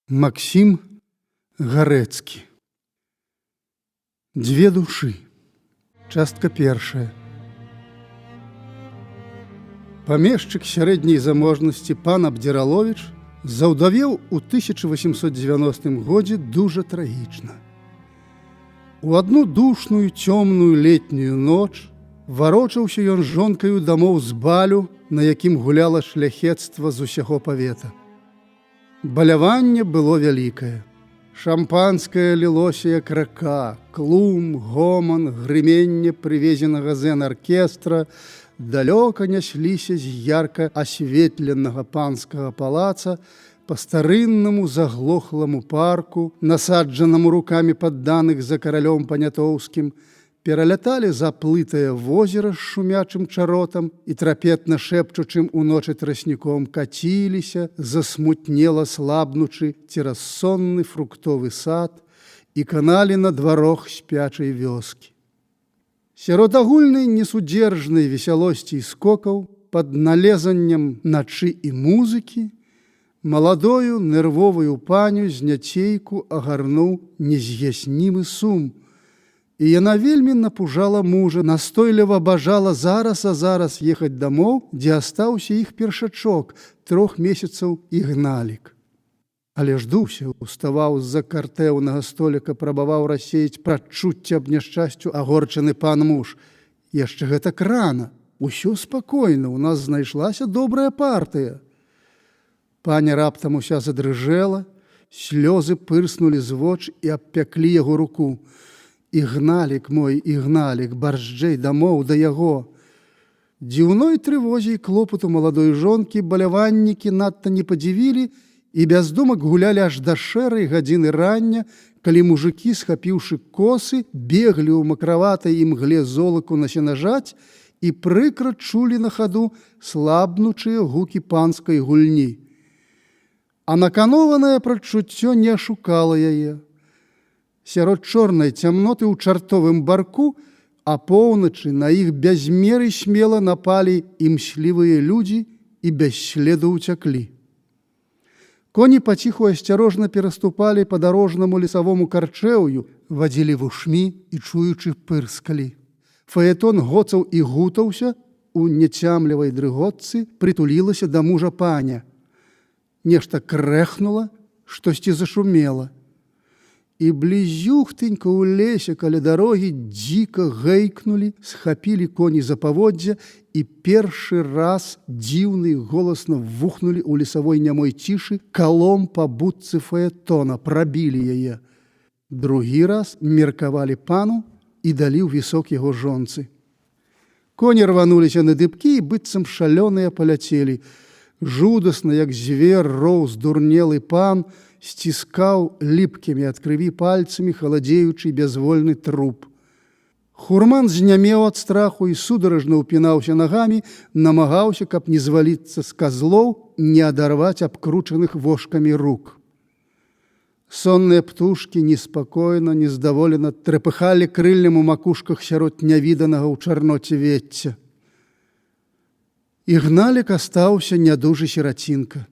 Максим Гарэцкі. Две душы. Частка першая. Памешчык сярэдняй заможнасці пан Абдзіраловіч заўдавеў у 1890 годзе дужа трагічна. У адну душную цёмную летнюю ноч варочаўся ён з жонкаю дамоў з балю, на якім гуляла шляхецтва з усяго павета. Баляванне было вялікае. Шампанскае лілося як рака, клум, гоман, грыменне прывезенага зэн-аркестра далёка нясліся з ярка асветленага панскага палаца па старыннаму заглохламу парку, насаджанаму рукамі падданых за каралём Панятоўскім, пераляталі заплытае возера з шумячым чаротам і трапетна шэпчучым уночы трысніком каціліся, засмутнела слабнучы цераз сонны фруктовы сад і каналі на дварох спячай вёскі. Сярод агульнай несудзержнай весялосці і скокаў, пад налезаннем начы і музыкі, маладою нервовую паню з няцейку агарнуў нез'яснімы сум, і яна вельмі напужала мужа, настойліва бажала зараз ехаць дамоў, дзе астаўся іх першачок, 3 месяцаў Ігналік. Але ж дуўся, уставаў з-за картэўнага століка, прабаваў рассеяць прадчуцце аб няшчасцю агорчаны пан муж. Яшчэ гэтак рана, усё спакойна, у нас знайшлася добрая партыя. Паня раптам уся задрыжэла, слёзы пырснулі з воч і абпяклі яго руку. Ігналік мой, Ігналік, барзджэй дамоў да яго. Дзіўной трывозе і клопату маладой жонкі баляваннікі надта не падзівілі і без думак гулялі аж да шэрай гадзіны рання, калі мужыкі, схапіўшы косы, беглі ў макраватай імгле золаку на сенажаць і прыкра чулі на хаду слабнучыя гукі панскай гульні. А наканованае прадчуццё не ашукала яе. Сярод чорнай цямноты ў чартовым барку, а поўначы на іх без меры смела напалі імслівыя людзі і без следу ўцяклі. Коні паціху асцярожна пераступалі па дарожнаму лесавому карчэўю, вадзілі вушмі і чуючы пырскалі. Фаэтон гоцаў і гутаўся, у няцямлівай дрыготцы прытулілася да мужа паня. Нешта крэхнула, штосьці зашумела. І блізюхтенька ў лесе каля дарогі дзіка гэйкнулі, схапілі коні за паводдзя і першы раз дзіўны голасна вухнулі ў лесавой нямой цішы калом па будцы фаэтона, прабілі яе. Другі раз меркавалі пану і далі ў вісок яго жонцы. Коні рвануліся на дыбкі і быццам шалёныя паляцелі. Жудасна, як звер, роў здурнелы пан, сціскаў ліпкімі ад крыві пальцамі халадзеючы бязвольны труп. Хурман знямеў ад страху і сударажна ўпінаўся нагамі, намагаўся, каб не зваліцца з казлоў, не адарваць абкручаных вошкамі рук. Сонныя птушкі неспакойна, нездаволена трапыхалі крыллем у макушках сярод нявіданага ў чарноце вецця. Ігналік астаўся нядужы сірацінка.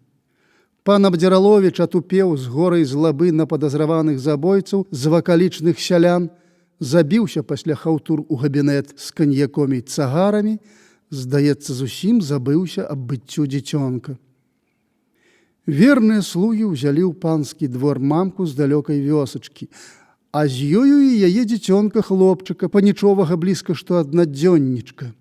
Пан Абдзіраловіч атупеў з горай злабы на падазраваных забойцаў з вакалічных сялян, забіўся пасля хаўтур у габінет з каньяком і цагарамі, здаецца, зусім забыўся аб быццю дзіцёнка. Верныя слугі ўзялі ў панскі двор мамку з далёкай вёсачкі, а з ёю і яе дзіцёнка хлопчыка, панічовага блізка што аднадзённічка.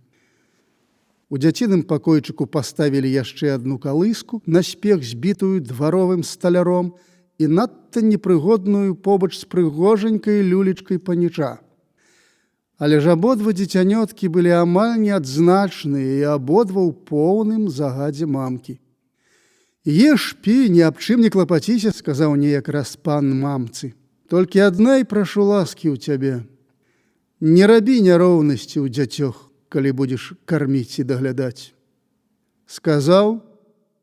У дзяціным пакойчыку паставілі яшчэ адну калыску, наспех збітую дваровым сталяром і надта непрыгодную побач з прыгожанькай люлечкай паніча. Але ж абодва дзіцянёткі былі амаль неадзначныя і абодва ў поўным загадзе мамкі. «Еш, пі, ні аб чым не клапаціся», – сказаў неяк раз пан мамцы. «Толькі аднай прашу ласкі ў цябе. Не рабі няроўнасці ў дзяцёх, калі будзеш карміць і даглядаць». Сказаў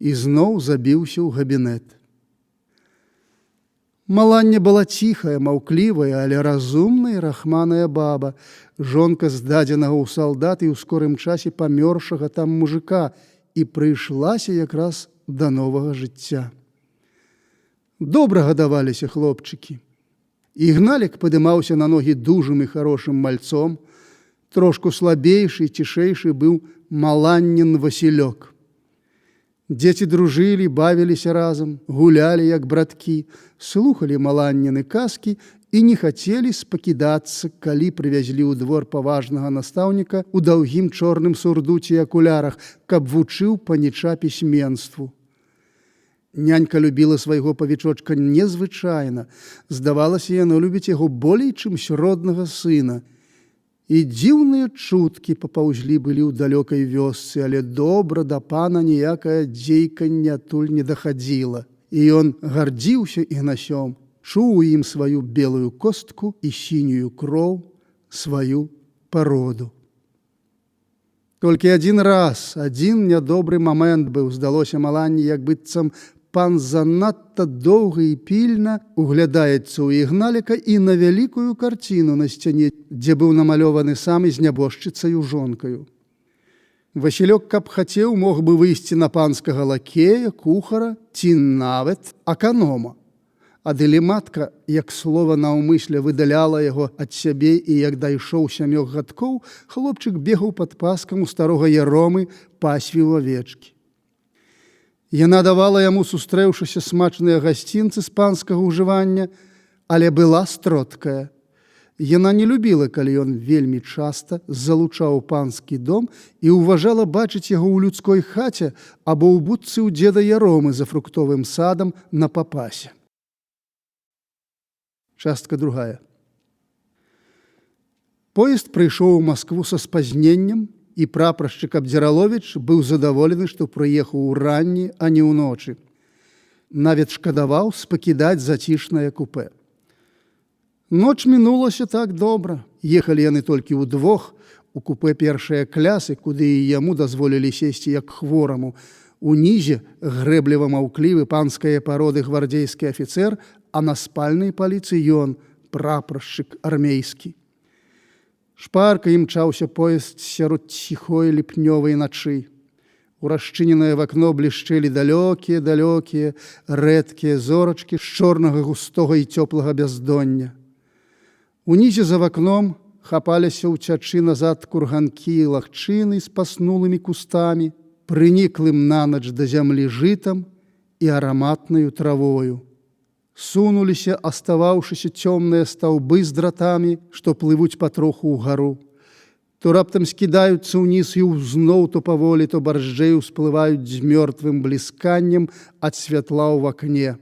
і зноў забіўся ў габінет. Маланне была ціхая, маўклівая, але разумная і рахманая баба, жонка здадзенага ў салдат і ў скорым часе памёршага там мужика, і прыйшлася якраз да новага жыцця. Добра гадаваліся хлопчыкі. Ігналік падымаўся на ногі дужым і хорошым мальцом, трошку слабейшы і цішэйшы быў Маланнін Васілёк. Дзеці дружылі, бавіліся разам, гулялі, як браткі, слухалі Маланніны казкі і не хацелі спакідацца, калі прывязлі ў двор паважнага настаўніка у даўгім чорным сурдуце і акулярах, каб вучыў паніча пісьменству. Нянька любіла свайго павічочка незвычайна. Здавалася, яна любіць яго болей, чымсь роднага сына. І дзіўныя чуткі папаўзлі былі ў далёкай вёсцы, але добра да пана ніякая дзейканне адтуль не дахадзіла. І ён гардзіўся Ігнасём, чуў у ім сваю белую костку і сінюю кроў, сваю пароду. Толькі адзін раз, адзін нядобры момент быў, здалося Маланні, як быццам пан занадта доўга і пільна углядаецца ў Ігналіка і на вялікую карціну на сцяне, дзе быў намалёваны сам з нябожчыцаю жонкаю. Васілёк, каб хацеў, мог бы выйсці на панскага лакея, кухара ці нават аканома. Адылі матка, як слова наўмысля выдаляла яго ад сябе, і як дайшоў 7 гадкоў, хлопчык бегаў пад паскам у старога Яромы, пасвіў авечкі. Яна давала яму, сустрэўшыся, смачныя гасцінцы з панскага ўжывання, але была строткая. Яна не любіла, калі ён вельмі часта залучаў панскі дом і ўважала бачыць яго ў людской хаце або ў будцы ў дзеда Яромы за фруктовым садам на папасе. Частка 2. Поезд прыйшоў у Маскву са спазненнем, і прапаршчык Абдзіраловіч быў задаволены, што прыехаў уранні, а не ўночы. Нават шкадаваў спакідаць зацішнае купэ. Ноч мінулася так добра. Ехалі яны толькі ўдвох, у купэ першыя клясы, куды і яму дазволілі сесці як хвораму. Унізе грэбліва маўклівы панскае пароды гвардзейскі афіцэр, а на спальнай паліцы ён, прапаршчык армейскі. Шпарка імчаўся поезд сярод ціхой ліпнёвай начы. У расчыненае вакно блішчэлі далёкія, рэдкія зорачкі з чорнага густога і цёплага бяздоння. Унізе за вакном хапаліся ўцячы назад курганкі і лагчыны з паснулымі кустамі, прыніклым нанач да зямлі жытам і араматнаю травою. Сунуліся аставаўшыся цёмныя стаўбы з дратамі, што плывуць патроху ўгару. То раптам скідаюцца ўніз і ўзноў то паволі, то баржджэй усплываюць з мёртвым блісканнем ад святла ў вакне.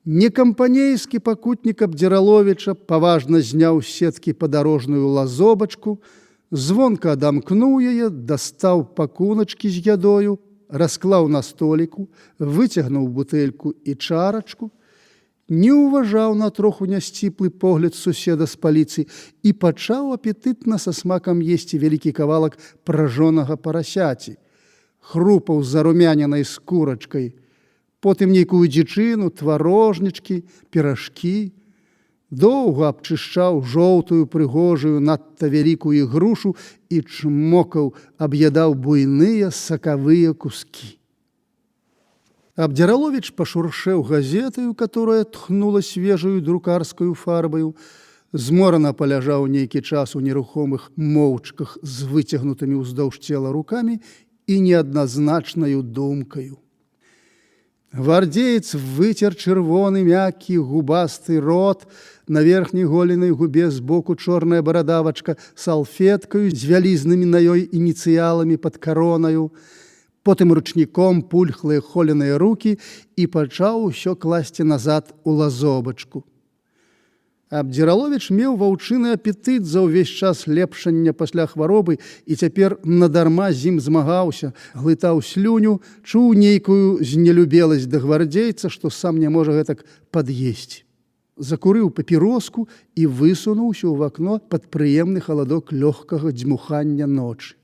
Некампанейскі пакутнік Абдзіраловіча паважна зняў з сеткі падарожную лазобачку, звонка адамкнуў яе, дастаў пакуначкі з ядою, расклаў на століку, выцягнуў бутэльку і чарачку, не ўважаў на троху нясціплы погляд суседа з паліцы і пачаў апетытна са смакам есці вялікі кавалак пражонага парасяці, хрупаў з зарумяненай скурачкай, потым нейкую дзічыну, тварожнічкі, піражкі, доўга абчышчаў жоўтую прыгожую надта вялікую грушу і чмокаў, аб'ядаў буйныя сакавыя кускі. Абдзіраловіч пашуршэў газетаю, которая тхнула свежую друкарскую фарбаю, зморана паляжаў нейкі час у нерухомых моўчках з выцягнутымі ўздоўж цела рукамі і неадназначнаю думкаю. Гвардзеец выцер чырвоны, мяккі, губасты рот, на верхняй голенай губе збоку чорная барадавачка салфеткаю з вялізнымі на ёй ініцыяламі пад каронаю, потым ручніком пульхлыя холеныя рукі і пачаў усё класці назад у лазобачку. Абдзіраловіч меў ваўчыны апетыт за ўвесь час лепшання пасля хваробы і цяпер надарма з ім змагаўся, глытаў слюню, чуў нейкую знелюбеласць да гвардзейца, што сам не можа гэтак пад'есці. Закурыў папіроску і высунуўся ў вакно пад прыемны халадок лёгкага дзьмухання ночы.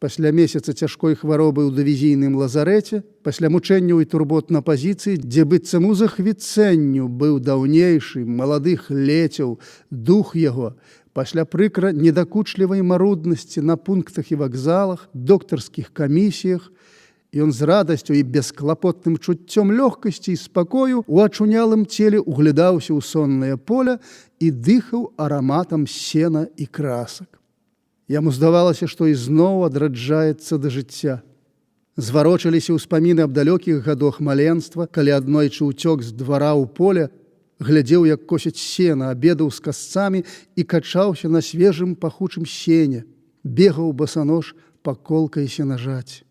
Пасля месяца цяжкой хваробы ў дывізійным лазарэце, пасля мучэнняў і турбот на пазіцыі, дзе быццам у захвіцэнню быў даўнейшы, маладых лецяў, дух яго, пасля прыкра недакучлівай маруднасці на пунктах і вакзалах, доктарскіх камісіях, Ён з радасцю і бесклапотным чуццём лёгкасці і спакою у ачунялым целе углядаўся ў соннае поле і дыхаў араматам сена і красак. Яму здавалася, што ізноў адраджаецца да жыцця. Зварочыліся ўспаміны аб далёкіх гадах маленства, калі аднойчы ўцёк з двара ў поле, глядзеў, як косяць сена, абедаў з касцамі і качаўся на свежым пахучым сене, бегаў басанож па колкай сенажаць.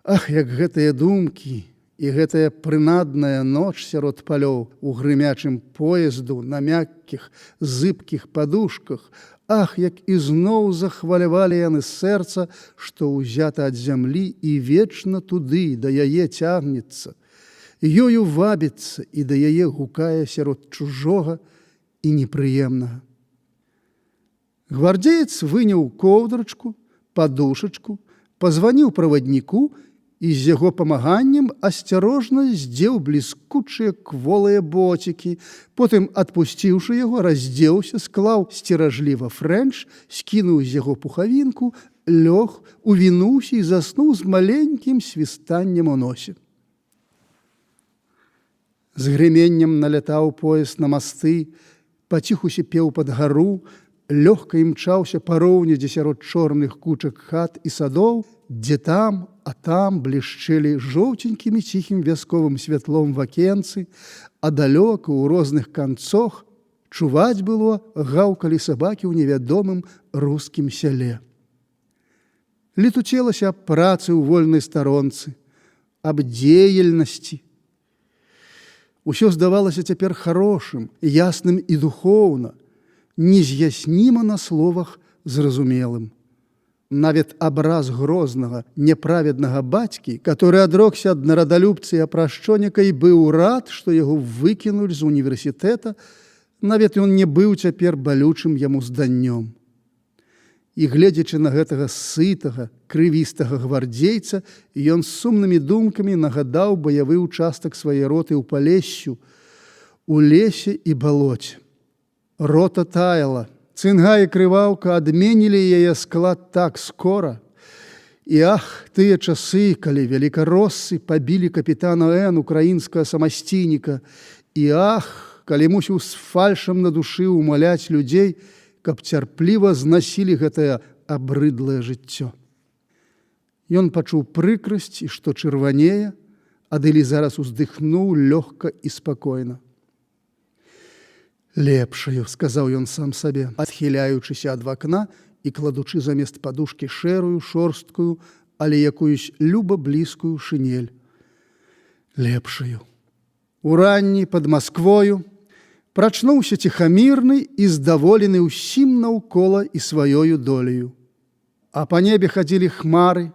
Ах, як гэтыя думкі і гэтая прынадная ноч сярод палёў у грымячым поезду на мяккіх, зыбкіх падушках, ах, як ізноў захвалявалі яны сэрца, што ўзята ад зямлі і вечна туды, да яе цягнецца, ёю вабіцца і да яе гукае сярод чужога і непрыемнага. Гвардзеец выняў коўдрачку, падушачку, пазваніў правадніку і з яго памаганнем асцярожна здзеў бліскучыя кволыя боцікі, потым, адпусціўшы яго, раздзеўся, склаў сцеражліва фрэнч, скінуў з яго пухавінку, лёг, увінуўся і заснуў з маленькім свістаннем у носе. З грыменнем налятаў поезд на масты, паціху сіпеў пад гару, лёгка імчаўся па роўні, дзе сярод чорных кучак хат і садоў, дзе там, а там блішчэлі жоўценькім і ціхім вясковым святлом вакенцы, а далёка ў розных канцох чуваць было, гаўкалі сабакі ў невядомым рускім сяле. Летуцелася аб працы ў вольнай старонцы, аб дзеяльнасці. Усё здавалася цяпер харошым, ясным і духоўна, нез'ясніма на словах зразумелым. Нават абраз грознага, няправеднага бацькі, который адрокся ад нарадалюбцы і апрашчоніка і быў рад, што яго выкінулі з універсітэта, нават ён не быў цяпер балючым яму зданнём. І гледзячы на гэтага сытага, крывістага гвардзейца, ён з сумнымі думкамі нагадаў баявы ўчастак свае роты ў Палессю, у лесе і балоце. Рота таяла. Цынга і крываўка адменілі яе склад так скора. І ах, тыя часы, калі велікароссы пабілі капітана Н, украінскага самасційніка. І ах, калі мусіў з фальшам на душы ўмаляць людзей, каб цярпліва знасілі гэтае абрыдлае жыццё. Ён пачуў прыкрасць, і што чырванее, адылі зараз уздыхнуў лёгка і спакойна. «Лепшаю», – сказаў ён сам сабе, адхіляючыся ад вакна і кладучы замест падушкі шэрую, шорсткую, але якуюсь люба блізкую шинель. «Лепшаю». Уранні пад Масквою прачнуўся ціхамірны і здаволены ўсім наўкола і сваёю долею. А па небе хадзілі хмары,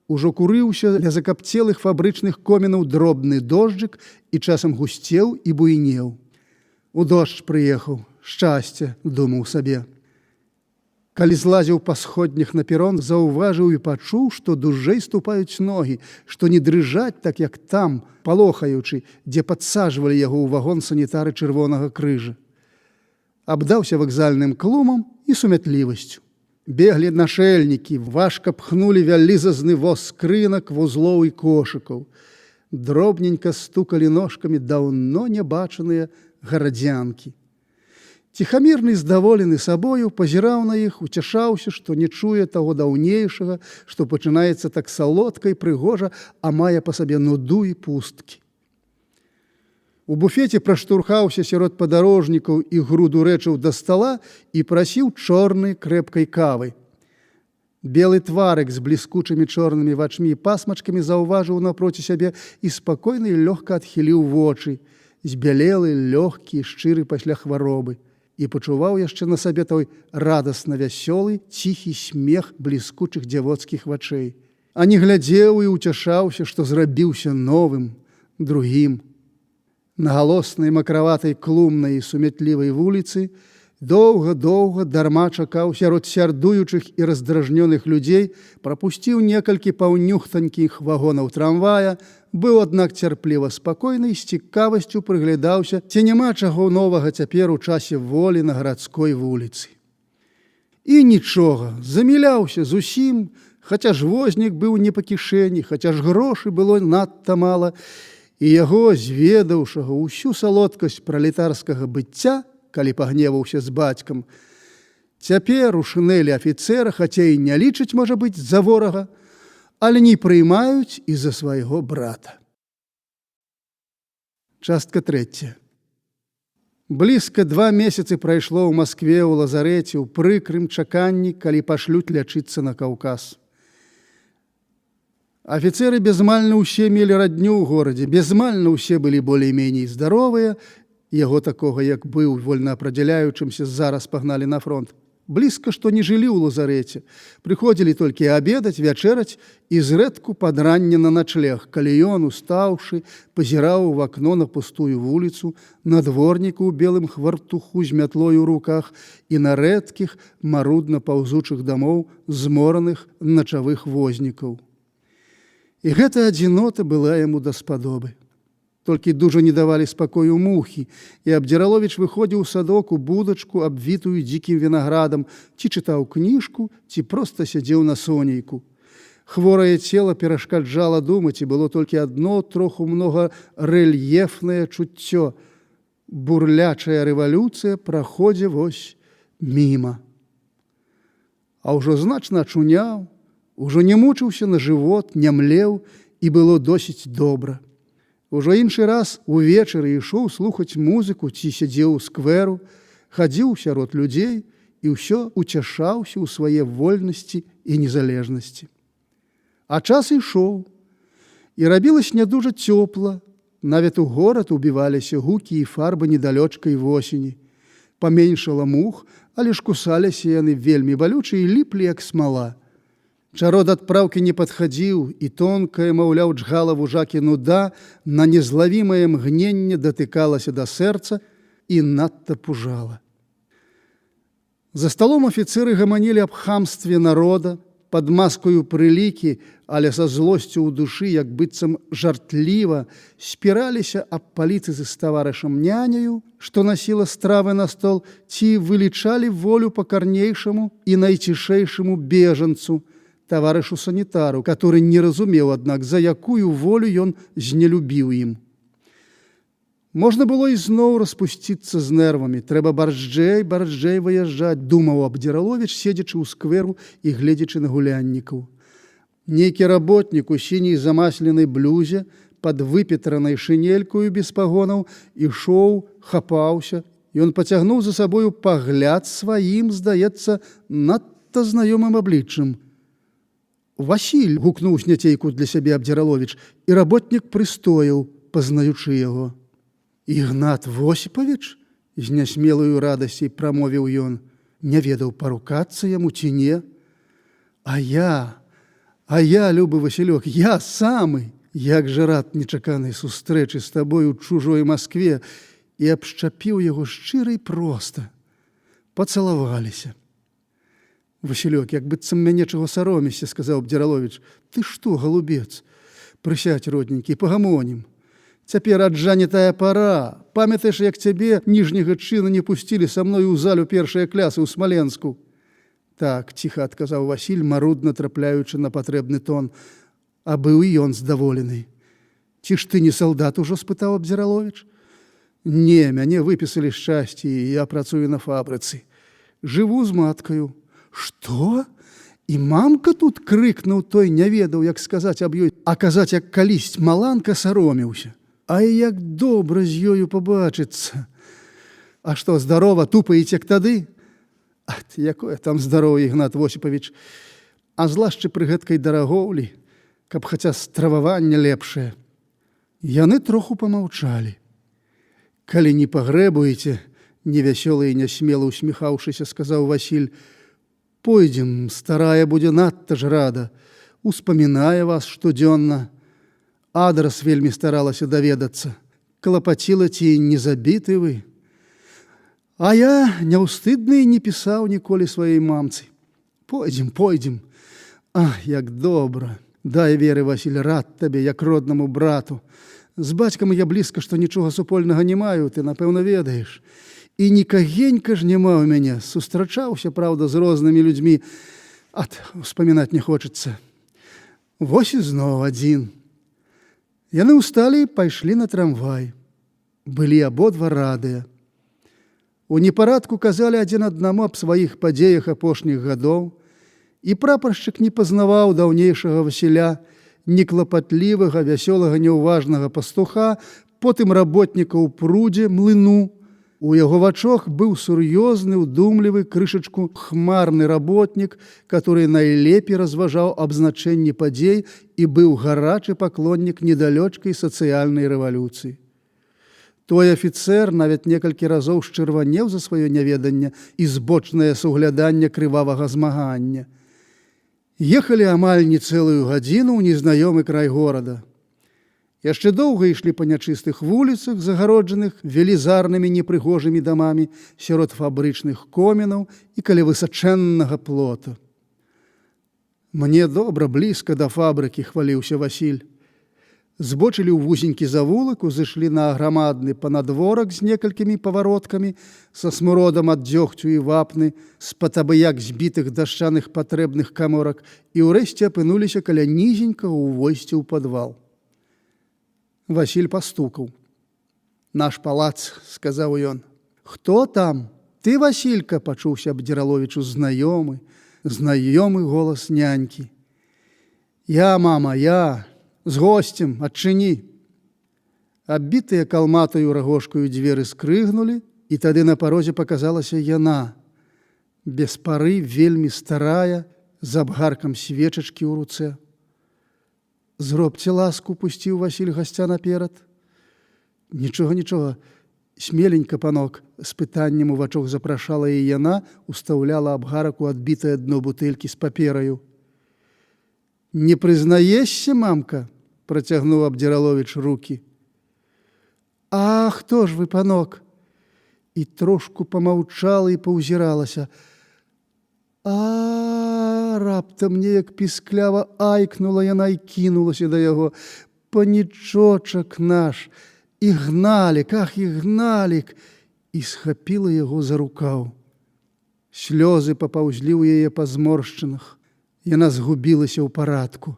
ужо курыўся ля закапцелых фабрычных комінаў дробны дожджык і часам гусцеў і буйнеў. У дождж прыехаў, шчасце, думаў сабе. Калі злазіў па сходнях на перон, заўважыў і пачуў, што дужэй ступаюць ногі, што не дрыжаць так, як там, палохаючы, дзе падсаджвалі яго ў вагон санітары Чырвонага крыжа. Абдаўся вакзальным клумам і сумятлівасцю. Беглі нашэльнікі, важка пхнулі вялізазны воз скрынак, вузлоў і кошыкаў. Дробненька стукалі ножкамі даўно нябачаныя гарадзянкі. Ціхамірны, здаволены сабою, пазіраў на іх, уцяшаўся, што не чуе таго даўнейшага, што пачынаецца так салодка і прыгожа, а мае па сабе нуду і пусткі. У буфеце праштурхаўся сярод падарожнікаў і груду рэчаў да стала і прасіў чорнай крэпкай кавы. Белы тварык з бліскучымі чорнымі вачмі і пасмачкамі заўважыў напроці сябе і спакойна і лёгка адхіліў вочы, збялелы, лёгкі, шчыры пасля хваробы, і пачуваў яшчэ на сабе той радасна вясёлы, ціхі смех бліскучых дзявоцкіх вачэй. А не глядзеў і ўцяшаўся, што зрабіўся новым, другім. На галоснай макраватай клумнай і сумятлівай вуліцы доўга-доўга дарма чакаў сярод сярдуючых і раздражнёных людзей, прапусціў некалькі паўнюхтанькіх вагонаў трамвая, быў, аднак, цярпліва спакойны і з цікавасцю прыглядаўся, ці няма чаго новага цяпер у часе волі на гарадской вуліцы. І нічога, заміляўся зусім, хаця ж вознік быў не па кішэні, хаця ж грошай было надта мала, і яго, зведаўшага ўсю салодкасць пралетарскага быцця, калі пагневаўся з бацькам, цяпер у шынелі афіцэра, хаця і не лічаць, можа быць, за ворага, але не прыймаюць і за свайго брата. Частка 3. Блізка 2 месяцы прайшло ў Маскве ў лазарэце ў прыкрым чаканні, калі пашлюць лячыцца на Каўказ. Афіцэры безмальна ўсе мелі радню ў горадзе, безмальна ўсе былі болей-меней здаровыя, яго такога, як быў вольнаапрадзяляючымся, зараз пагналі на фронт. Блізка што не жылі ў лазарэце, прыходзілі толькі абедаць, вячэраць і зрэдку пад ранне на начлег, калі ён, устаўшы, пазіраў у акно на пустую вуліцу, на дворніку ў белым хвартуху з мятлой у руках і на рэдкіх, марудна паўзучых дамоў змораных начавых вознікаў. І гэта адзінота была яму даспадобы. Толькі дужа не давалі спакою мухі, і Абдзіраловіч выходзіў у садок у будачку, абвітую дзікім вінаградам, ці чытаў кніжку, ці проста сядзеў на сонейку. Хворае цела перашкаджала думаць, і было толькі адно троху многа рэльефнае чуццё. Бурлячая рэвалюцыя праходзе вось міма. А ўжо значна ачуняў, ужо не мучыўся на жывот, не млеў, і было досыць добра. Ужо іншы раз увечары ішоў слухаць музыку ці сядзеў у скверу, хадзіў сярод людзей і ўсё уцяшаўся ў свае вольнасці і незалежнасці. А час ішоў, і рабілася не дужа цёпла, нават у горад убіваліся гукі і фарбы недалёчкай восені. Паменшала мух, але ж кусаліся яны вельмі балюча і ліплі, як смала. Чарод адпраўкі не падхадзіў, і тонкая, маўляў, джгала вужакі нуда на незлавімае мгненне датыкалася да сэрца і надта пужала. За сталом афіцэры гаманілі аб хамстве народа, пад маскаю прылікі, але са злосцю ў душы, як быццам жартліва, спіраліся аб палітыцы з таварышам няняю, што насіла стравы на стол, ці вылічалі волю пакарнейшаму і найцішэйшаму бежанцу, таварышу санітару, который не разумеў, аднак, за якую волю ён знелюбіў ім. Можна было ізноў распусціцца з нервамі. Трэба барзджэй выязджаць, думаў Абдзіраловіч, седзячы ў скверу і гледзячы на гуляннікаў. Нейкі работнік у сіняй замасленай блюзе пад выпетранай шынелькою без пагонаў ішоў, хапаўся. Ён пацягнуў за сабою пагляд сваім, здаецца, надта знаёмым абліччам. «Васіль!» – гукнуў сняцейку для сябе Абдзіраловіч, і работнік прыстояў, пазнаючы яго. «Ігнат Восіпавіч?» – з нясмелаю радасцей прамовіў ён. Не ведаў, парукацца яму ці не. «А я, любы Васілёк, я самы! Як жа рад нечаканай сустрэчы з табою ў чужой Маскве!» І абшчапіў яго шчыра і проста. Пацалаваліся. «Васілёк, як быццам мяне чаго саромішся», – сказаў Абдзіраловіч. «Ты што, галубец? Прысядзь, родненькі, пагамонім. Цяпер аджа не тая пара. Памятаеш, як цябе ніжняга чына не пусцілі са мною ў залю першыя клясы ў Смаленску?» «Так», – ціха адказаў Васіль, марудна трапляючы на патрэбны тон. А быў і ён здаволены. «Ці ж ты не салдат ужо?» – спытаў Абдзіраловіч. «Не, мяне выпісалі шчасці, і я працую на фабрыцы. Жыву з маткаю». «Што? І мамка тут?» – крыкнуў той, не ведаў, як сказаць аб ёй, а казаць, як калісь маланка, саромеўся. «Ай, як добра з ёю пабачыцца! А што, здарова, тупаеце, як тады?» «Ат, якое там здароўе, Ігнат Восіпавіч! А злашчы пры гэткай дарагоўлі, каб хаця страваванне лепшае». Яны троху памаўчалі. «Калі не пагрэбуеце», – невясёла і нясмела усміхаўшыся, сказаў Васіль, «пойдзем, старая будзе надта ж рада, успамінае вас штодзённа. Адрас вельмі старалася даведацца. Клапаціла, ці не забіты вы. А я няўстыдны і не пісаў ніколі сваёй мамцы. Пойдзем. Ах, як добра. Дай веры, Васіль, рад табе, як роднаму брату. З бацькам я блізка, што нічога супольнага не маю, ты, напэўна, ведаеш. І нікагенька ж няма ў мяне. Сустрачаўся, праўда, з рознымі людзьмі. Успамінаць не хочацца. Вось і зноў адзін. Яны ўсталі і пайшлі на трамвай. Былі абодва радыя. У непарадку казалі адзін аднаму аб сваіх падзеях апошніх гадоў, і прапаршчык не пазнаваў даўнейшага Васіля, неклапатлівага, вясёлага, няўважнага пастуха, потым работніка ў прудзе, млыну. У яго вачах быў сур'ёзны, удумлівы, крышачку хмарны работнік, который найлепей разважаў аб значэнні падзей і быў гарачы паклоннік недалёчкай сацыяльнай рэвалюцыі. Той афіцэр нават некалькі разоў счырванеў за сваё няведанне і збочнае сугляданне крывавага змагання. Ехалі амаль не цэлую гадзіну ў незнаёмы край горада. Яшчэ доўга ішлі па нячыстых вуліцах, загароджаных велізарнымі непрыгожымі дамамі сярод фабрычных комінаў і каля высачэннага плота. «Мне добра, блізка да фабрыкі», – хваліўся Васіль. Збочылі ў вузенькі завулак, узышлі на грамадны панадворак з некалькімі павароткамі, са смуродам ад дзёгцю і вапны, з патабыяк збітых дашчаных патрэбных каморак і ўрэшце апынуліся каля нізенькага ўвойсця ў падвал. Васіль пастукаў. «Наш палац», – сказаў ён. «Хто там? Ты, Васілька?» – пачуўся Абдзіраловічу знаёмы голас нянькі. «Я, мама, я. З госцем, адчыні». Аббітыя калматаю рагожкаю дзверы скрыгнулі, і тады на парозе паказалася яна. Без пары, вельмі старая, з абгаркам свечачкі ў руцэ. «Зробце ласку», – пусціў Васіль гасця наперад. «Нічога, смеленька, панок», – з пытаннем у вачах запрашала і яна, устаўляла абгараку адбітае дно бутэлькі з папераю. «Не прызнаешся, мамка?» – працягнуў Абдзіраловіч рукі. «А хто ж вы, панок?» І трошку памаўчала і паўзіралася. Раптам неяк пісклява айкнула яна і кінулася да яго. «Панічочак наш! Ігналік, Ігналік!» І схапіла яго за рукаў. Слёзы папаўзлі ў яе па зморшчынах. Яна згубілася ў парадку.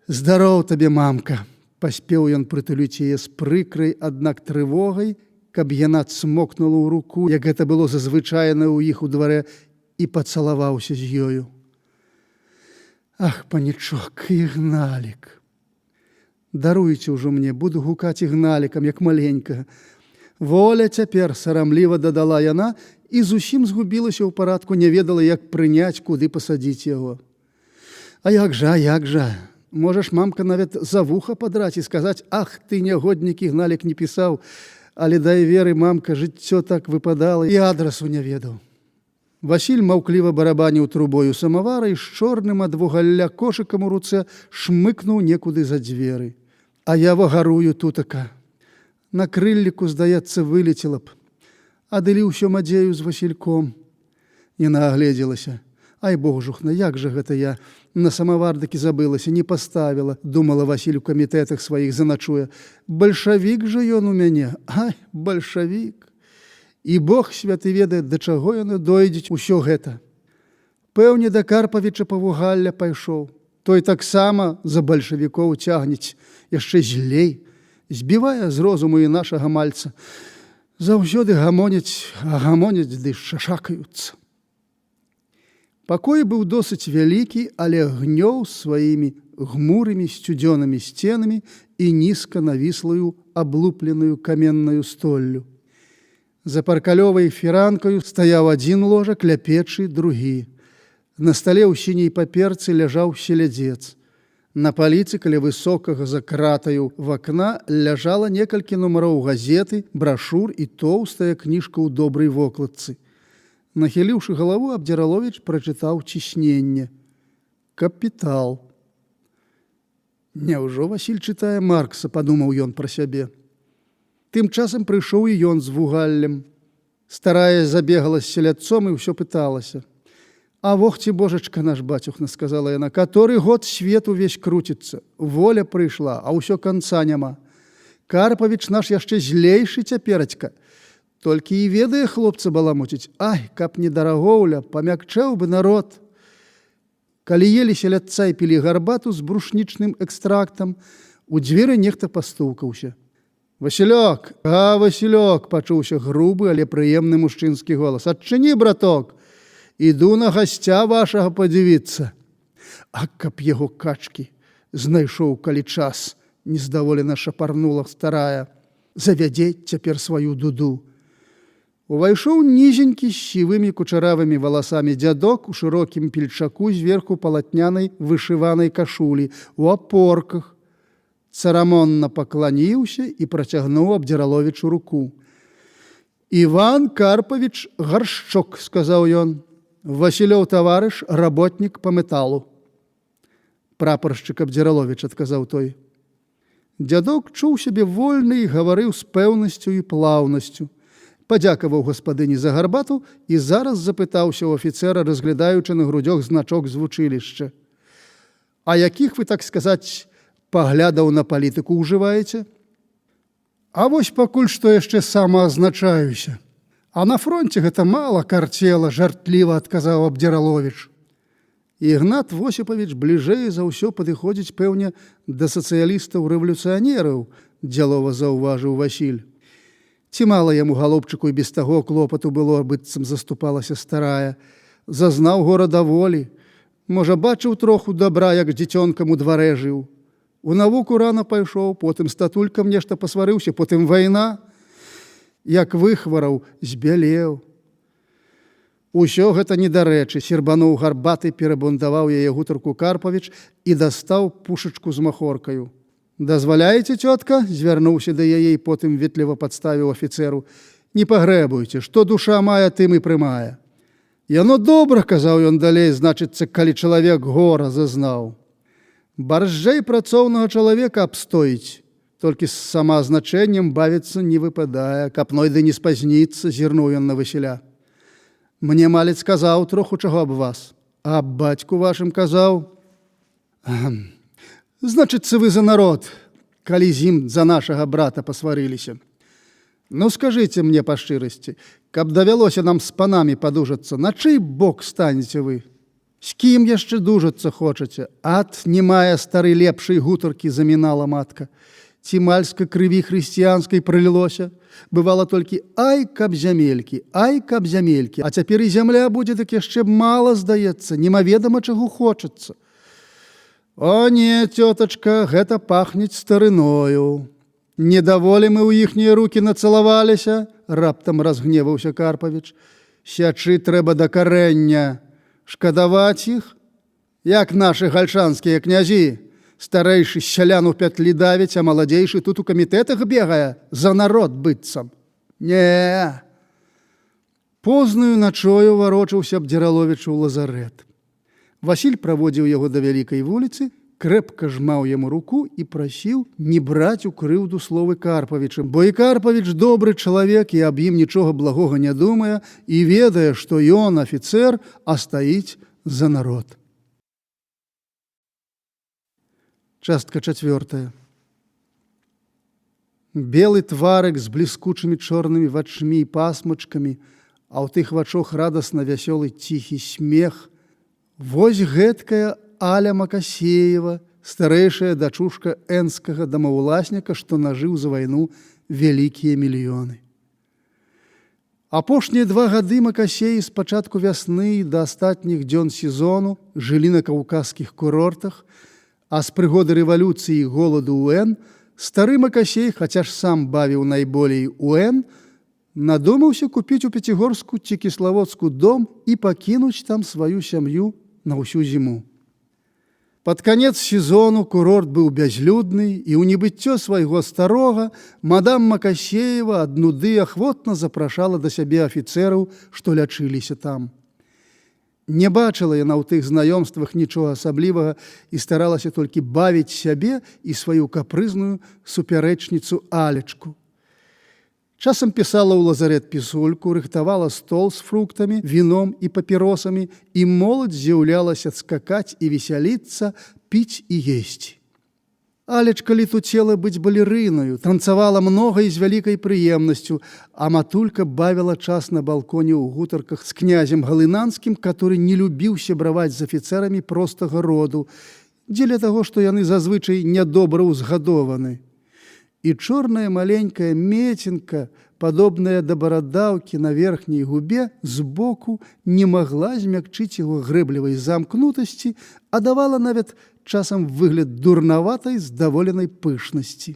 «Здароў табе, мамка!» – паспеў ён прытуліць яе з прыкрай, аднак трывогай, каб яна цмокнула ў руку, як гэта было зазвычайна ў іх у дварэ, і пацалаваўся з ёю. «Ах, панічок, Ігналік! Даруйце ўжо мне, буду гукаць Ігналікам, як маленькага. Воля цяпер!» – сарамліва дадала яна і зусім згубілася ў парадку, не ведала, як прыняць, куды пасадзіць яго. «А як жа? Можаш, мамка, нават за вуха падраць і сказаць: «Ах, ты, нягоднік, Ігналік не пісаў, але дай веры, мамка, жыццё так выпадала, і адрасу не ведаў». Васіль маўкліва барабаніў трубою самавара і з чорным ад вугалля кошыкам у руцэ шмыкнуў некуды за дзверы. «А я вагарую тутака. На крылліку, здаецца, вылецела б. Адылі ўсё мадзею з Васільком». Яна агледзелася. «Ай, божухна, як жа гэта я? На самавар-дакі забылася, не паставіла», – думала Васіль у камітэтах сваіх заначуе. «Бальшавік жа ён у мяне. Ай, бальшавік. І Бог святы ведае, да чаго яны дойдзець усё гэта. Пэўне, да Карпавіча па вугалля пайшоў. Той таксама за бальшавікоў цягнець, яшчэ злей. Збівае з розуму і нашага мальца. Заўсёды гамоняць, ды шашакаюцца». Пакой быў досыць вялікі, але гнёў сваімі гмурымі сцюдзёнымі сценамі і нізка навіслаю аблупленую каменнаю столлю. За паркалёвай фіранкаю стаяў адзін ложак, ля печы другі. На стале ў сіняй паперцы ляжаў селядзец. На паліцы каля высокага за кратаю вакна ляжала некалькі нумароў газеты, брашур і тоўстая кніжка ў добрай вокладцы. Нахіліўшы галаву, Абдзіраловіч прачытаў цісненне. «Капітал». «Няўжо Васіль чытае Маркса?» – падумаў ён пра сябе. Тым часам прыйшоў і ён з вугаллем. Старая забегала з селядцом і ўсё пыталася. «А вох ці, божачка наш, бацюхна», – сказала яна, – «каторы год свет увесь круціцца. Воля прыйшла, а ўсё канца няма. Карпавіч наш яшчэ злейшы цяперацька. Толькі і ведае хлопца баламуціць. Ай, каб не дарагоўля, памякчэў бы народ. Калі елі селядца і пілі гарбату з брушнічным экстрактам, у дзверы нехта пастукаўся. «Васілёк, Васілёк!» – пачуўся грубы, але прыемны мужчынскі голас. «Адчыні, браток! Іду на гасця вашага падзівіцца!» «А каб яго качкі знайшоў, калі час!» – нездаволена шапарнула старая. «Завядзе цяпер сваю дуду!» Увайшоў нізенькі з сівымі кучаравымі валасамі дзядок у шырокім пільчаку зверху палатнянай вышыванай кашулі, у апорках. Царамонна пакланіўся і працягнуў Абдзіраловічу руку. «Іван Карпавіч Гаршчок», – сказаў ён. «Васілёў таварыш, работнік па металу». «Прапаршчык Абдзіраловіч», – адказаў той. Дзядок чуў сябе вольны і гаварыў з пэўнасцю і плаўнасцю. Падзякаваў гаспадыні за гарбату і зараз запытаўся ў афіцэра, разглядаючы на грудзях значок з вучылішча. «А якіх вы, так сказаць, паглядаў на палітыку ўжываеце?» «А вось пакуль што яшчэ самаазначаюся. А на фронте гэта мала карцела», – жартліва адказаў Абдзіраловіч. Ігнат Восіпавіч бліжэй за ўсё падыходзіць, пэўне, да сацыялістаў-рэвалюцыянераў, дзялова заўважыў Васіль. Ці мала яму, галубчыку, і без таго клопату было, быццам заступалася старая. Зазнаў горада волі. Можа, бачыў троху добра, як дзіцёнкам у дварэ жыў. У навуку рана пайшоў, потым з татулькам нешта пасварыўся, потым вайна. Як выхвараў, збялеў. Усё гэта недарэчы. Сербануў гарбаты, перабундаваў яе гутарку Карпавіч і дастаў пушачку з махоркаю. «Дазваляеце, цётка?» – звярнуўся да яе і потым ветліва падставіў афіцэру. «Не пагрэбуйце, што душа мае, тым і прымае». «Яно добра», – казаў ён далей, – «значыцца, калі чалавек гора зазнаў. Баржджэй працоўнага чалавека абстоіць, толькі з самаазначэннем бавіцца не выпадае, каб ной ды не спазніцца», – зірнуў ён на Васіля. «Мне малец казаў троху чаго аб вас. А аб бацьку вашым казаў?» «Значыцца, вы за народ, калі з ім за нашага брата пасварыліся. Ну, скажыце мне па шчырасці, каб давялося нам з панамі падужацца, на чый бок станеце вы? З кім яшчэ дужацца хочаце? Ад не мае стары лепшай гутаркі», – замінала матка. «Ці мальска крыві хрысціянскай прылілося? Бывала толькі «ай, каб зямелькі, ай, каб зямелькі», а цяпер і зямля будзе, так яшчэ мала, здаецца, немаведама чаго хочацца». «О не, цётачка, гэта пахнець старыною. Недаволі мы ў іхнія рукі нацалаваліся», – раптам разгневаўся Карпавіч. «Сячы трэба да карэння. Шкадаваць іх? Як нашы гальшанскія князі. Старэйшы сялян у пятлі давіць, а маладзейшы тут у камітэтах бегае, за народ быццам. Не». Познаю начою варочаўся Абдзіраловіч у лазарэт. Васіль праводзіў яго да вялікай вуліцы, крэпка жмаў яму руку і прасіў не браць у крыўду словы Карпавіча, бо і Карпавіч добры чалавек і аб ім нічога благога не думае і ведае, што ён афіцэр, а стаіць за народ. Частка 4. Белы тварык з бліскучымі чорнымі вачмі і пасмачкамі, а ў тых вачох радасна вясёлы ціхі смех. Вось гэткая Аля Макасеева, старэйшая дачушка энскага дамаўласніка, што нажыў за вайну вялікія мільёны. Апошнія 2 гады Макасеі з пачатку вясны да астатніх дзён сезону жылі на каўказскіх курортах, а з прыгоды рэвалюцыі і голаду УН стары Макасей, хаця ж сам бавіў найболей УН, надумаўся купіць у Пяцігорску ці Кіславодску дом і пакінуць там сваю сям'ю на ўсю зіму. Пад канец сезону курорт быў бязлюдны, і ў небыццё свайго старога мадам Макасеева ад нуды ахвотна запрашала да сябе афіцэраў, што лячыліся там. Не бачыла яна ў тых знаёмствах нічога асаблівага і старалася толькі бавіць сябе і сваю капрызную супярэчніцу Алечку. Часам пісала ў лазарэт пісульку, рыхтавала стол з фруктамі, віном і папіросамі, і моладзь з'яўлялася скакаць і весяліцца, піць і есці. Алечка летуцела быць балерынаю, танцавала многа і з вялікай прыемнасцю, а матулька бавіла час на балконе ў гутарках з князем Галынанскім, который не любіў сябраваць з афіцэрамі простага роду, дзеля таго, што яны зазвычай нядобра ўзгадованы. І чорная маленькая меценка, падобная да барадаўкі на верхняй губе, збоку не магла змякчыць яго грэблівай замкнутасці, а давала нават часам выгляд дурнаватай здаволенай пышнасці.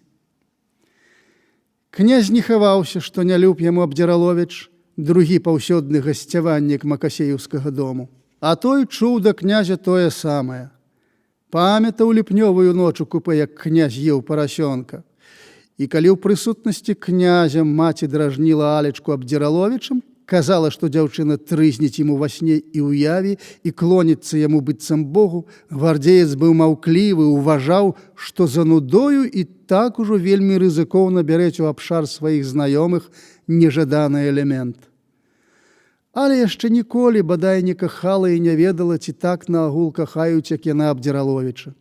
Князь не хаваўся, што не люб яму Абдзіраловіч, другі паўсёдны гасцяваннік макасееўскага дому. А той чуў да князя тое самае. Памятаў ліпнёвую ноч у купе, як князь еў парасёнка. І калі ў прысутнасці князя маці дражніла Алечку Абдзіраловічам, казала, што дзяўчына трызніць ему во сне і ўяве і клоніцца яму быццам Богу, гвардзеец быў маўклівы, уважаў, што за нудою і так ужо вельмі рызыкоўна бярэць у абшар сваіх знаёмых нежаданы элемент. Але яшчэ ніколі бадай не кахала і не ведала, ці так наагул кахаюць, як яна Абдзіраловіча.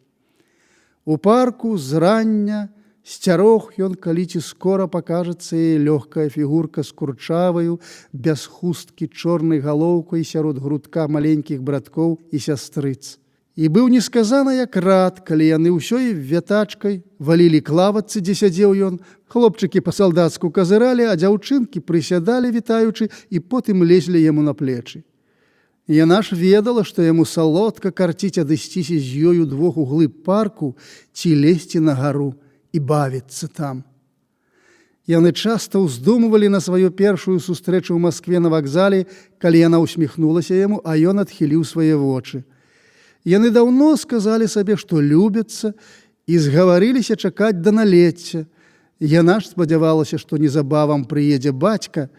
У парку зрання сцярог ён, калі ці скора пакажацца яе лёгкая фігурка з курчаваю, без хусткі чорнай галоўкай сярод грудка маленькіх браткоў і сястрыц. І быў несказана як рад, калі яны ўсёй вятачкай валілі клавацца, дзе сядзеў ён, хлопчыкі па-салдацку казыралі, а дзяўчынкі прысядалі, вітаючы, і потым лезлі яму на плечы. Яна ж ведала, што яму салодка карціць адысціся з ёю двох у глыб парку ці лезці на гару і бавіцца там. Яны часта ўздумвалі на сваю першую сустрэчу ў Маскве на вакзале, калі яна усміхнулася яму, а ён адхіліў свае вочы. Яны даўно сказалі сабе, што любяцца, і згаварыліся чакаць да налецця. Яна ж спадзявалася, што незабавам прыедзе бацька,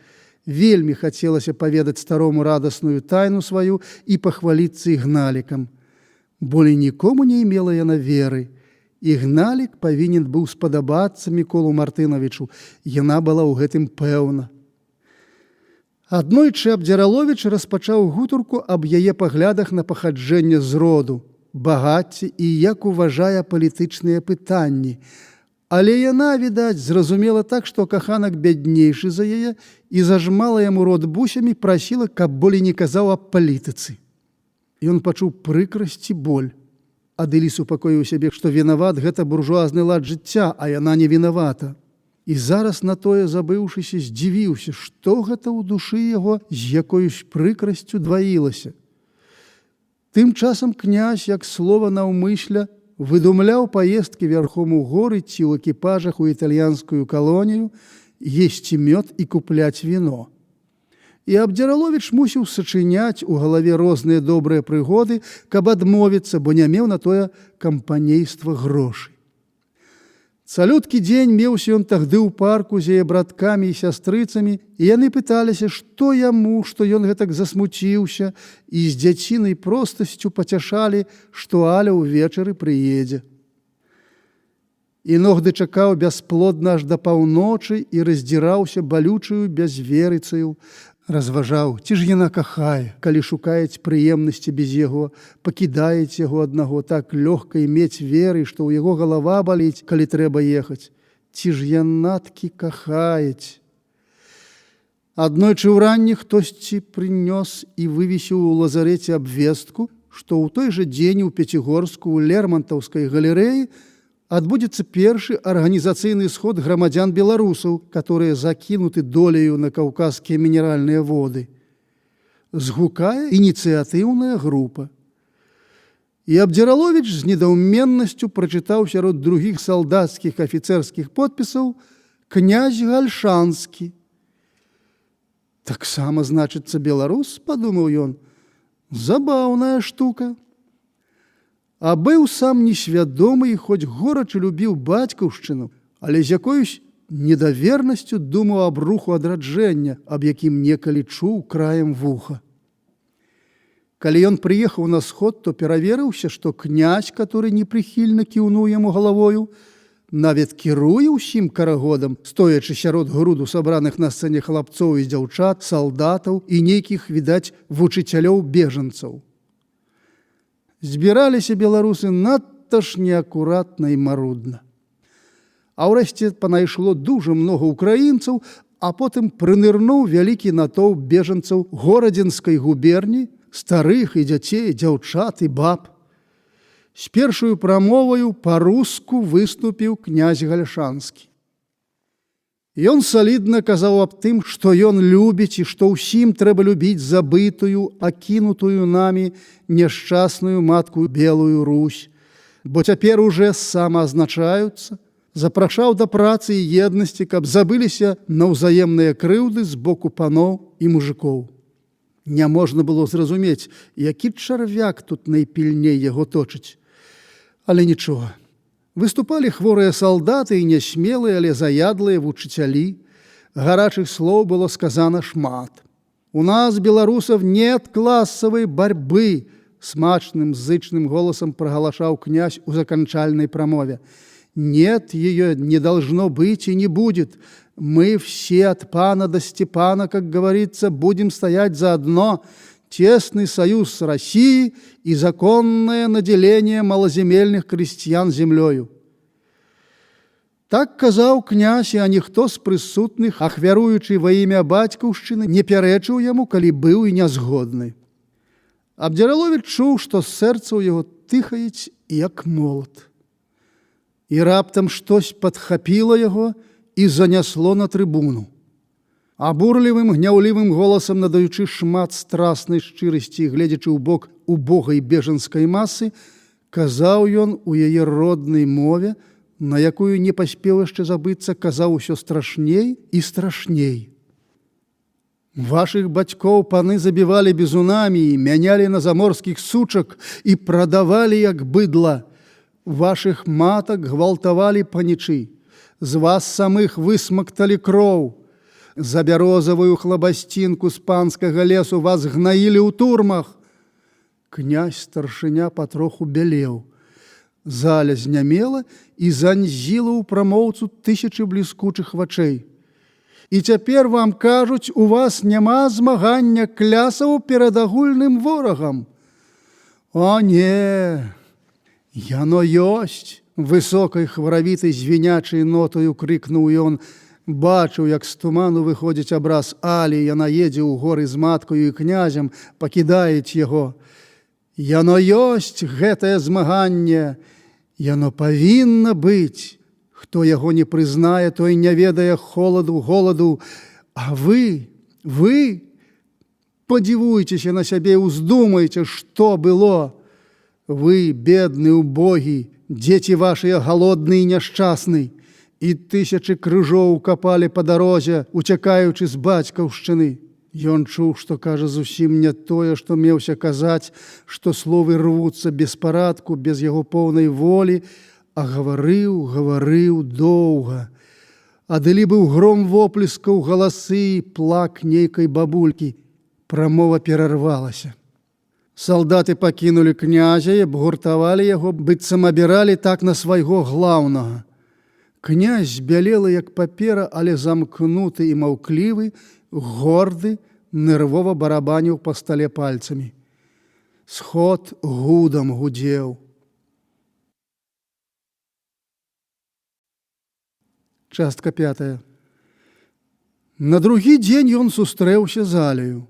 вельмі хацелася паведаць старому радасную тайну сваю і пахваліцца ігналікам. Болей нікому не имела яна веры. Ігналік павінен быў спадабацца Міколу Мартынавічу. Яна была ў гэтым пэўна. Аднойчы Абдзіраловіч распачаў гутарку аб яе паглядах на пахаджэнне з роду, багацце і як уважае палітычныя пытанні. Але яна, відаць, зразумела так, што каханак бяднейшы за яе і зажмала яму рот бусямі, прасіла, каб болей не казаў аб палітыцы. Ён пачуў прыкрасць і боль. Адэлі супакоіў сябе, што вінават гэта буржуазны лад жыцця, а яна не вінавата. І зараз на тое забыўшыся здзівіўся, што гэта ў душы яго з якоюсь прыкрасцю дваілася. Тым часам князь, як слова наўмысля, выдумляў паездкі вярхом у горы ці ў экіпажах у італьянскую калонію, есці мёд і купляць віно. І Абдзіраловіч мусіў сачыняць у галаве розныя добрыя прыгоды, каб адмовіцца, бо не меў на тое кампанейства грошай. Цалюткі дзень меўся ён тагды ў парку з яе браткамі і сястрыцамі, і яны пыталіся, што яму, што ён гэтак засмуціўся, і з дзяцінай простасцю пацяшалі, што Аля ўвечары прыедзе. Іногды чакаў бясплодна аж да паўночы і раздзіраўся балючаю бязверыцаю, разважаў, ці ж яна кахае, калі шукаюць прыемнасці без яго, пакідаюць яго аднаго так лёгка і мець веры, што ў яго галава баліць, калі трэба ехаць. Ці ж янаткі кахаюць. Аднойчы ўранні хтосьці прынёс і вывесіў у лазарэце абвестку, што ў той жа дзень у Пяцігорску ў Лермантаўскай галерэі адбудзецца першы арганізацыйны сход грамадзян беларусаў, которые закінуты доляю на каўказскія мінеральныя воды. Згукае ініцыятыўная група. І Абдзіраловіч з недаўменнасцю прачытаў сярод другіх салдацкіх афіцэрскіх подпісаў «Князь Гальшанскі». «Таксама, значыцца, беларус», – падумаў ён, – «забаўная штука». А быў сам несвядомы і хоць горача любіў бацькаўшчыну, але з якоюсь недавернасцю думаў аб руху адраджэння, аб якім некалі чуў краем вуха. Калі ён прыехаў на сход, то пераверыўся, што князь, который непрыхільна кіўнуў яму галавою, нават кіруе ўсім карагодам, стоячы сярод груду сабраных на сцэне хлапцоў і дзяўчат, салдатаў і нейкіх, відаць, вучыцялёў бежанцаў. Збіраліся беларусы надта ж неакуратна і марудна. А ўрэшце панайшло дужа многа ўкраінцаў, а потым прынырнуў вялікі натоўп бежанцаў Горадзенскай губерні, старых і дзяцей, дзяўчат і баб. З першую прамоваю па-руску выступіў князь Гальшанскі. Ён салідна казаў аб тым, што ён любіць і што ўсім трэба любіць забытую, акінутую намі няшчасную матку Белую Русь, бо цяпер уже самаазначаюцца, запрашаў да працы і еднасці, каб забыліся на ўзаемныя крыўды з боку паноў і мужикоў. Няможна было зразумець, які чарвяк тут найпільней яго точыць. Але нічога. Выступалі хворыя салдаты і нясмелыя, але заядлыя вучыцялі. Гарачых слоў было сказана шмат. «У нас, беларусов, нет классовой борьбы», смачным, зычным голосом проголошал князь у закончальной промове. «Нет, ее не должно быть и не будет. Мы все от пана до Степана, как говорится, будем стоять заодно. Тесный союз с Россией и законное наделение малоземельных крестьян землею». Так казаў князь, а ніхто з прысутных, ахвяруючы во імя бацькаўшчыны, не пярэчыў яму, калі быў і нязгодны. Абдзіраловіч чуў, што сэрца ў яго тыхаіць, як молат. І раптам штось падхапіла яго і занясло на трыбуну. Абурлівым, гняўлівым голасам, надаючы шмат страснай шчырасці і гледзячы ў бок убогай бежанскай масы, казаў ён у яе роднай мове, на якую не паспеў яшчэ забыцца, казаў усё страшней і страшней. «Вашых бацькоў паны забівалі бізунамі і мянялі на заморскіх сучак і прадавалі як быдла. Вашых матак гвалтавалі панічы. З вас самых высмакталі кроў. За бярозавую хлабасцінку з панскага лесу вас гнаілі ў турмах». Князь старшыня патроху бялеў. Заля знямела і занзіла ў прамоўцу тысячы бліскучых вачэй. «І цяпер вам кажуць, у вас няма змагання клясаў перад агульным ворагам». «О, не! Яно ёсць!» Высокай хваравітай звінячай нотаю крыкнуў ён. Бачыў, як з туману выходзіць абраз Алі, яна едзе ў горы з маткаю і князем, пакідаюць яго. «Яно ёсць гэтае змаганне! Яно павінна быць! Хто яго не прызнае, той не ведае голаду. А вы, падзівуйцеся на сябе, уздумайце, што было. Вы, бедны, убогі, дзеці вашыя галодны і няшчасны, і тысячы крыжоў капалі па дарозе, уцякаючы з бацькаўшчыны». Ён чуў, што кажа зусім не тое, што меўся казаць, што словы рвуцца без парадку, без яго поўнай волі, а гаварыў доўга. Адылі быў гром воплескаў, галасы, плак нейкай бабулькі. Прамова перарвалася. Салдаты пакінулі князя і абгуртавалі яго, быццам абіралі так на свайго глаўнага. Князь збялела, як папера, але замкнуты і маўклівы, горды, нервова барабаніў па стале пальцамі. Сход гудам гудзеў. Частка 5. На другі дзень ён сустрэўся з Аляю.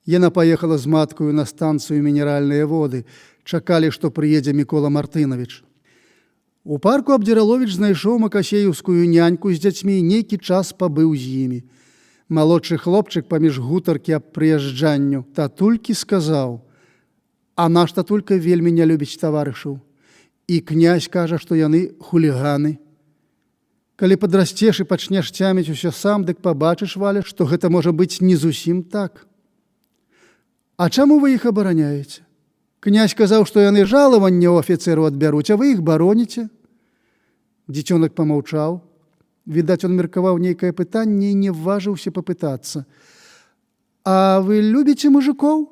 Яна паехала з маткаю на станцыю мінеральныя воды. Чакалі, што прыедзе Мікола Мартынавіч. У парку Абдзіраловіч знайшоў макасееўскую няньку з дзяцьмі і нейкі час пабыў з імі. Малодшы хлопчык паміж гутаркі аб прыязджанню татулькі сказаў: «А наш татулька вельмі не любіць таварышаў. І князь кажа, што яны хуліганы. Калі падрасцеш і пачнеш цяміць усё сам, дык пабачыш, Валя, што гэта можа быць не зусім так». «А чаму вы іх абараняеце? Князь казаў, што яны жалаванне ў афіцэру адбяруць, а вы іх бароніце». Дзіцёнак памаўчаў. Відаць, он меркаваў нейкае пытанне і не важыўся папытацца. «А вы любіце мужикоў?»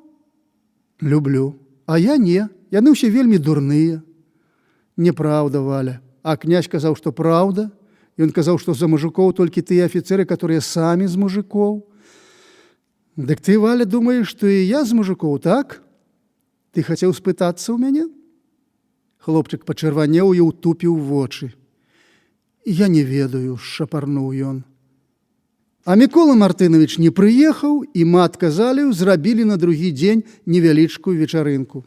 «Люблю. А я не. Яны ўсе вельмі дурныя». «Неправда, Валя. А князь казаў, што праўда. Ён казаў, што за мужикоў толькі тыя афіцеры, которые самі з мужикоў». «Дык ты, Валя, думаеш, што і я з мужикоў, так? Ты хацеў спытацца ў мяне?» Хлопчык пачырванеў і ўтупіў вочы. «Я не ведаю», – шапарнуў ён. А Мікола Мартынавіч не прыехаў, і матка з Аляю зрабілі на другі дзень невялічкую вечарынку.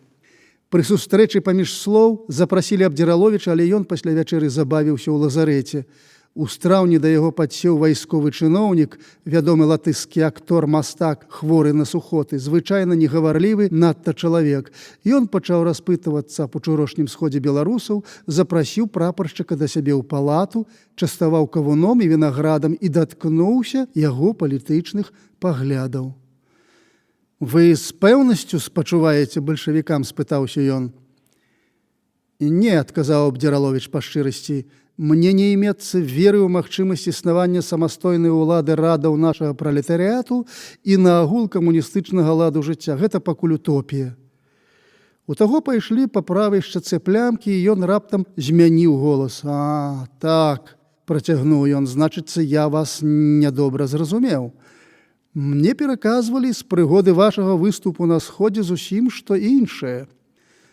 Пры сустрэчы паміж слоў запрасілі Абдзіраловіча, але ён пасля вячэры забавіўся ў лазарэце. У страўні да яго падсеў вайсковы чыноўнік, вядомы латышскі актор-мастак, хворы на сухоты, звычайна негаварлівы надта чалавек. Ён пачаў распытвацца аб учорашнім сходзе беларусаў, запрасіў прапаршчыка да сябе ў палату, частаваў кавуном і вінаградам і даткнуўся яго палітычных паглядаў. «Вы з пэўнасцю спачуваеце бальшавікам?» – спытаўся ён. «Не», – адказаў Абдзіраловіч па шчырасці, «мне не имецца веры ў магчымасць існавання самастойнай улады радаў нашага пралетарыяту і наогул камуністычнага ладу жыцця. Гэта пакуль утопія». У таго пайшлі па правай шчацэ плямкі, і ён раптам змяніў голас. «А, так», – працягнуў ён, «значыцца, я вас нядобра зразумеў. Мне пераказвалі з прыгоды вашага выступу на сходзе зусім што іншае.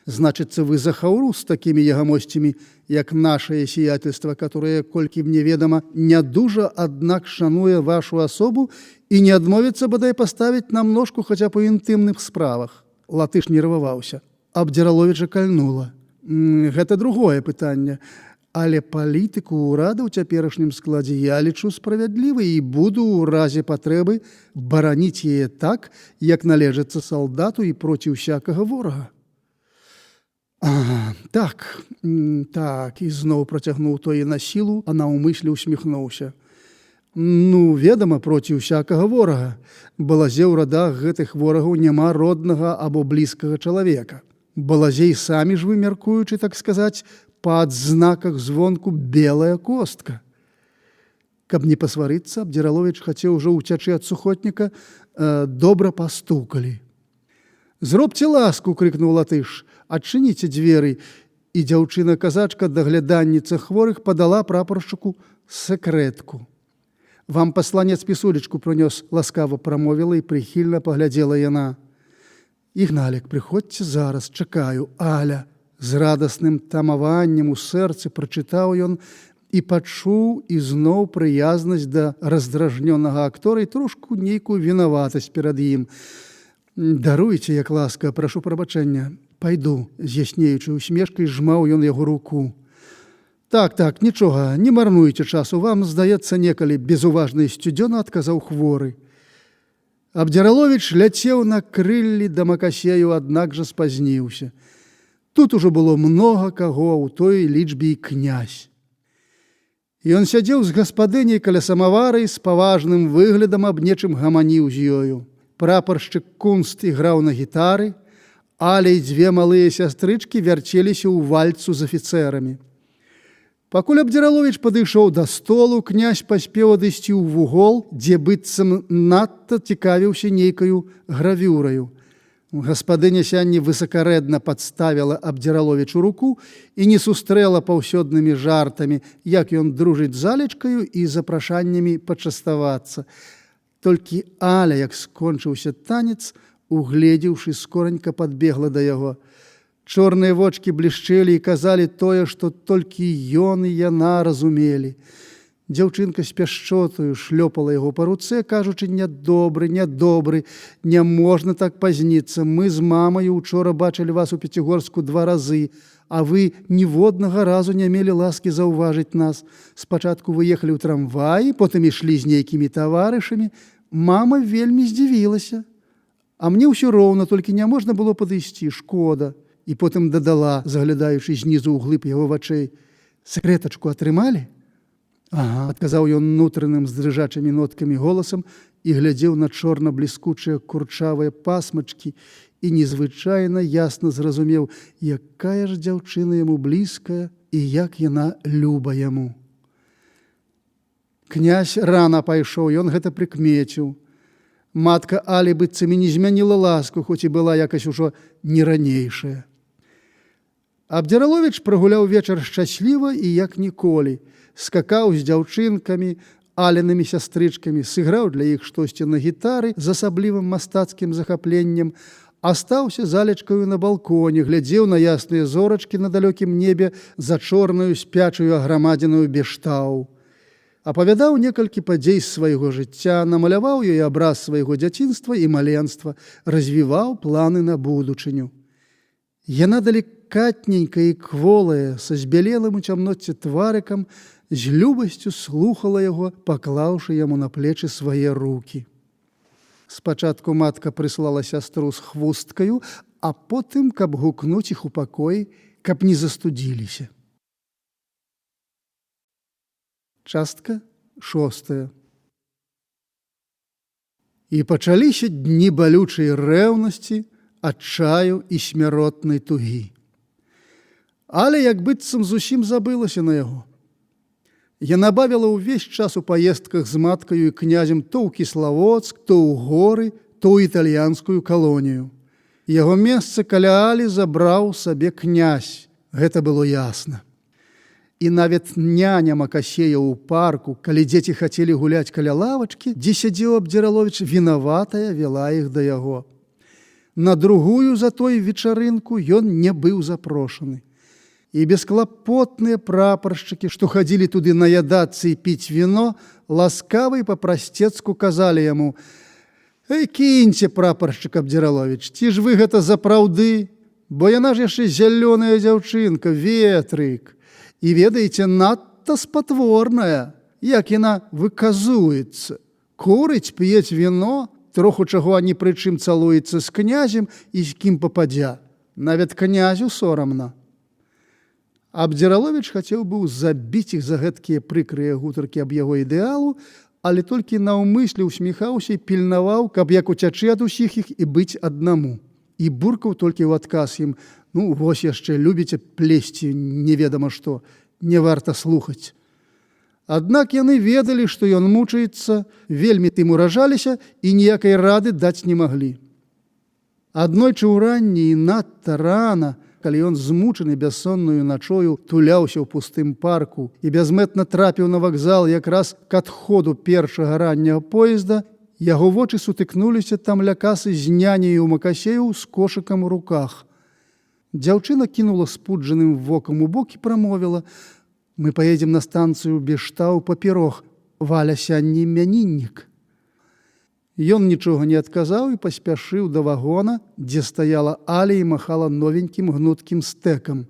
Значыцца, вы за хаўру з такімі ягамосцямі, як нашае сіятельства, которое, колькі мне ведама, не дужа, аднак шануе вашу асобу і не адмовіцца бадай паставіць нам ножку хаця б у інтымных справах». Латыш нерваваўся. Абдзіраловіча кальнула. «Гэта другое пытанне. Але палітыку ўрада ў цяперашнім складзе я лічу справядлівай і буду ў разе патрэбы бараніць яе так, як належыцца салдату і проці ўсякага ворага». Так, і зноў працягнуў той на сілу, а наўмысле ўсміхнуўся. «Ну, ведама, проці ўсякага ворага. Балазе ў радах гэтых ворагаў няма роднага або блізкага чалавека. Балазей самі ж вы, мяркуючы, так сказаць, па адзнаках звонку белая костка». Каб не пасварыцца, Абдзіраловіч хацеў ужо ўцячы ад сухотніка, добра пастукалі. «Зробце ласку!» – крыкнуў латыш. «Адчыніце дзверы!» І дзяўчына-казачка, дагляданніца хворых, падала прапаршчыку сэкрэтку. «Вам пасланец пісулечку прынёс», – ласкава прамовіла і прыхільна паглядзела яна. «Ігналік, прыходзьце зараз, чакаю, Аля!» З радасным тамаваннем у сэрцы прачытаў ён і пачуў ізноў прыязнасць да раздражнёнага актора і трошку нейкую вінаватасць перад ім. «Даруйце, як ласка, прашу прабачэння. Пайду», – з яснеючай усмешкай жмаў ён яго руку. Так, нічога, не марнуйце часу, вам, здаецца, некалі безуважна і сцюдзёна адказаў хворы. Абдзіраловіч ляцеў на крыллі да Макасею, аднак жа спазніўся. Тут ужо было многа каго, у той лічбе і князь. Ён сядзеў з гаспадыняй каля самавара і з паважным выглядам аб нечым гаманіў з ёю. Прапаршчык Кунст іграў на гітары, Аля і дзве малыя сястрычкі вярцеліся ў вальцу з афіцэрамі. Пакуль Абдзіраловіч падышоў да столу, князь паспеў адысці ў вугол, дзе быццам надта цікавіўся нейкаю гравюраю. Гаспадыня сянне высакарэдна падставіла Абдзіраловічу руку і не сустрэла паўсёднымі жартамі, як ён дружыць з Алечкаю і запрашаннямі пачаставацца. Толькі Аля, як скончыўся танец, угледзеўшы, скоранька падбегла да яго. Чорныя вочкі блішчэлі і казалі тое, што толькі ён і яна разумелі. Дзяўчынка з пяшчотаю шлёпала яго па руцэ, кажучы: «Нядобры, нядобры, не можна так пазніцца. Мы з мамаю учора бачылі вас у Пяцігорску 2 разы, а вы ніводнага разу не мелі ласкі заўважыць нас. Спачатку вы ехалі ў трамваі, потым ішлі з нейкімі таварышамі. Мама вельмі здзівілася. А мне ўсё роўна, толькі не можна было падысці, шкода». І потым дадала, заглядаючы знізу ў глыб яго вачэй: «Сэкрэтачку атрымалі?» «Ага», – адказаў ён нутраным з дрыжачымі ноткамі голасам і глядзеў на чорна-бліскучыя курчавыя пасмачкі і незвычайна ясна зразумеў, якая ж дзяўчына яму блізкая і як яна люба яму. Князь рана пайшоў, ён гэта прыкмеціў. Матка Алі быццам і не змяніла ласку, хоць і была якась ужо не ранейшая. Абдзіраловіч прагуляў вечар шчасліва і як ніколі. Скакаў з дзяўчынкамі, Алінымі сястрычкамі, сыграў для іх штосьці на гітары з асаблівым мастацкім захапленнем, астаўся залечкаю на балконе, глядзеў на ясныя зорачкі на далёкім небе за чорную спячую аграмадзіную Бештау. Апавядаў некалькі падзей з свайго жыцця, намаляваў ёй абраз свайго дзяцінства і маленства, развіваў планы на будучыню. Яна далікатненькая і кволая, са збялелым у цямноце тварыкам, з любасцю слухала яго, паклаўшы яму на плечы свае рукі. Спачатку матка прыслала сястру з хвусткаю, а потым, каб гукнуць іх у пакоі, каб не застудзіліся. Частка 6. І пачаліся дні балючай рэўнасці, адчаю і смяротнай тугі. Але як быццам зусім забылася на яго. Яна бавіла ўвесь час у паездках з маткаю і князем то ў Кіславодск, то ў горы, то ў італьянскую калонію. Яго месца каля Алі забраў сабе князь. Гэта было ясна. І нават няня Макасея ў парку, калі дзеці хацелі гуляць каля лавачкі, дзе сядзеў Абдзіраловіч, вінаватая вяла іх да яго. На другую за той вечарынку ён не быў запрошаны. І бесклапотныя прапаршчыкі, што хадзілі туды наядацца і піць віно, ласкава і па-прасцецку казалі яму: «Эй, кіньце, прапаршчык Абдзіраловіч, ці ж вы гэта запраўды? Бо яна ж яшчэ зялёная дзяўчынка, ветрык. І ведаеце, надта спатворная, як яна выказуецца. Курыць, п'ець віно, троху чаго ані прычым цалуецца з князем і з кім пападзя. Нават князю сорамна». Абдзіраловіч хацеў быў забіць іх за гэткія прыкрыя гутаркі аб яго ідэалу, але толькі наўмысле усміхаўся і пільнаваў, каб як уцячы ад усіх іх і быць аднаму. І буркаў толькі ў адказ ім: «Ну, вось яшчэ любіце плесці неведама што, не варта слухаць». Аднак яны ведалі, што ён мучаецца, вельмі тым уражаліся і ніякай рады даць не маглі. Аднойчы ўранні і надта рана, калі ён змучаны бяссоннаю начою туляўся ў пустым парку і бязмэтна трапіў на вакзал якраз к адходу першага ранняга поезда, яго вочы сутыкнуліся там ля касы з няняю Макасею з кошыкам у руках. Дзяўчына кінула спуджаным вокам у бок і прамовіла: «Мы паедзем на станцыю Бештау па пірог. Валя сянне імяніннік». Ён нічога не адказаў і паспяшыў да вагона, дзе стаяла Аля і махала новенькім гнуткім стэкам.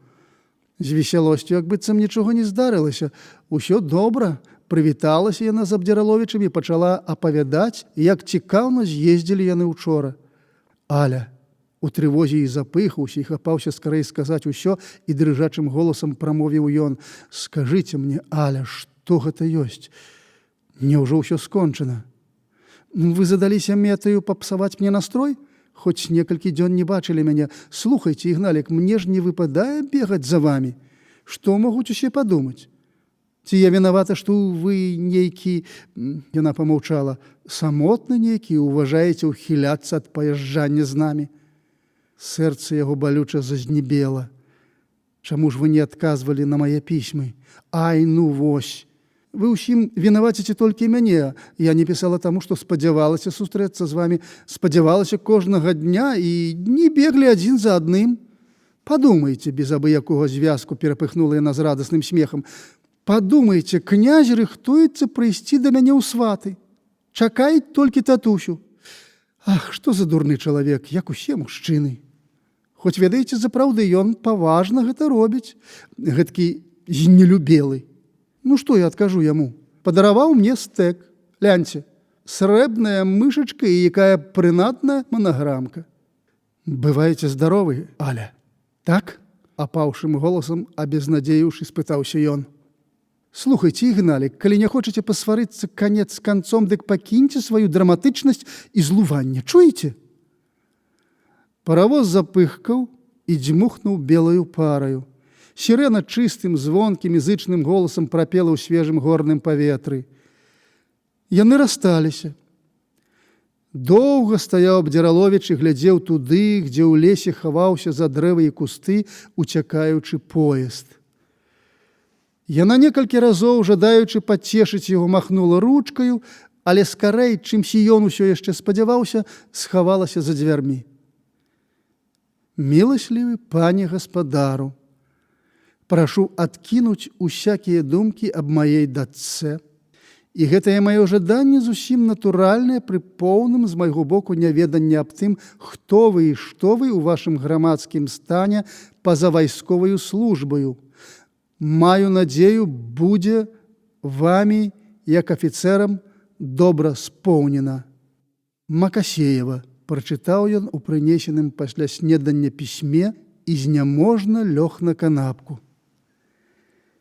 З весялосцю, як быццам нічога не здарылася. Усё добра. Прывіталася яна з Абдзіраловічам і пачала апавядаць, як цікаўна з'ездзілі яны ўчора. Аля у трывозе і запыхаўся і хапаўся скарэй сказаць усё, і дрыжачым голасам прамовіў ён: «Скажыце мне, Аля, што гэта ёсць? Няўжо ўсё скончана? Вы задаліся мэтаю папсаваць мне настрой? Хоць некалькі дзён не бачылі мяне. Слухайце, Ігналік, мне ж не выпадае бегаць за вамі. Што могуць усе падумаць? Ці я вінавата, што вы нейкі...» Яна памаўчала. «Самотны нейкі, уважаеце ўхіляцца ад паязджання з намі?» Сэрца яго балюча зазнебела. «Чаму ж вы не адказвалі на мае пісьмы? Ай, ну вось! Вы ўсім вінаваціце толькі мяне. Я не пісала таму, што спадзявалася сустрэцца з вамі, спадзявалася кожнага дня і не беглі адзін за адным. Падумайце», без абыякога звязку перапыхнула яна з радасным смехам, «падумайце, князь рыхтуецца прыйсці да мяне ў сваты. Чакай толькі татусю. Ах, што за дурны чалавек, як усе мужчыны. Хоць, ведаеце, запраўды ён паважна гэта робіць. Гэткі знелюбелы. Ну, што я адкажу яму? Падараваў мне стэк. Гляньце, срэбная мышачка і якая прынадная манаграмка. Бываеце здаровы, Аля? Так?» Апаўшым голасам, абезнадзеіўшы, спытаўся ён. «Слухайце, Ігналік, калі не хочаце пасварыцца канец з канцом, дык пакіньце сваю драматычнасць і злуванне. Чуеце?» Паравоз запыхкаў і дзьмухнуў белаю параю. Сірэна чыстым, звонкім і зычным голасам прапела ў свежым горным паветры. Яны рассталіся. Доўга стаяў Абдзіраловіч і глядзеў туды, дзе ў лесе хаваўся за дрэвы і кусты, уцякаючы поезд. Яна некалькі разоў, жадаючы пацешыць яго, махнула ручкаю, але скарэй, чымсьці ён усё яшчэ спадзяваўся, схавалася за дзвярмі. «Милостливый пане гаспадару, прошу адкінуць усякія думкі аб маей дачцэ. І гэтае маё жаданне зусім натуральнае пры поўным з майго боку няведанні аб тым, хто вы і што вы ў вашым грамадскім стане па-за вайсковаю службаю. Маю надзею, будзе вамі, як афіцэрам, добра споўнена. Макасеева», прачытаў ён у прынесеным пасля снедання пісьме і зняможна лёг на канапку.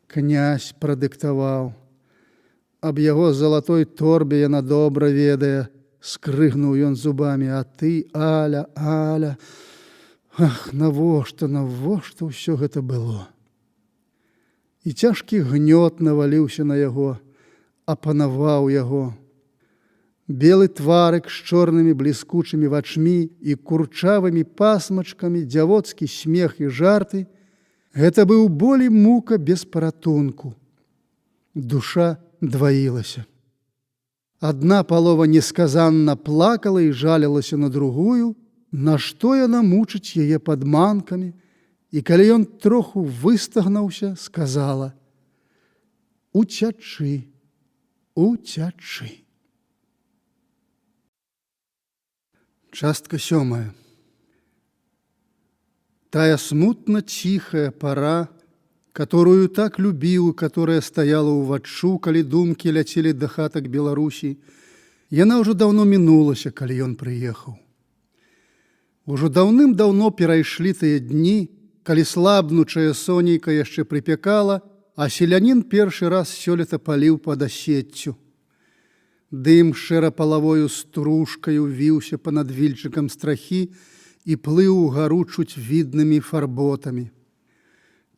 Князь прадыктаваў. Аб яго залатой торбе яна добра ведае, скрыгнуў ён зубамі. А ты, Аля, Аля, ах, навошта ўсё гэта было? І цяжкі гнёт наваліўся на яго, апанаваў яго. Белы тварык з чорнымі бліскучымі вачмі і курчавымі пасмачкамі, дзявоцкі смех і жарты — гэта быў боль і мука без паратунку. Душа дваілася. Адна палова несказанна плакала і жалілася на другую, нашто яна мучыць яе падманкамі, і калі ён троху выстагнаўся, сказала: «Уцячы, уцячы». Частка 7. Тая смутно тихая пора, которую так любіў, которая стаяла ўваччу, калі думкі ляцелі да хатак Беларусі, яна ўжо даўно мінулася, калі ён прыехаў. Ужо даўным-даўно перайшлі тыя дні, калі слабнучая сонейка яшчэ прыпякала, а селянін першы раз сёлета паліў пад асеццю. Дым шэрапалавою стружкаю віўся па-над вільчыкам страхі і плыў угару чуць віднымі фарботамі.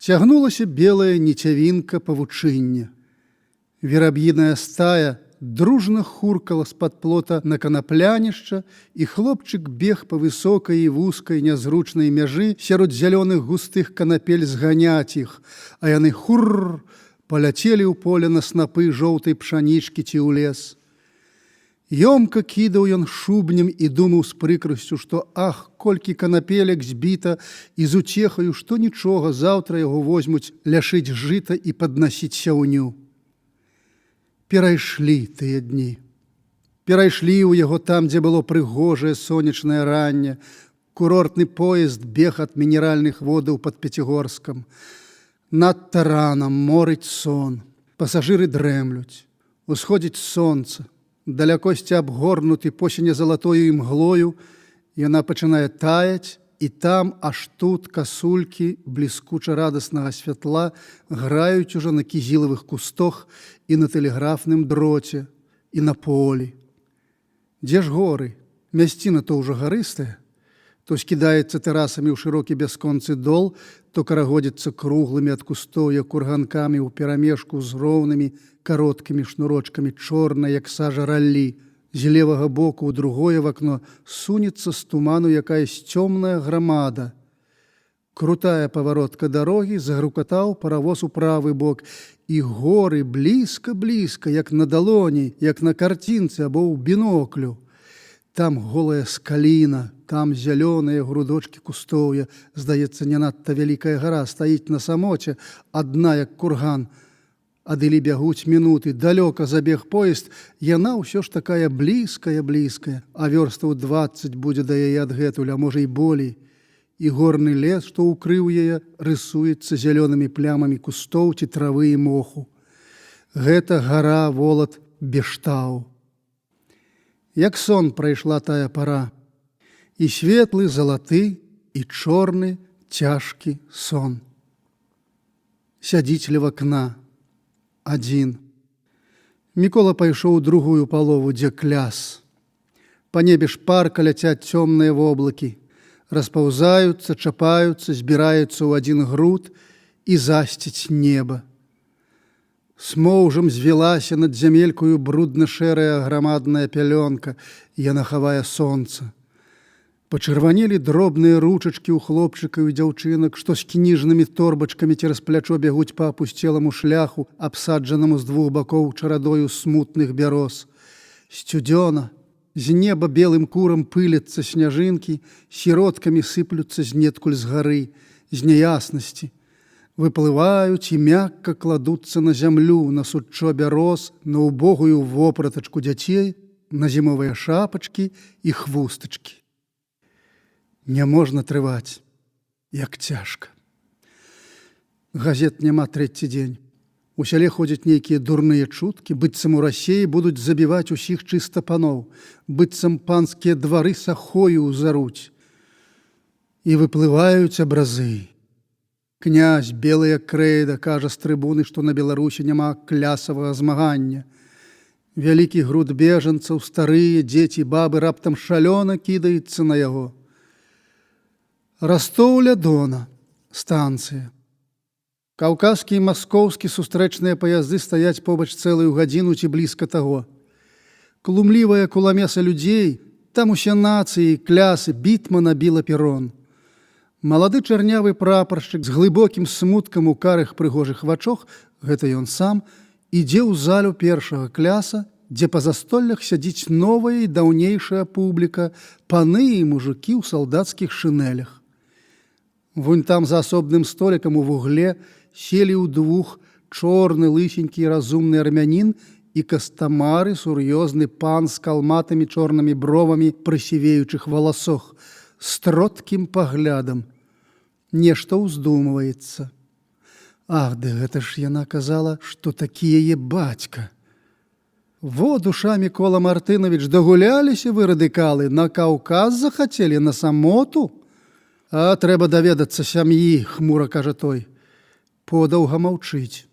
Цягнулася белая ніцявінка павучыння. Вераб'іная стая дружна хуркала з-пад плота на канаплянішча, і хлопчык бег па высокай і вузкай нязручнай мяжы сярод зялёных густых канапель зганяць іх, а яны хурр паляцелі ў поле на снапы жоўтай пшанічкі ці ў лес. Ёмка кідаў ён шубнем і думаў з прыкрасцю, што ах, колькі канапелек збіта, і з уцехаю, што нічога, заўтра яго возьмуць ляшыць жыта і паднасіць сяўню. Перайшлі тыя дні. Перайшлі ў яго там, дзе было прыгожае сонечнае ранне. Курортны поезд бег ад мінеральных водаў пад Пяцігорскам. Над таранам морыць сон. Пасажыры дрэмлюць. Усходзіць сонца. Далякосці абгорнуты посеня залатою імглою, яна пачынае таяць, і там, аж тут касулькі бліскуча радаснага святла граюць ужо на кізілавых кустох і на тэлеграфным дроце, і на полі. Дзе ж горы? Мясціна то ўжо гарыстая, то скідаецца тэрасамі ў шырокі бясконцы дол, то карагодзіцца круглымі ад кустоўя курганкамі ў перамешку з роўнымі кароткімі шнурочкамі чорна, як сажа раллі. З левага боку ў другое вакно сунецца з туману якаясь цёмная грамада. Крутая паваротка дарогі, загрукатаў паравоз у правы бок, і горы блізка-блізка, як на далоні, як на карцінцы або ў біноклю. Там голая скаліна, там зялёныя грудочкі кустоўя. Здаецца, не надта вялікая гара стаіць на самоце, адна як курган. Адылі бягуць мінуты, далёка забег поезд, яна ўсё ж такая блізкая, а вёрстаў 20 будзе да яе адгэтуль, а можа і болей. І горны лес, што ўкрыў яе, рысуецца зялёнымі плямамі кустоў ці травы і моху. Гэта гара волат Бештау. Як сон прайшла тая пара. І светлы, залаты, і чорны, цяжкі сон. Сядзіць ля вакна. Адзін. Мікола пайшоў у другую палову, дзе кляс. Па небе шпарка ляцяць цёмныя воблакі. Распаўзаюцца, чапаюцца, збіраюцца ў адзін груд і засціць неба. Смоўжам звілася над зямелькаю брудна-шэрая грамадная пялёнка, яна хавае сонца. Пачырванелі дробныя ручачкі ў хлопчыкаў і дзяўчынак, што з кніжнымі торбачкамі цераз плячо бягуць па апусцеламу шляху, абсаджанаму з двух бакоў чарадою смутных бяроз. Сцюдзёна, З неба белым курам пыляцца сняжынкі, сіродкамі сыплюцца знеткуль з гары, з няяснасці. Выплываюць і мякка кладуцца на зямлю, на суччо бяроз, на убогую вопратачку дзяцей, на зімовыя шапачкі і хвустачкі. Няможна трываць, як цяжка. Газет няма трэці дзень. У сяле ходзяць нейкія дурныя чуткі, быццам у Расіі будуць забіваць усіх чыста паноў, быццам панскія двары сахою ўзаруць. І выплываюць абразы. Князь, белая крэйда, кажа з трыбуны, што на Беларусі няма клясавага змагання. Вялікі груд бежанцаў, старыя, дзеці, бабы раптам шалёна кідаюцца на яго. Растоўля-Дона, станцыя. Каўказскі і маскоўскі сустрэчныя паязды стаяць побач цэлую гадзіну ці блізка таго. Клумлівая куламеса людзей, там усе нацыі, клясы, бітма набіла перон. Малады чарнявы прапаршчык з глыбокім смуткам у карых прыгожых вачох, гэта ён сам, ідзе ў залю першага кляса, дзе па застоллях сядзіць новая і даўнейшая публіка, паны і мужыкі ў салдацкіх шынелях. Вунь там за асобным столікам у вугле селі ўдвух чорны, лысенькі, разумны армянін і кастамары, сур'ёзны пан з калматымі чорнымі бровамі пры сівеючых валасох, з троткім паглядам. Нешта ўздумваецца. Ах, ды гэта ж яна казала, што такі яе бацька. Во, душа, Мікола Мартынавіч, дагуляліся вы, радыкалы, на Каўказ захацелі, на самоту? А трэба даведацца сям'і, хмура кажа той. Подаўга маўчыць.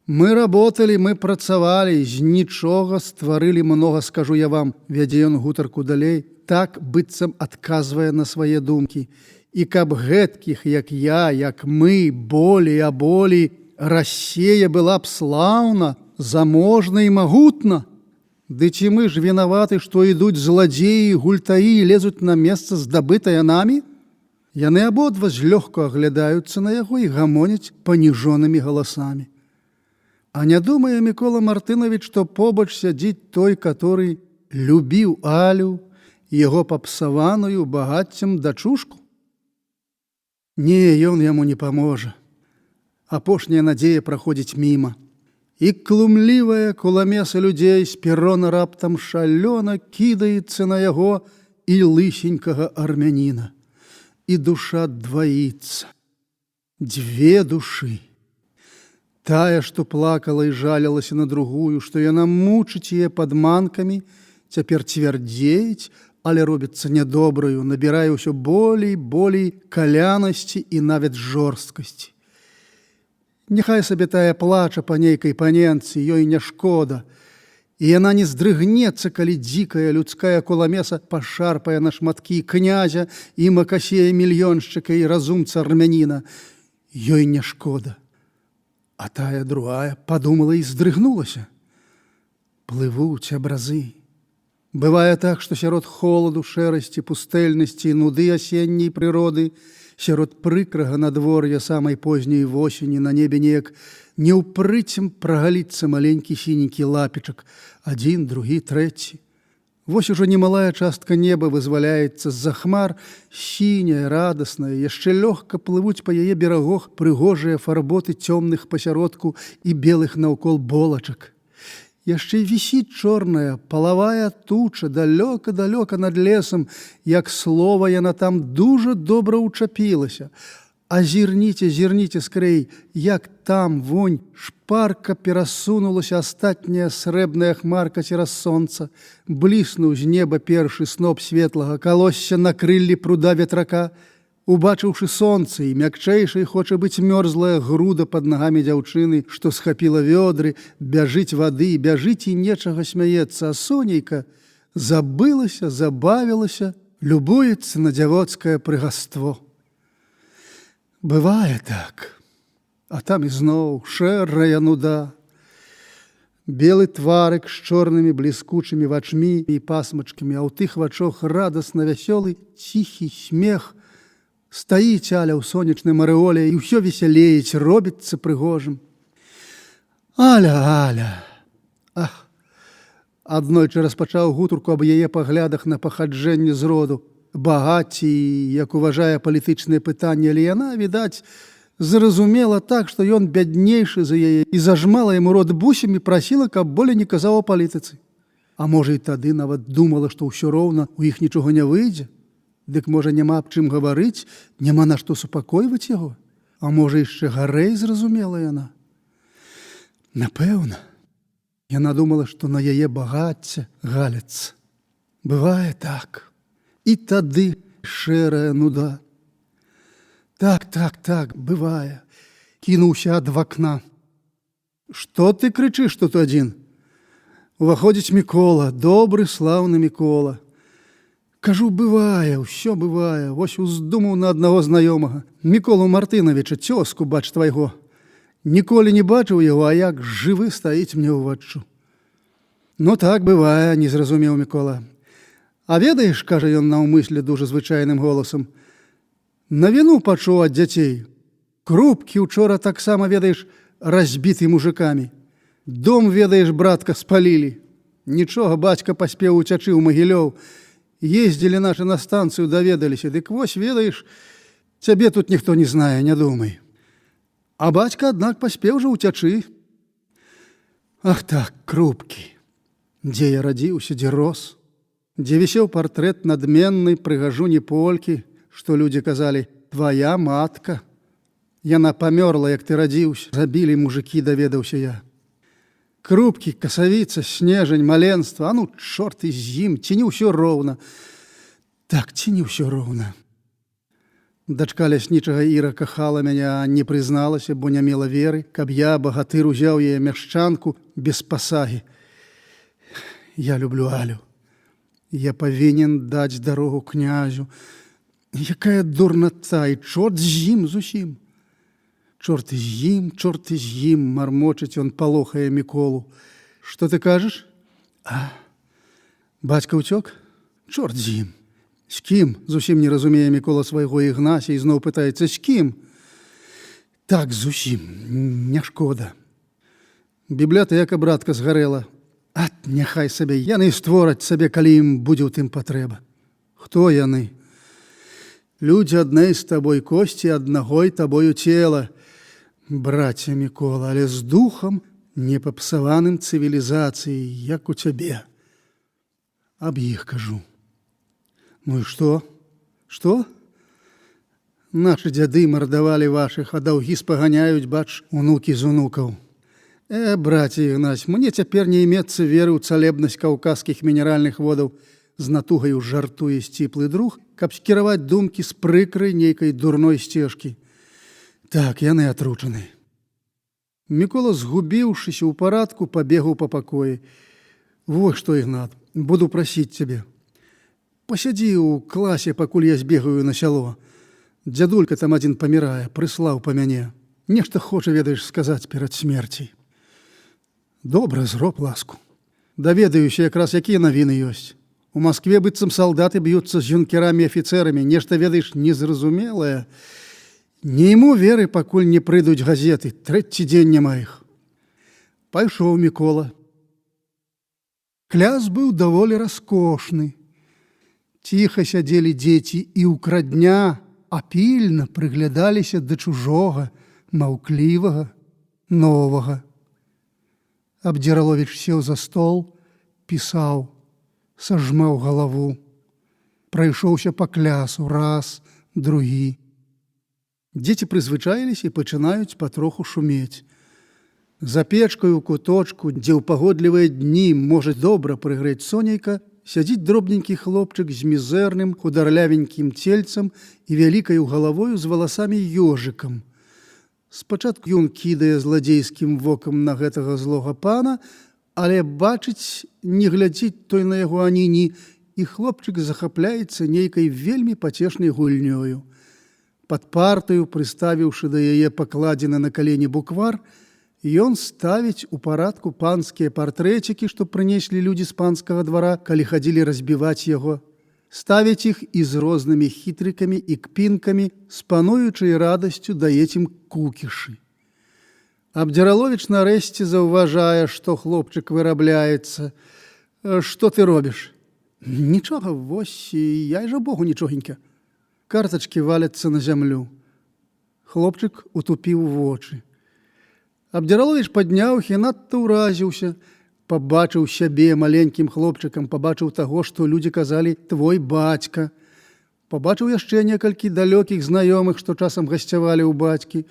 Мы работалі, мы працавалі, з нічога стварылі многа, скажу я вам, вядзе ён гутарку далей, так быццам адказвае на свае думкі. І каб гэткіх, як я, як мы, болей, а болей, Расія была б слаўна, заможна і магутна. Ды ці мы ж вінаваты, што ідуць зладзеі, гультаі і лезуць на месца, здабытае намі? Яны абодва злёгку аглядаюцца на яго і гамоняць паніжонымі галасамі. А не думае Мікола Мартынавіч, што побач сядзіць той, который любіў Алю, яго папсаваную багаццем дачушку? Не, ён яму не паможа. Апошняя надзея праходзіць міма. І клумлівая куламеса людзей з перона раптам шалёна кідаецца на яго і лысенькага армяніна. І душа дваіцца. Дзве душы. Тая, што плакала і жалілася на другую, што яна мучыць яе падманкамі, цяпер цвярдзець, але робіцца нядобраю, набірае ўсё болей калянасці і нават жорсткасці. Няхай сабе тая плача па нейкай паненцы, ёй не шкода. І яна не здрыгнецца, калі дзікая людская куламеса пашарпае на шматкі князя і Макасея мільёншчыка і разумца армяніна. Ёй не шкода. А тая другая падумала і здрыгнулася. Плывуць абразы. Бывае так, што сярод холаду, шэрасці, пустэльнасці і нуды асенняй прыроды, сярод прыкрага надвор'я самай позняй восені на небе неяк неўпрыцем прагаліцца маленькі сіненькі лапічак, адзін, другі, трэці. Вось ужо немалая частка неба вызваляецца з-за хмар, сіняя, радасная, яшчэ лёгка плывуць па яе берагах прыгожыя фарботы цёмных пасяродку і белых наўкол болачак. Яшчэ вісіць чорная, палавая туча далёка-далёка над лесам, як слова яна там дужа добра ўчапілася. А зірніце скрэй, як там, вонь, шпарка перасунулася астатняя срэбная хмарка цераз сонца, бліснуў з неба першы сноп светлага калосся на крыллі пруда ветрака, убачыўшы сонца і мякчэйшай хоча быць мёрзлая груда пад нагамі дзяўчыны, што схапіла вёдры, бяжыць вады, бяжыць і нечага смяецца, а сонейка забылася, забавілася, любуецца на дзявоцкае прыгаство. Бывае так, а там ізноў шэрая нуда. Белы тварык з чорнымі бліскучымі вачмі і пасмачкамі, а ў тых вачох радасна вясёлы ціхі смех. Стаіць Аля ў сонечным арэоле і ўсё весялеець, робіцца прыгожым. Аля, Аля, ах, Аднойчы распачаў гутарку аб яе паглядах на паходжанне з роду. Багацці, як уважае палітычныя пытанні, але яна, відаць, зразумела так, што ён бяднейшы за яе і зажмала яму рот бусем і прасіла, каб болей не казаў о палітыцы. А можа, і тады нават думала, што ўсё роўна у іх нічога не выйдзе. Дык, можа, няма аб чым гаварыць, няма на што супакойваць яго? А можа, яшчэ гарэй зразумела яна? Напэўна, яна думала, што на яе багацце галяцца. Бывае так. І тады шэрая нуда. Так, бывае. Кінуўся ад вакна. Што ты крычыш тут адзін? Уваходзіць Мікола, добры, слаўны Мікола. Кажу, бывае, ўсё бывае. Вось уздумаў на аднаго знаёмага. Міколу Мартынавіча, цёзку, бач твайго. Ніколі не бачыў яго, а як жывы стаіць мне ўваччу. Ну так, бывае, не зразумеў Мікола. А ведаеш, кажа ён наўмысле дужа звычайным голасам, навіну пачуў ад дзяцей. Крупкі учора таксама, ведаеш, разбіты мужикамі. Дом, ведаеш, братка, спалілі. Нічога, бацька паспеў уцячы ў Магілёў. Ездзілі нашы на станцыю, даведаліся. Дык вось, ведаеш, цябе тут ніхто не знае, не думай. А бацька, аднак, паспеў жа уцячы. Ах так, крупкі. Дзе я радзіўся, дзе рос. Дзе вісеў партрэт надменнай прыгажуні Полькі, што людзі казалі, твая матка. Яна памёрла, як ты радзіўся. Забілі мужыкі, даведаўся я. Крупкі, касавіца, снежань, маленства. А ну, чорт і з ім, ці не ўсё роўна. Так, ці не ўсё роўна. Дачка ляснічага Іра кахала мяне, а не прызналася, бо не мела веры, каб я, багатыр, узяў яе мяшчанку без пасагі. Я люблю Алю. Я павінен даць дарогу князю. Якая дурната, і чорт з ім зусім. Чорт з ім, мармочыць ён, палохае Міколу. Што ты кажаш? А, бацька ўцёк? Чорт з ім. З кім? Зусім не разумее Мікола свайго Ігнася і зноў пытаецца, з кім? Так, зусім, не шкода. Бібліятэка, братка, згарэла. А, няхай сабе, яны створаць сабе, калі ім будзе ў тым патрэба. Хто яны? Людзі аднай з табой косці, аднаго і табою цела. Браце Мікола, але з духам, не папсаваным цывілізацыяй, як у цябе. Аб іх кажу. Ну і што? Што? Нашы дзяды мардавалі вашых, а даўгі спаганяюць, бач, унукі з унукаў. Браце Ігнась, мне цяпер не імецца веры ў цалебнасць каўказскіх мінеральных водаў. З натугаю жартуе сціплы друг, каб скіраваць думкі з прыкрай нейкай дурной сцежкі. Так, яны атручаны. Мікола, згубіўшыся ў парадку, пабегаў па пакоі. Вось што, Ігнат, буду прасіць цябе. Пасядзі ў класе, пакуль я збегаю на сяло. Дзядулька там адзін памірае, прыслаў па мяне. Нешта хоча, ведаеш, сказаць перад смерцей. Добра, зроб ласку. Даведаюся якраз, якія навіны ёсць. У Маскве быццам салдаты б'юцца з юнкерамі і афіцэрамі. Нешта, ведаеш, незразумелае. Не іму веры, пакуль не прыйдуць газеты. Трэці дзень няма іх. Пайшоў Мікола. Кляс быў даволі раскошны. Ціха сядзелі дзеці і ўкрадня, а пільна прыглядаліся да чужога, маўклівага, новага. Абдзіраловіч сеў за стол, пісаў, сажмаў галаву. Прайшоўся па клясу раз, другі. Дзеці прызвычаіліся і пачынаюць патроху шумець. За печкаю ў куточку, дзе ў пагодлівыя дні можа добра прыгрэць сонейка, сядзіць дробненькі хлопчык з мізэрным, хударлявенькім цельцам і вялікаю галавою з валасамі ёжыкам. Спачатку ён кідае зладзейскім вокам на гэтага злога пана, але бачыць, не глядзіць той на яго ані-ні, і хлопчык захапляецца нейкай вельмі пацешнай гульнёю. Пад партаю, прыставіўшы да яе пакладзены на калені буквар, ён ставіць у парадку панскія партрэцікі, што прынеслі людзі з панскага двара, калі хадзілі разбіваць яго. Ставіць іх і з рознымі хітрыкамі і кпінкамі, з пануючай радасцю даець ім кукішы. Абдзіраловіч нарэшце заўважае, што хлопчык вырабляецца. Што ты робіш? Нічога, вось, я і жа Богу нічогенька. Картачкі валяцца на зямлю. Хлопчык утупіў вочы. Абдзіраловіч падняўся і надта ўразіўся. Пабачыў сябе маленькім хлопчыкам, пабачыў таго, што людзі казалі «твой бацька». Пабачыў яшчэ некалькі далёкіх знаёмых, што часам гасцявалі ў бацькі.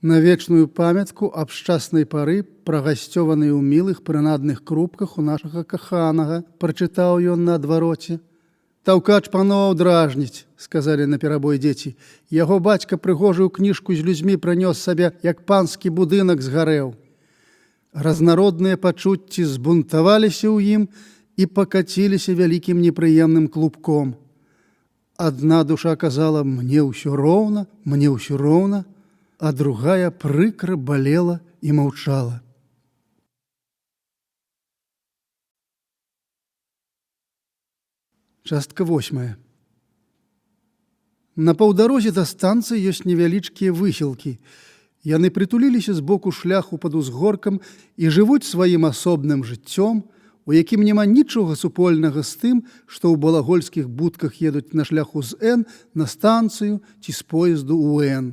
На вечную памятку аб шчаснай пары, прагасцёванай у мілых прынадных крупках у нашага каханага, прачытаў ён на адвароце. «Таўкач паноў дражніць», – сказалі наперабой дзеці. «Яго бацька прыгожую кніжку з людзьмі прынёс сабе, як панскі будынак згарэў». Разнародныя пачуцці збунтаваліся ў ім і пакаціліся вялікім непрыемным клубком. Адна душа казала «мне ўсё роўна, мне ўсё роўна», а другая прыкра балела і маўчала. Частка 8. На паўдарозе да станцыі ёсць невялічкія высілкі. Яны прытуліліся з боку шляху пад узгоркам і жывуць сваім асобным жыццём, у якім няма нічога супольнага з тым, што ў балагольскіх будках едуць на шляху з Н на станцыю ці з поезду ў Н.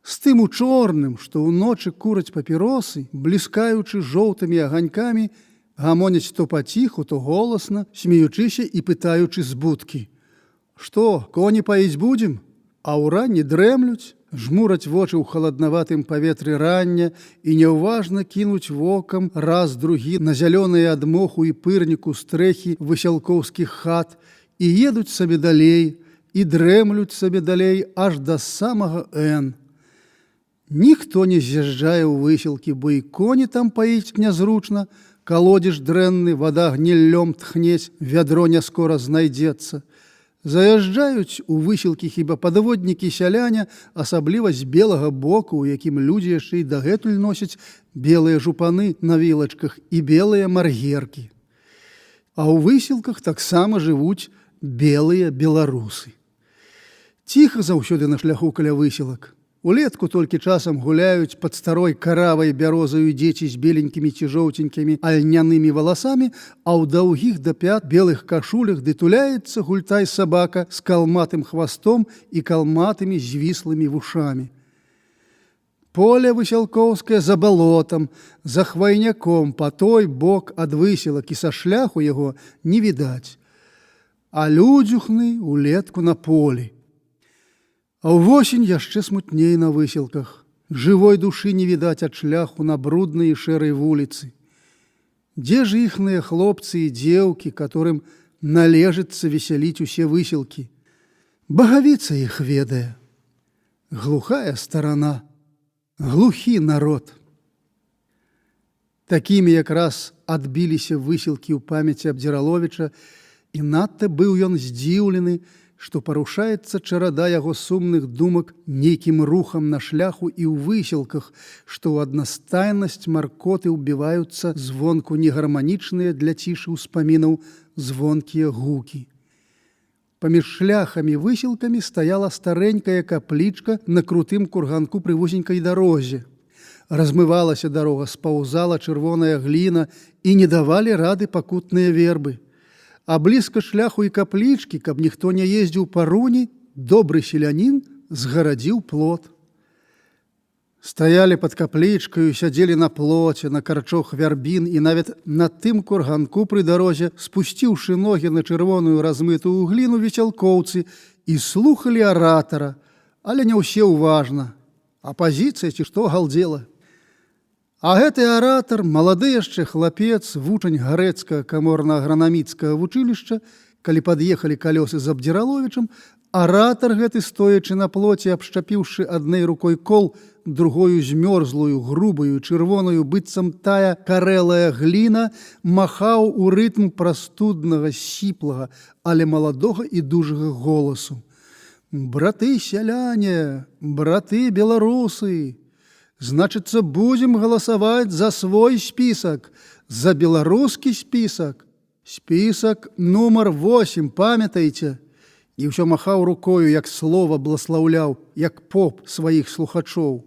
З тым у чорным, што ўночы кураць папіросы, бліскаючы жоўтымі аганькамі, гамоняць то паціху, то голасна, смеючыся і пытаючы з будкі. «Што, коні паіць будзем?» А ўранні дрэмлюць, жмураць вочы ў халаднаватым паветры рання і няўважна кінуць вокам раз-другі на зялёныя ад моху і пырніку стрэхі высялкоўскіх хат і едуць сабе далей, і дрэмлюць сабе далей аж да самага Н. Ніхто не з'язджае ў высілкі, бо і коні там паіць нязручна, калодзеж дрэнны, вада гніллём тхнець, вядро не скора знайдзецца. Заязджаюць у высілкі хіба падводнікі сяляне, асабліва з белага боку, у якім людзі яшчэ і дагэтуль носяць белыя жупаны на вілачках і белыя маргеркі. А ў высілках таксама жывуць белыя беларусы. Ціха заўсёды на шляху каля высілак. Улетку толькі часам гуляюць пад старой каравай бярозаю дзеці з беленькімі ці жоўценькімі альнянымі валасамі, а ў даўгіх да пят белых кашулях ды туляецца гультай сабака з калматым хвастом і калматымі звіслымі вушамі. Поле высялкоўскае за балотам, за хвайняком, па той бок ад высілак, і са шляху яго не відаць. А людзюхны улетку на полі. А ўвосень яшчэ смутней на высілках. Жывой душы не відаць ад шляху на бруднай і шэрай вуліцы. Дзе ж іхныя хлопцы і дзеўкі, которым належыцца весяліць усе высілкі? Багавіца іх ведае. Глухая старана, глухі народ. Такімі якраз адбіліся высілкі ў памяці Абдзіраловіча, і надта быў ён здзіўлены, што парушаецца чарада яго сумных думак нейкім рухам на шляху і ў высілках, што ў аднастайнасць маркоты ўбіваюцца звонку негарманічныя для цішы ўспамінаў звонкія гукі. Паміж шляхамі высілкамі стаяла старэнькая каплічка на крутым курганку пры вузенькай дарозе. Размывалася дарога, спаўзала чырвоная гліна і не давалі рады пакутныя вербы. А блізка шляху і каплічкі, каб ніхто не ездзіў па руні, добры селянін згарадзіў плот. Стаялі пад каплічкаю, сядзелі на плоце, на карчох вярбін і нават на тым курганку пры дарозе, спусціўшы ногі на чырвоную размытую гліну весялкоўцы, і слухалі аратара, але не ўсе ўважна. Апазіцыя ці што галдзела. А гэты аратар, малады яшчэ хлапец, вучань гарэцкага каморна-агранаміцкага вучылішча, калі пад'ехалі калёсы з Абдзіраловічам, аратар гэты, стоячы на плоце, абшчапіўшы адной рукой кол, другою змёрзлую, грубую, чырвоную, быццам тая карэлая гліна, махаў у рытм прастуднага, сіплага, але маладога і дужага голасу. «Браты сяляне, браты беларусы! Значыцца, будзем галасаваць за свой спісак, за беларускі спісак. Спісак нумар 8, памятаеце?» І ўсё махаў рукою, як слова бласлаўляў, як поп сваіх слухачоў.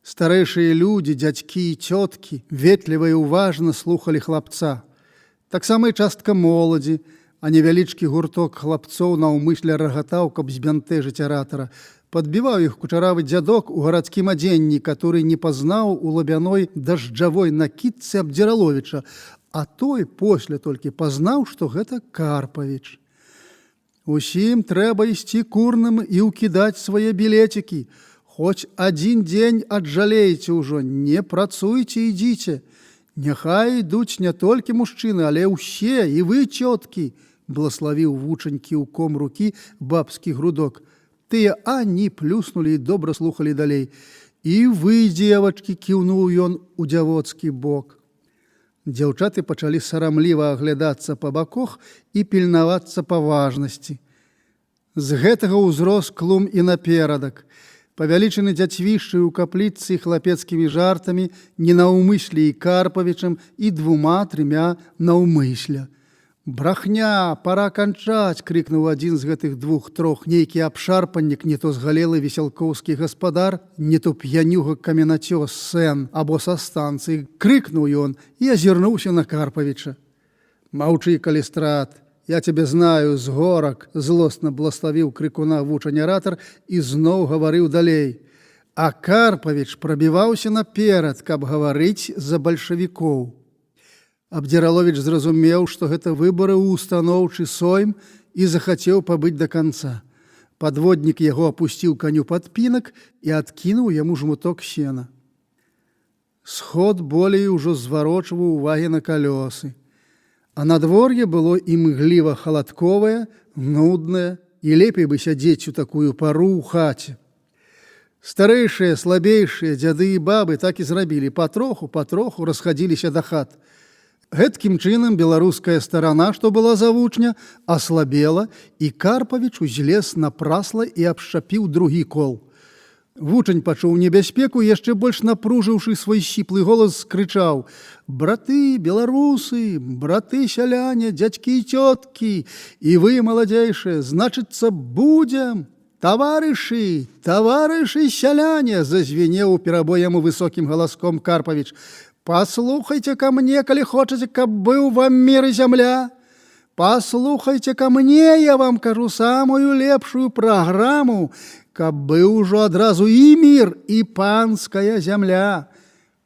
Старэйшыя людзі, дзядзькі і цёткі, ветліва і ўважна слухалі хлапца. Таксама і частка моладзі, а невялічкі гурток хлапцоў наўмысля рагатаў, каб збянтэжыць аратара. Падбіваў іх кучаравы дзядок у гарадскім адзенні, который не пазнаў у лабяной дажджавой накідцы Абдзіраловіча, а той пасля толькі пазнаў, што гэта Карпавіч. Усім трэба ісці курным і ўкідаць свае білецікі. Хоць адзін дзень аджалееце ўжо, не працуйце, ідзіце. Няхай ідуць не толькі мужчыны, але ўсе, і вы, цёткі, блаславіў вучань кіўком рукі бабскі грудок. Тыя ані плюснулі і добра слухалі далей. І вы, дзевачкі, кіўнуў ён у дзявоцкі бок. Дзяўчаты пачалі сарамліва аглядацца па бакох і пільнавацца па важнасці. З гэтага ўзрос клум і наперадак. Павялічаны дзяцьвішчы ў капліцы хлапецкімі жартамі, ненаўмысле і Карпавічам, і 2-3 наўмысля. «Брахня, пора канчаць!» — крыкнуў адзін з гэтых 2-3. Нейкі абшарпаннік, не то згалелы весялкоўскі гаспадар, не то п'янюга каменацёс сэн або са станцыі. Крыкнуў ён і азірнуўся на Карпавіча. «Маўчы, Калістрат! Я тебе знаю з горак», — злосна блаславіў крыкуна вучань-аратар і зноў гаварыў далей. А Карпавіч прабіваўся наперад, каб гаварыць за бальшавікоў. Абдзіраловіч зразумеў, што гэта выбары ў устаноўчы сойм і захацеў пабыць да канца. Падводнік яго апусціў каню падпінак і адкінуў яму жмуток сена. Сход болей ужо зварочваў увагі на калёсы. А надвор'е было імгліва халадковае, нуднае, і лепей бы сядзець у такую пару ў хаце. Старэйшыя, слабейшыя дзяды і бабы так і зрабілі. Патроху расхадзіліся да хат. Гэткім чынам беларуская старана, што была за вучня, аслабела, і Карпавіч узлез на прасла і абшчапіў другі кол. Вучань пачуў небяспеку, яшчэ больш напружыўшы свой сіплы голас, скрычаў: «Браты, беларусы, браты сяляне, дзядзькі і цёткі, і вы, маладзейшыя, значыцца, будзем! Таварышы, таварышы сяляне!» — зазвенеў у перабой яму высокім галаском Карпавіч. «Паслухайце ка мне, калі хочаце, каб быў вам мір і зямля. Паслухайце ка мне, я вам кажу самую лепшую праграму, каб быў ужо адразу і мір, і панская зямля.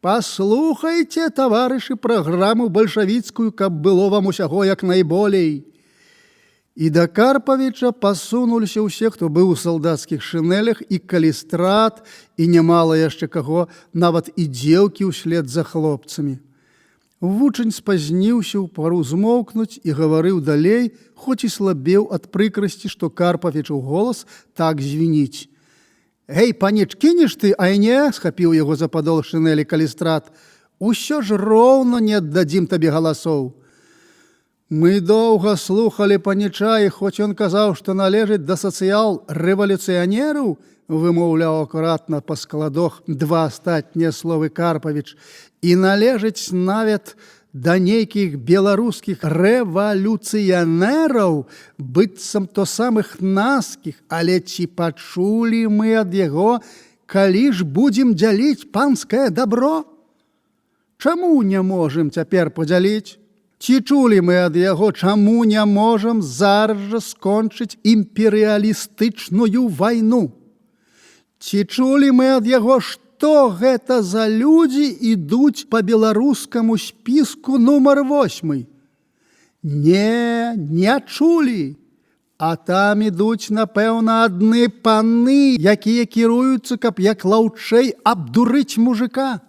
Паслухайце, таварышы, праграму бальшавіцкую, каб было вам усяго як найболей». І да Карпавіча пасунуліся ўсе, хто быў у салдацкіх шынелях, і Калістрат, і нямала яшчэ каго, нават і дзеўкі ўслед за хлопцамі. Вучань спазніўся ў пару змоўкнуць і гаварыў далей, хоць і слабеў ад прыкрасці, што Карпавічаў голас так звініць. «Гэй, паніч, кінеш ты, ай не?» — схапіў яго за падол шынелі Калістрат. «Усё ж роўна не аддадзім табе галасоў». «Мы доўга слухалі паніча, і хоць ён казаў, што належыць да сацыял-рэвалюцыянераў», — вымаўляў акуратна па складах 2 астатнія словы Карпавіч, «і належыць нават да нейкіх беларускіх рэвалюцыянераў, быццам то самых наскіх, але ці пачулі мы ад яго, калі ж будзем дзяліць панскае дабро? Чаму не можам цяпер падзяліць? Ці чулі мы ад яго, чаму не можам зараз жа скончыць імперыялістычную вайну? Ці чулі мы ад яго, што гэта за людзі ідуць па беларускаму спіску нумар 8? Не чулі. А там ідуць, напэўна, адны паны, якія кіруюцца, каб як лаўчэй абдурыць мужика».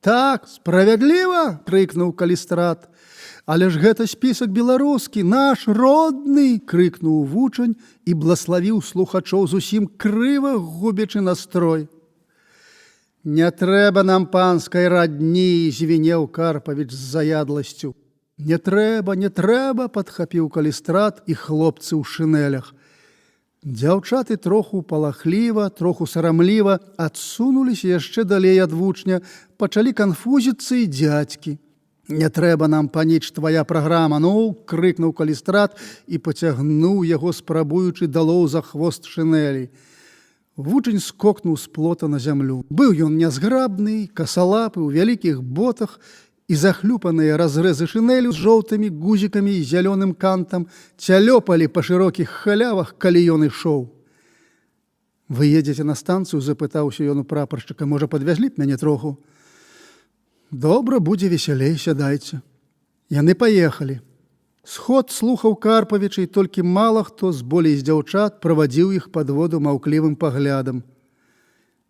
«Так, справядліва!» — крыкнуў Калістрат. «Але ж гэта спісак беларускі, наш родны!» — крыкнуў вучань і блаславіў слухачоў зусім крыва, губячы настрой. «Не трэба нам панскай радні!» — звінеў Карпавіч з заядласцю. «Не трэба, не трэба!» — падхапіў Калістрат і хлопцы ў шынелях. Дзяўчаты троху палахліва, троху сарамліва адсунуліся яшчэ далей ад вучня, пачалі канфузіцца і дзядзькі. «Не трэба нам, паніч, твая праграма, ну!» — крыкнуў Калістрат і пацягнуў яго, спрабуючы далоў за хвост шынелі. Вучань скокнуў з плота на зямлю. Быў ён нязграбны, касалапы, у вялікіх ботах і захлюпаныя разрэзы шынелю з жоўтымі гузікамі і зялёным кантам цялёпалі па шырокіх халявах, калі ён ішоў. «Вы едзеце на станцыю?» – запытаўся ён у прапаршчыка. «Можа, падвязлі б мяне троху?» «Добра, будзе весялей, сядайце». Яны паехалі. Сход слухаў Карпавіча, і толькі мала хто з болей з дзяўчат правадзіў іх пад воду маўклівым паглядам.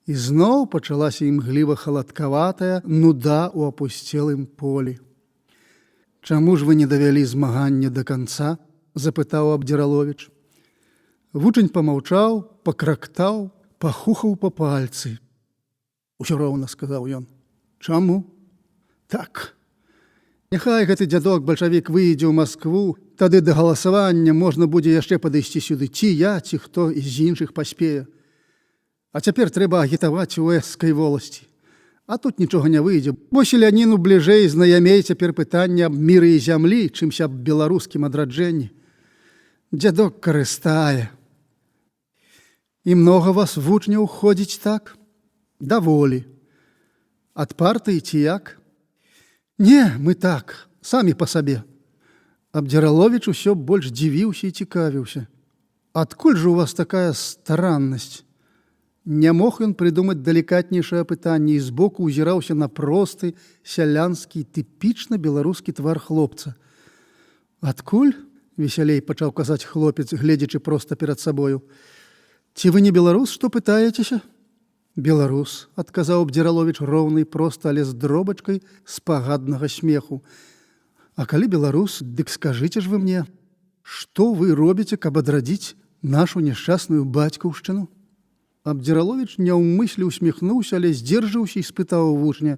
І зноў пачалася імгліва халадкаватая нуда ў апусцелым полі. «Чаму ж вы не давялі змагання да канца?» – запытаў Абдзіраловіч. Вучань памаўчаў, пакрактаў, пахухаў па пальцы. «Усё роўна», – сказаў ён. «Чаму?» «Так. Няхай гэты дзядок бальшавік выедзе ў Маскву, тады да галасавання можна будзе яшчэ падысці сюды, ці я, ці хто з іншых паспее. А цяпер трэба агітаваць у эскай воласці. А тут нічога не выйдзе, бо селяніну бліжэй знаямей цяпер пытанне аб міры і зямлі, чымся аб беларускім адраджэнні. Дзядок карыстае». «І многа вас вучняў ходзіць так?» «Даволі». «Ад партыі ці як?» «Не, мы так, самі па сабе». Абдзіраловіч усё больш дзівіўся і цікавіўся. «Адкуль жа у вас такая стараннасць?» Не мог ён прыдумаць далікатнейшае пытанне і збоку ўзіраўся на просты, сялянскі, тыпічна беларускі твар хлопца. «Адкуль?» – весялей пачаў казаць хлопец, гледзячы проста перад сабою. «Ці вы не беларус, што пытаецеся?» «Беларус», – адказаў Абдзіраловіч роўна і проста, але з дробачкай спагаднага смеху. «А калі беларус, дык скажыце ж вы мне, што вы робіце, каб адрадзіць нашу няшчасную бацькаўшчыну?» Абдзіраловіч няўмысле усміхнуўся, але здзержаўся і спытаў у вучня.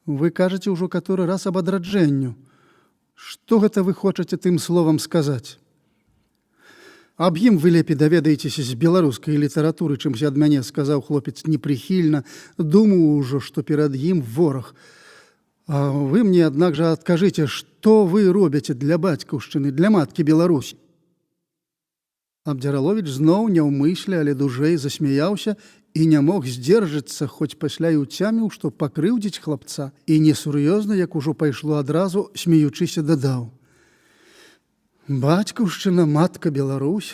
«Вы кажаце ўжо каторы раз аб адраджэнню. Што гэта вы хочаце тым словам сказаць?» «Аб ім вы лепей даведаецеся з беларускай літаратуры, чымся ад мяне», – сказаў хлопец непрыхільна. «Думаю ўжо, што перад ім вораг. А вы мне, аднак жа, адкажыце, што вы робіце для бацькаўшчыны, для маткі Беларусі?» Абдзіраловіч зноў няўмысля, але дужэй засмяяўся і не мог здзержацца, хоць пасля і ўцяміў, што пакрыўдзіць хлапца, і несур'ёзна, як ужо пайшло адразу, смеючыся дадаў. «Бацькаўшчына, матка Беларусь?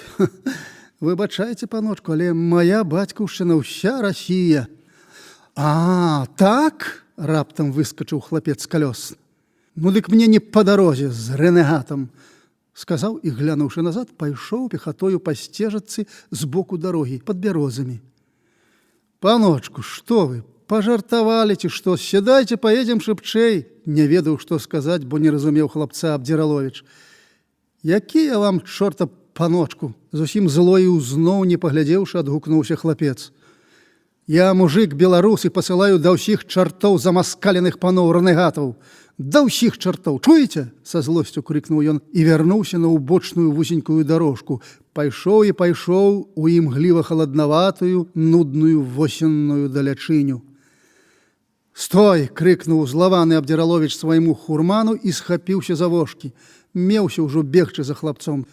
Выбачайце, паночку, але моя бацькаўшчына ўся Расія». «А, так?» – раптам выскачыў хлапец з калёс. «Ну дык мне не па дарозе з рэнегатам», – сказаў і, глянуўшы назад, пайшоў пехатою па сцежачцы з боку дарогі, пад бярозамі. «Паночку, што вы, пажартавалі ці што? Сядайце, паедзем шыбчэй», – не ведаў, што сказаць, бо не разумеў хлапца Абдзіраловіч. «Які я вам, чорта, паночку?» – зусім злой і ўзноў не паглядзеўшы, адгукнуўся хлапец. «Я мужик беларус і пасылаю да ўсіх чартоў замаскаленых паноў рэнегатаў. Да ўсіх чартоў, чуеце?» – са злосцю крыкнуў ён і вярнуўся на ўбочную вузенькую дарожку. Пайшоў і пайшоў у імгліва халаднаватую, нудную восенную далячыню. «Стой!» – крыкнуў злаваны Абдзіраловіч свайму хурману і схапіўся за вожкі. Меўся ўжо бегчы за хлапцом.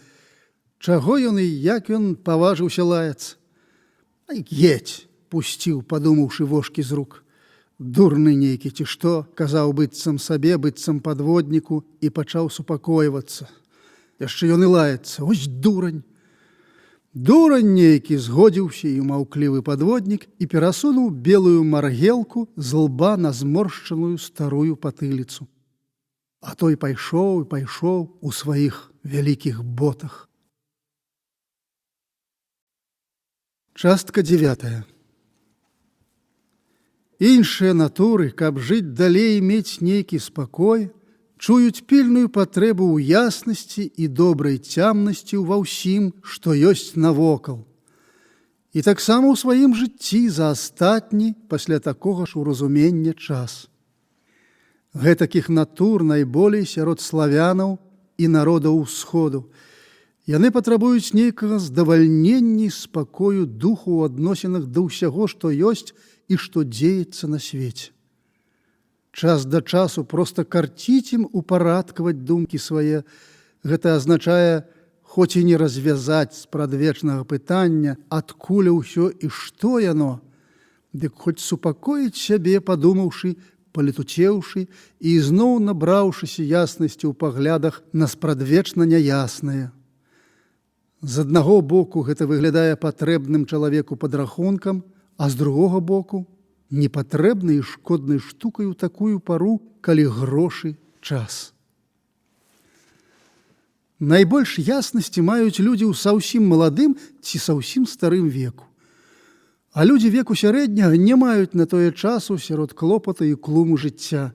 Чаго ён і як ён паважыўся лаяцца? «Ай, едь!» – пусціў, падумаўшы вожкі з рук. «Дурны нейкі, ці што?» – казаў быццам сабе, быццам падводніку, і пачаў супакойвацца. Яшчэ ён і лаецца. «Ось дурань!» «Дурань нейкі!» – згодзіўся і маўклівы падводнік і перасунуў белую маргелку з лба на зморшчаную старую патыліцу. А той пайшоў і пайшоў у сваіх вялікіх ботах. Частка 9. Іншыя натуры, каб жыць далей і мець нейкі спакой, чуюць пільную патрэбу ў яснасці і добрай цямнасці ва ўсім, што ёсць навокал. І таксама ў сваім жыцці за астатні, пасля такога ж уразумення час. Гэтакіх натур найболей сярод славянаў і народаў усходу. Яны патрабуюць нейкага здавальнення і спакою духу ў адносінах да ўсяго, што ёсць і што дзеецца на свеце. Час да часу проста карціць ім упарадкаваць думкі свае. Гэта азначае, хоць і не развязаць спрадвечнага пытання, адкуль усё і што яно, дык хоць супакоіць сябе, падумаўшы, палетуцеўшы і ізноў набраўшыся яснасці ў паглядах на спрадвечна няяснае. З аднаго боку гэта выглядае патрэбным чалавеку падрахункам, а з другога боку непатрэбнай і шкоднай штукай у такую пару, калі грошы час. Найбольш яснасці маюць людзі ў саўсім маладым ці саўсім старым веку. А людзі веку сярэдняга не маюць на тое часу сярод клопата і клуму жыцця.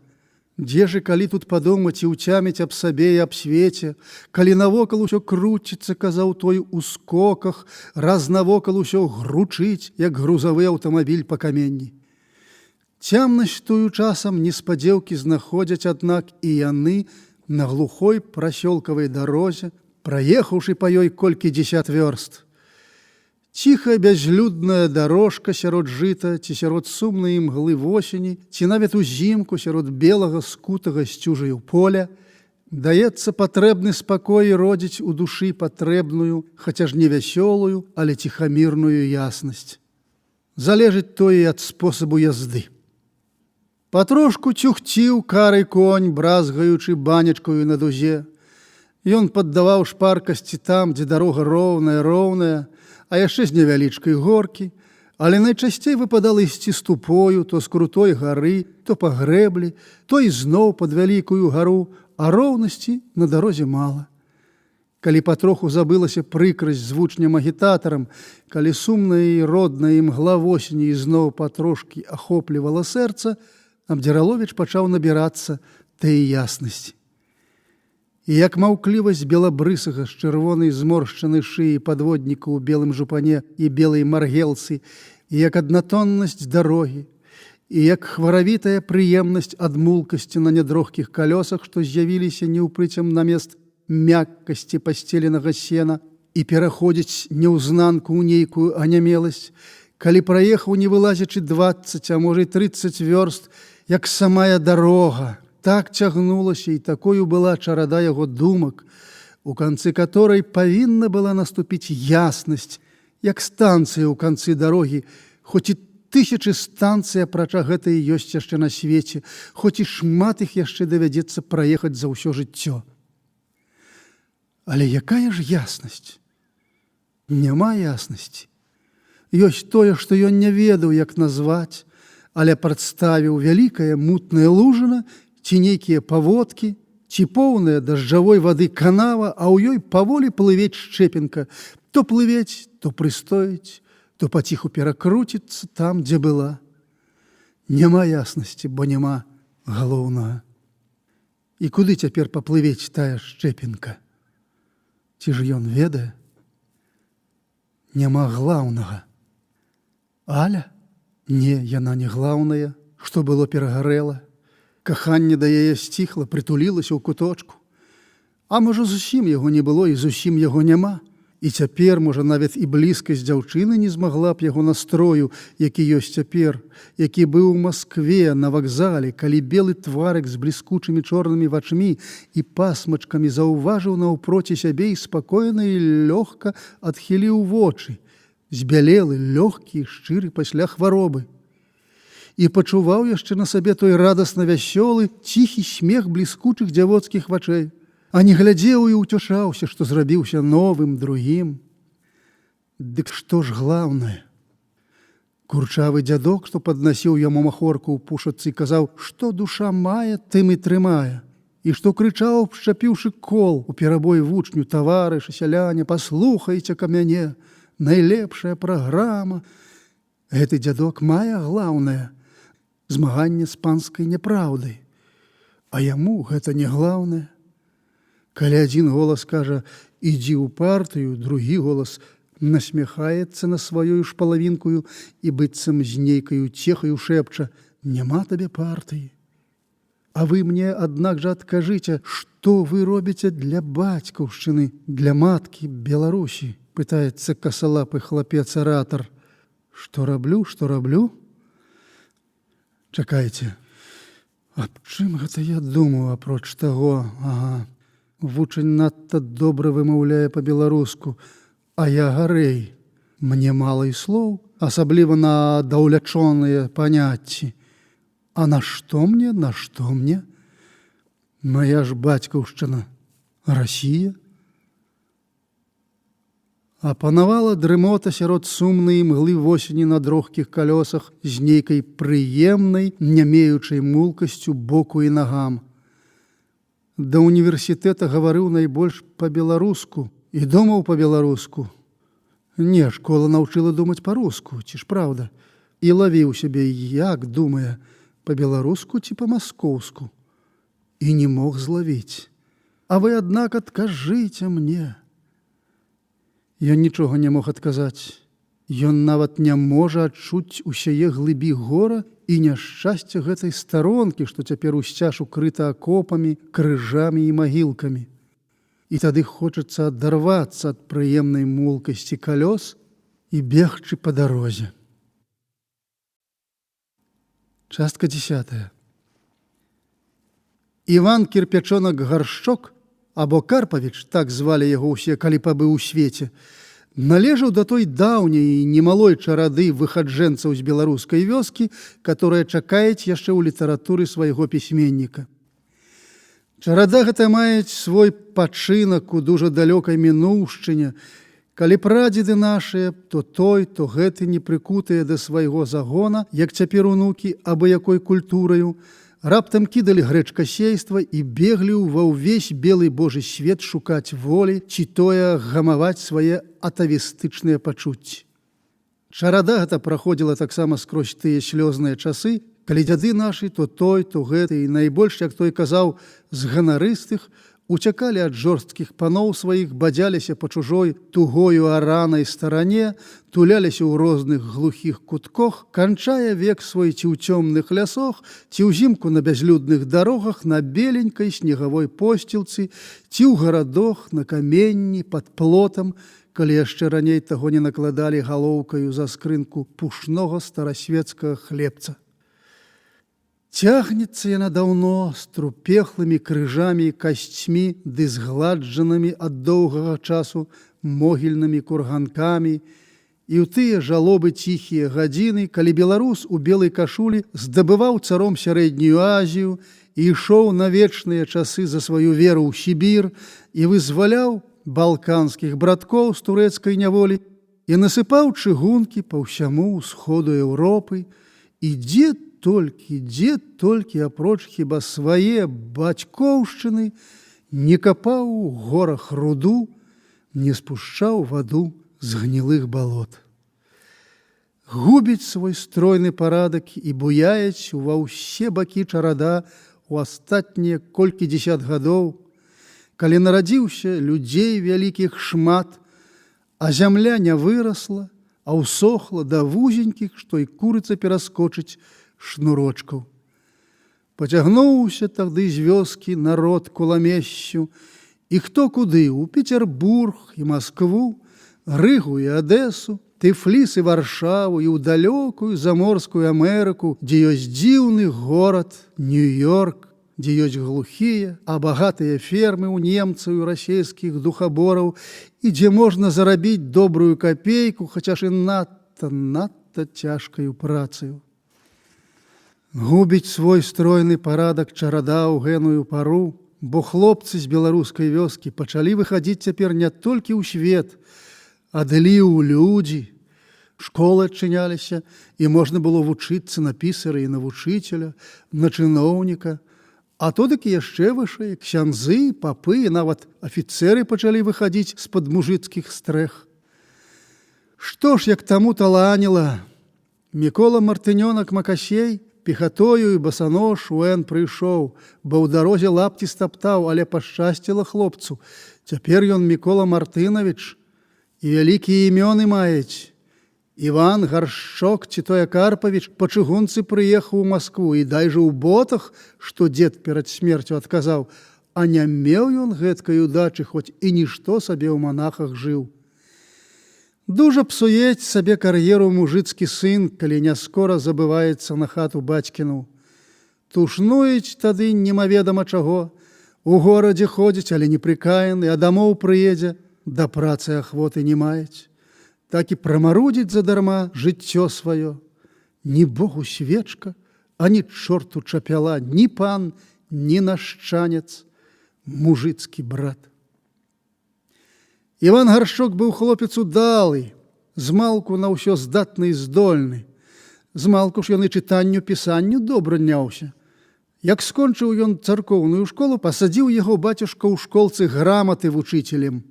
Дзе ж калі тут падумаць і ўцяміць аб сабе і аб свеце, калі навокал усё круціцца, казаў той, у скоках, раз навокал усё гручыць, як грузавы аўтамабіль па каменні. Цямнасць тую часам неспадзеўкі знаходзяць, аднак, і яны на глухой прасёлкавай дарозе, праехаўшы па ёй колькі дзесят вёрст. Ціхая бязлюдная дарожка сярод жыта ці сярод сумнай імглы восені, ці нават узімку сярод белага скутага сцюжаю поля, даецца патрэбны спакой і родзіць у душы патрэбную, хаця ж не вясёлую, але ціхамірную яснасць. Залежыць тое ад спосабу язды. Патрошку цюхціў карый конь, бразгаючы банячкою на дузе. Ён паддаваў шпаркасці там, дзе дарога роўная, а яшчэ з невялічкай горкі, але найчасцей выпадала ісці з тупою, то з крутой гары, то па грэблі, то ізноў пад вялікую гару, а роўнасці на дарозе мала. Калі патроху забылася прыкрасць з вучням-агітатарам, калі сумная і родная імгла восені ізноў патрошкі ахоплівала сэрца, Абдзіраловіч пачаў набірацца тыя яснасці. І як маўклівасць белабрысага з чырвонай зморшчанай шыі падводніка ў белым жупане і белай маргелцы, і як аднатоннасць дарогі, і як хваравітая прыемнасць ад мулкасці на нядрохкіх калёсах, што з'явіліся неўпрыцем намест мяккасці пасцеленага сена і пераходзіць няўзнанку ў нейкую анямеласць, калі праехаў, не вылазячы 20, а можа і 30 вёрст, як самая дарога, так цягнулася і такою была чарада яго думак, у канцы каторай павінна была наступіць яснасць, як станцыя ў канцы дарогі, хоць і тысячы станцый, апрача гэтай ёсць яшчэ на свеце, хоць і шмат іх яшчэ давядзецца праехаць за ўсё жыццё. Але якая ж яснасць? Няма яснасці. Ёсць тое, што ён не ведаў, як назваць, але прадставіў вялікая мутная лужына, ці нейкія паводкі, ці поўная дажджавой вады канава, а ў ёй паволі плывець шчэпінка, то плывець, то прыстоіць, то паціху перакруціцца там, дзе была. Няма яснасці, бо няма галоўнага. І куды цяпер паплывець тая шчэпінка? Ці ж ён ведае? Няма глаўнага. Аля? Не, яна не глаўная, што было перагарэла. Каханне да яе сціхла, прытулілася ў куточку. А можа, зусім яго не было і зусім яго няма. І цяпер, можа, нават і блізкасць дзяўчыны не змагла б яго настрою, які ёсць цяпер, які быў у Маскве на вакзале, калі белы тварык з бліскучымі чорнымі вачмі і пасмачкамі заўважыў наўпроці сябе і спакойна і лёгка адхіліў вочы, збялелы, лёгкі і шчыры пасля хваробы. І пачуваў яшчэ на сабе той радасна вясёлы, ціхі смех бліскучых дзявоцкіх вачэй. А не глядзеў і ўцяшаўся, што зрабіўся новым, другім. Дык што ж глаўнае? Курчавы дзядок, што паднасіў яму махорку ў пушачцы, казаў, што душа мае, тым і трымае. І што крычаў, абшчапіўшы кол у перабой вучню, таварышы, сяляне, паслухайце ка мяне, найлепшая праграма. Гэты дзядок мае глаўнае змаганне з панскай няпраўдай. А яму гэта не глаўнае. Калі адзін голас кажа «ідзі ў партыю», другі голас насмяхаецца на сваёю ж палавінкую і быццам з нейкаю цехаю шэпча «няма табе партыі». А вы мне, аднак жа, адкажыце, што вы робіце для бацькаўшчыны, для маткі Беларусі? Пытаецца касалапы хлапец-аратар. Што раблю? Чакайце, аб чым гэта я думаю, апроч таго, ага. Вучань надта добра вымаўляе па-беларуску, а я гарэй. Мне мала і слоў, асабліва на даўлячоныя паняцці. А на што мне, на што мне? Моя ж бацькаўшчына Расія. Апанавала дрымота сярод сумнай імглы восені на дрохкіх калёсах з нейкай прыемнай, нямеючай мулкасцю боку і нагам. Да універсітэта гаварыў найбольш па-беларуску і думаў па-беларуску. Не, школа навчыла думаць па-руску, ці ж праўда? І лавіў сябе, як думае, па-беларуску ці па-маскоўску. І не мог злавіць. А вы, аднак, адкажыце мне. Ён нічога не мог адказаць. Ён нават не можа адчуць усяе глыбі гора і няшчасця гэтай старонкі, што цяпер усцяж укрыта акопамі, крыжамі і магілкамі. І тады хочацца адарвацца ад прыемнай мулкасці калёс і бегчы па дарозе. Частка 10. Іван Кірпячонак-Гаршчок, або Карпавіч, так звалі яго ўсе, калі пабыў у свеце, належаў да той даўняй і немалой чарады выхаджэнцаў з беларускай вёскі, которая чакаюць яшчэ ў літаратуры свайго пісьменніка. Чарада гэта маюць свой пачынак у дужа далёкай мінуўшчыне, калі прадзеды нашыя, то той, то гэты не прыкутыя да свайго загона, як цяпер унукі абы якой культураю, раптам кідалі грэчкасейства і беглі ва ўвесь белы Божы свет шукаць волі, ці тое гамаваць свае атавістычныя пачуцці. Чарада гэта праходзіла таксама скрозь тыя слёзныя часы, калі дзяды нашы, то той, то гэты, і найбольш, як той казаў, з ганарыстых, уцякалі ад жорсткіх паноў сваіх, бадзяліся па чужой тугою аранай старане, туляліся ў розных глухіх кутках, канчае век свой ці ў цёмных лясах, ці ўзімку на бязлюдных дарогах, на беленькай снегавой посцілцы, ці ў гарадах, на каменні, пад плотам, калі яшчэ раней таго не накладалі галоўкаю за скрынку пушнога старасветскага хлебца. Цягнецца яна даўно з трупехлымі крыжамі і касцьмі ды згладжанымі ад доўгага часу могільнымі курганкамі, і ў тыя жалобы ціхія гадзіны, калі беларус у белай кашулі здабываў царом сярэднюю Азію і ішоў на вечныя часы за сваю веру ў Сібір і вызваляў балканскіх браткоў з турэцкай няволі і насыпаў чыгункі па ўсяму ўсходу Еўропы, і дзе толькі, апроч хіба свае бацькоўшчыны, не капаў у горах руду, не спушчаў ваду з гнілых балот. Губіць свой стройны парадак і буяець ва ўсе бакі чарада ў астатнія колькі дзесят гадоў, калі нарадзіўся людзей вялікіх шмат, а зямля не вырасла, а ўсохла да вузенькіх, што і курыца пераскочыць, шнурочкаў. Пацягнуўся тады з вёскі народ куламессю, і хто куды, у Петербург і Маскву, Рыгу і Адэсу, Тыфліс і Варшаву, і ў далёкую заморскую Амерыку, дзе ёсць дзіўны горад Нью-Йорк, дзе ёсць глухія, а багатыя фермы ў немцаў і расейскіх духабораў, і дзе можна зарабіць добрую капейку, хаця ж і надта цяжкаю працаю. Губіць свой стройны парадак чарада ў гэную пару, бо хлопцы з беларускай вёскі пачалі выхадзіць цяпер не толькі ў свет, а далі ў людзі. Школы адчыняліся, і можна было вучыцца на пісара і на вучыцеля, на чыноўніка, а то дык яшчэ вышэй, ксяндзы, папы і нават афіцэры пачалі выхадзіць з-пад мужыцкіх стрэх. Што ж, як таму таланіла, Мікола Мартынёнак Макасей пехатою і басанож уэн прыйшоў, бо ў дарозе лапці стаптаў, але пашчасціла хлопцу. Цяпер ён Мікола Мартынавіч, і вялікія імёны маюць. Іван Гаршчок ці тое Карпавіч па чыгунцы прыехаў у Маскву, і дай жа ў ботах, што дзед перад смерцю адказаў, а не меў ён гэткай удачы, хоць і нішто сабе ў манахах жыў. Дужа псуець сабе кар'еру мужыцкі сын, калі не скора забываецца на хату бацькіну. Тушнуюць тады немаведама чаго. У горадзе ходзіць, але непрыкаяны, а дамоў прыедзе, да працы ахвоты не маюць. Так і прамарудзіць задарма жыццё сваё. Ні Богу свечка, ані чорту чапяла, ні пан, ні нашчанец, мужицкі брат. Іван Гаршчок быў хлопец удалы, змалку на ўсё здатны і здольны. Змалку ж ён і чытанню, пісанню добра няўся. Як скончыў ён царкоўную школу, пасадзіў яго бацюшка ў школцы граматы вучителем.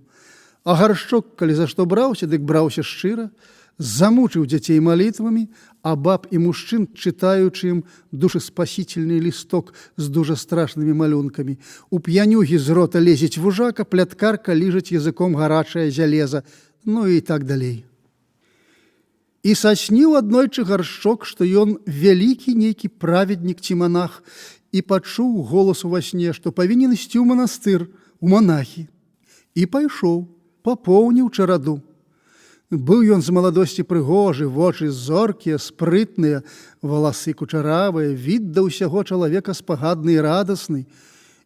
А Гаршчок, калі за што браўся, дык браўся шчыра, замучыў дзяцей малітвамі, а баб і мужчын, чытаючы ім душаспасительны лісток з дужа страшнымі малюнкамі. У п'янюгі з рота лезець вужака, пляткарка ліжаць языком гарачае залеза, ну і так далей. І сасніў аднойчы Гаршчок, што ён вялікі нейкі праведнік ці манах, і пачуў голас ува сне, што павінен ісці ў манастыр, у манахі. І пайшоў, папоўніў чараду. Быў ён з маладосці прыгожы, вочы зоркія, спрытныя, валасы кучаравыя, від да ўсяго чалавека спагадны і радасны.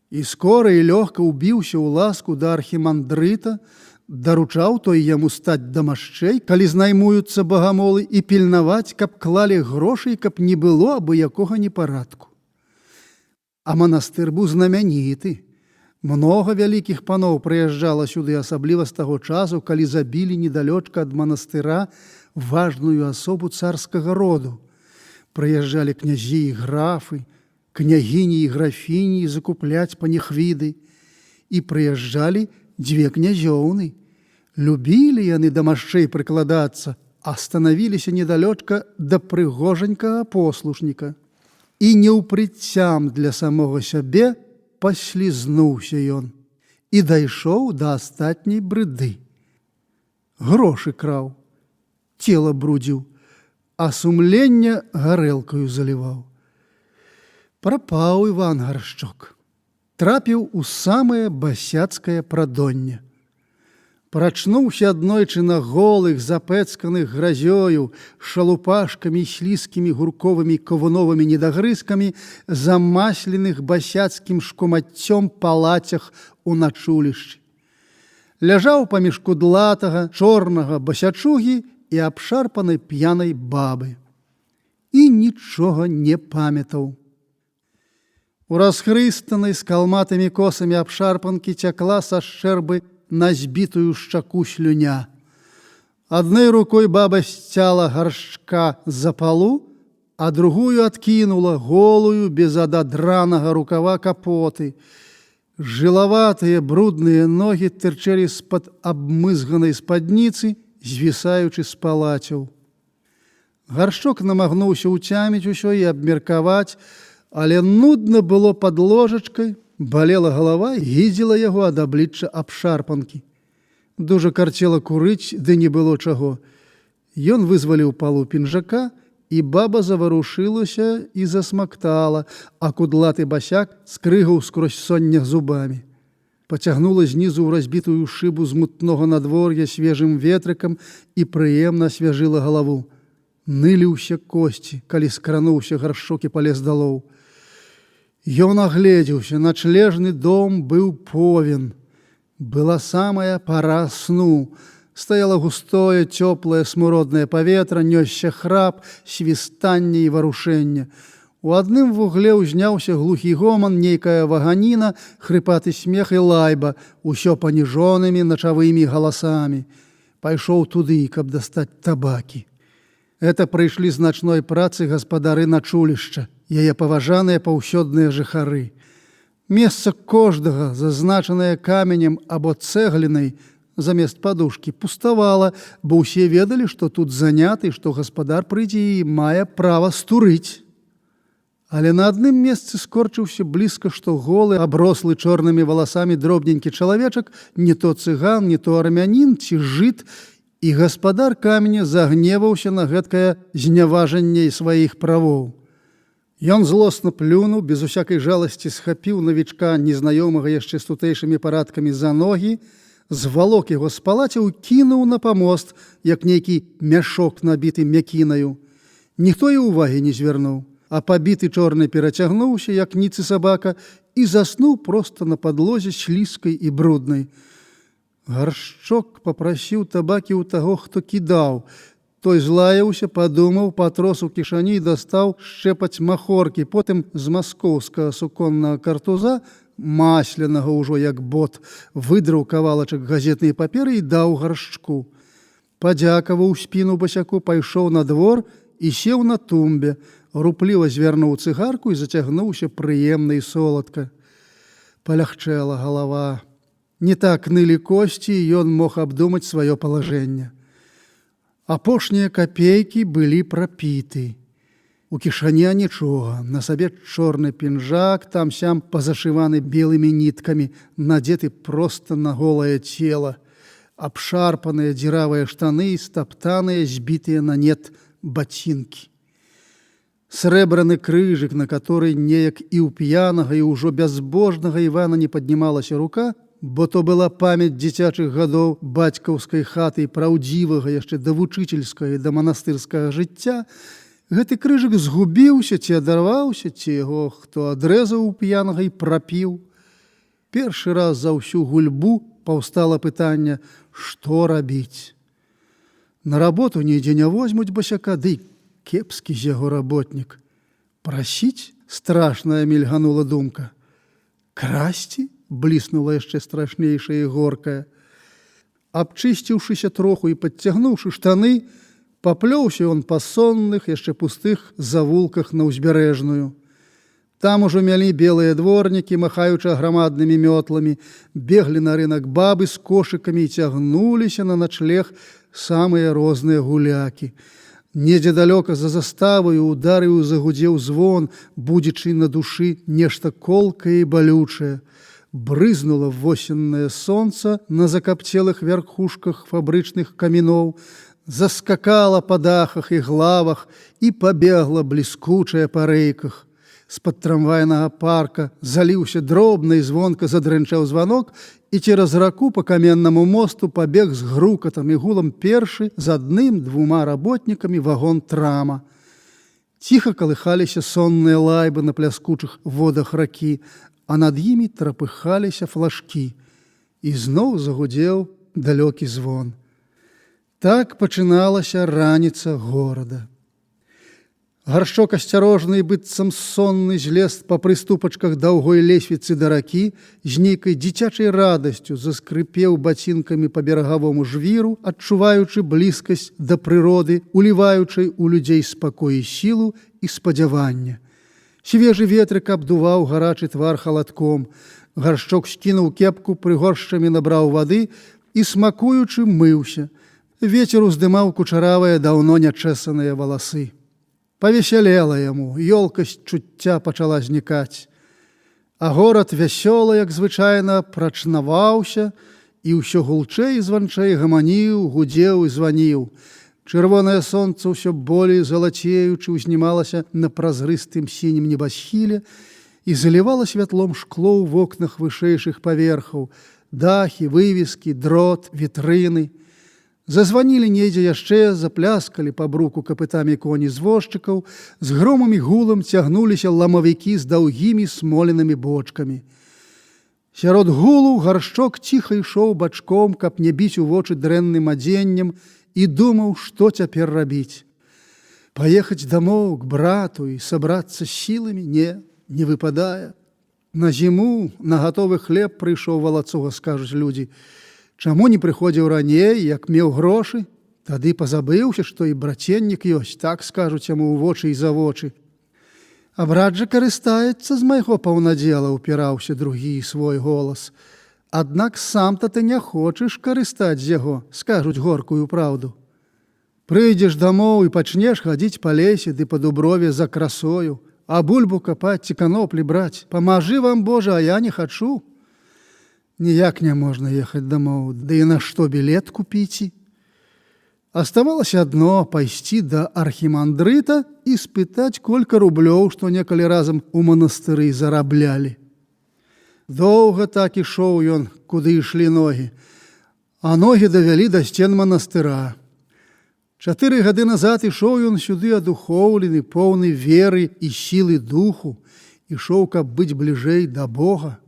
І скора і лёгка ўбіўся ў ласку да архімандрыта, даручаў той яму стаць дамашчэй, калі знаймуюцца багамолы, і пільнаваць, каб клалі грошай, каб не было абы-якога непарадку. А манастыр быў знамяніты. Многа вялікіх паноў прыязджала сюды, асабліва з таго часу, калі забілі недалёчка ад манастыра важную асобу царскага роду. Прыязджалі князі і графы, княгіні і графіні закупляць панихвіды. І прыязджалі дзве князёўны. Любілі яны дамашчэй прыкладацца, а станавіліся недалёчка да прыгожанькага послушніка. І неўпрыцям для самога сябе паслізнуўся ён і дайшоў да астатняй брыды. Грошы краў, цела брудзіў, а сумлення гарэлкаю заліваў. Прапаў Іван Гаршчок. Трапіў у самае басяцкае прадонне. Прачнуўся аднойчы на голых, запэцканых гразёю, шалупашкамі, слізкімі гурковымі кавуновымі недагрызкамі, замасленых басяцкім шкумаццём палацях у начулішчы. Ляжаў паміж кудлатага, чорнага басячугі і абшарпанай п'янай бабы. І нічога не памятаў. У расхрыстанай з калматымі косамі абшарпанкі цякла са шчэрбы на збітую шчаку слюня. Адной рукой баба сцяла Гаршчка з-за палу, а другую адкінула голую, без ададранага рукава капоты. Жылаватыя брудныя ногі тырчэлі з-пад абмызганай спадніцы, звісаючы з палацяў. Гаршчок намагнуўся ўцяміць усё і абмеркаваць, але нудна было пад ложачкай, балела галава і гідзіла яго ад аблічча абшарпанкі. Дужа карцела курыць, ды не было чаго. Ён вызваліў палу пінжака, і баба заварушылася і засмактала, а кудлаты басяк скрыгаў скрозь соння зубамі. Пацягнула знізу ў разбітую шыбу з мутнога надвор'я свежым ветрыкам і прыемна асвяжыла галаву. Нылі ўсе косці, калі скрануўся Гаршчок і палез далоў. Ён агледзеўся, начлежны дом быў повен. Была самая пара сну. Стаяла густое, цёплае, смуроднае паветра, нёсся храп, свістанне і варушэнне. У адным вугле ўзняўся глухі гоман, нейкая ваганіна, хрыпаты смех і лайба, усё паніжонымі начавымі галасамі. Пайшоў туды, каб дастаць табакі. Это прыйшлі з начной працы гаспадары начулішча, яе паважаныя паўсёдныя жыхары. Месца кожнага, зазначанае каменем або цэглінай, замест падушкі, пуставала, бо ўсе ведалі, што тут заняты, што гаспадар прыйдзе і мае права стурыць. Але на адным месцы скорчыўся блізка, што голы, аброслы чорнымі валасамі дробненькі чалавечак, не то цыган, не то армянін ці жыд, і гаспадар каменя загневаўся на гэткае зняважанне сваіх правоў. Ён злосна плюнуў, без усякай жаласці схапіў навічка, незнаёмага яшчэ з тутэйшымі парадкамі за ногі, звалок яго з палацяў, кінуў на памост, як нейкі мяшок, набіты мякінаю. Ніхто і ўвагі не звярнуў, а пабіты чорны перацягнуўся, як ніцы сабака, і заснуў проста на падлозе слізкай і бруднай. Гаршчок папрасіў табакі ў таго, хто кідаў. Той злаяўся, падумаў, патрос у кішані і дастаў шчэпаць махоркі. Потым з маскоўскага суконнага картуза, маслянага ўжо як бот, выдраў кавалачак газетнай паперы і даў Гаршчку. Падзякаваў спіну басяку, пайшоў на двор і сеў на тумбе, рупліва звярнуў цыгарку і зацягнуўся прыемна і соладка. Палягчэла галава. Не так нылі косці, і ён мог абдумаць сваё палажэнне. Апошнія капейкі былі прапіты. У кішані нічога, на сабе чорны пінжак, там-сям пазашываны белымі ніткамі, надзеты проста на голае цела, абшарпаныя дзіравыя штаны і стаптаныя, збітыя на нет бацінкі. Срэбраны крыжык, на который неяк і ў п'янага, і ўжо бязбожнага Івана не паднімалася рука, бо то была памяць дзіцячых гадоў бацькаўскай хаты і праўдзівага яшчэ да вучыцельскага і да манастырскага жыцця, гэты крыжык згубіўся ці адарваўся, ці яго хто адрэзаў у п'янага і прапіў. Першы раз за ўсю гульбу паўстала пытанне, што рабіць. На работу нідзе не возьмуць басяка, ды кепскі з яго работнік. Прасіць? Страшная мільганула думка. Красці? Бліснула яшчэ страшнейшая і горкая. Абчысціўшыся троху і падцягнуўшы штаны, паплёўся ён па сонных, яшчэ пустых завулках на ўзбярэжную. Там ужо мялі белыя дворнікі, махаючы грамаднымі мётламі, беглі на рынак бабы з кошыкамі і цягнуліся на начлег самыя розныя гулякі. Недзе далёка за заставаю ударыў і загудзеў звон, будзячы на душы нешта колкае і балючае. Брызнула восеннае сонца на закапцелых вярхушках фабрычных каміноў, заскакала па дахах і главах і пабегла бліскучая па рэйках. З-пад трамвайнага парка заліўся дробна і звонка задрэнчаў званок, і цераз раку па каменнаму мосту пабег з грукатам і гулам першы з адным-двума работнікамі вагон трама. Ціха калыхаліся сонныя лайбы на пляскучых водах ракі, а над імі трапыхаліся флажкі. І зноў загудзеў далёкі звон. Так пачыналася раніца горада. Гаршчок асцярожны і быццам сонны злез па прыступачках даўгой лесвіцы да ракі, з нейкай дзіцячай радасцю заскрыпеў бацінкамі па берагавому жвіру, адчуваючы блізкасць да прыроды, уліваючай у людзей спакой і сілу і спадзявання. Свежы ветрык абдуваў гарачы твар халадком. Гаршчок скінуў кепку, прыгоршчамі набраў вады і, смакуючы, мыўся. Вецер уздымаў кучаравыя, даўно нячэсаныя валасы. Павесялела яму, ёлкасць чуцця пачала знікаць. А горад вясёла, як звычайна, прачнаваўся і ўсё гулчэй і званчэй гаманіў, гудзеў і званіў. Чырвонае сонца ўсё болей залацеючы узнімалася на празрыстым сінім небасхіле і залівала святлом шкло ў вокнах вышэйшых паверхаў, дахі, вывескі, дрот, вітрыны. Зазванілі недзе яшчэ, запляскалі па бруку капытамі коні звозчыкаў, з громам і гулам цягнуліся ламавікі з даўгімі смоленымі бочкамі. Сярод гулу Гаршчок ціха ішоў бачком, каб не біць у вочы дрэнным адзеннем, і думаў, што цяпер рабіць. Паехаць дамоў к брату і сабрацца з сіламі? Не выпадае. На зіму на гатовы хлеб прыйшоў валацуга, скажуць людзі. Чаму не прыходзіў раней, як меў грошы? Тады пазабыўся, што і браценнік ёсць, так скажуць яму ў вочы і за вочы. А брат жа карыстаецца з майго паўнадзела, упіраўся другі свой голас. Аднак сам-то ты не хочаш карыстаць з яго, скажуць горкую праўду. Прыйдзеш дамоў і пачнеш хадзіць па лесе ды па дуброве за красою, а бульбу капаць ці каноплі браць. Памажы вам, Божа, а я не хачу. Ніяк не можна ехаць дамоў, ды і на што білет купіць? Аставалася адно пайсці да архімандрыта і спытаць, колькі рублёў, што некалі разам у манастыры зараблялі. Доўга так ішоў ён, куды ішлі ногі, а ногі давялі да сцен манастыра. 4 гады назад ішоў ён сюды адухоўлены, поўны веры і сілы духу, ішоў, каб быць бліжэй да Бога.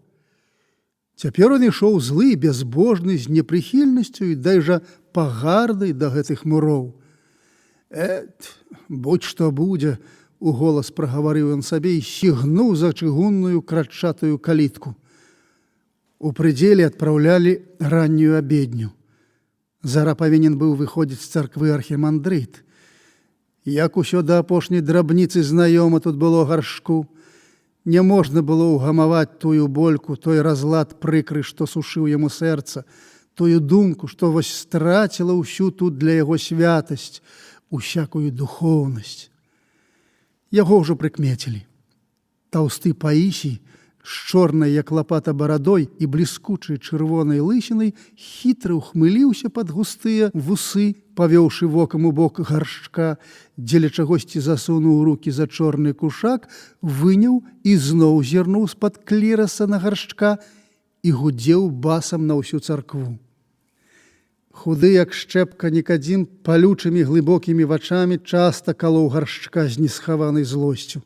Цяпер он ішоў злы, бязбожны, з непрыхільнасцю і дайжа пагардай да гэтых муроў. Будь што будзе, уголас прагаварыў ён сабе і сігнуў за чыгунную кратчатую калітку. У прыдзеле адпраўлялі раннюю абедню. Зара павінен быў выходзіць з царквы архімандрыт. Як усё да апошняй драбніцы знаёма тут было Гаршку. Не можна было ўгамаваць тую больку, той разлад прыкры, што сушыў яму сэрца, тую думку, што вось страціла ўсю тут для яго святасць, усякую духоўнасць. Яго ўжо прыкмецілі. Таўсты Паісій, з чорнай, як лапата, барадой і бліскучай чырвонай лысінай, хітра ўхмыліўся пад густыя вусы, павёўшы вокам у бок Гаршчка, дзеля чагосьці засунуў рукі за чорны кушак, выняў і зноў зірнуў з-пад кліраса на Гаршчка і гудзеў басам на ўсю царкву. Худы, як шчэпка Нікадзім, палючымі глыбокімі вачамі часта калоў Гаршчка з несхаванай злосцю.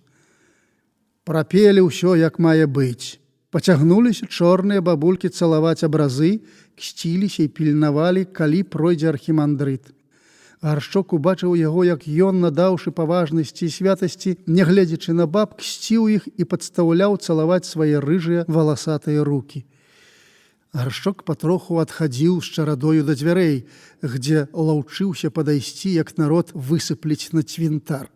Прапелі ўсё, як мае быць. Пацягнуліся чорныя бабулькі цалаваць абразы, ксціліся і пільнавалі, калі пройдзе архімандрыт. Гаршчок убачыў яго, як ён, надаўшы паважнасці і святасці, нягледзячы на баб, ксціў іх і падстаўляў цалаваць свае рыжыя валасатыя рукі. Гаршчок патроху адхадзіў з чарадою да дзвярэй, где лаўчыўся падайсці, як народ высыпліць на цвінтар.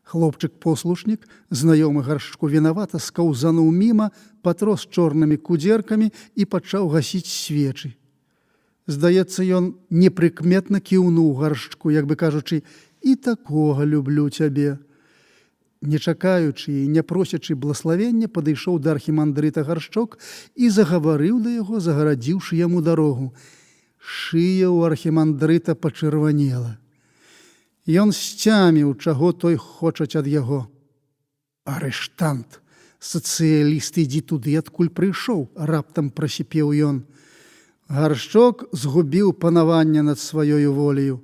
Хлопчык-послушнік, знаёмы Гаршчку вінавата, скаўзануў міма, патрос чорнымі кудзеркамі і пачаў гасіць свечы. Здаецца, ён непрыкметна кіўнуў Гаршчку, як бы кажучы, і такога люблю цябе. Не чакаючы і не просячы блаславення, падышоў да архімандрыта Гаршчок і загаварыў да яго, загарадзіўшы яму дарогу. Шыя ў архімандрыта пачырванела. Ён сцяміў, чаго той хочаць ад яго. Арыштант, сацыяліст, ідзі туды, адкуль прыйшоў, раптам прасіпеў ён. Гаршчок згубіў панаванне над сваёю волею.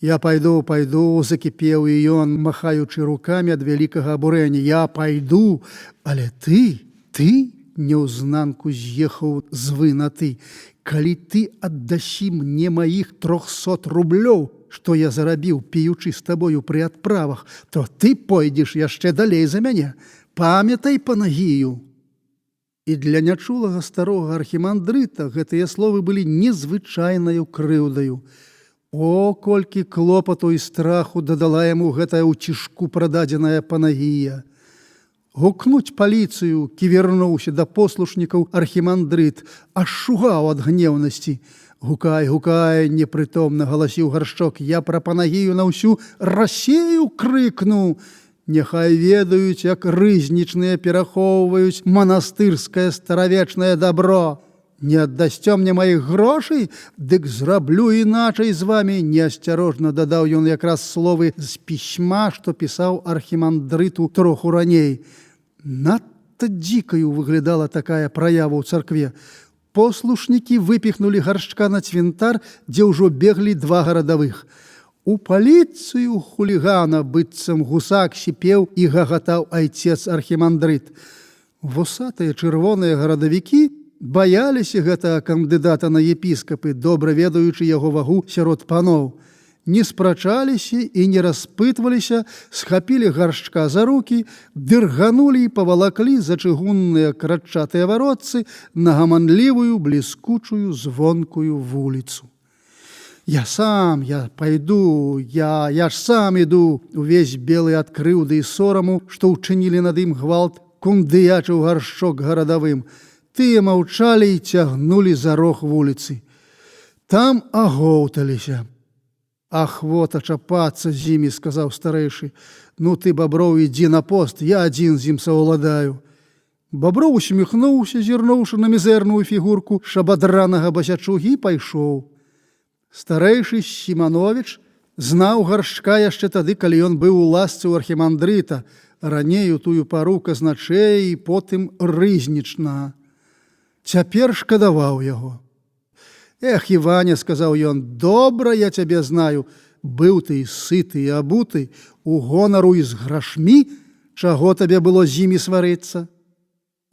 Я пайду, закіпеў і ён, махаючы рукамі ад вялікага абурэння. Я пайду, але ты няўзнанку з'ехаў з вы на ты. Калі ты аддасі мне маіх 300 рублёў, што я зарабіў, піючы з табою пры адправах, то ты пойдзеш яшчэ далей за мяне. Памятай, Панагію. І для нячулага старога архімандрыта гэтыя словы былі незвычайнаю крыўдаю. О, колькі клопату і страху дадала яму гэтая ў цішку прададзеная Панагія. Гукнуць паліцыю ківернуўся да послушнікаў архімандрыт, аж шугаў ад гнеўнасці. Гукай, непрытомна галасіў Гаршчок, я пра Панагію на ўсю Расею крыкну. Няхай ведаюць, як рызнічныя перахоўваюць манастырскае старавечнае дабро. Не аддасцё мне маіх грошай, дык зраблю іначай з вамі. Неасцярожна дадаў ён якраз словы з пісьма, што пісаў архімандрыту троху раней. Надта дзікаю выглядала такая праява ў царкве. Послушнікі выпіхнулі Гаршчка на цвінтар, дзе ўжо беглі 2 гарадавых. У паліцыю хулігана, быццам гусак, сіпеў і гагатаў айцец архімандрыт. Вусатыя чырвоныя гарадавікі баяліся гэтага кандыдата на епіскапы, добра ведаючы яго вагу сярод паноў. Не спрачаліся і не распытваліся, схапілі Гаршчка за рукі, дырганулі і павалаклі за чыгунныя кратчатыя варотцы на гаманлівую, бліскучую, звонкую вуліцу. Я пайду, я ж сам іду, увесь белы ад крыўды і сораму, што ўчынілі над ім гвалт, кундыячыў Гаршчок гарадавым. Тыя маўчалі і цягнулі за рог вуліцы. Там агоўталіся. Ахвота чапацца з імі, сказаў старэйшы. Ну ты, Баброў, ідзі на пост, я адзін з ім саўладаю. Баброў усміхнуўся, зірнуўшы на мізэрную фігурку шабадранага басячугі, пайшоў. Старэйшы Сімановіч знаў Гаршчка яшчэ тады, калі ён быў у ласцы ў архімандрыта, раней у тую пару казначэя і потым рызнічнага. Цяпер шкадаваў яго. Эх, Іване, сказаў ён, добра я цябе знаю, быў ты і сыты і абуты, у гонару і з грашмі, чаго табе было з імі сварыцца?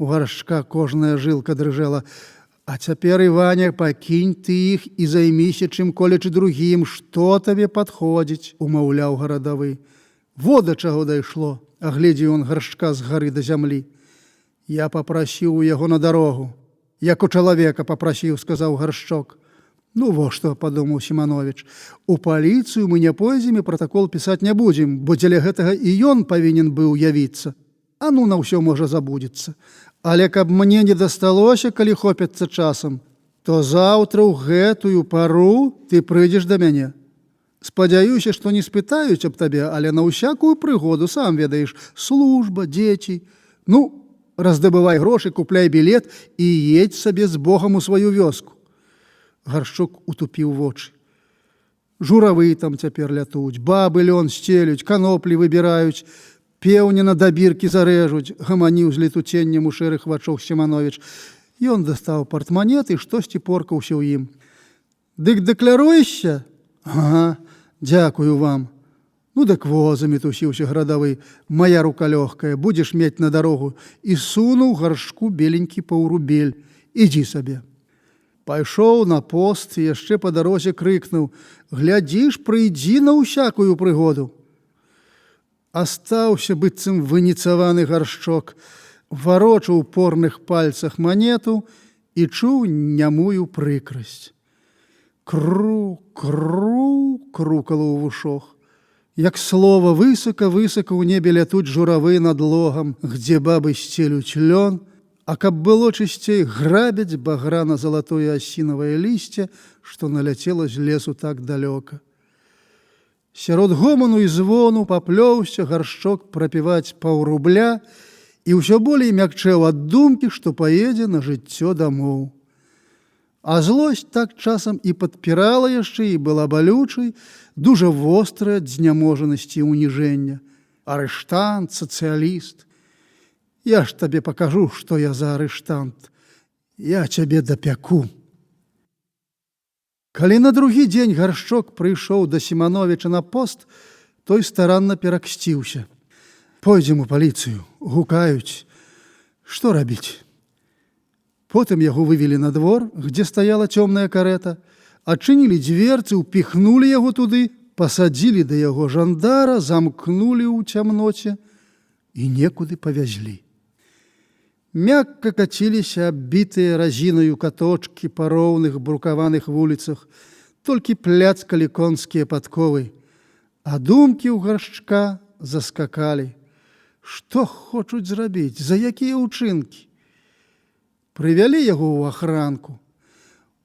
У Гаршчка кожная жылка дрыжэла. А цяпер, Іваня, пакінь ты іх і займіся чым-колечы другім, што табе падходзіць, умаўляў гарадавы. Во да чаго дайшло, агледзеў ён Гаршчка з гары да зямлі. Я папрасіў у яго на дарогу. Як у чалавека папрасіў, сказаў Гаршчок. Ну, во што, падумаў Сімановіч, у паліцыю мы не пойдзем і пратакол пісаць не будзем, бо дзеля гэтага і ён павінен быў явіцца. А ну, на ўсё можа забудзецца. Але каб мне не дасталося, калі хопіцца часам, то заўтра ў гэтую пару ты прыйдзеш да мяне. Спадзяюся, што не спытаюць аб табе, але на ўсякую прыгоду, сам ведаеш, служба, дзеці. Ну, раздабывай грошы, купляй білет і едзь сабе з Богам у сваю вёску. Гаршчук утупіў вочы. Журавы там цяпер лятуць, бабы лён сцелюць, каноплі выбіраюць, пеўні на дабіркі зарэжуць, гаманіў з летуценнем у шэрых вачах Сімановіч. Ён дастаў партманет і штосьці поркаўся ў ім. Дык дэкляруешся? Ага, дзякую вам. Ну, дык во, замітусіўся гарадавы. Мая рука лёгкая, будзеш мець на дарогу. І сунуў Гаршку беленькі паўрубель. Ідзі сабе. Пайшоў на пост і яшчэ па дарозе крыкнуў: глядзіш, прыйдзі на ўсякую прыгоду. Астаўся быццам выніцаваны Гаршчок, варочаў у порных пальцах манету і чуў нямую прыкрасць. Кру, кру, крукало ў вушах. Як слова высока-высока ў небе лятуць журавы над логам, где бабы сцелюць лён, а каб было чысцей, грабяць баграна-залатое асінавае лісце, што наляцела з лесу так далёка. Сярод гоману і звону паплёўся Гаршчок прапіваць паўрубля і ўсё болей мякчэў ад думкі, што паедзе на жыццё дамоў. А злосць так часам і падпірала яшчэ і была балючай, дужа вострая ад зняможанасці і ўніжэння. Арыштант, сацыяліст. Я ж табе пакажу, што я за арыштант. Я цябе дапяку. Калі на другі дзень Гаршчок прыйшоў да Сімановіча на пост, той старанна пераксціўся. Пойдзем у паліцыю, гукаюць. Што рабіць? Потым яго вывелі на двор, где стаяла цёмная карета, адчынілі дзверцы, упіхнулі яго туды, пасадзілі да яго жандара, замкнулі ў цямноце і некуды павязлі. Мякка каціліся аббітыя разінаю каточкі па роўных брукаваных вуліцах, толькі пляцкалі конскія падковы, а думкі ў Гаршчка заскакалі. Што хочуць зрабіць, за якія ўчынкі? Прывялі яго ў ахранку,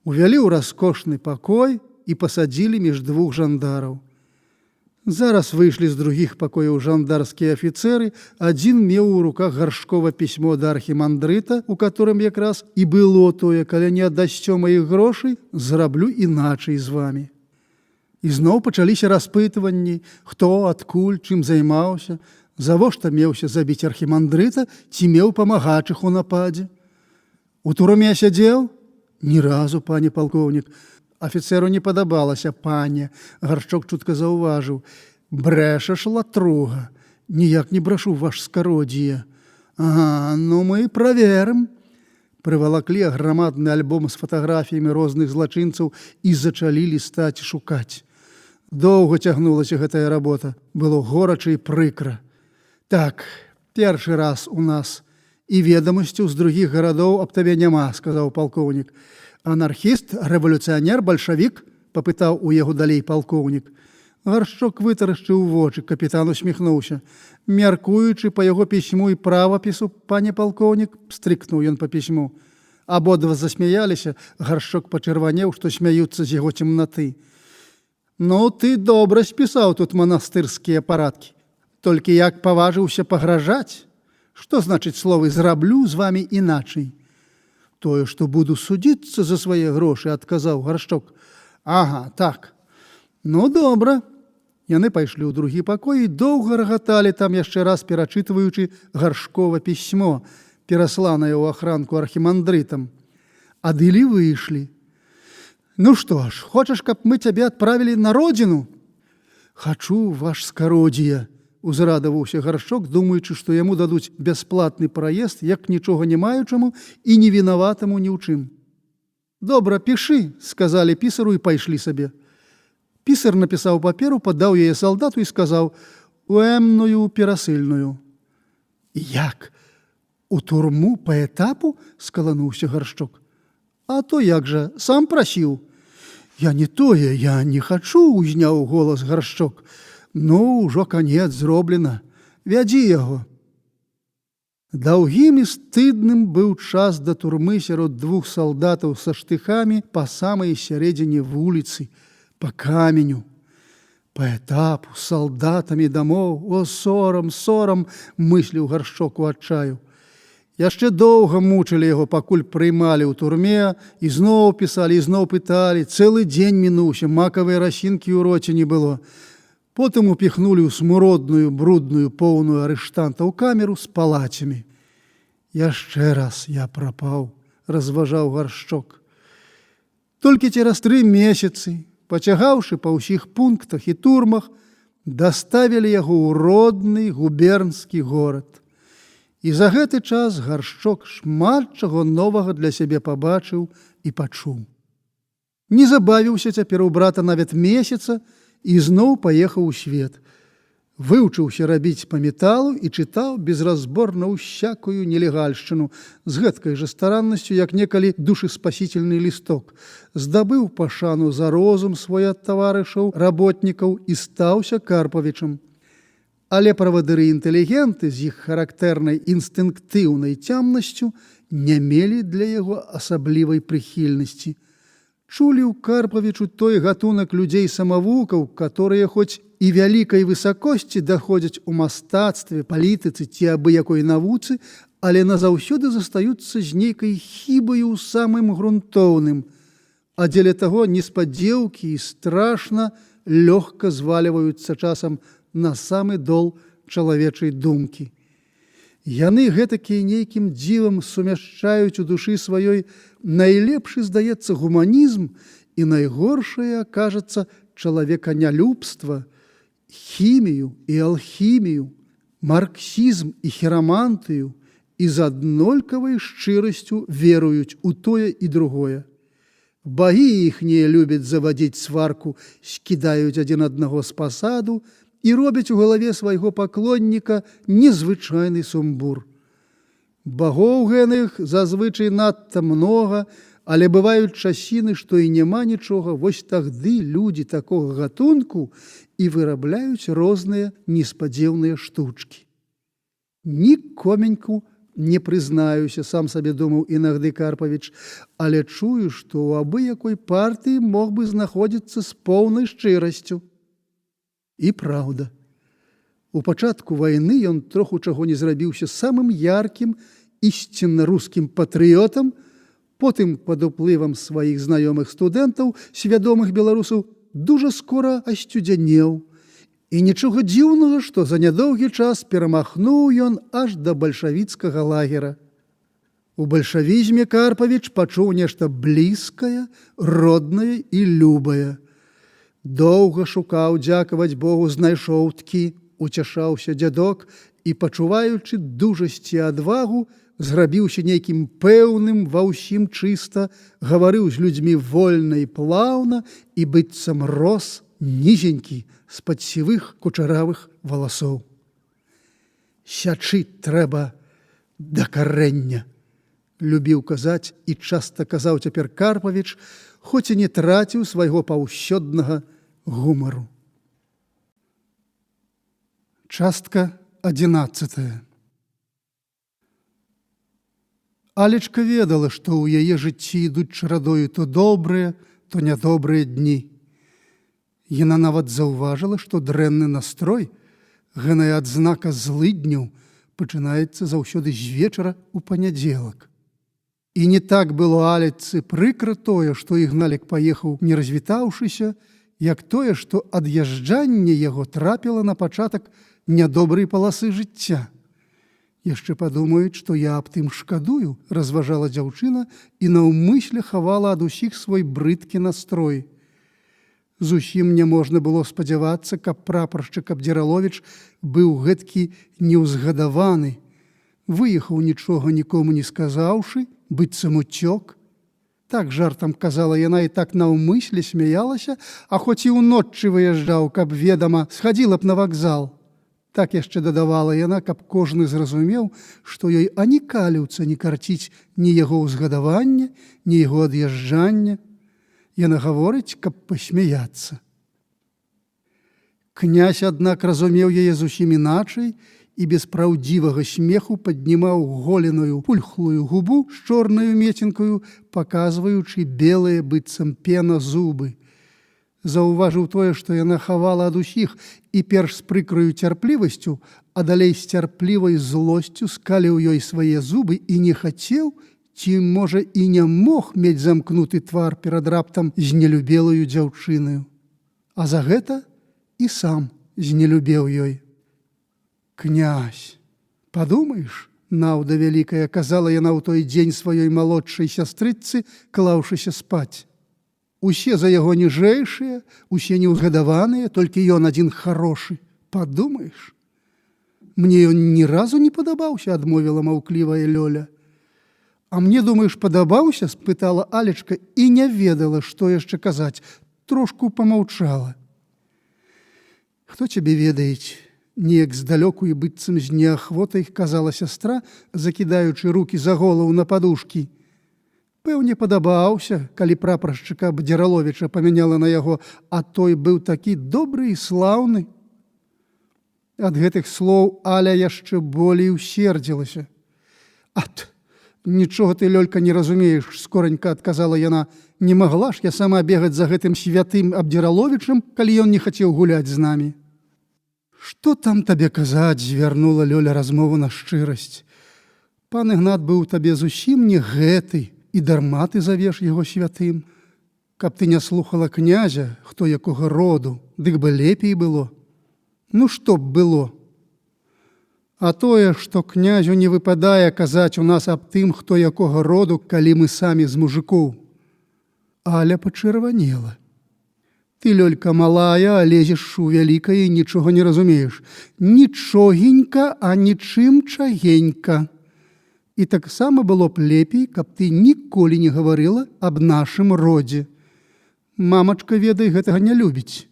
увялі ў раскошны пакой і пасадзілі між двух жандараў. Зараз выйшлі з другіх пакояў жандарскія афіцэры, адзін меў у руках Гаршкова пісьмо да архімандрыта, у которым якраз і было тое: калі не аддасцё маіх грошай, зраблю іначай з вамі. І зноў пачаліся распытванні, хто, адкуль, чым займаўся, завошта меўся забіць архімандрыта, ці меў памагачых у нападзе. У турме сядзеў? Ні разу, пане палкоўнік. Афіцэру не падабалася паня. Гаршчок чутка заўважыў: брэшаш, латруга. Ніяк не брашу, ваш скародзіе. Ага, ну мы праверым. Прывалаклі аграмадны альбом з фатаграфіямі розных злачынцаў і зачалі лістаць і шукаць. Доўга цягнулася гэтая работа. Было горача і прыкра. Так, першы раз у нас. І ведамасцяў з другіх гарадоў аб табе няма, сказаў палкоўнік. Анархіст, рэвалюцыянер, бальшавік? Папытаў у яго далей палкоўнік. Гаршчок вытарашчыў вочы, капітан усміхнуўся. Мяркуючы па яго пісьму і правапісу, пане палкоўнік, стрыкнуў ён па пісьму. Абодва засмяяліся, Гаршчок пачырванеў, што смяюцца з яго цемнаты. Ну, ты добра спісаў тут манастырскія парадкі. Толькі як паважыўся пагражаць? Што значыць словы «зраблю з вамі іначай»? Тое, што буду судзіцца за свае грошы, адказаў Гаршчок. Ага, так. Ну, добра. Яны пайшлі ў другі пакой і доўга рагаталі там, яшчэ раз перачытваючы Гаршкова пісьмо, перасланае ў ахранку архімандрытам. Адылі выйшлі. Ну што ж, хочаш, каб мы цябе адправілі на родзіну? Хачу, ваш скародзіе. Узрадаваўся Гаршчок, думаючы, што яму дадуць бясплатны праезд, як нічога не маючаму і невінаватаму ні ў чым. Добра, пішы, сказалі пісару і пайшлі сабе. Пісар напісаў паперу, падаў яе салдату і сказаў: «Уэмную перасыльную». «Як? У турму па этапу?» – скалануўся Гаршчок. «А то як жа, сам прасіў». «Я не тое, я не хачу», – узняў голас Гаршчок. «Ну, ўжо канец зроблена. Вядзі яго». Даўгім і стыдным быў час да турмы сярод двух салдатаў са штыхамі па самай сярэдзіне вуліцы, па каменю. Па этапу, з салдатамі дамоў, о, сорам, сорам, мысліў Гаршчок у адчаю. Яшчэ доўга мучылі яго, пакуль прыймалі ў турме, і зноў пісалі, і зноў пыталі. Цэлы дзень мінуўся, макавай расінкі ў роце не было. Потым упіхнулі ў смуродную, брудную, поўную арыштантаў камеру з палацямі. «Яшчэ раз я прапаў», – разважаў Гаршчок. Толькі цераз 3 месяцы, пацягаўшы па ўсіх пунктах і турмах, даставілі яго ў родны губернскі горад. І за гэты час Гаршчок шмат чаго новага для сябе пабачыў і пачуў. Не забавіўся цяпер у брата нават месяца, і зноў паехаў у свет. Вывучыўся рабіць па металу і чытаў безразборна ўсякую нелегальшчыну з гэткай жа стараннасцю, як некалі душеспасительны лісток. Здабыў пашану за розум свой ад таварышаў, работнікаў і стаўся Карпавічам. Але правадыры-інтэлігенты з іх характэрнай інстынктыўнай цямнасцю не мелі для яго асаблівай прыхільнасці. Чулі ў Карпавічу той гатунак людзей-самавукаў, которые хоць і вялікай высакосці даходзяць у мастацтве, палітыцы ці абы якой навуцы, але назаўсёды застаюцца з нейкай хібаю ў самым грунтоўным, а дзеля таго неспадзеўкі і страшна лёгка звальваюцца часам на самы дол чалавечай думкі. Яны гэтакія нейкім дзівам сумяшчаюць у душы сваёй найлепшы, здаецца, гуманізм і найгоршае, акажацца, чалавеканялюбства, хімію і алхімію, марксізм і хірамантыю і з аднолькавай шчырасцю веруюць у тое і другое. Багі іхнія любяць завадзіць сварку, скідаюць адзін аднаго з пасаду і робяць у галаве свайго паклонніка незвычайны сумбур. Багоў гэных зазвычай надта многа, але бываюць часіны, што і няма нічога, вось тагды людзі такога гатунку і вырабляюць розныя неспадзеўныя штучкі. Нікоменьку не прызнаюся, сам сабе думаў інагды Карпавіч, але чую, што ў абы якой партыі мог бы знаходзіцца з поўнай шчырасцю. І праўда. У пачатку вайны ён троху чаго не зрабіўся самым яркім, ісцінна рускім патрыётам, потым пад уплывам сваіх знаёмых студэнтаў, свядомых беларусаў, дужа скора асцюдзянеў. І нічога дзіўнага, што за нядоўгі час перамахнуў ён аж да бальшавіцкага лагера. У бальшавізме Карпавіч пачуў нешта блізкае, роднае і любае. Доўга шукаў, дзякаваць Богу, знайшоў ткі, уцяшаўся дзядок і, пачуваючы дужасць і адвагу, зрабіўся нейкім пэўным, ва ўсім чыста, гаварыў з людзьмі вольна і плаўна і быццам рос нізенькі з-пад сівых кучаравых валасоў. «Сячы трэба да карэння», любіў казаць і часта казаў цяпер Карпавіч, хоць і не траціў свайго паўсёднага гумару. Частка 11. Алечка ведала, што ў яе жыцці ідуць чарадою то добрыя, то нядобрыя дні. Яна нават заўважыла, што дрэнны настрой, гэная адзнака злыдняў, пачынаецца заўсёды з вечара ў панядзелак. І не так было Алечцы прыкра тое, што Ігналік паехаў не развітаўшыся, як тое, што ад'язджанне яго трапіла на пачатак нядобрай паласы жыцця. «Яшчэ падумаюць, што я аб тым шкадую», – разважала дзяўчына і наўмысля хавала ад усіх свой брыдкі настрой. Зусім не можна было спадзявацца, каб прапаршчык Абдзіраловіч быў гэткі неўзгадаваны, выехаў нічога нікому не сказаўшы, быццам уцёк. Так жартам казала яна і так наўмысле смяялася, а хоць і ўночы выязджаў, каб, ведама, схадзіла б на вакзал. Так яшчэ дадавала яна, каб кожны зразумеў, што ёй ані каліўца не карціць ні яго ўзгадавання, ні яго ад'язджання. Яна гаворыць, каб пасмяяцца. Князь, аднак, разумеў яе зусім іначай і без праўдзівага смеху паднімаў голеную пульхлую губу з чорнаю мецінкаю, паказваючы белыя быццам пена зубы. Заўважыў тое, што яна хавала ад усіх і перш з прыкрою цярплівасцю, а далей з цярплівай злосцю скаліў ёй свае зубы і не хацеў, ці, можа, і не мог мець замкнуты твар перад раптам знелюбелаю дзяўчынаю. А за гэта і сам знелюбеў ёй. «Князь, падумаеш, наўда вялікая», казала яна ў той дзень сваёй малодшай сястрыцы, клаўшыся спаць. «Усе за яго ніжэйшыя, усе неўзгадаваныя, толькі ён адзін харошы. Падумаеш?» «Мне ён ні разу не падабаўся», адмовіла маўклівая Лёля. «А мне, думаеш, падабаўся?» спытала Алечка і не ведала, што яшчэ казаць, трошку памаўчала. «Хто цябе ведаець?» Неяк здалёку і быццам з неахвотай казала сястра, закідаючы рукі за голову на падушкі. Пэўне, падабаўся, калі прапаршчыка Абдзіраловіча памяняла на яго, а той быў такі добры і слаўны. Ад гэтых слоў Аля яшчэ болей усердзілася. «Ат, нічога ты, Лёлька, не разумееш», скоранька адказала яна. «Не магла ж я сама бегаць за гэтым святым Абдзіраловічам, калі ён не хацеў гуляць з намі». «Што там табе казаць?» звярнула Лёля размову на шчырасць. «Пан Ігнат быў табе зусім не гэты, і дарма ты завеш яго святым. Каб ты не слухала князя, хто якога роду, дык бы лепей было. Ну што б было? А тое, што князю не выпадае казаць у нас аб тым, хто якога роду, калі мы самі з мужикоў». Аля пачырванела. «Ты, Лёлька, малая, а лезеш у вялікае і нічога не разумееш. Нічогенька, а нічым чагенька. І таксама было б лепей, каб ты ніколі не гаварыла аб нашым родзе. Мамачка, ведай, гэтага не любіць.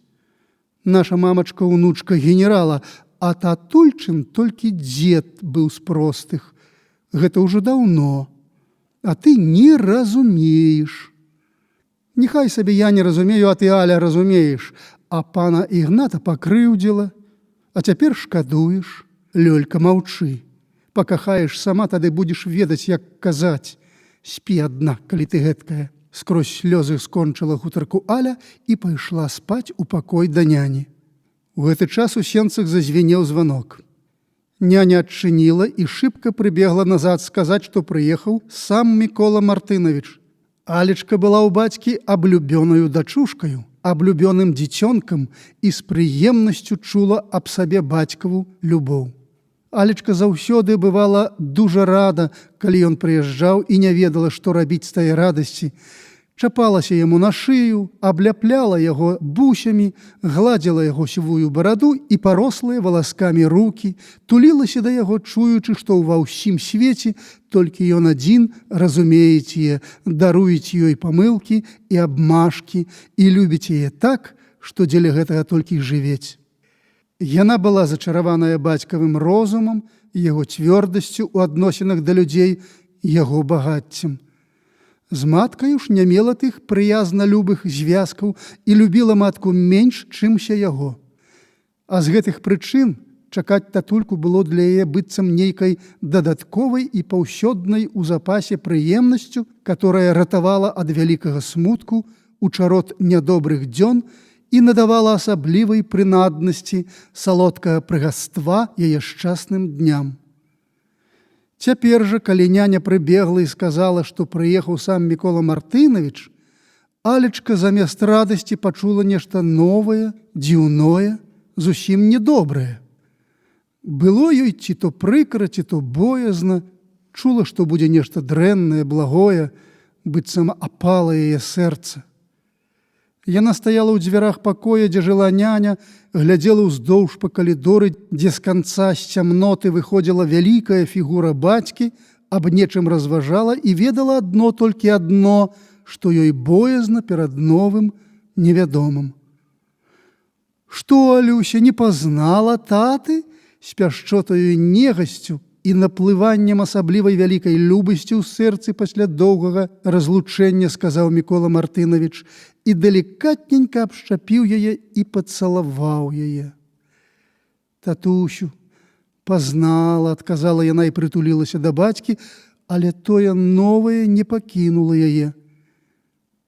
Наша мамачка ўнучка генерала, а татульчын толькі дзед быў з простых. Гэта ўжо даўно. А ты не разумееш. Нехай сабе я не разумею, а ты, Аля, разумееш. А пана Ігната пакрыўдзіла. А цяпер шкадуеш. Лёлька, маўчы. Пакахаеш сама, тады будзеш ведаць, як казаць. Спі адна, калі ты гэткая». Скрозь слёзы скончыла гутарку Аля і пайшла спаць у пакой да няні. У гэты час у сенцах зазвенеў званок. Няня адчыніла і шыбка прыбегла назад сказаць, што прыехаў сам Мікола Мартынавіч. Алечка была ў бацькі аблюбёнаю дачушкаю, аблюбёным дзіцёнкам і з прыемнасцю чула аб сабе бацькаву любоў. Алечка заўсёды бывала дужа рада, калі ён прыязджаў і не ведала, што рабіць з тае радасці. Чапалася яму на шыю, абляпляла яго бусямі, гладзіла яго сівую бараду і парослыя валаскамі рукі, тулілася да яго, чуючы, што ва ўсім свеце толькі ён адзін разумеець яе, даруець ёй памылкі і абмашкі і любіць яе так, што дзеля гэтага толькі жывець. Яна была зачараваная бацькавым розумам, яго цвёрдасцю ў адносінах да людзей, яго багаццем. З маткаю ж не мела тых прыязна любых звязкаў і любіла матку менш, чымся яго. А з гэтых прычын чакаць татульку было для яе быццам нейкай дадатковай і паўсёднай у запасе прыемнасцю, которая ратавала ад вялікага смутку у чарот нядобрых дзён і надавала асаблівай прынаднасці салодкага прыгаства яе шчасным дням. Цяпер жа, калі няня прыбегла і сказала, што прыехаў сам Мікола Мартынавіч, Алечка замест радасці пачула нешта новае, дзіўное, зусім недобрае. Было ёй ці то прыкра, ці то боязна, чула, што будзе нешта дрэннае, благое, быццам апала яе сэрца. Яна стаяла ў дзвярах пакоя, дзе жыла няня, глядзела ўздоўж па калідоры, дзе з канца з цямноты выходзіла вялікая фігура бацькі, аб нечым разважала і ведала толькі адно, што ёй боязна перад новым невядомым. «Што, Алюся, не пазнала таты?» З пяшчотаю негасцю і наплываннем асаблівай вялікай любасці ў сэрцы пасля доўгага разлучэння сказаў Мікола Мартынавіч і далікатненька абшчапіў яе і пацалаваў яе. «Татусю, пазнала», – адказала яна і прытулілася да бацькі, але тое новае не пакінула яе.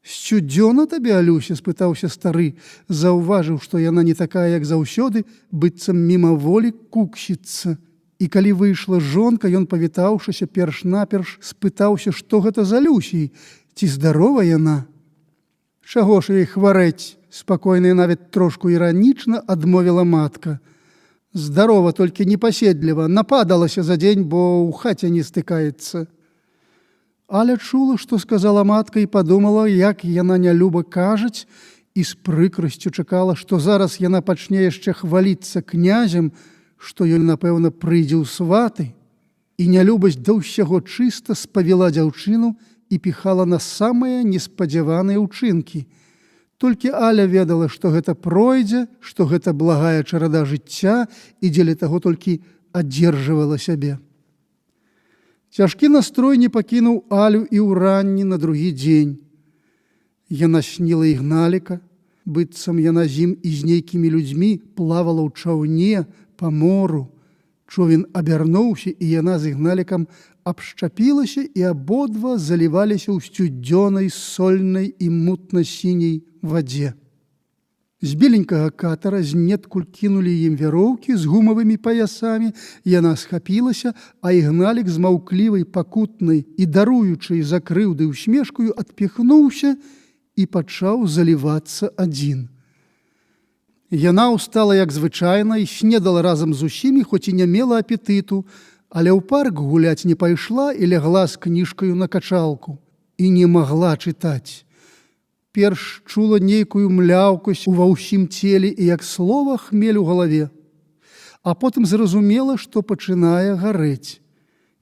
«Сцюдзёна табе, Алюся?» – спытаўся стары, заўважыў, што яна не такая, як заўсёды, быццам мімаволі куксіцца. І калі выйшла жонка, ён, павітаўшыся перш-наперш, спытаўся, што гэта за Люсій, ці здарова яна. «Чаго ж ёй хварэць?» – спакойна і нават трошку іранічна адмовіла матка. «Здарова, толькі непаседліва, нападалася за дзень, бо ў хаце не стыкаецца». Аля чула, што сказала матка, і падумала, як яна нялюба кажаць, і з прыкрасцю чакала, што зараз яна пачне яшчэ хваліцца князем, што ён, напэўна, прыйдзе ў сваты. І нялюбасць да ўсяго чыста спавіла дзяўчыну і піхала на самыя неспадзяваныя ўчынкі. Толькі Аля ведала, што гэта пройдзе, што гэта благая чарада жыцця, і дзеля таго толькі аддзержвала сябе. Цяжкі настрой не пакінуў Алю і ўранні на другі дзень. Яна сніла Ігналіка, быццам яна з ім і з нейкімі людзьмі плавала ў чаўне па мору. Човен абярнуўся, і яна з Ігналікам абшчапілася, і абодва заліваліся ў сцюдзёнай, сольнай і мутна-сіняй вадзе. З беленькага катара знеткуль кінулі ім вяроўкі з гумавымі паясамі, яна схапілася, а Ігналік з маўклівай, пакутнай і даруючай за крыўды усмешкаю адпіхнуўся і пачаў залівацца адзін. Яна ўстала, як звычайна, і снедала разам з усімі, хоць і не мела апетыту, але ў парк гуляць не пайшла і лягла з кніжкаю на качалку. І не магла чытаць. Перш чула нейкую мляўкасць ува ўсім целе і як слова хмель у галаве. А потым зразумела, што пачынае гарэць.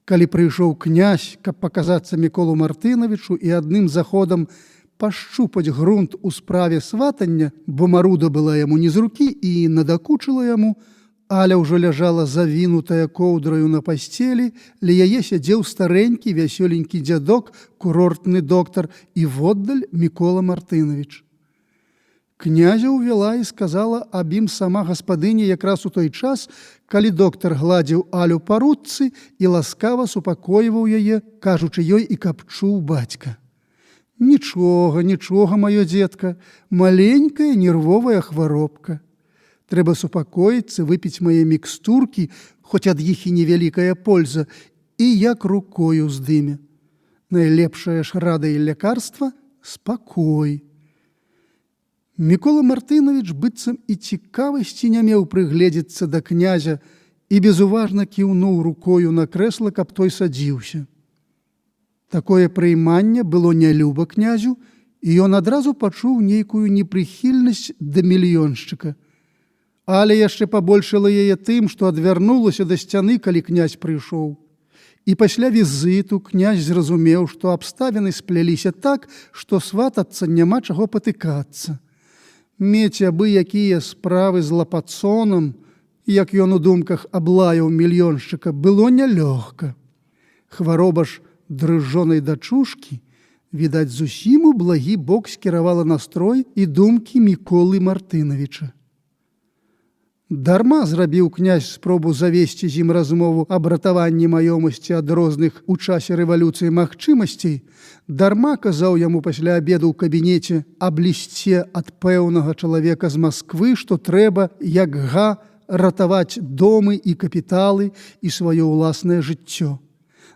Калі прыйшоў князь, каб паказацца Міколу Мартынавічу і адным заходам пашчупаць грунт у справе сватання, бо маруда была яму не з рукі і надакучыла яму, Аля ўжо ляжала завінутая коўдраю на пасцелі, ля яе сядзеў старэнькі, вясёленькі дзядок, курортны доктар і воддаль Мікола Мартынавіч. Князя ўвяла і сказала аб ім сама гаспадыня якраз у той час, калі доктар гладзіў Алю па ручцы і ласкава супакойваў яе, кажучы ёй і каб чуў бацька. «Нічога, нічога, маё дзетка, маленькая нервовая хваробка. Трэба супакоіцца, выпіць мае мікстуркі, хоць ад іх і невялікая польза, і як рукою здыме. Найлепшая ж рада і лякарства – спакой». Мікола Мартынавіч быццам і цікавасці не меў прыгледзецца да князя і безуважна кіўнуў рукою на крэсла, каб той садзіўся. Такое прыйманне было нялюба князю, і ён адразу пачуў нейкую непрыхільнасць да мільёншчыка. Але яшчэ пабольшала яе тым, што адвярнулася да сцяны, калі князь прыйшоў. І пасля візіту князь зразумеў, што абставіны спляліся так, што сватацца няма чаго патыкацца. Мець абы якія справы з лапацонам, як ён у думках аблаяў мільёншчыка, было нялёгка. Хвароба ж дрыжонай дачушкі, відаць, зусім у благі бок скіравала настрой і думкі Міколы Мартынавіча. Дарма зрабіў князь спробу завесці з ім размову аб ратаванні маёмасці ад розных у часе рэвалюцыі магчымасцей, дарма казаў яму пасля абеду ў кабінеце аб лісце ад пэўнага чалавека з Масквы, што трэба, як га, ратаваць домы і капіталы і сваё ўласнае жыццё.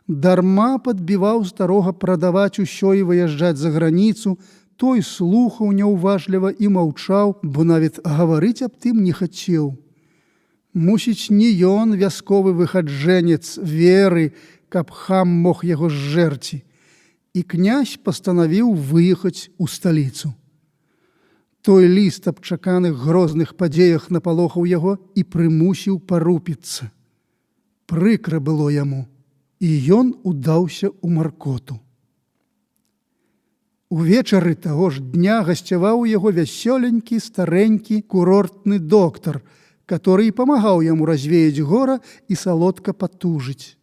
Дарма падбіваў старога прадаваць усё і выязджаць за граніцу, той слухаў няўважліва і маўчаў, бо нават гаварыць аб тым не хацеў. Мусіць, не ён вясковы выхаджэнец веры, каб хам мог яго зжэрці. І князь пастанавіў выехаць у сталіцу. Той ліст аб чаканых грозных падзеях напалохаў яго і прымусіў парупіцца. Прыкра было яму, і ён удаўся ў маркоту. Увечары таго ж дня гасцяваў яго вясёленькі старэнькі курортны доктар, который памагаў яму развеяць гора і салодка патужыць.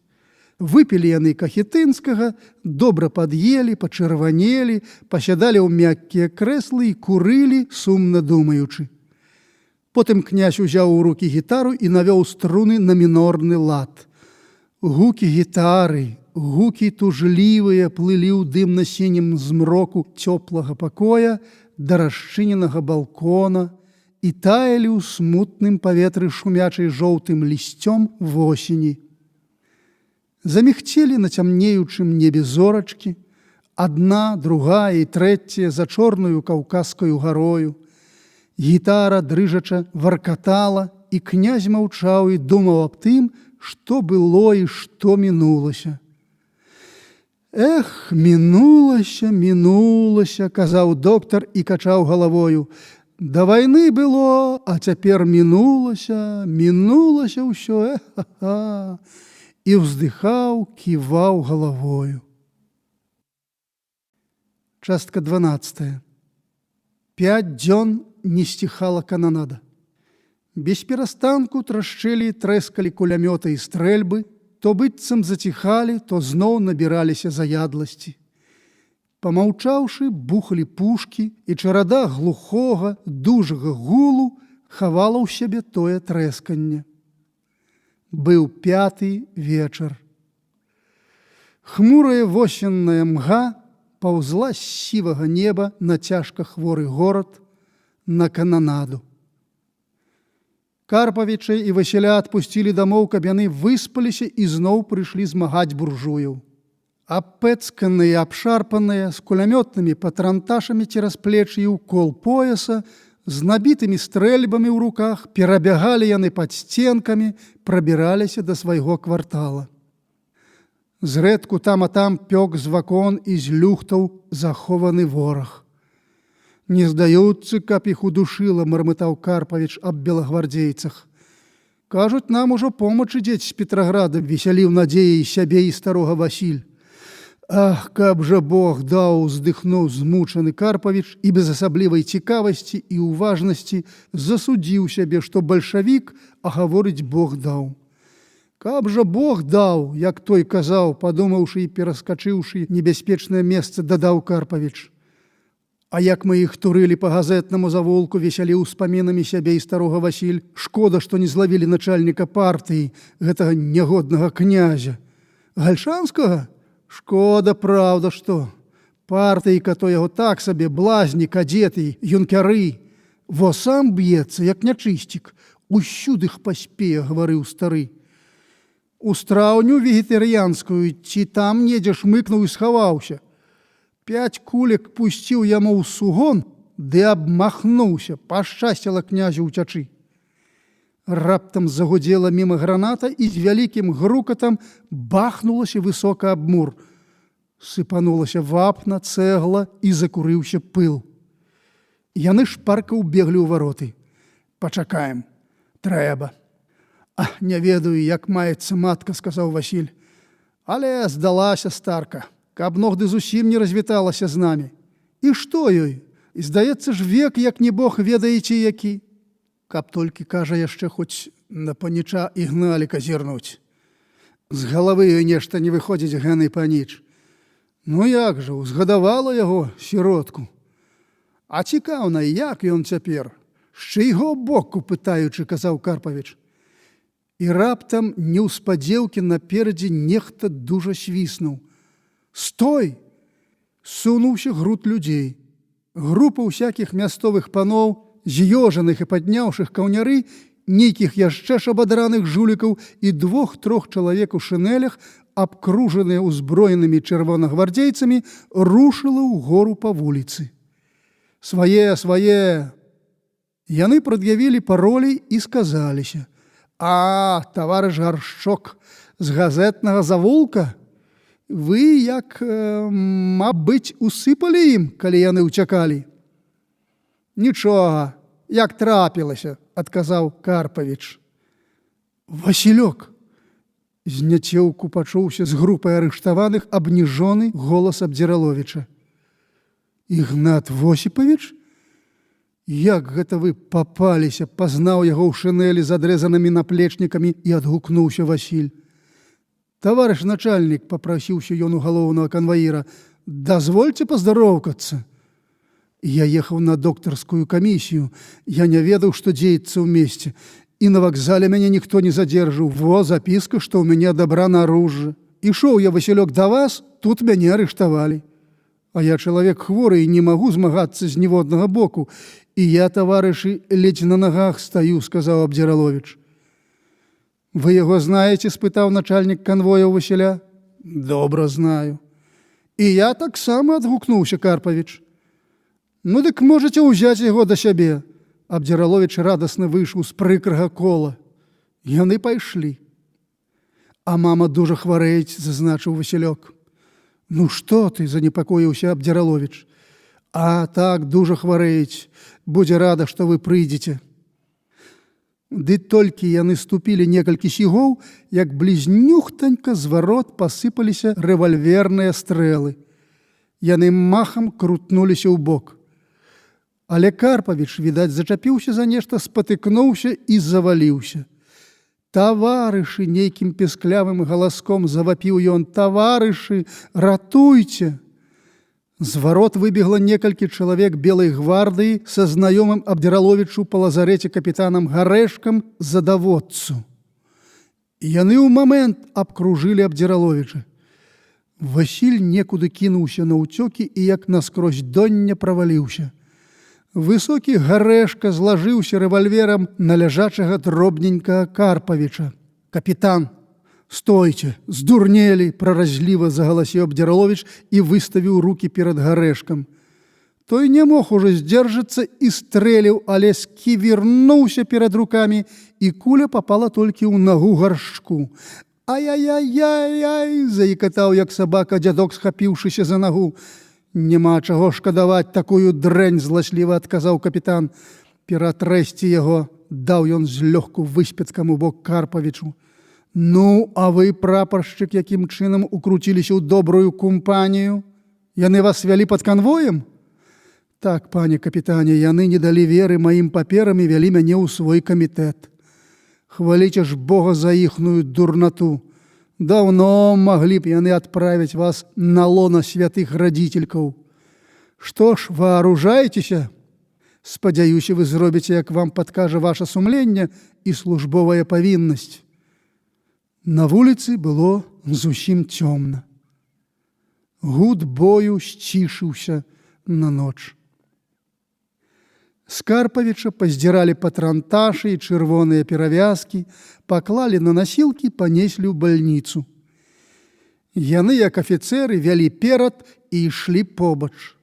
Выпілі яны кахетынскага, добра пад'елі, пачырванелі, пасядалі ў мяккія крэслы і курылі, сумна думаючы. Потым князь узяў у рукі гітару і навёў струны на мінорны лад. Гукі гітары, гукі тужлівыя плылі ў дымна-сінім змроку цёплага пакоя да расчыненага балкона і таялі ў смутным паветры шумячай жоўтым лісцём восені. Замігцелі на цямнеючым небе зорачкі, адна, другая і трэцяя за чорную каўказскаю гарою. Гітара дрыжача варкатала, і князь маўчаў і думаў аб тым, што было і што мінулася. «Эх, мінулася, мінулася», – казаў доктар і качаў галавою. «Да вайны было, а цяпер мінулася, мінулася ўсё, эх-ха-ха». І ўздыхаў, ківаў галавою. Частка 12. 5 дзён не сціхала кананада. Без перастанку трашчэлі і трэскалі кулямёты і стрэльбы, то быццам заціхалі, то зноў набіраліся заядласці. Памаўчаўшы, бухалі пушкі, і чарада глухога, дужага гулу хавала ў сябе тое трэсканне. Быў 5-й вечар. Хмурая восенная мга паўзла з сівага неба на цяжка хворы горад, на кананаду. Карпавіча і Васіля адпусцілі дамоў, каб яны выспаліся і зноў прыйшлі змагаць буржуяў. Апэцканыя, абшарпаныя, з кулямётнымі патранташамі цераз плечы і ў кол пояса, з набітымі стрэльбамі ў руках, перабягалі яны пад сценкамі, прабіраліся да свайго квартала. Зрэдку там а там пёк з вакон і з люхтаў захованы вораг. «Не здаюцца, каб іх удушыла», – мармытаў Карпавіч аб белагвардзейцах. «Кажуць, нам ужо помач ідзець з Петраграда», – весяліў надзеяй сябе і старога Васіль. «Ах, каб жа Бог даў», – уздыхнуў змучаны Карпавіч і без асаблівай цікавасці і ўважнасці засудзіў сябе, што бальшавік, а гаворыць Бог даў. «Каб жа Бог даў», як той казаў, падумаўшы і пераскачыўшы небяспечнае месца, дадаў Карпавіч. «А як мы іх турылі па газетнаму завулку», весяліў успамінамі сябе і старога Васіль. «Шкода, што не злавілі начальніка партыі, гэтага нягоднага князя. Гальшанскага? Шкода, правда, што. Партыйка то яго так сабе, блазні, кадеты, юнкяры. Во сам б'ецца, як нячысцік. Усюды х паспее», гаварыў стары. «У страўню вегетарыянскую, ці там недзе шмыкнуў і схаваўся. 5 кулек пусціў яму ў сугон, ды абмахнуўся, пашчасціла князю ўцячы». Раптам загудзела міма граната і з вялікім грукатам бахнулася высока аб мур. Сыпанулася вапна, цэгла і закурыўся пыл. Яны шпарка ўбеглі ў вароты. «Пачакаем. Трэба». «А, не ведаю, як маецца матка», – сказаў Васіль. «Але здалася старка. Каб ногды зусім не развіталася з намі. І што ёй? І здаецца ж век, як не Бог ведаеце які. Каб толькі, кажа, яшчэ хоць на паніча Ігналіка зірнуць. З галавы ёй нешта не выходзіць гэны паніч. Ну як жа, узгадавала яго, сіротку. А цікаўна, як ён цяпер? З чыйго боку, пытаючы, казаў Карпавіч. І раптам неўспадзеўкі наперадзе нехта дужа свіснуў. «Стой!» – сунуўся груд людзей. Група ўсякіх мясцовых паноў, з'ёжаных і падняўшых каўняры, нейкіх яшчэ шабадраных жулікаў і 2-3 чалавек у шынелях, абкружаныя ўзброенымі чырвонагвардзейцамі, рушыла ўгору па вуліцы. «Свае, свае!» Яны прад'явілі паролі і сказаліся. «А, таварыш Гаршчок, з газетнага завулка? Вы, як, мабыць, усыпалі ім, калі яны ўцякалі?» «Нічога, як трапілася», – адказаў Карпавіч. «Васілёк!» – зняцеўку пачуўся з групай арыштаваных абніжоны голас Абдзіраловіча. Ігнат Восіпавіч? Як гэта вы папаліся, пазнаў яго ў шынелі з адрэзанымі наплечнікамі і адгукнуўся Васіль. Таварыш начальнік, папрасіўся ён у галоўнага канваіра, дазвольце паздароўкацца. Я ехаў на доктарскую камісію, я не ведаў, што дзеецца ў месце, і на вакзале мяне ніхто не задзержаў. Во, запіска, што ў мяне адабрана аружжа. Ішоў я, Васілёк, да вас, тут мяне арыштавалі. А я чалавек хворы і не магу змагацца з ніводнага боку. І я, таварышы, ледзь на нагах стаю, сказаў Абдзіраловіч. Вы яго знаеце? Спытаў начальнік канвоя ў Васіля. Добра знаю. І я таксама, адгукнуўся Карпавіч. Ну дык можаце ўзяць яго да сябе. Абдзіраловіч радасна выйшаў з прыкрага кола. Яны пайшлі. А мама дужа хварэць, зазначыў Васілёк. Ну што ты, занепакоіўся Абдзіраловіч. А так, дужа хварэць. Будзе рада, што вы прыйдзеце. Ды толькі яны ступілі некалькі сігоў, як блізнюхтанька з варот пасыпаліся рэвальверныя стрэлы. Яны махам крутнуліся ў бок. Але Карпавіч, відаць, зачапіўся за нешта, спатыкнуўся і заваліўся. «Таварышы!» — нейкім песклявым галаском завапіў ён. «Таварышы, ратуйце!» З варот выбегла некалькі чалавек белай гвардыі са знаёмым Абдзіраловічу па лазарэце капітанам Гарэшкам задаводцу. Яны ў момент абкружылі Абдзіраловіча. Васіль некуды кінуўся на ўцёкі і як наскрозь доння праваліўся. Высокі Гарэшка злажыўся рэвальверам на ляжачага дробненькага Карпавіча. «Капітан, стойце, здурнелі!» — праразліва загаласіў Абдзіраловіч і выставіў рукі перад Гарэшкам. Той не мог ужо здзержацца і стрэліў, але сківірнуўся перад рукамі, і куля папала толькі ў нагу Гаршку. «Ай-яй-яй-яй!» — заікатаў, як сабака, дзядок, схапіўшыся за нагу. «Няма чаго шкадаваць такую дрэнь!» — зласліва адказаў капітан. «Ператрэсці яго!» — даў ён злёгку выспецкам у бок Карпавічу. «Ну, а вы, прапаршчык, якім чынам укруціліся ў добрую кампанію? Яны вас вялі пад канвоем?» «Так, пане капітане, яны не далі веры маім паперам і вялі мяне ў свой камітэт. Хваліце ж Бога за іхную дурнату. Даўно маглі б яны адправіць вас на лона святых радзіцелькаў. Што ж, вааружаецеся? Спадзяюся, вы зробіце, як вам падкажа ваша сумленне і службовая павіннасць». На вуліцы было зусім цёмна. Гуд бою сцішыўся на ноч. З Карпавіча паздзіралі патранташы і чырвоныя перавязкі, паклалі на насілкі, панеслі ў бальніцу. Яны, як афіцэры, вялі перад і ішлі побач.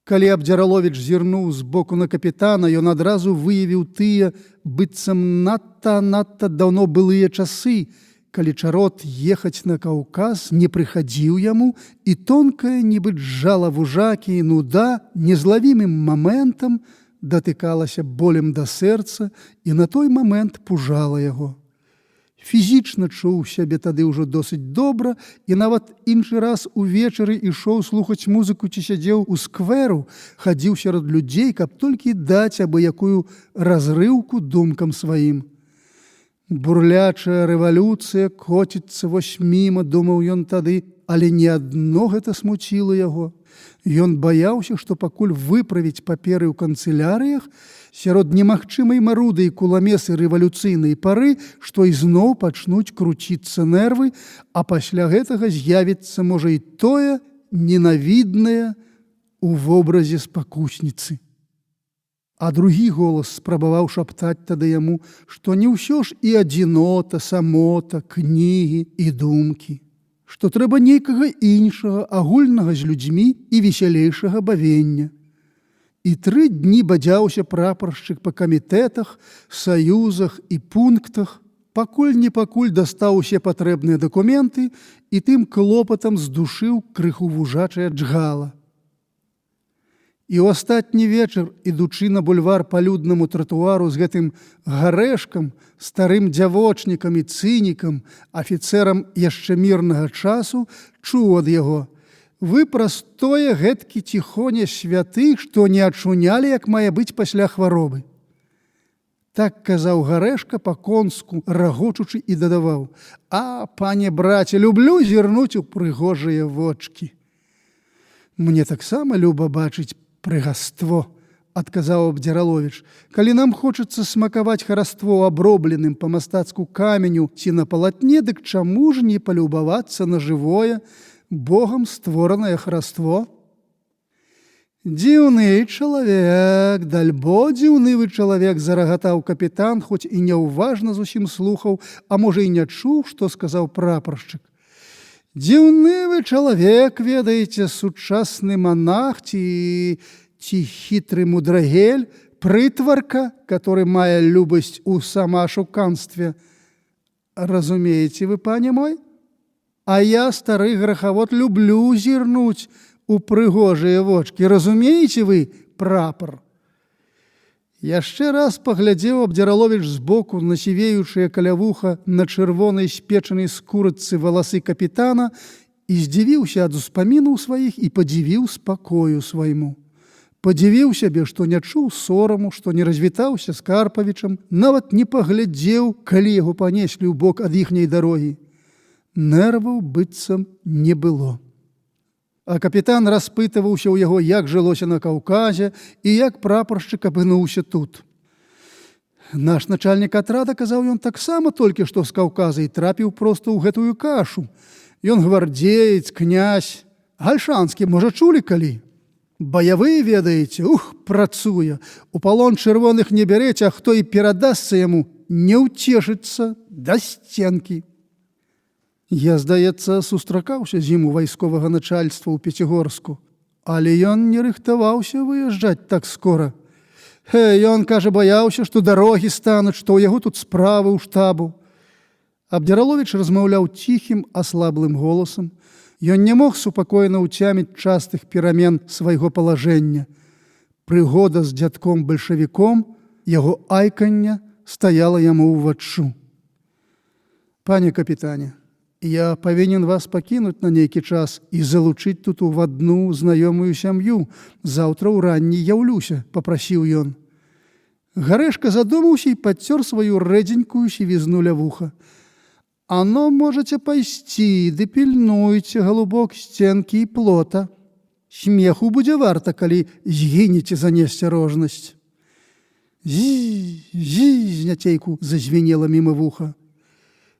Калі Абдзіраловіч зірнуў збоку на капітана, ён адразу выявіў тыя, быццам надта даўно былыя часы, калі чарот ехаць на Каўказ не прыхадзіў яму, і тонкая, нібы джала вужакі, нуда незлавімым моментам датыкалася болем да сэрца і на той момент пужала яго. Фізічна чуў сябе тады ўжо досыць добра і нават іншы раз увечары ішоў слухаць музыку ці сядзеў у скверу, хадзіў сярод людзей, каб толькі даць абы-якую разрыўку думкам сваім. Бурлячая рэвалюцыя коціцца вось міма, думаў ён тады, але не адно гэта смуціла яго. Ён баяўся, што пакуль выправіць паперы ў канцылярыях, сярод немагчымай маруды і куламесы рэвалюцыйнай пары, што ізноў пачнуць круціцца нервы, а пасля гэтага з'явіцца, можа, і тое ненавіднае у вобразе спакусніцы. А другі голас спрабаваў шаптаць тады яму, што не ўсё ж і адзінота, самота, кнігі і думкі, што трэба нейкага іншага, агульнага з людзьмі і весялейшага бавення. І 3 дні бадзяўся прапаршчык па камітэтах, саюзах і пунктах, пакуль дастаў усе патрэбныя дакументы і тым клопатам здушыў крыху вужачая джгала. І ў астатні вечар, ідучы на бульвар па люднаму тратуару з гэтым Гарэшкам, старым дзявочнікам і цынікам, афіцэрам яшчэ мірнага часу, чуў ад яго: Вы простое гэткі ціхоне святы, што не ачунялі, як мае быць пасля хваробы. Так казаў Гарэшка па-конску, рагочучы, і дадаваў: «А, пане браце, люблю зірнуць у прыгожыя вочкі». «Мне таксама люба бачыць прыгаство», – адказаў Абдзіраловіч. «Калі нам хочацца смакаваць хараство абробленым па-мастацку каменю ці на палатне, дык чаму ж не палюбавацца на жывое, Богам створанае хараство?» «Дзіўны чалавек, дальбо дзіўны вы чалавек», – зарагатаў капітан, хоць і няўважна зусім слухаў, а можа і не чуў, што сказаў прапаршчык. «Дзіўны вы чалавек, ведаеце, сучасны манах ці хітры мудрагель, прытварка, который мае любасць у самаашуканстве. Разумееце вы, пане мой? А я, стары грахавод, люблю зірнуць у прыгожыя вочкі. Разумееце вы, прапар?» Яшчэ раз паглядзеў Абдзіраловіч збоку на сівеючыя каля вуха на чырвонай спечанай скурыцы валасы капітана і здзівіўся ад успамінаў сваіх і падзівіў спакою свайму. Падзівіў сябе, што не чуў сораму, што не развітаўся з Карпавічам, нават не паглядзеў, калі яго панеслі ў бок ад іхняй дарогі. Нерваў быццам не было. А капітан распытаваўся ў яго, як жылося на Каўказе і як прапаршчык апынуўся тут. «Наш начальнік атрада, казаў ён, таксама толькі што з Каўказа і трапіў проста ў гэтую кашу. Ён гвардзеец, князь, гальшанскі, можа, чулі калі? Баявы, ведаеце, працуе. У палон чырвоных не бярэць, а хто і перадасца яму, не ўцешыцца да сценкі». Я, здаецца, сустракаўся з ім у вайсковага начальства ў Пяцігорску, але ён не рыхтаваўся выязджаць так скора. Ён, кажа, баяўся, што дарогі стануць, што ў яго тут справы ў штабу. Абдзіраловіч размаўляў ціхім, аслаблым голасам. Ён не мог супакойна ўцяміць частых перамен свайго палажэння. Прыгода з дзядком-бальшавіком, яго айкання стаяла яму ўваччу. «Пане капітане, я павінен вас пакінуць на нейкі час і залучыць тут у адну знаёмую сям'ю. Заўтра ўранні яўлюся», – папрасіў ён. Гарэшка задумаўся і падцёр сваю рэдзенькую сівізну ля вуха. «Ано можаце пайсці, ды пільнуйце, галубок, сценкі і плота. Смеху будзе варта, калі згінеце за неасцярожнасць». «Зі-зі» зняцейку зазвенела міма вуха.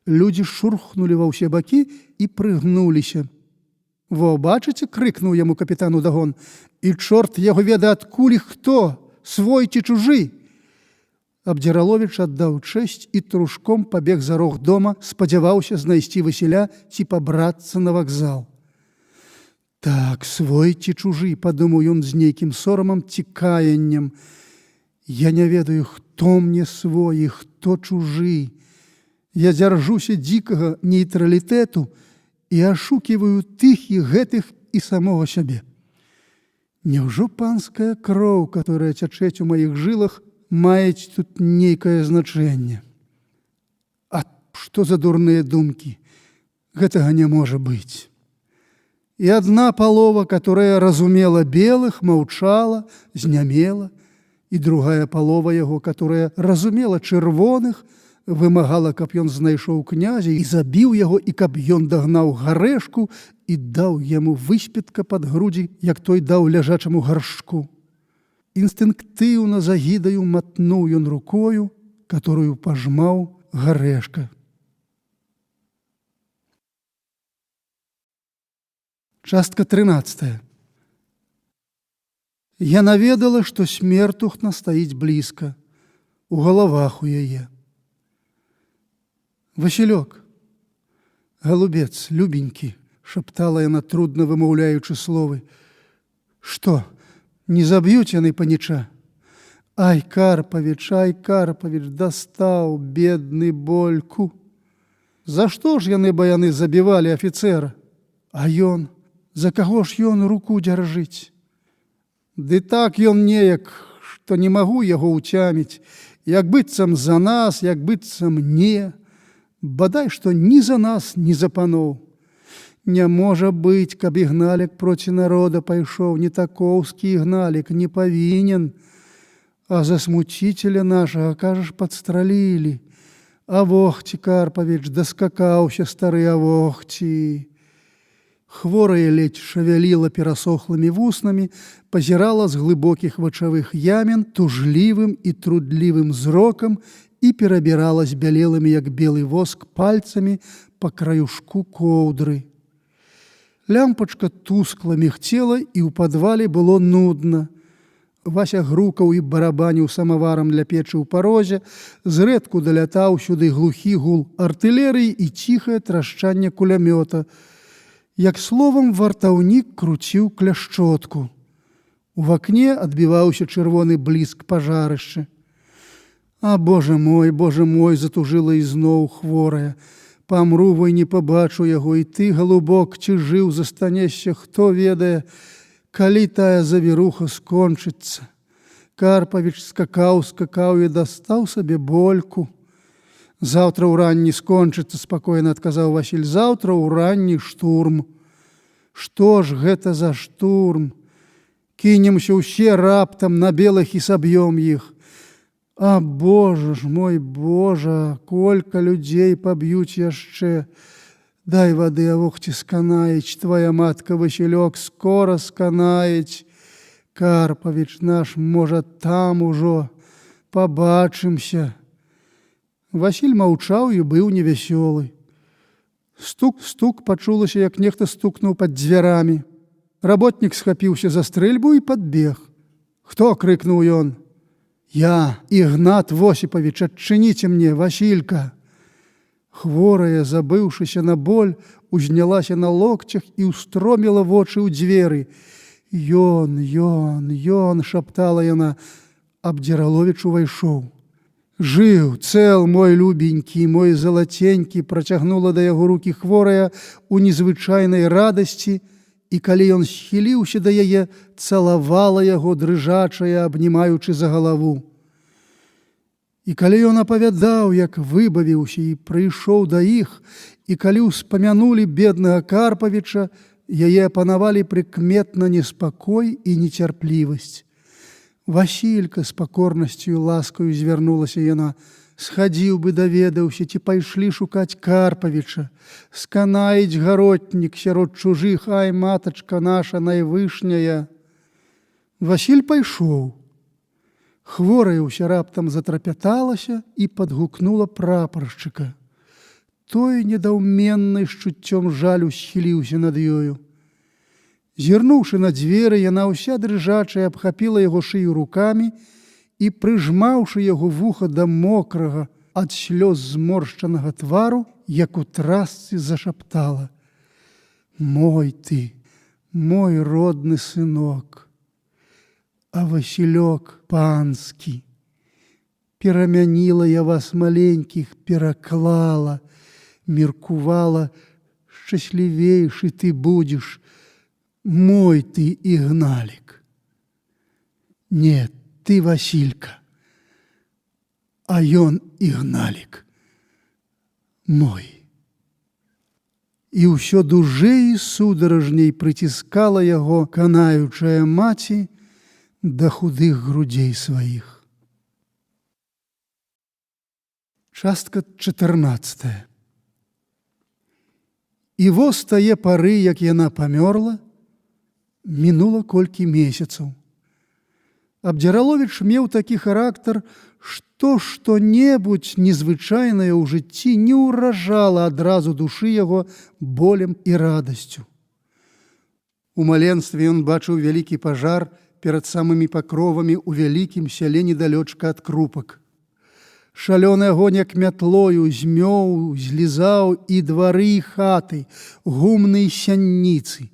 Людзі шурхнулі ва ўсе бакі і прыгнуліся. «Во, бачыце?» – крыкнуў яму капітан удагон. «І чорт яго ведае адкуль і хто, свой ці чужы?» Абдзіраловіч аддаў чэсць і трушком пабег за рог дома, спадзяваўся знайсці Васіля ці пабрацца на вакзал. «Так, свой ці чужы», – падумаў ён з нейкім сорамам ці каяннем. «Я не ведаю, хто мне свой і хто чужы. Я дзяржуся дзікага нейтралітэту і ашуківаю тых і гэтых і самога сябе. Няўжо панская кроў, которая цячэць у маіх жылах, маюць тут нейкае значэнне? А што за дурныя думкі? Гэтага не можа быць». І адна палова, которая разумела белых, маўчала, знямела, і другая палова яго, которая разумела чырвоных, вымагала, каб ён знайшоў князя і забіў яго, і каб ён дагнаў Гарэшку і даў яму выспетка пад грудзі, як той даў ляжачаму гаршку. Інстынктыўна загідаю матнуў ён рукою, которую пажмаў Гарэшка. Частка 13. Яна ведала, што смертухна стаіць блізка, у галавах у яе. «Васілёк, голубец, любенькі», – шаптала яна, трудна вымаўляючы словы. «Што, не заб'юць яны паніча? Ай, Карпавіч, дастаў, бедны Больку. За што ж яны баяны забівалі афіцэра? А ён, за каго ж ён руку дзяржыць? Ды так ён неяк, што не магу яго ўцяміць, як быццам за нас, як быццам не. Бадай, што ні за нас, ні за паноў. Не можа быць, каб ігналік проці народа пайшоў, не такоўскі ігналік, не павінен. А засмуцителя нашага, кажаш, падстралілі. Авохці, Карпавіч, даскакаўся стары авохці. Хворая ледзь шавяліла перасохлымі вуснамі, пазірала з глыбокіх вачавых ямен тужлівым і трудлівым зрокам і перабірала збялелымі, як белы воск, пальцамі па краюшку коўдры. Лямпачка тускла мігцела, і ў падвале было нудна. Вася грукаў і барабаніў самаварам для печы ў парозе, зрэдку далятаў сюды глухі гул артылерыі і ціхае трашчанне кулямёта. Як словам, вартаўнік круціў кляшчотку. У вакне адбіваўся чырвоны бліск пажарышча. А, боже мой, затужыла ізноў хворая. Памру, вой не пабачу яго, і ты, галубок, ці жыў застанешся, хто ведае, калі тая завіруха скончыцца. Карпавіч скакаў і дастаў сабе больку. Заўтра ўранні скончыцца, спакойна адказаў Васіль. Заўтра ўранні штурм. Што ж гэта за штурм? Кінемся ўсе раптам на белых і саб'ём іх. А, Боже ж мой, Божа, колька людзей паб'юць яшчэ. Дай вады, авохці, сканаець, твая матка, Васілёк, скора сканаець. Карпавіч наш, можа, там ужо пабачымся. Васіль маўчаў і быў невясёлы. Стук пачулася, як нехта стукнуў пад дзвярамі. Работнік схапіўся за стрэльбу і падбег. «Хто?» – крыкнуў ён. «Я, Ігнат Восіпавіч, адчыніце мне, Васілька!» Хворая, забыўшыся на боль, узнялася на локцях і ўстроміла вочы ў дзверы. «Ён!» – шаптала яна. Абдзіраловіч увайшоў. «Жыў, цэл, мой любенькі, мой залаценькі!» – працягнула да яго рукі хворая ў незвычайнай радасці, і калі ён схіліўся да яе, цалавала яго, дрыжачая, абнімаючы за галаву. І калі ён апавядаў, як выбавіўся і прыйшоў да іх, і калі ўспамянулі беднага Карпавіча, яе апанавалі прыкметна неспакой і нецярплівасць. «Васілька!» – з пакорнасцю і ласкаю звярнулася яна. «Схадзіў бы, даведаўся, ці пайшлі шукаць Карпавіча. Сканаіць гаротнік сярод чужых, ай, матачка наша найвышняя!» Васіль пайшоў. Хворая ўся раптам затрапяталася і падгукнула прапаршчыка. Той недаўменны з чуццём жалю схіліўся над ёю. Зірнуўшы на дзверы, яна ўся дрыжачая абхапіла яго шыю рукамі і, прыжмаўшы яго вуха да мокрага ад слёз зморшчанага твару, як у трасцы зашаптала: «Мой ты, мой родны сынок, а Васілёк панскі. Перамяніла я вас маленькіх, пераклала, меркувала, шчаслівейшы ты будзеш, мой ты Ігналік. Не, ты Васілька, а ён Ігналік мой». І ўсё дужэй і сударажней прыціскала яго канаючая маці да худых грудзей сваіх. Частка 14. І воз тае пары, як яна памёрла, мінула колькі месяцаў. Абдзіраловіч меў такі характар, што што-небудзь незвычайнае ў жыцці не ўражала адразу душы яго болем і радасцю. У маленстве ён бачыў вялікі пажар перад самымі пакровамі ў вялікім сяле недалёчка ад Крупак. Шалёны агонь, як мятлою, змёў, злізаў і двары, і хаты, гумны і сянніцы.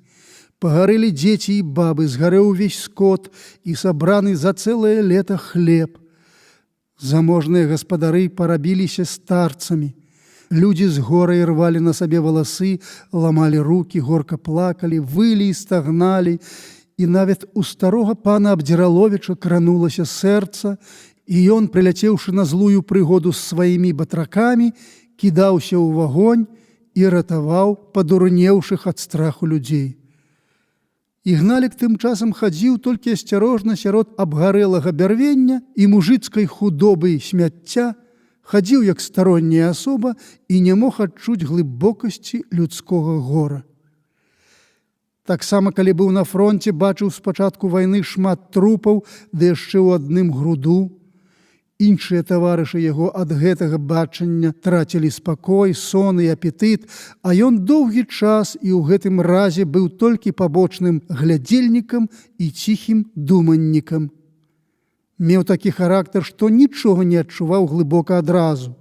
Пагарэлі дзеці і бабы, згарэў увесь скот і сабраны за цэлае лета хлеб. Заможныя гаспадары парабіліся старцамі. Людзі з горай рвалі на сабе валасы, ламалі рукі, горка плакалі, вылі і стагналі. І нават у старога пана Абдзіраловіча кранулася сэрца, і ён, прыляцеўшы на злую прыгоду з сваімі батракамі, кідаўся ў вагонь і ратаваў падурнеўшых ад страху людзей. Ігналік тым часам хадзіў толькі асцярожна сярод абгарэлага бярвення і мужыцкай худобы і смяцця, хадзіў як старонняя асоба і не мог адчуць глыбокасці людскога гора. Таксама, калі быў на фронце, бачыў спачатку вайны шмат трупаў, ды яшчэ ў адным груду. Іншыя таварышы яго ад гэтага бачання трацілі спакой, сон і апетыт, а ён доўгі час і ў гэтым разе быў толькі пабочным глядзельнікам і ціхім думаннікам. Меў такі характар, што нічога не адчуваў глыбока адразу.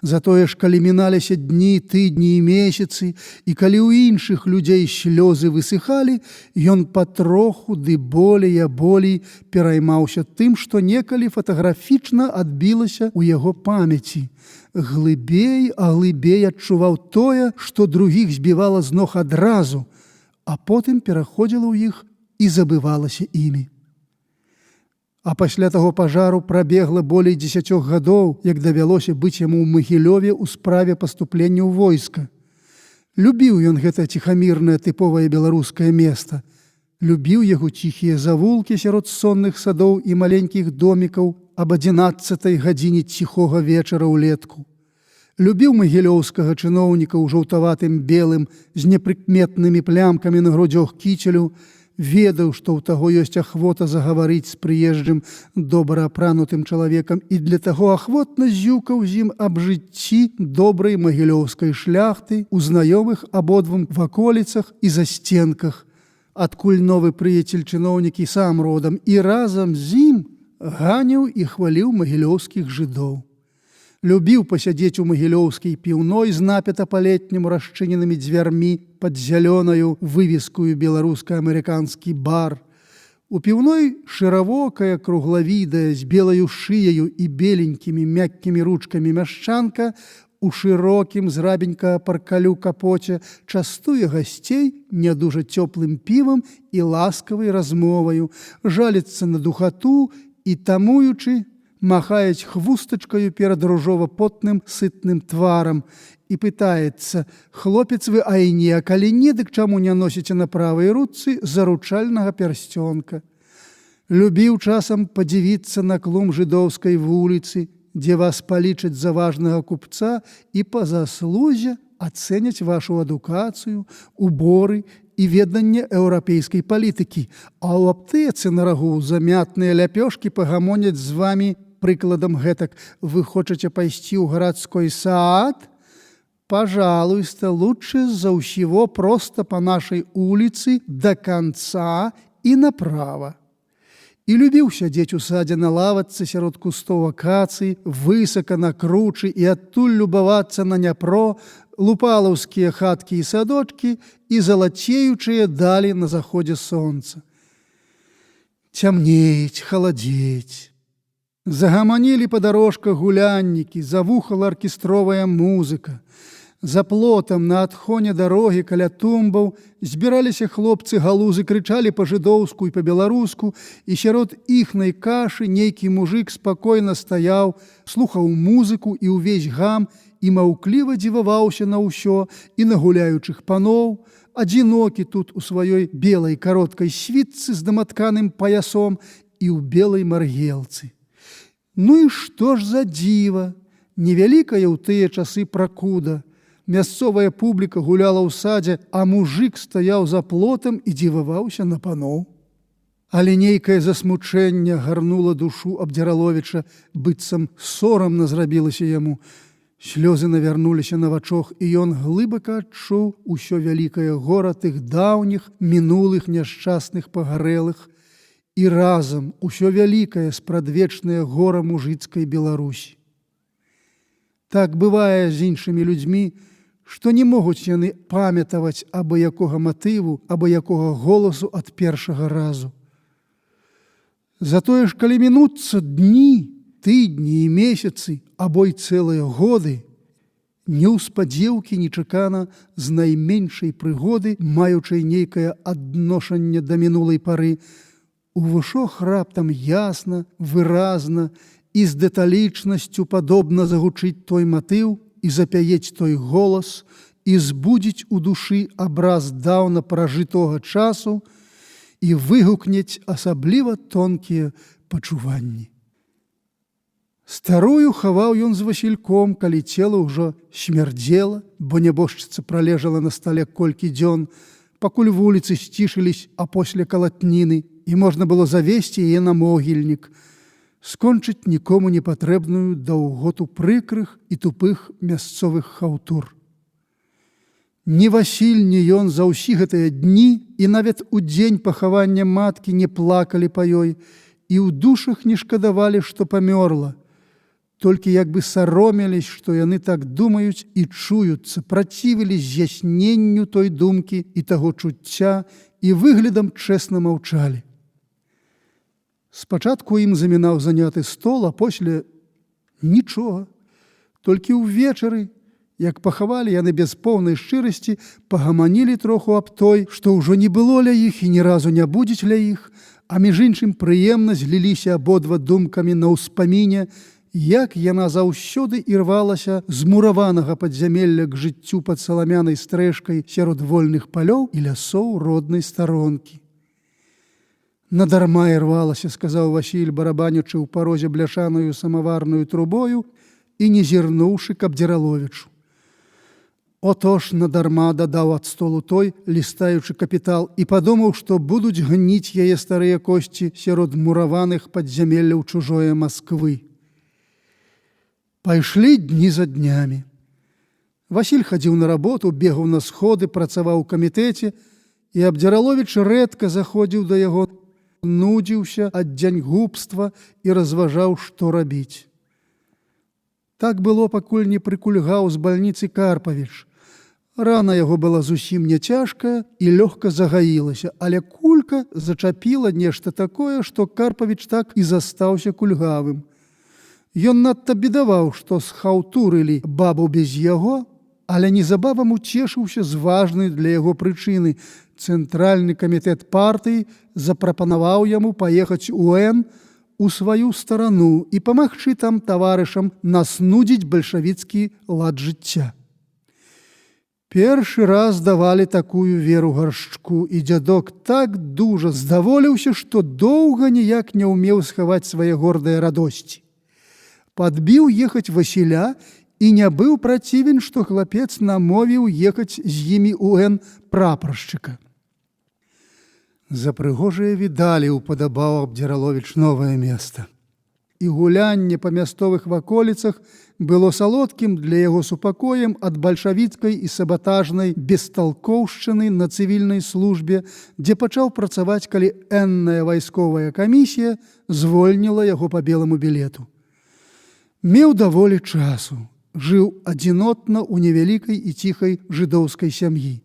Затое ж, калі міналіся дні, тыдні і месяцы, і калі ў іншых людзей слёзы высыхалі, ён патроху ды болей а болей пераймаўся тым, што некалі фатаграфічна адбілася ў яго памяці. Глыбей а глыбей адчуваў тое, што другіх збівала з ног адразу, а потым пераходзіла ў іх і забывалася імі. А пасля таго пажару прабегла болей 10 гадоў, як давялося быць яму ў Магілёве ў справе паступлення ў войска. Любіў ён гэта ціхамірнае тыповае беларускае места. Любіў яго ціхія завулкі сярод сонных садоў і маленькіх домікаў аб 11 гадзіне ціхога вечара ўлетку. Любіў магілёўскага чыноўніка ў жаўтаватым белым з непрыкметнымі плямкамі на грудзях кіцелю, ведаў, што ў таго ёсць ахвота загаварыць з прыезджым добра апранутым чалавекам і для таго ахвотна зюкаў з ім аб жыцці добрай магілёўскай шляхты ў знаёмых абодвум ваколіцах і засценках, адкуль новы прыяцель чыноўнік і сам родам, і разам з ім ганіў і хваліў магілёўскіх жыдоў. Любіў пасядзець у магілёўскай піўной з напета па-летняму расчыненымі дзвярмі пад зялёнаю вывескую беларуска-амерыканскі бар. У піўной шыравокая, круглавідая, з белаю шыяю і беленькімі мяккімі ручкамі мяшчанка у шырокім зрабенька паркалю капоце частуе гасцей не дужа цёплым півам і ласкавай размоваю, жаліцца на духату і тамуючы, махаюць хвустачкаю перад ружова-потным сытным тварам і пытаецца: «Хлопец вы, айне, а калі не, дык чаму не носіце на правай руццы заручальнага пярсцёнка?» Любіў часам падзівіцца на клум жыдоўскай вуліцы, дзе вас палічаць за важнага купца і па заслузе ацэняць вашу адукацыю, уборы і веданне еўрапейскай палітыкі, а ў аптэцы на рагу замятныя ляпёшкі пагамоняць з вамі прыкладам гэтак: «Вы хочаце пайсці ў гарадской сад? Пожалуйста, лучше за ўсего просто по нашей улице до конца и направо». І любіў сядзець у садзе на лавачцы сярод кустоў акацыі, высака на кручы і адтуль любавацца на Дняпро, лупалаўскія хаткі і садочкі і залацеючыя далі на заходзе сонца. Цямнець, халадзець. Загаманілі па дарожках гуляннікі, завухала аркестровая музыка. За плотам на адхоне дарогі каля тумбаў збіраліся хлопцы галузы, крычалі па-жыдоўску і па-беларуску, і сярод іхнай кашы нейкі мужык спакойна стаяў, слухаў музыку і ўвесь гам і маўкліва дзіваваўся на ўсё і на гуляючых паноў, адзінокі тут у сваёй белай кароткай світцы з даматканым паясом і ў белай маргелцы. Ну і што ж за дзіва? Невялікая ў тыя часы пракуда. Мясцовая публіка гуляла ў садзе, а мужык стаяў за плотам і дзіваваўся на паноў. Але нейкае засмучэнне гарнула душу Абдзіраловіча, быццам сорамна зрабілася яму. Слёзы навярнуліся на вачох, і ён глыбака адчуў усё вялікае гора тых даўніх, мінулых няшчасных пагарэлых, і разам усё вялікае спрадвечнае гора мужыцкай Беларусі. Так бывае з іншымі людзьмі, што не могуць яны памятаваць абы якога матыву, абы якога голасу ад першага разу. Затое ж, калі мінуцца дні, тыдні і месяцы, або й цэлыя годы, неўспадзеўкі нечакана з найменшай прыгоды, маючай нейкае адношанне да мінулай пары, у вушах раптам ясна, выразна і з дэталічнасцю падобна загучыць той матыў і запяець той голас, і збудзіць у душы абраз даўна пражытога часу і выгукнець асабліва тонкія пачуванні. Старую хаваў ён з Васільком, калі цела ўжо смярдзела, бо нябожчыца пралежала на стале колькі дзён, пакуль вуліцы сцішылись, а после калатніны, і можна было завесці яе на могільнік, скончыць нікому не патрэбную даўготу прыкрых і тупых мясцовых хаўтур. Ні Васіль, ні ён за ўсі гэтыя дні і нават у дзень пахавання маткі не плакалі па ёй і ў душах не шкадавалі, што памёрла, толькі як бы саромелись, што яны так думаюць і чуюцца, працівілі з'ясненню той думкі і таго чуцця і выглядам чэсна маўчалі. Спачатку ім замінаў заняты стол, а после нічога. Толькі ўвечары, як пахавалі яны без поўнай шчырасці, пагаманілі троху аб той, што ўжо не было ля іх і ні разу не будзе ля іх, а між іншым прыемна зліліся абодва думкамі на ўспаміне, як яна заўсёды ірвалася з мураванага падзямелля к жыццю пад саламянай стрэшкай сярод вольных палёў і лясоў роднай старонкі. «Надарма ірвалася», – сказаў Васіль, барабанячы ў парозе бляшаную самаварную трубою і не зірнуўшы к Абдзіраловічу. «Отож, надарма», – дадаў ад столу той, лістаючы капітал, і падумаў, што будуць гніць яе старыя косці сярод мураваных падзямелляў чужое Масквы. Пайшлі дні за днямі. Васіль хадзіў на работу, бегаў на сходы, працаваў у камітэце, і Абдзіраловіч рэдка заходзіў да яго, нудзіўся ад дзяньгубства і разважаў, што рабіць. Так было, пакуль не прыкульгаў з бальніцы Карпавіч. Рана яго была зусім не цяжкая і лёгка загаілася, але кулька зачапіла нешта такое, што Карпавіч так і застаўся кульгавым. Ён надта бедаваў, што схаўтурылі бабу без яго, але незабавам уцешыўся з важнай для яго прычыны. Цэнтральны камітэт партыі запрапанаваў яму паехаць у Н у сваю старану і памагчы там таварышам наснудзіць бальшавіцкі лад жыцця. Першы раз давалі такую веру Гаршчку, і дзядок так дужа здаволіўся, што доўга ніяк не ўмеў схаваць свае гордыя радосці. Падбіў ехаць Васіля і не быў працівен, што хлапец намовіў ехаць з імі ў Н прапаршчыка. За прыгожыя відалі ўпадабаў Абдзіраловіч новае месца. І гулянне па мясцовых ваколіцах было салодкім для яго супакоем ад бальшавіцкай і сабатажнай бесталкоўшчыны на цывільнай службе, дзе пачаў працаваць, калі энная вайсковая камісія звольніла яго па беламу білету. Меў даволі часу, жыў адзінотна ў невялікай і ціхай жыдоўскай сям'і.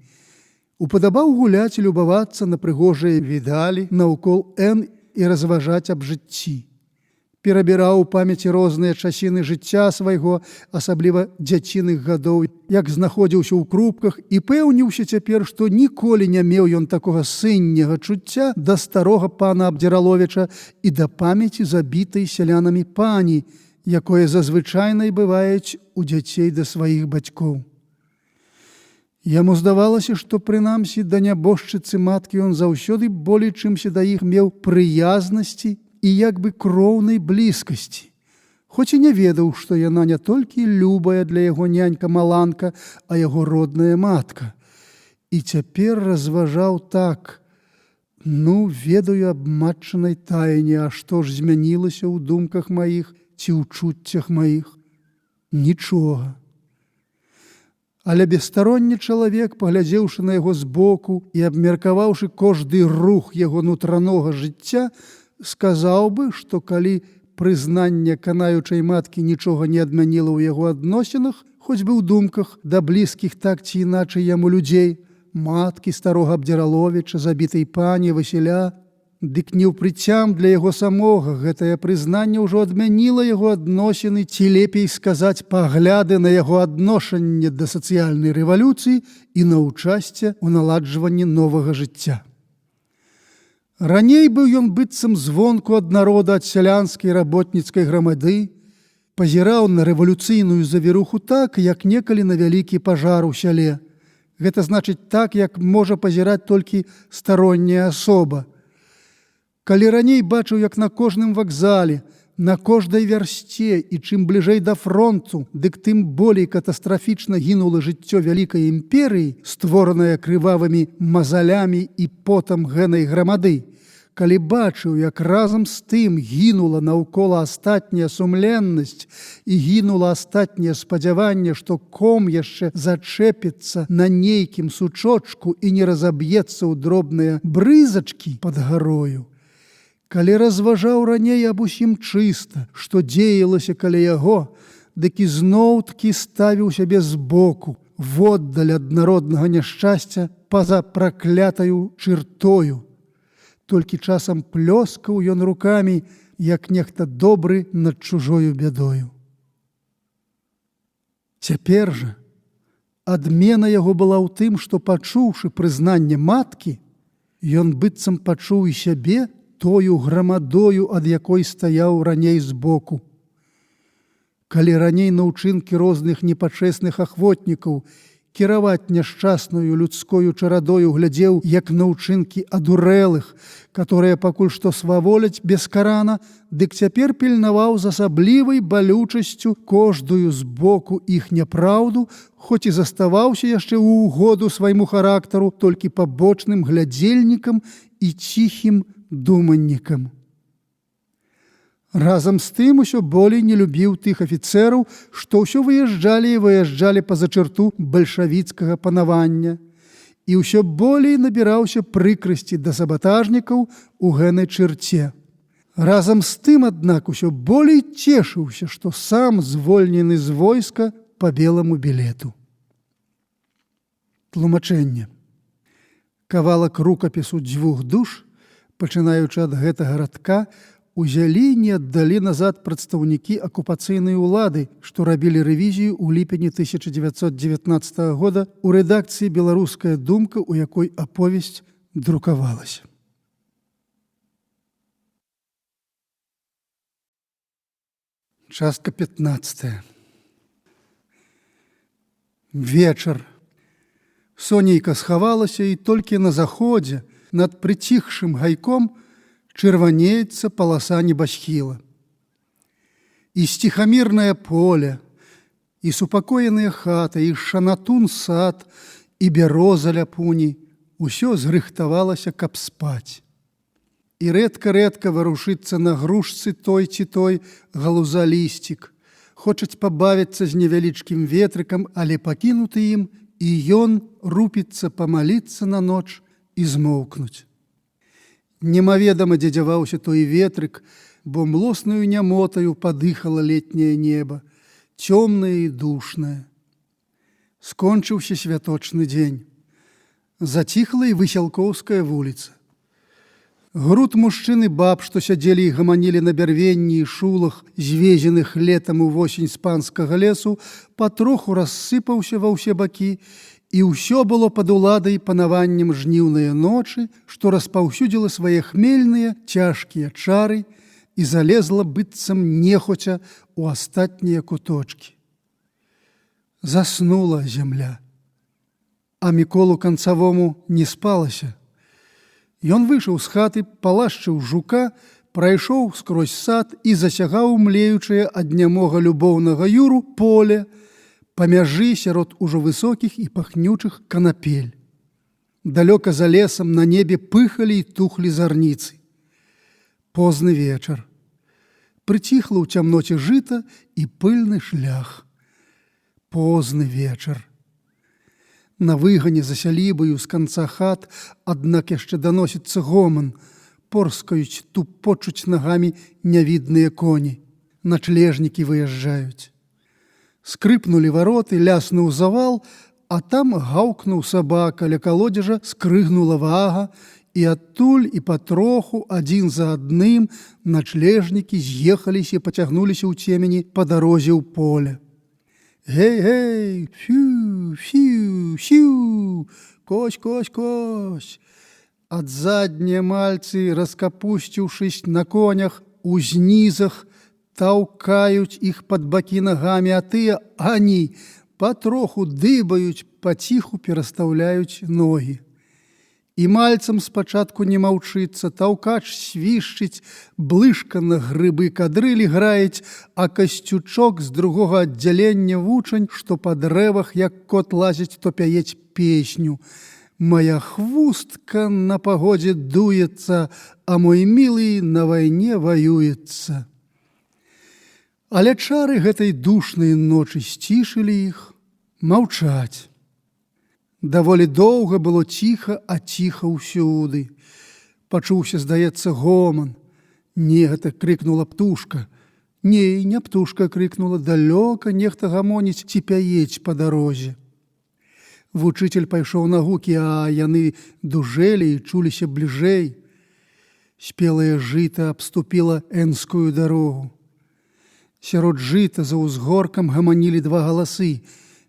Упадабаў гуляць і любавацца на прыгожыя відалі наўкол Н і разважаць аб жыцці. Перабіраў у памяці розныя часіны жыцця свайго, асабліва дзяціных гадоў, як знаходзіўся ў крупках, і пэўніўся цяпер, што ніколі не меў ён такога сынняга чуцця да старога пана Абдзіраловіча і да памяці забітай сялянамі пані, якое зазвычайна бываюць у дзяцей да сваіх бацькоў. Яму здавалася, што прынамсі да нябожчыцы маткі ён заўсёды болей чымся да іх меў прыязнасці і як бы кроўнай блізкасці, хоць і не ведаў, што яна не толькі любая для яго нянька-маланка, а яго родная матка. І цяпер разважаў так: «Ну, ведаю аб матчынай тайне, а што ж змянілася ў думках маіх ці ў чуццях маіх? Нічога». Але бесстаронні чалавек, паглядзеўшы на яго збоку і абмеркаваўшы кожны рух яго нутранога жыцця, сказаў бы, што калі прызнанне канаючай маткі нічога не адмяніла ў яго адносінах, хоць бы ў думках да блізкіх так ці іначай яму людзей, маткі старога Абдзіраловіча, забітай пані, Васіля, дык не ў прыцям для яго самога гэтае прызнанне ўжо адмяніла яго адносіны, ці лепей сказаць, пагляды на яго адношанне да сацыяльнай рэвалюцыі і на ўчасце ў наладжванні новага жыцця. Раней быў ён быццам звонку ад народа, ад сялянскай работніцкай грамады, пазіраў на рэвалюцыйную завіруху так, як некалі на вялікі пажар у сяле. Гэта значыць так, як можа пазіраць толькі старонняя асоба. Калі раней бачыў, як на кожным вакзале, на кожнай вярсце і чым бліжэй да фронту, дык тым болей катастрафічна гінула жыццё вялікай імперыі, створанае крывавымі мазалямі і потам гэнай грамады, калі бачыў, як разам з тым гінула наўкола астатняя сумленнасць і гінула астатняе спадзяванне, што ком яшчэ зачэпіцца на нейкім сучочку і не разаб'ецца ў дробныя брызачкі пад гарою, калі разважаў раней аб усім чыста, што дзеялася каля яго, дык ізноў-ткі ставіў сябе збоку, воддаль ад народнага няшчасця па-за праклятаю чыртою. Толькі часам плёскаў ён рукамі, як нехта добры над чужою бядою. Цяпер жа адмена яго была ў тым, што, пачуўшы прызнанне маткі, ён быццам пачуў і сябе тою грамадою, ад якой стаяў раней збоку. Калі раней на ўчынкі розных непачэсных ахвотнікаў кіраваць няшчасную людскою чарадою глядзеў, як на ўчынкі адурэлых, которые пакуль што сваволяць бескарана, дык цяпер пільнаваў з асаблівай балючасцю кожную з боку іх няпраўду, хоць і заставаўся яшчэ ў угоду свайму характару толькі пабочным глядзельнікам і ціхім думаннікам. Разам з тым усё болей не любіў тых афіцэраў, што ўсё выязджалі і выязджалі па-за чарту бальшавіцкага панавання, і ўсё болей набіраўся прыкрасці да сабатажнікаў у гэнай чырце. Разам з тым, аднак, усё болей цешыўся, што сам звольнены з войска па беламу білету. Тлумачэнне. Кавалак рукапісу дзвюх душ, пачынаючы ад гэтага радка, узялі і не аддалі назад прадстаўнікі акупацыйнай улады, што рабілі рэвізію ў ліпені 1919 года ў рэдакцыі «Беларуская думка», у якой аповесць друкавалася. Частка 15. Вечар. Сонейка схавалася, і толькі на заходзе, над прыціхшым гайком, чырванеецца паласа небасхіла. І сціхамірнае поле, і супакоеныя хаты, і шанатун сад, і бяроза ля пуні, усё зрыхтавалася, каб спаць. І рэдка-рэдка варушыцца на грушцы той ці той галуза лісцік, хочуць пабавіцца з невялічкім ветрыкам, але пакінуты ім, і ён рупіцца памаліцца на ноч і змоўкнуць. Немаведама, дзе дзяваўся той ветрык, бо млоснаю нямотаю падыхала летняе неба, цёмнае і душнае. Скончыўся святочны дзень. Заціхла і Высялкоўская вуліца. Груд мужчын і баб, што сядзелі і гаманілі на бярвенні і шулах, звезеных летам увосень з панскага лесу, патроху рассыпаўся ва ўсе бакі, і ўсё было пад уладай панаваннем жніўныя ночы, што распаўсюдзіла свае хмельныя, цяжкія чары і залезла быццам нехоця ў астатнія куточкі. Заснула зямля. А Міколу Канцавому не спалася. Ён выйшаў з хаты, палашчыў жука, прайшоў скрозь сад і засягаў млеючае ад нямога любоўнага юру поле, па мяжы сярод ужо высокіх і пахнючых канапель. Далёка за лесам на небе пыхалі і тухлі зарніцы. Позны вечар. Прыціхла ў цямноце жыта і пыльны шлях. Позны вечар. На выгане за сялібаю з канца хат, аднак яшчэ даносіцца гоман, порскаюць, тупочуць нагамі нявідныя коні. Начлежнікі выязджаюць. Скрыпнулі вароты, ляснуў завал, а там гаўкнуў сабака, ля калодзежа скрыгнула вага, і адтуль і патроху, адзін за адным, начлежнікі з'ехаліся і пацягнуліся ў цемені па дарозе ў поле. Гей-гей, фью, фью, фью, кось, кось, кось. Ад заднія мальцы, раскапусціўшись на конях, у знізах, таўкаюць іх пад бакі нагамі, а тыя, ані, патроху дыбаюць, паціху перастаўляюць ногі. І мальцам спачатку не маўчыцца, таўкач свішчыць, блышка на грыбы кадрылі граюць, а Касцючок з другога аддзялення вучань, што па дрэвах, як кот лазіць, то пяець песню. «Моя хвустка на пагодзе дуецца, а мой мілы на вайне ваюецца». Але чары гэтай душнай ночы сцішылі іх, маўчаць. Даволі доўга было ціха, а ціха ўсюды. Пачуўся, здаецца, гоман. Не, гэта крыкнула птушка. Не, не птушка крыкнула, далёка нехта гамоніць ці пяець па дарозе. Вучыцель пайшоў на гукі, а яны дужэлі і чуліся бліжэй. Спелае жыта абступіла энскую дарогу. Сярод жыта за ўзгоркам гаманілі два галасы.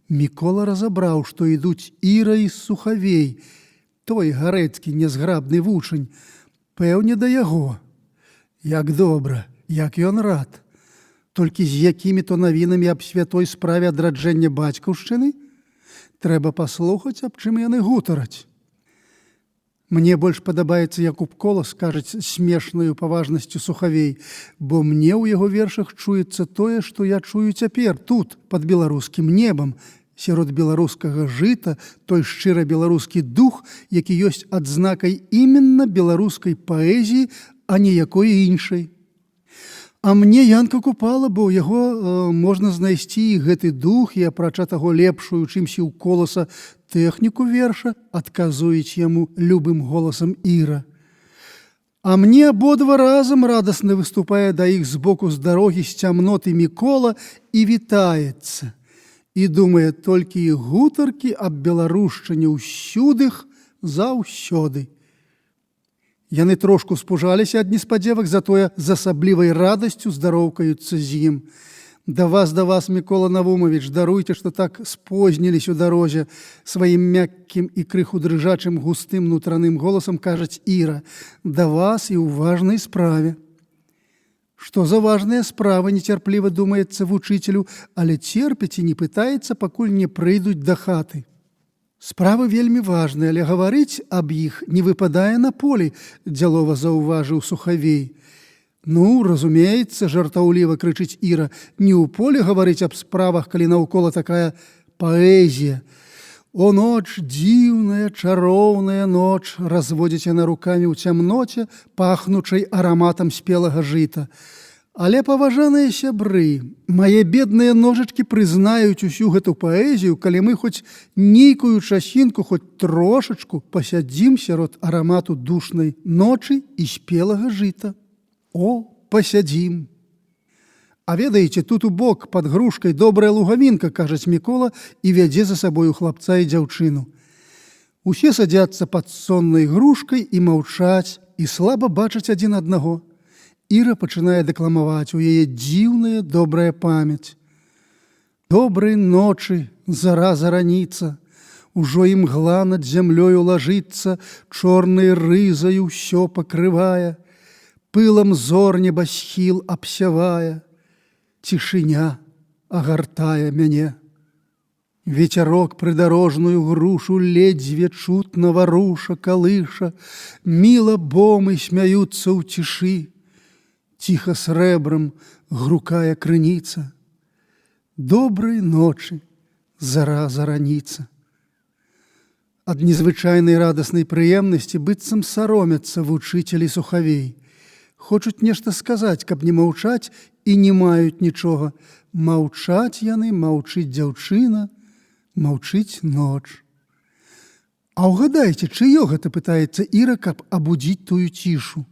Мікола разабраў, што ідуць Іра і Сухавей, той гарэцкі нязграбны вучань, пэўне да яго. Як добра, як ён рад. Толькі з якімі-то навінамі аб святой справе адраджэння бацькаўшчыны? Трэба паслухаць, аб чым яны гутараць. Мне больш падабаецца Якуб Колас, кажуць, смешнаю паважнасцю Сухавей, бо мне ў яго вершах чуецца тое, што я чую цяпер, тут, пад беларускім небам, сярод беларускага жыта, той шчыра беларускі дух, які ёсць адзнакай іменна беларускай паэзіі, а не якой іншай. А мне Янка Купала, бо ў яго можна знайсці і гэты дух, і апрача таго лепшую, чымсьці ў Коласа, тэхніку верша, адказуюць яму любым голасам Іра. А мне абодва разам радасна выступае да іх збоку з дарогі з цямноты Мікола і вітаецца. І думае толькі і гутаркі аб беларушчыне ўсюдых заўсёды. Яны трошку спужаліся ад неспадзевак, затое з асаблівай радасцю здароўкаюцца з ім. Да вас, Мікола Навумавіч, даруйце, што так спозніліся ў дарозе. Сваім мяккім і крыху дрыжачым густым нутраным голасам кажаць Іра. Да вас і ў важнай справе. Што за важная справа, нецярпліва думаецца вучыцелю, але церпіць і не пытаецца, пакуль не прыйдуць да хаты. Справа вельмі важная, але гаварыць аб іх не выпадае на полі, дзялова заўважыў Сухавей. Ну, разумеецца, жартаўліва крычыць Іра, не ў полі гаварыць аб справах, калі наўкола такая паэзія. О, ноч, дзіўная, чароўная ноч, разводзіць яна рукамі ў цямноце, пахнучай араматам спелага жыта. Але, паважаныя сябры, мае бедныя ножачкі прызнаюць усю гэту паэзію, калі мы хоць нейкую часінку, хоць трошачку пасядзім сярод арамату душнай ночы і спелага жыта. О, пасядзім! А ведаеце, тут у бок пад грушкай добрая лугавінка, кажаць Мікола, і вядзе за сабою хлапца і дзяўчыну. Усе садзяцца пад соннай грушкай і маўчаць, і слаба бачаць адзін аднаго. Іра пачынае дэкламаваць, у яе дзіўная добрая памяць. Добрай ночы, зара зараніца, ужо імгла над зямлёю лажыцца, чорнай рызаю ўсё пакрывае, пылам зор небасхіл абсявае, цішыня агартае мяне. Ветерок прыдарожную грушу ледзьве чутна варуша, калыша, міла бомы смяюцца ў цішы, ціха срэбрам грукае крыніца. Добрай ночы, зара зараніца. Ад незвычайнай радаснай прыемнасці быццам саромяцца вучыцелі Сухавей. Хочуць нешта сказаць, каб не маўчаць, і не маюць нічога. Маўчаць яны, маўчыць дзяўчына, маўчыць ноч. А ўгадайце, чыё гэта, пытаецца Іра, каб абудзіць тую цішу?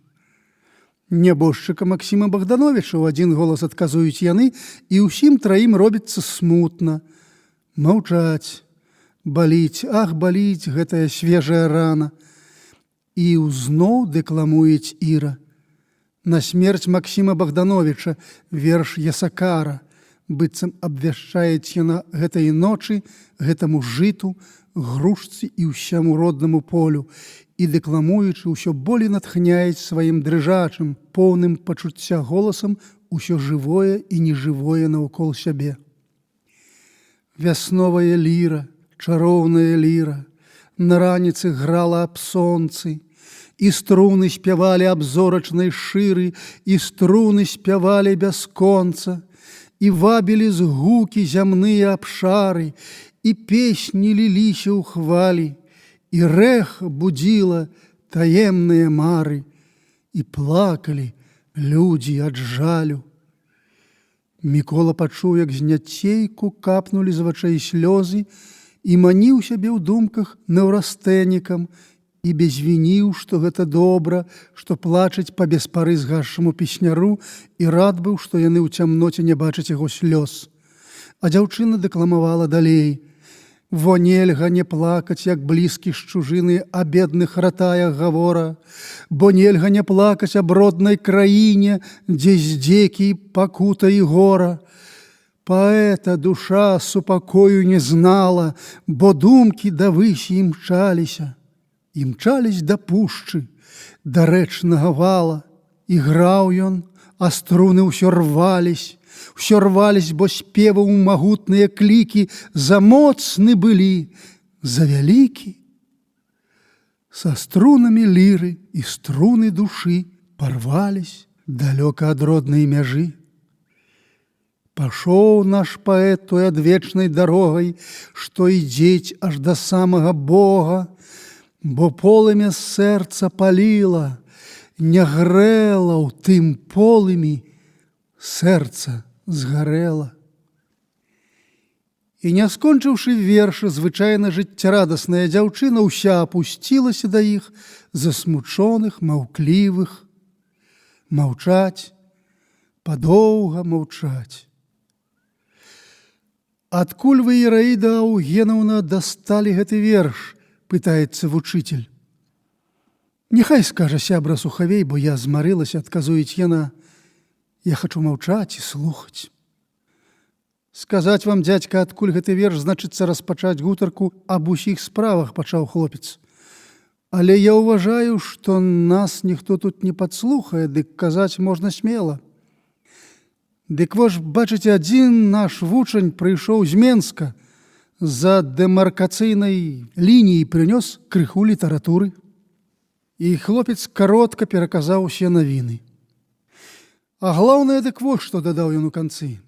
Нябожчыка Максіма Богдановича, у адзін голас адказуюць яны, і ўсім траім робіцца смутна. Маўчаць, баліць, ах, баліць гэтая свежая рана. І ўзноў дэкламуюць Іра. На смерць Максіма Богдановича верш Ясакара, быццам абвяшчаюць яна гэтай ночы, гэтаму жыту, грушцы і ўсяму роднаму полю, і дэкламуючы ўсё болей натхняюць сваім дрыжачым, поўным пачуцця голасам усё жывое і нежывое наўкол сябе. Вясновая ліра, чароўная ліра, на раніцы грала аб сонцы, і струны спявалі аб зорачнай шыры, і струны спявалі бясконца, і вабілі з гукі зямныя абшары, і песні ліліся ў хвалі, і рэх будзіла таемныя мары, і плакалі людзі ад жалю. Мікола пачуў, як з няцейку капнулі з вачэй слёзы, і маніў сябе ў думках наўрастэнікам, і безвініў, што гэта добра, што плачаць па беспары згасшаму песняру, і рад быў, што яны ў цямноце не бачаць яго слёз. А дзяўчына дэкламавала далей: «Во нельга не плакаць, як блізкі з чужыны а бедных ратаях гавора, бо нельга не плакаць аб роднай краіне, дзе здзекі, пакута і гора. Паэта душа супакою не знала, бо думкі да высі імчаліся. Імчались да пушчы, да рэчнага вала, і граў ён, а струны ўсё рвались, бо спеваў магутныя клікі замоцны былі, завялікі. Са струнамі ліры і струны душы парвались далёка ад роднай мяжы. Пашоў наш паэт той адвечнай дарогай, што ідзець аж да самага Бога, бо полымя сэрца паліла, не грэла ў тым полымі, сэрца згарэла». І не скончыўшы верша, звычайна жыццярадасная дзяўчына ўся апусцілася да іх, засмучоных, маўклівых. Маўчаць, падоўга маўчаць. «Адкуль вы, Іраіда Аўгенаўна, дасталі гэты верш?» – пытаецца вучитель. «Нехай скажа сябра Сухавей, бо я змарылася», – адказуець яна. «Я хачу маўчаць і слухаць». «Сказаць вам, дзядзька, адкуль гэты верш, значыцца распачаць гутарку аб усіх справах», – пачаў хлопец. «Але я ўважаю, што нас ніхто тут не падслухае, дык казаць можна смела. Дык во ж, бачыце, адзін наш вучань прыйшоў з Менска, з-за дэмаркацыйнай лініі прынёс крыху літаратуры». І хлопец каротка пераказаў усе навіны. «А глаўнае, дык вось што дадаў ён у канцы.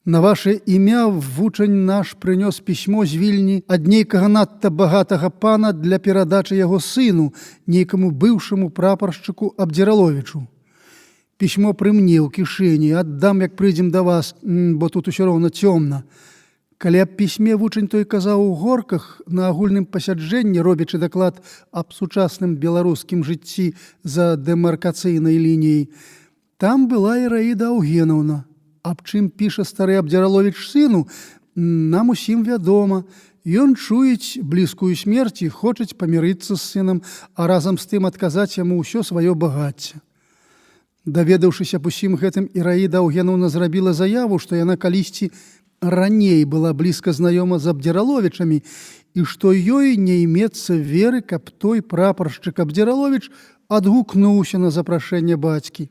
На ваше імя вучань наш прынёс пісьмо з Вільні ад нейкага надта багатага пана для перадачы яго сыну, нейкаму быўшаму прапаршчыку Абдзіраловічу. Пісьмо пры мне ў кішэні, аддам, як прыйдзем да вас, бо тут усё роўна цёмна». Калі аб пісьме вучань той казаў у горках на агульным пасяджэнні, робячы даклад аб сучасным беларускім жыцці за дэмаркацыйнай лініяй, там была Іраіда Аўгенаўна. Аб чым піша стары Абдзіраловіч сыну, нам усім вядома. Ён чуець блізкую смерць і хочуць памірыцца з сынам, а разам з тым адказаць яму ўсё сваё багацце. Даведаўшыся аб усім гэтым, Іраіда Аўгенаўна зрабіла заяву, што яна калісьці раней была блізка знаёма з Абдзіраловічамі і што ёй не імецца веры, каб той прапаршчык Абдзіраловіч адгукнуўся на запрашэнне бацькі.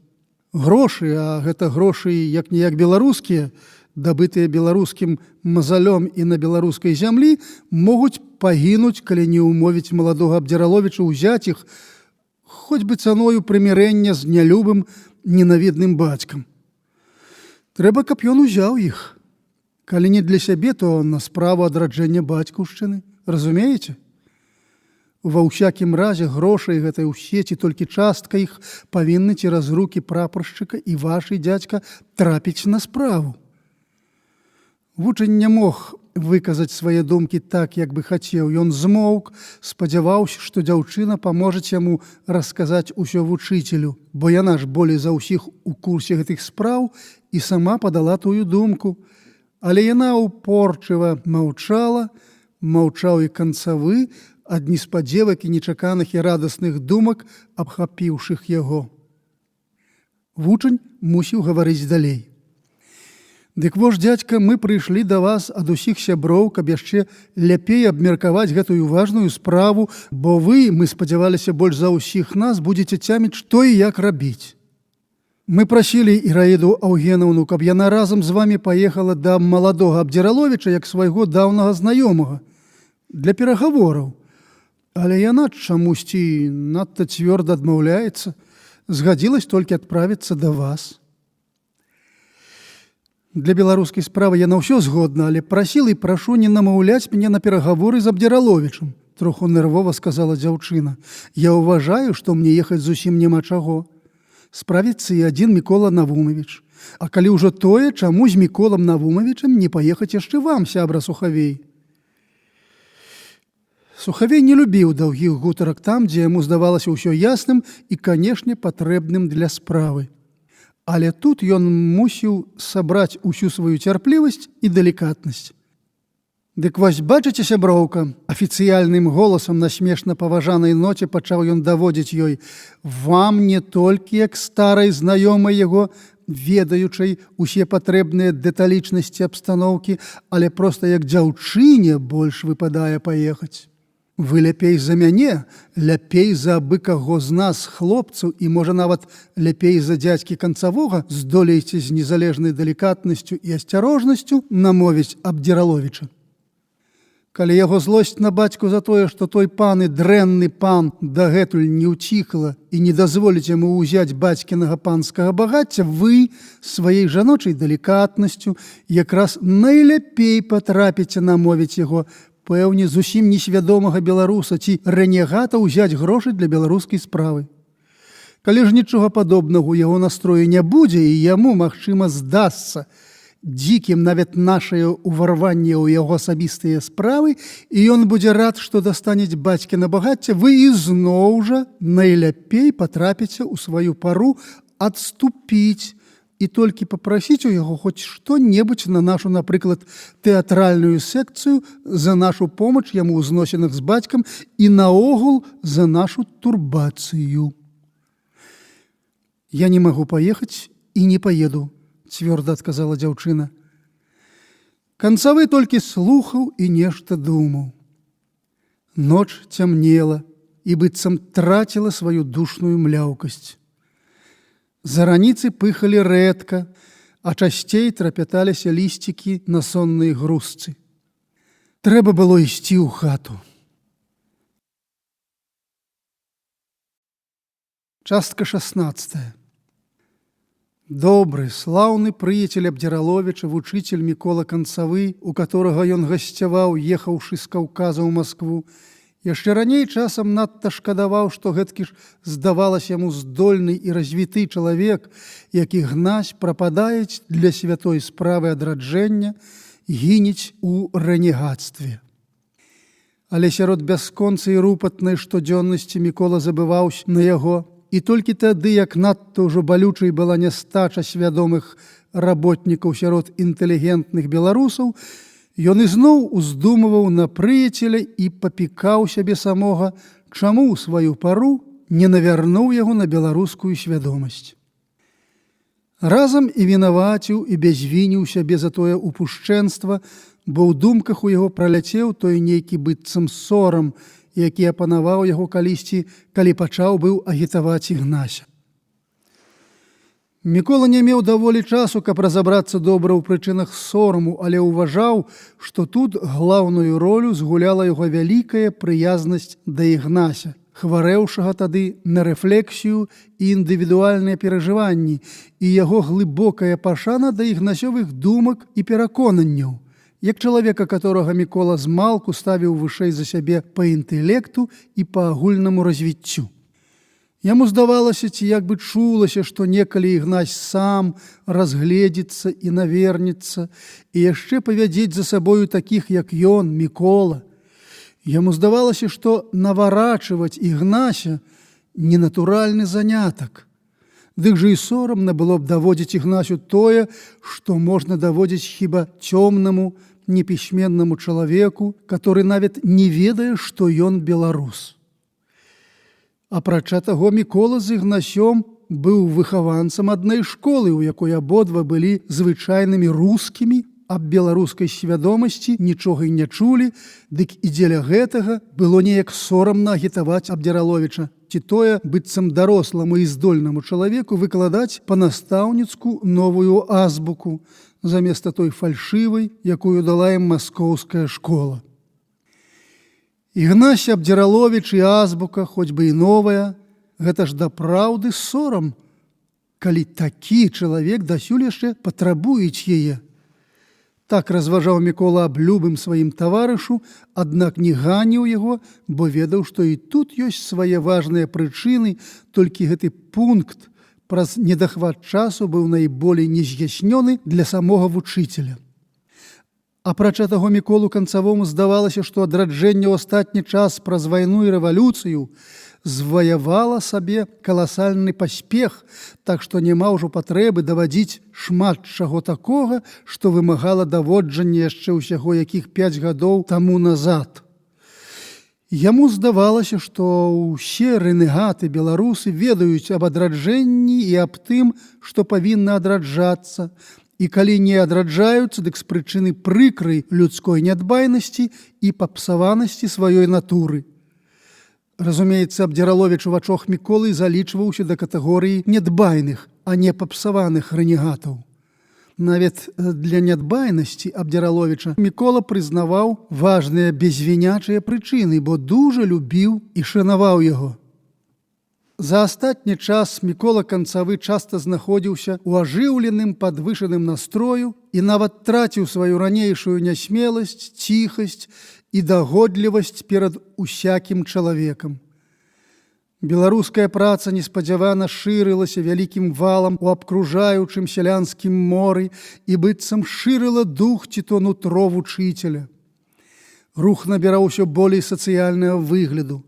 Грошы, а гэта грошы як-ніяк беларускія, дабытыя беларускім мазалём і на беларускай зямлі, могуць пагінуць, калі не ўмовіць маладога Абдзіраловіча ўзяць іх, хоць бы цаною прымірэння з нялюбым, ненавідным бацькам. Трэба, каб ён узяў іх. Калі не для сябе, то на справу адраджэння бацькаўшчыны. Разумееце? Ва ўсякім разе грошай гэтай усе ці толькі частка іх павінны цераз рукі прапаршчыка і вашай, дзядзька, трапіць на справу». Вучань не мог выказаць свае думкі так, як бы хацеў. Ён змоўк, спадзяваўся, што дзяўчына паможаць яму расказаць усё вучыцелю, бо яна ж болей за ўсіх у курсе гэтых спраў і сама падала тую думку. Але яна упорчыва маўчала, маўчаў і канцавы, ад неспадзевак і нечаканых і радасных думак, абхапіўшых яго. Вучань мусіў гаварыць далей. «Дык вось, дзядзька, мы прыйшлі да вас ад усіх сяброў, каб яшчэ ляпей абмеркаваць гэтую важную справу, бо вы, мы спадзяваліся, больш за ўсіх нас будзеце цяміць, што і як рабіць. Мы прасілі Іраіду Аўгенаўну, каб яна разам з вамі паехала да маладога Абдзіраловіча як свайго даўнага знаёмага. для перагавораў. Але яна чамусьці надта цвёрда адмаўляецца, згадзілась толькі адправіцца да вас. Для беларускай справы я на ўсё згодна, але прасіла і прашу не намаўляць мяне на перагаворы з Абдзіраловічам, троху нервова сказала дзяўчына. Я ўважаю, што мне ехаць зусім няма чаго. Справіцца і адзін Мікола Навумавіч. А калі ўжо тое, чаму з Міколам Навумавічам не паехаць яшчэ вам, сябра Сухавей? Сухавей не любіў даўгіх гутарак там, дзе яму здавалася ўсё ясным і, канешне, патрэбным для справы. Але тут ён мусіў сабраць усю сваю цярплівасць і далікатнасць. «Дык вось бачыце, сяброўка», афіцыяльным голасам на смешна паважанай ноце пачаў ён даводзіць ёй, «вам не толькі як старай знаёмай яго, ведаючай усе патрэбныя дэталічнасці абстаноўкі, але проста як дзяўчыне больш выпадае паехаць. Вы ляпей за мяне, ляпей за абы каго з нас, хлопцаў, і, можа, нават ляпей за дзядзькі Канцавога здолееце з незалежнай далікатнасцю і асцярожнасцю намовіць Абдзіраловіча. Калі яго злосць на бацьку за тое, што той пан і дрэнны пан дагэтуль не ўціхла і не дазволіць яму ўзяць бацькінага панскага багацця, вы сваей жаночай далікатнасцю якраз найлепей патрапіце намовіць яго, пэўне, зусім несвядомага беларуса ці рэнегата ўзяць грошы для беларускай справы. Калі ж нічога падобнага ў яго настроі не будзе, і яму, магчыма, здасца дзікім нават нашае ўварванне ў яго асабістыя справы, і ён будзе рад, што дастанець бацькіна багацця, вы ізноў жа найлепей патрапіце ў сваю пару адступіць і толькі папрасіць у яго хоць што-небудзь на нашу, напрыклад, тэатральную секцыю, за нашу помач яму ў зносінах з бацькам і наогул за нашу турбацыю. Я не магу паехаць і не паеду, цвёрда адказала дзяўчына. Канцавы толькі слухаў і нешта думаў. Ноч цямнела і быццам траціла сваю душную мляўкасць. За раніцы пыхалі рэдка, а часцей трапяталіся лісцікі на соннай грузцы. Трэба было ісці ў хату. Частка 16. Добры, слаўны прыяцель Абдзіраловіча, вучыцель Мікола Канцавы, у которага ён гасцяваў, ехаўшы з Каўказа ў Маскву, яшчэ раней часам надта шкадаваў, што гэткі ж здавалася яму здольны і развіты чалавек, які гнась прападаюць для святой справы адраджэння, гінець у рэнегацтве. Але сярод бясконцай рупатнай штодзённасці Мікола забываўся на яго, і толькі тады, як надта ўжо балючай была нястача свядомых работнікаў сярод інтэлігентных беларусаў, ён ізноў уздумываў на прыяцеля і папікаў сябе самога, чаму ў сваю пару не навярнуў яго на беларускую свядомасць. Разам і вінаваціў, і бязвініў сябе за тое упушчэнства, бо ў думках у яго праляцеў той нейкі быццам сорам, які апанаваў яго калісьці, калі пачаў быў агітаваць Ігнася. Мікола не меў даволі часу, каб разабрацца добра ў прычынах сораму, але ўважаў, што тут глаўную ролю згуляла яго вялікая прыязнасць да Ігнася, хварэўшага тады на рэфлексію і індывідуальныя перажыванні, і яго глыбокая пашана да ігнасёвых думак і пераконанняў, як чалавека, которага Мікола змалку ставіў вышэй за сябе па інтэлекту і па агульнаму развіццю. Яму здавалася, ці як бы чулася, што некалі Ігнась сам разгледзіцца і навернецца, і яшчэ павядзець за сабою такіх, як ён, Мікола. Яму здавалася, што наварачваць Ігнася ненатуральны занятак. Дык жа і сорамна было б даводзіць Ігнасю тое, што можна даводзіць хіба цёмнаму, непісьменнаму чалавеку, который нават не ведае, што ён беларус. Апрача таго, Мікола з Ігнасём быў выхаванцам адной школы, у якой абодва былі звычайнымі рускімі, аб беларускай свядомасці нічога і не чулі, дык і дзеля гэтага было неяк сорамна агітаваць Абдзіраловіча, ці тое быццам даросламу і здольнаму чалавеку выкладаць па-настаўніцку новую азбуку, заместа той фальшывай, якую дала ім маскоўская школа. Ігнась Абдзіраловіч і азбука, хоць бы і новая, гэта ж дапраўды сорам, калі такі чалавек дасюль яшчэ патрабуюць яе. Так разважаў Мікола аб любым сваім таварышу, аднак не ганіў яго, бо ведаў, што і тут ёсць свае важныя прычыны, толькі гэты пункт праз недахват часу быў найболей нез'яснёны для самога вучыцеля. Апрача таго, Міколу Канцавому здавалася, што адраджэнне ў астатні час праз вайну і рэвалюцыю зваявала сабе каласальны паспех, так што няма ўжо патрэбы давадзіць шмат чаго такога, што вымагала даводжання яшчэ ўсяго якіх 5 гадоў таму назад. Яму здавалася, што ўсе рэнегаты беларусы ведаюць аб адраджэнні і аб тым, што павінна адраджацца, і калі не адраджаюцца, дык з прычыны прыкрай людской нядбайнасці і папсаванасці сваёй натуры. Разумеецца, Абдзіраловіч у вачах Міколы залічваўся да катэгорыі нядбайных, а не папсаваных рэнегатаў. Нават для нядбайнасці Абдзіраловіча Мікола прызнаваў важныя безвінячыя прычыны, бо дужа любіў і шанаваў яго. За астатні час Мікола Канцавы часта знаходзіўся ў ажыўленым падвышаным настрою і нават траціў сваю ранейшую нясмеласць, ціхасць і дагодлівасць перад усякім чалавекам. Беларуская праца неспадзявана шырылася вялікім валам у абкружаючым сялянскім моры і быццам шырыла дух ці то нутро вучыцеля. Рух набіраў усё болей сацыяльнага выгляду.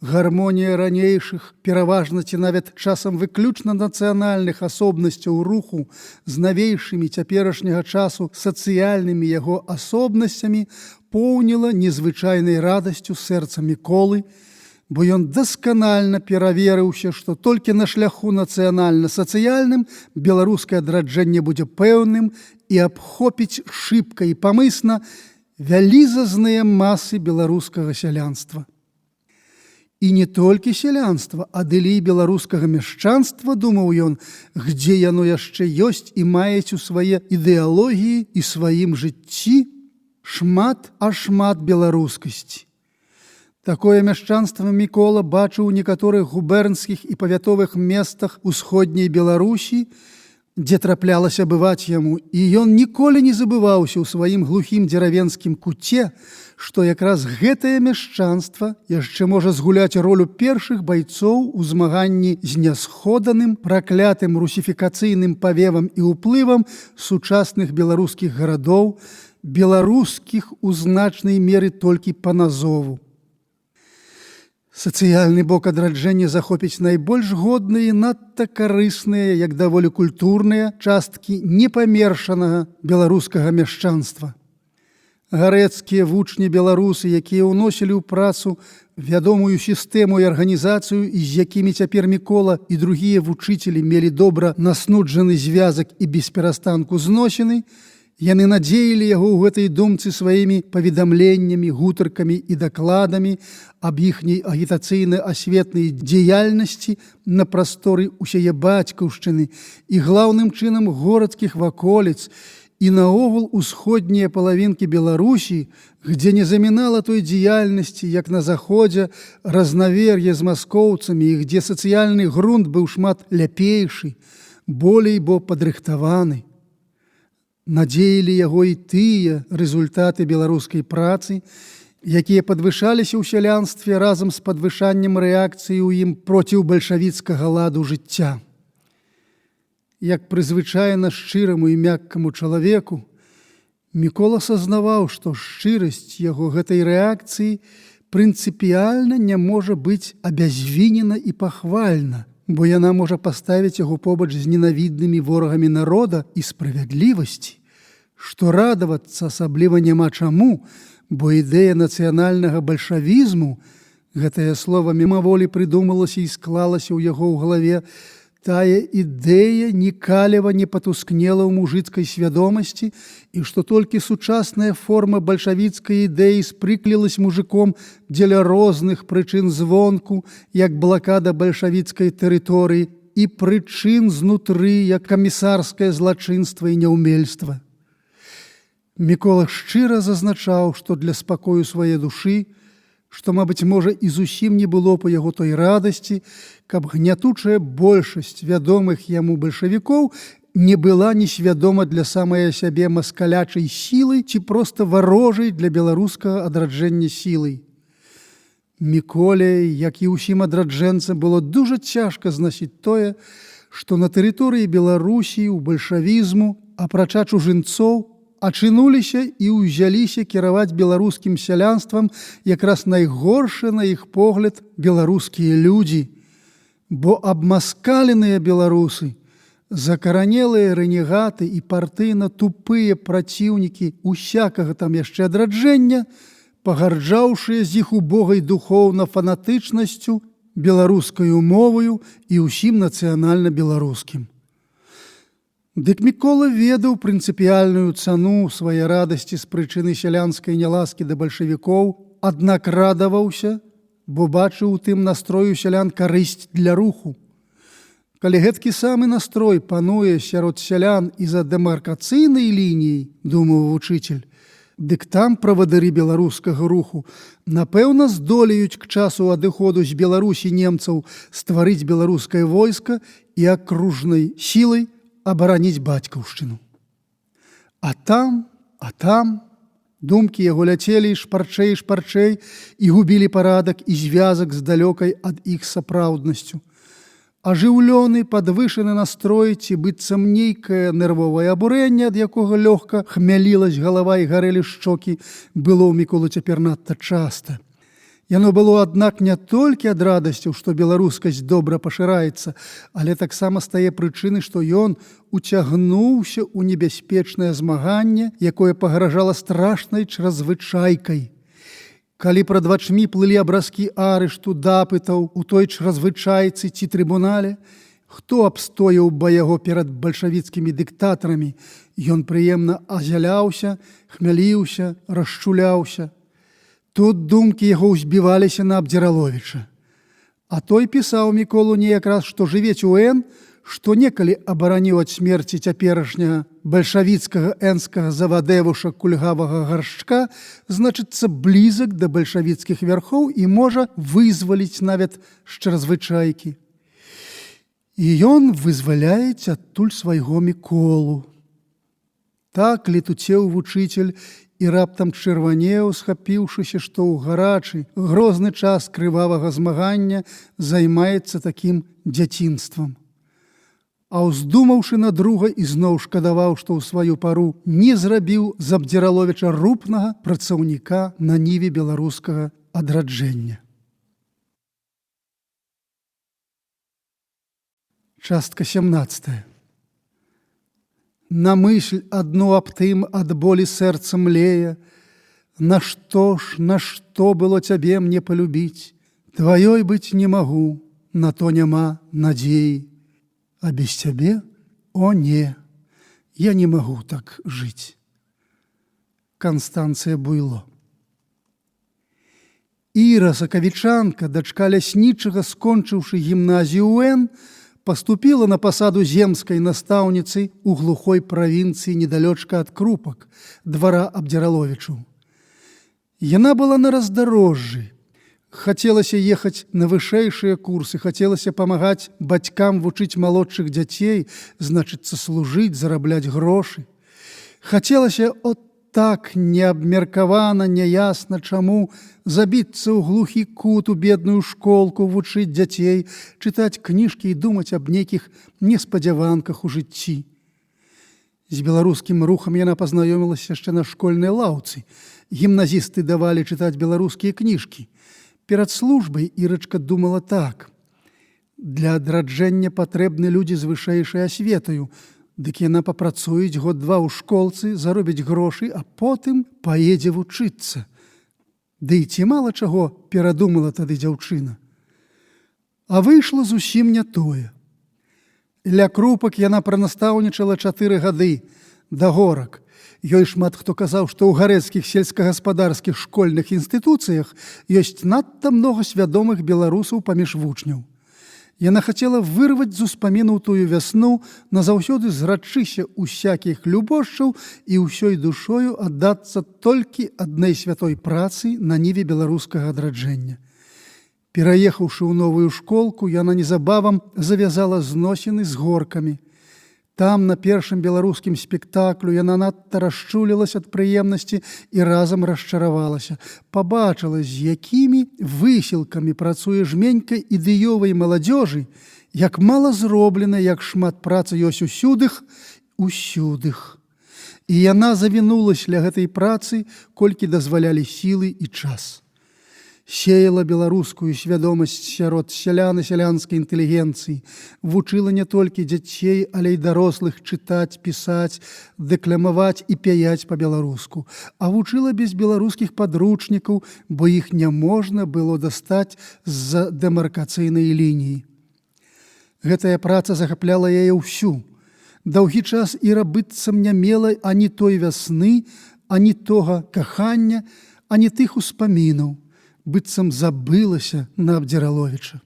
Гармонія ранейшых, пераважна ці нават часам выключна нацыянальных асобнасцяў руху з навейшымі цяперашняга часу сацыяльнымі яго асобнасцямі поўніла незвычайнай радасцю сэрца Міколы, бо ён дасканальна пераверыўся, што толькі на шляху нацыянальна-сацыяльным беларускае адраджэнне будзе пэўным і абхопіць шыбка і памысна вялізазныя масы беларускага сялянства. І не толькі сялянства, адылі беларускага мяшчанства, думаў ён, где яно яшчэ ёсць і маюць у свае ідэалогіі і сваім жыцці шмат беларускасці. Такое мяшчанства Мікола бачыў у некаторых губернскіх і павятовых местах усходняй Беларусі, дзе траплялася бываць яму, і ён ніколі не забываўся ў сваім глухім дзеравенскім куце, што якраз гэтае мяшчанства яшчэ можа згуляць ролю першых байцоў у змаганні з нясходаным, праклятым русіфікацыйным павевам і ўплывам сучасных беларускіх гарадоў, беларускіх у значнай меры толькі па назову. Сацыяльны бок адраджэння захопіць найбольш годныя і надта карысныя, як даволі культурныя часткі непамершанага беларускага мяшчанства. Гарэцкія вучні беларусы, якія ўносілі ў працу вядомую сістэму і арганізацыю, і з якімі цяпер Мікола і другія вучыцелі мелі добра наснуджаны звязак і бесперастанку зносіны, яны надзеялі яго ў гэтай думцы сваімі паведамленнямі, гутаркамі і дакладамі аб іхняй агітацыйна-асветнай дзеяльнасці на прасторы ўсяе бацькаўшчыны і глаўным чынам горадскіх ваколіц і наогул усходнія палавінкі Беларусі, где не замінала той дзеяльнасці, як на заходзе, разнавер'е з маскоўцамі, і где сацыяльны грунт быў шмат ляпейшы, болей бо падрыхтаваны. Надзеялі яго і тыя рэзультаты беларускай працы, якія падвышаліся ў сялянстве разам з падвышаннем рэакцыі ў ім проціў бальшавіцкага ладу жыцця. Як прызвычайна шчыраму і мяккаму чалавеку, Мікола сазнаваў, што шчырасць яго гэтай рэакцыі прынцыпіяльна не можа быць абязвінена і пахвальна, бо яна можа паставіць яго побач з ненавіднымі ворагамі народа і справядлівасці, што радавацца асабліва няма чаму, бо ідэя нацыянальнага бальшавізму, гэтае слова мімаволі прыдумалася і склалася ў яго ў галаве, тая ідэя нікалева не патускнела ў мужыцкай свядомасці, і што толькі сучасная форма бальшавіцкай ідэі спрыклілась мужиком дзеля розных прычын звонку, як блакада бальшавіцкай тэрыторыі, і прычын знутры, як камісарскае злачынства і няўмельства. Мікола шчыра зазначаў, што для спакою свае душы што, мабыць, можа, і зусім не было б у яго той радасці, каб гнятучая большасць вядомых яму бальшавікоў не была несвядома для самая сябе маскалячай сілай ці проста варожай для беларускага адраджэння сілай. Міколе, як і ўсім адраджэнцам, было дужа цяжка знасіць тое, што на тэрыторыі Беларусі ў бальшавізму, апрача чужынцоў, ачынуліся і ўзяліся кіраваць беларускім сялянствам якраз найгоршыя, на іх погляд, беларускія людзі, бо абмаскаленыя беларусы, закаранелыя рэнегаты і партыйна тупыя праціўнікі усякага там яшчэ адраджэння, пагарджаўшыя з іх убогай духоўна-фанатычнасцю, беларускаю моваю і ўсім нацыянальна-беларускім. Дык Мікола ведаў прынцыпіяльную цану свае радасці з прычыны сялянскай няласкі да бальшавікоў, аднак радаваўся, бо бачыў у тым настрою сялян карысць для руху. Калі гэткі самы настрой пануе сярод сялян і за дэмаркацыйнай лініяй, думаў вучыцель, дык там правадыры беларускага руху, напэўна, здолеюць к часу адыходу з Беларусі немцаў стварыць беларускае войска і акружнай сілай абараніць бацькаўшчыну. А там, думкі яго ляцелі шпарчэй і губілі парадак і звязак з далёкай ад іх сапраўднасцю. Ажыўлёны, падвышаны настрой ці быццам нейкае нервовае абурэнне, ад якога лёгка хмялілась галава і гарэлі шчокі, было ў Міколы цяпер надта часта. Яно было, аднак, не толькі ад радасцяў, што беларускасць добра пашыраецца, але таксама з тае прычыны, што ён уцягнуўся ў небяспечнае змаганне, якое пагражала страшнай чразвычайкай. Калі прад вачмі плылі абразкі арышту, дапытаў у той чразвычайцы ці трыбунале, хто абстояў бы яго перад бальшавіцкімі дыктатарамі, ён прыемна азяляўся, хмяліўся, расчуляўся. Тут думкі яго ўзбіваліся на Абдзіраловіча. А той пісаў Міколу не якраз, што жывець у Н, што некалі абараніў ад смерці цяперашняга бальшавіцкага энскага завадэвуша кульгавага гаршчка, значыцца блізак да бальшавіцкіх вярхоў і можа вызваліць нават з чразвычайкі. І ён вызваляець адтуль свайго Міколу. Так летуцеў вучыцель і раптам чырванеў, схапіўшыся, што ў гарачы, грозны час крывавага змагання займаецца такім дзяцінствам. А ўздумаўшы на друга, ізноў шкадаваў, што ў сваю пару не зрабіў з Абдзіраловіча рупнага працаўніка на ніве беларускага адраджэння. Частка 17. На мысль одну аб тым ад болі сэрца млее, Нашто было цябе мне полюбіць? Тваёй быць не магу, на то няма надзеі. А без цябе, о не, я не магу так жыць. Канстанцыя Буйло. Іра Сакавічанка, дачка ляснічага, скончыўшы гімназію УН, паступіла на пасаду земскай настаўніцы ў глухой правінцыі недалёчка ад Крупак, двара Абдзіраловічаў. Яна была на раздарожжы. Хацелася ехаць на вышэйшыя курсы, хацелася памагаць бацькам вучыць малодшых дзяцей, значыцца служыць, зарабляць грошы. Хацелася от так неабмеркавана, няясна чаму забіцца ў глухі кут у бедную школку, вучыць дзяцей, чытаць кніжкі і думаць аб нейкіх неспадзяванках у жыцці. З беларускім рухам яна пазнаёмілася яшчэ на школьнай лаўцы. Гімназісты давалі чытаць беларускія кніжкі. Перад службай Ірачка думала так. Для адраджэння патрэбны людзі з вышэйшай асветаю, дык яна папрацуюць год-два ў школцы, заробіць грошы, а потым паедзе вучыцца. Ды і ці мала чаго перадумала тады дзяўчына. А выйшла зусім не тое. Ля Крупак яна пранастаўнічала 4 гады, да горак. Ёй шмат хто казаў, што ў гарэцкіх сельскагаспадарскіх школьных інстытуцыях ёсць надта многа свядомых беларусаў паміж вучняў. Яна хацела вырваць з успамінаў тую вясну, назаўсёды зрачыся ўсякіх любошчаў і ўсёй душою аддацца толькі адной святой працы на ніве беларускага адраджэння. Пераехаўшы ў новую школку, яна незабавам завязала зносіны з горкамі. Там, на першым беларускім спектаклю, яна надта расчулілася ад прыемнасці і разам расчаравалася. Пабачыла, з якімі высілкамі працуе жменька ідэёвай маладзёжы, як мала зроблена, як шмат працы ёсць усюдых. І яна завінулася ля гэтай працы, колькі дазвалялі сілы і час. Сеяла беларускую свядомасць сярод сялян і сялянскай інтэлігенцыі, вучыла не толькі дзяцей, але і дарослых чытаць, пісаць, дэкламаваць і пяяць па-беларуску, а вучыла без беларускіх падручнікаў, бо іх няможна было дастаць з-за дэмаркацыйнай лініі. Гэтая праца захапляла яе ўсю. Доўгі час Іра быццам не мела ані той вясны, ані тога кахання, ані тых успамінаў, быццам забылася на Абдзіраловіча.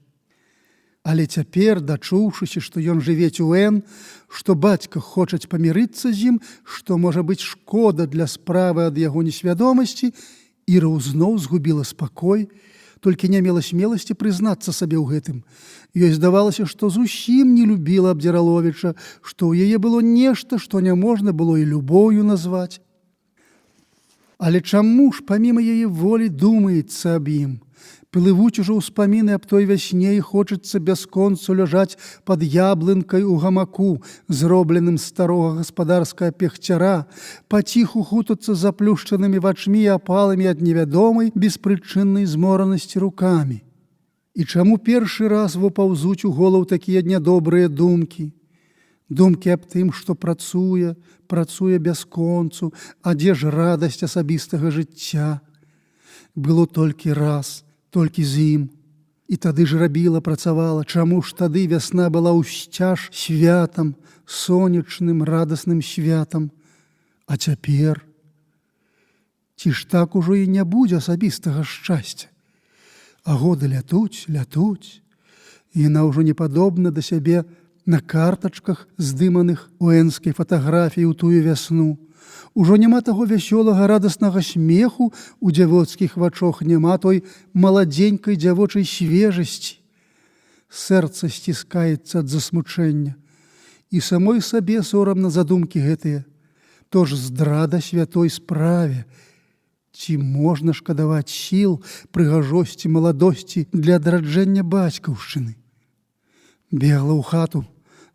Але цяпер, дачуўшыся, што ён жывець у Н, што бацька хочаць памірыцца з ім, што можа быць шкода для справы ад яго несвядомасці, Іра зноў згубіла спакой, толькі не мела смеласці прызнацца сабе ў гэтым. Ёй здавалася, што зусім не любіла Абдзіраловіча, што ў яе было нешта, што няможна было і любоўю назваць. Але чаму ж, паміма яе волі, думаецца аб ім? Плывуць ужо ўспаміны аб той вясне і хочацца бясконцу ляжаць пад яблынкай у гамаку, зробленым з старога гаспадарскага пехцяра, паціху хутацца заплюшчанымі вачмі і апаламі ад невядомай беспрычыннай зморанасці рукамі. І чаму першы раз выпаўзуць у голаў такія нядобрыя думкі? Думкі аб тым, што працуе бясконцу, а дзе ж радасць асабістага жыцця? Было толькі раз, толькі з ім. І тады ж рабіла, працавала. Чаму ж тады вясна была ўсцяж святам, сонечным, радасным святам? А цяпер? Ці ж так ужо і не будзе асабістага шчасця? А годы лятуць. Яна ўжо не падобна да сябе на картачках, здыманых у энскай фатаграфіі ў тую вясну. Ужо няма таго вясёлага, радаснага смеху у дзявоцкіх вачох, няма той маладзенькай дзявочай свежасці. Сэрца сціскаецца ад засмучэння. І самой сабе сорамна за думкі гэтыя. То ж здрада святой справе. Ці можна шкадаваць сіл, прыгажосці, маладосці для адраджэння бацькаўшчыны? Бегла ў хату,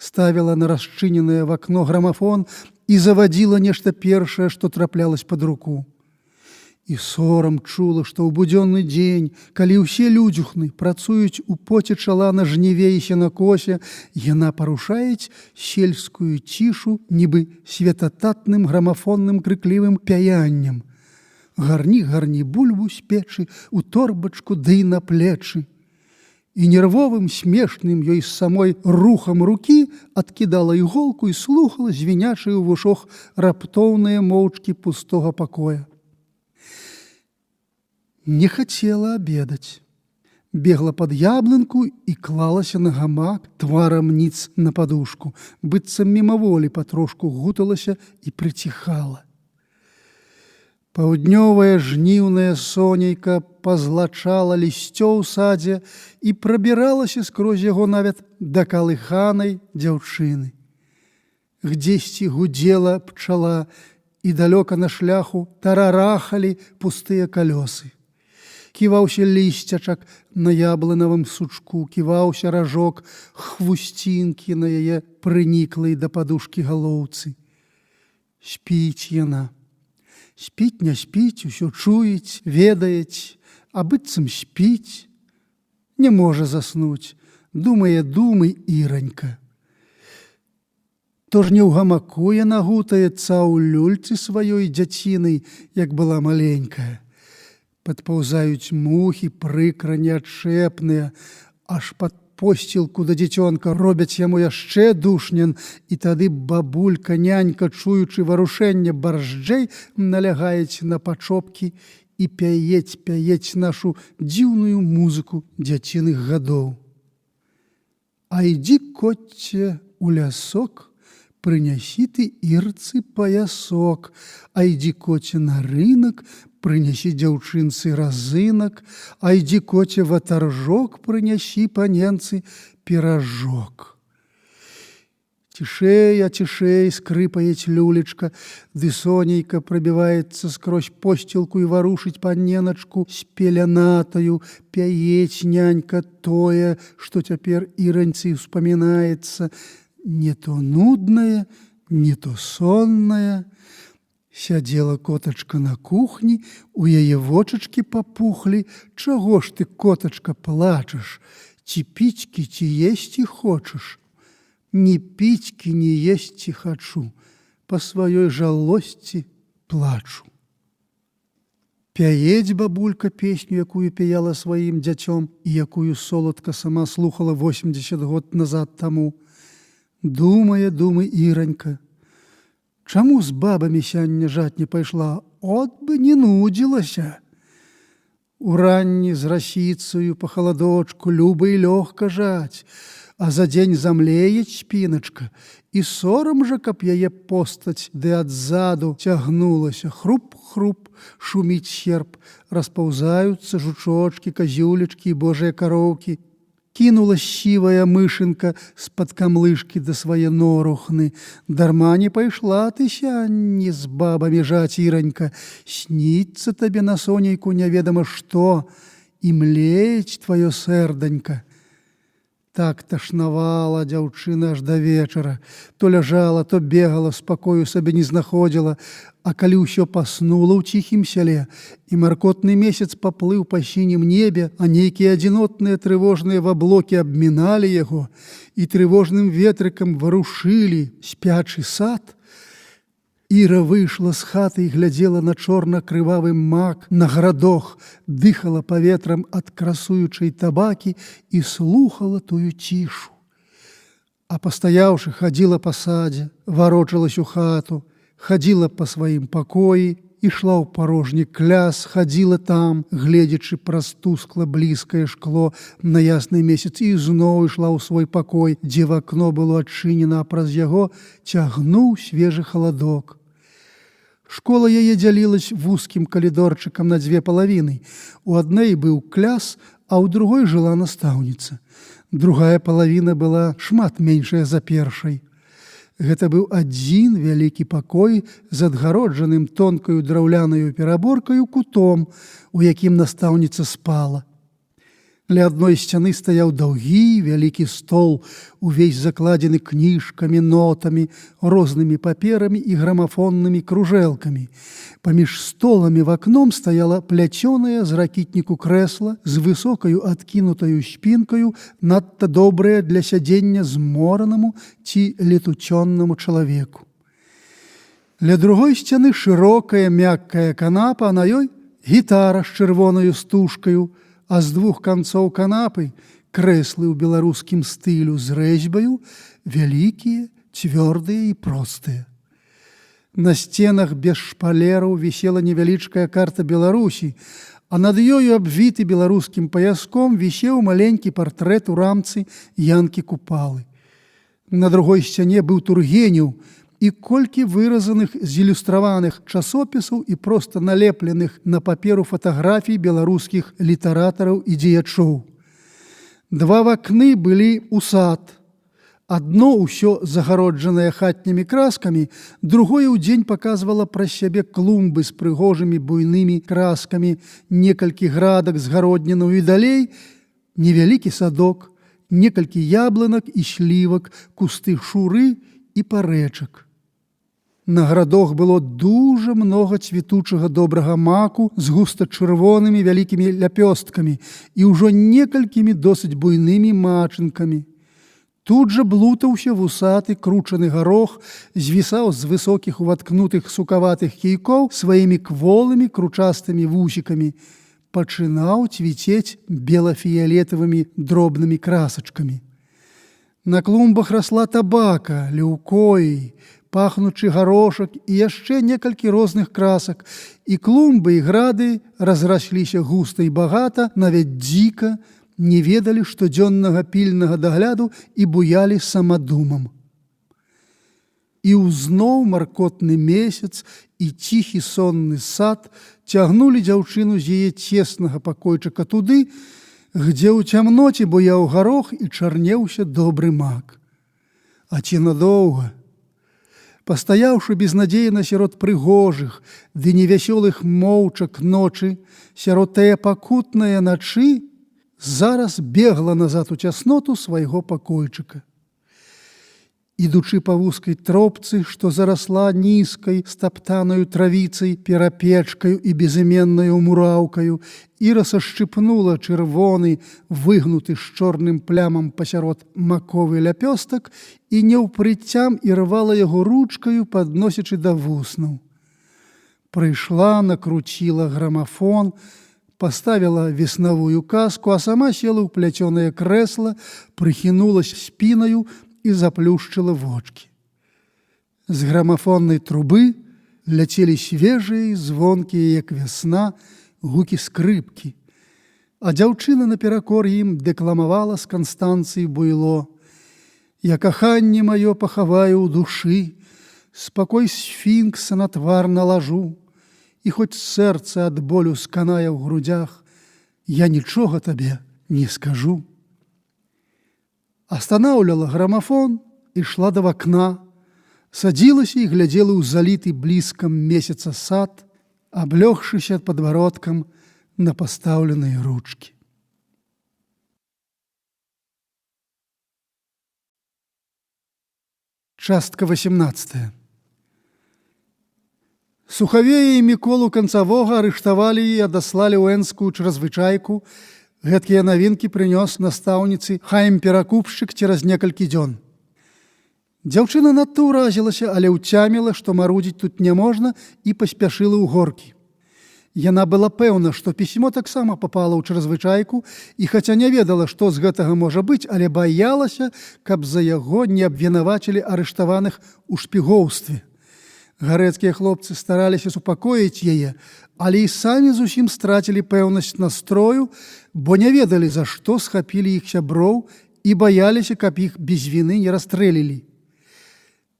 ставіла на расчыненае в акно грамафон і завадзіла нешта першае, што траплялась пад руку. І сорам чула, што ў будзённы дзень, калі ўсе людзюхны працуюць у поце чала на жніве і сенакосе, яна парушаюць сельскую цішу нібы светататным грамафонным крыклівым пяяннем. Гарні бульбу з печы, у торбачку ды на плечы. І нервовым, смешным ёй самой рухам рукі адкідала іголку і слухала звінячыя ў вушах раптоўныя моўчкі пустога пакоя. Не хацела абедаць. Бегла пад яблынку і клалася на гамак тварам ніц на падушку, быццам мімаволі патрошку гуталася і прыціхала. Паўднёвая жніўная сонейка пазлачала лісцё ў садзе і прабіралася скрозь яго нават да калыханай дзяўчыны. Гдзесьці гудзела пчала, і далёка на шляху тарарахалі пустыя калёсы. Ківаўся лісцячак на яблынавым сучку, ківаўся ражок хвусцінкі на яе прыніклай да падушкі галоўцы. Спіць яна. Спіць, не спіць, усё чуець, ведаець, а быццам спіць. Не можа заснуць, думае думай, Іранька. То ж не ў гамаку яна гутаецца, а ў люльцы сваёй дзяцінай, як была маленькая. Падпаўзаюць мухі, прыкра неадчэпныя, аж пад посцілку да дзіцёнка робяць яму яшчэ душнен, і тады бабулька, нянька, чуючы варушэнне баржджэй, налягаюць на пачопкі і пяець нашу дзіўную музыку дзяціных гадоў. А иди, котце, у лясок, принеси ты ирцы поясок, а иди, коце, на рынок, принеси дзяўчынцы разынак, а иди, коце, в торжок, принеси паненцы пирожок. Тишей, а тишей, скрипает люлечка, ды сонейка пробивается сквозь постелку и ворушить паненочку с пелянатою, пяеть нянька тое, что теперь ираньцы вспоминается, не то нудное, не то сонное. Сядзела котачка на кухні, у яе вочачкі папухлі. Чаго ж ты, котачка, плачаш? Ці піцькі, ці есці хочаш? Ни піцькі, ни есці хачу, па сваёй жалосці плачу. Пяець бабулька песню, якую пяяла сваім дзяцём і якую соладка сама слухала 80 год назад таму. Думае, Іранька, чаму з бабамі сяння жаць не пайшла? От бы не нудзілася. Уранні з расіцаю па халадочку люба і лёгка жаць, а за дзень замлеець спіначка, і сорам жа, каб яе постаць ды адзаду цягнулася. Хруп-хруп, шуміць серп, распаўзаюцца жучочкі, казюлечкі і божыя кароўкі. Кінула сівая мышынка з-пад камлышкі да свае норухны. Дарма не пайшла ты сянні з бабамі жаць, Іранька. Сніцца табе на сонейку няведама што, і млець тваё сэрданька. Так ташнавала дзяўчына аж да вечара. То ляжала, то бегала, спакою сабе не знаходзіла. А калі ўсё паснула ў ціхім сяле, і маркотны месяц паплыў па сінім небе, а нейкія адзінотныя трывожныя ваблокі абміналі яго і трывожным ветрыкам варушылі спячы сад, Іра выйшла з хаты і глядзела на чорна-крывавы мак, на градох, дыхала паветрам ад красуючай табакі і слухала тую цішу. А пастаяўшы, хадзіла па садзе, варочалась у хату, хадзіла па сваім пакоі, ішла ў парожні кляс, хадзіла там, гледзячы праз тускла блізкае шкло на ясны месяц, і зноў ішла ў свой пакой, дзе в акно было адчынена, а праз яго цягнуў свежы халадок. Школа яе дзялілась вузкім калідорчыкам на дзве палавіны. У адной быў кляс, а ў другой жыла настаўніца. Другая палавіна была шмат меншая за першай. Гэта быў адзін вялікі пакой з адгароджаным тонкаю драўлянаю пераборкаю кутом, у якім настаўніца спала. Ля адной сцяны стаяў даўгі вялікі стол, увесь закладзены кніжкамі, нотамі, рознымі паперамі і грамафоннымі кружэлкамі. Паміж столамі в акном стаяла пляцёнае з ракітніку крэсла з высокаю адкінутаю спінкаю, надта добрае для сядзення зморанаму ці летуцённаму чалавеку. Ля другой сцяны шырокая мяккая канапа, а на ёй гітара з чырвонаю стужкаю, а з двух канцоў канапы крэслы ў беларускім стылю з рэзьбаю, вялікія, цвёрдыя і простыя. На сценах без шпалераў вісела невялічкая карта Беларусі, а над ёю, абвіты беларускім паяском, вісеў маленькі партрэт у рамцы Янкі Купалы. На другой сцяне быў Тургенеў, і колькі выразаных з ілюстраваных часопісаў і проста налепленых на паперу фатаграфій беларускіх літаратараў і дзеячоў. Два вакны былі ў сад. Адно ўсё загароджанае хатнімі краскамі, другое ўдзень паказвала праз сябе клумбы з прыгожымі буйнымі краскамі, некалькі градак згародніну і далей невялікі садок, некалькі яблынак і слівак, кусты шуры і парэчак. На градох было дужа многа цвітучага добрага маку з густа-чырвонымі вялікімі ляпёсткамі і ўжо некалькімі досыць буйнымі мачынкамі. Тут жа блутаўся вусаты кручаны гарох, звісаў з высокіх уваткнутых сукаватых кійкоў сваімі кволымі кручастымі вусікамі. Пачынаў цвіцець бела-фіялетавымі дробнымі красачкамі. На клумбах расла табака, ляўкоі, пахнучы гарошак і яшчэ некалькі розных красак, і клумбы і грады разрасліся густа і багата, нават дзіка, не ведалі штодзённага пільнага дагляду і буялі самадумам. І ўзноў маркотны месяц і ціхі сонны сад цягнулі дзяўчыну з яе цеснага пакойчыка туды, где ў цямноце буяў гарох і чарнеўся добры мак. А ці надоўга? Пастаяўшы безнадзейна сярод прыгожых ды невясёлых моўчак ночы, сярод тае пакутнае начы, зараз бегла назад у цясноту свайго пакойчыка. Ідучы па вузкай тропцы, што зарасла нізкай, стаптанаю травіцай, перапечкаю і безыменнаю мураўкаю, Іра сашчыпнула чырвоны, выгнуты з чорным плямам пасярод маковы ляпёстак і неўпрыцям ірвала яго ручкаю, падносячы да вуснаў. Прыйшла, накруціла грамафон, паставіла веснавую казку, а сама села ў пляцёнае крэсла, прыхінулась спінаю і заплюшчыла вочкі. З грамафоннай трубы ляцелі свежыя і звонкія, як вясна, гукі скрыпкі, а дзяўчына наперакор ім дэкламавала з Канстанцыі Буйло: «Я каханне маё пахаваю ў душы, спакой сфінкса на твар налажу, і хоць сэрца ад болю сканае ў грудях, я нічога табе не скажу». Астанаўляла грамафон, ішла да вакна, садзілася і глядзела ў заліты бліскам месяца сад, аблёгшыся падбародкам на пастаўленыя ручкі. Частка 18. Сухавея і Міколу Канцавога арыштавалі і адаслалі ў энскую чрезвычайку. Гэткія навінкі прынёс настаўніцы Хайм Перакупшчык цераз некалькі дзён. Дзяўчына надта ўразілася, але ўцяміла, што марудзіць тут не можна, і паспяшыла ў горкі. Яна была пэўна, што пісьмо таксама папала ў чрезвычайку, і хаця не ведала, што з гэтага можа быць, але баялася, каб за яго не абвінавацілі арыштаваных у шпігоўстве. Гарэцкія хлопцы стараліся супакоіць яе, але і самі зусім страцілі пэўнасць настрою, бо не ведалі, за што схапілі іх сяброў, і баяліся, каб іх без віны не расстрэлілі.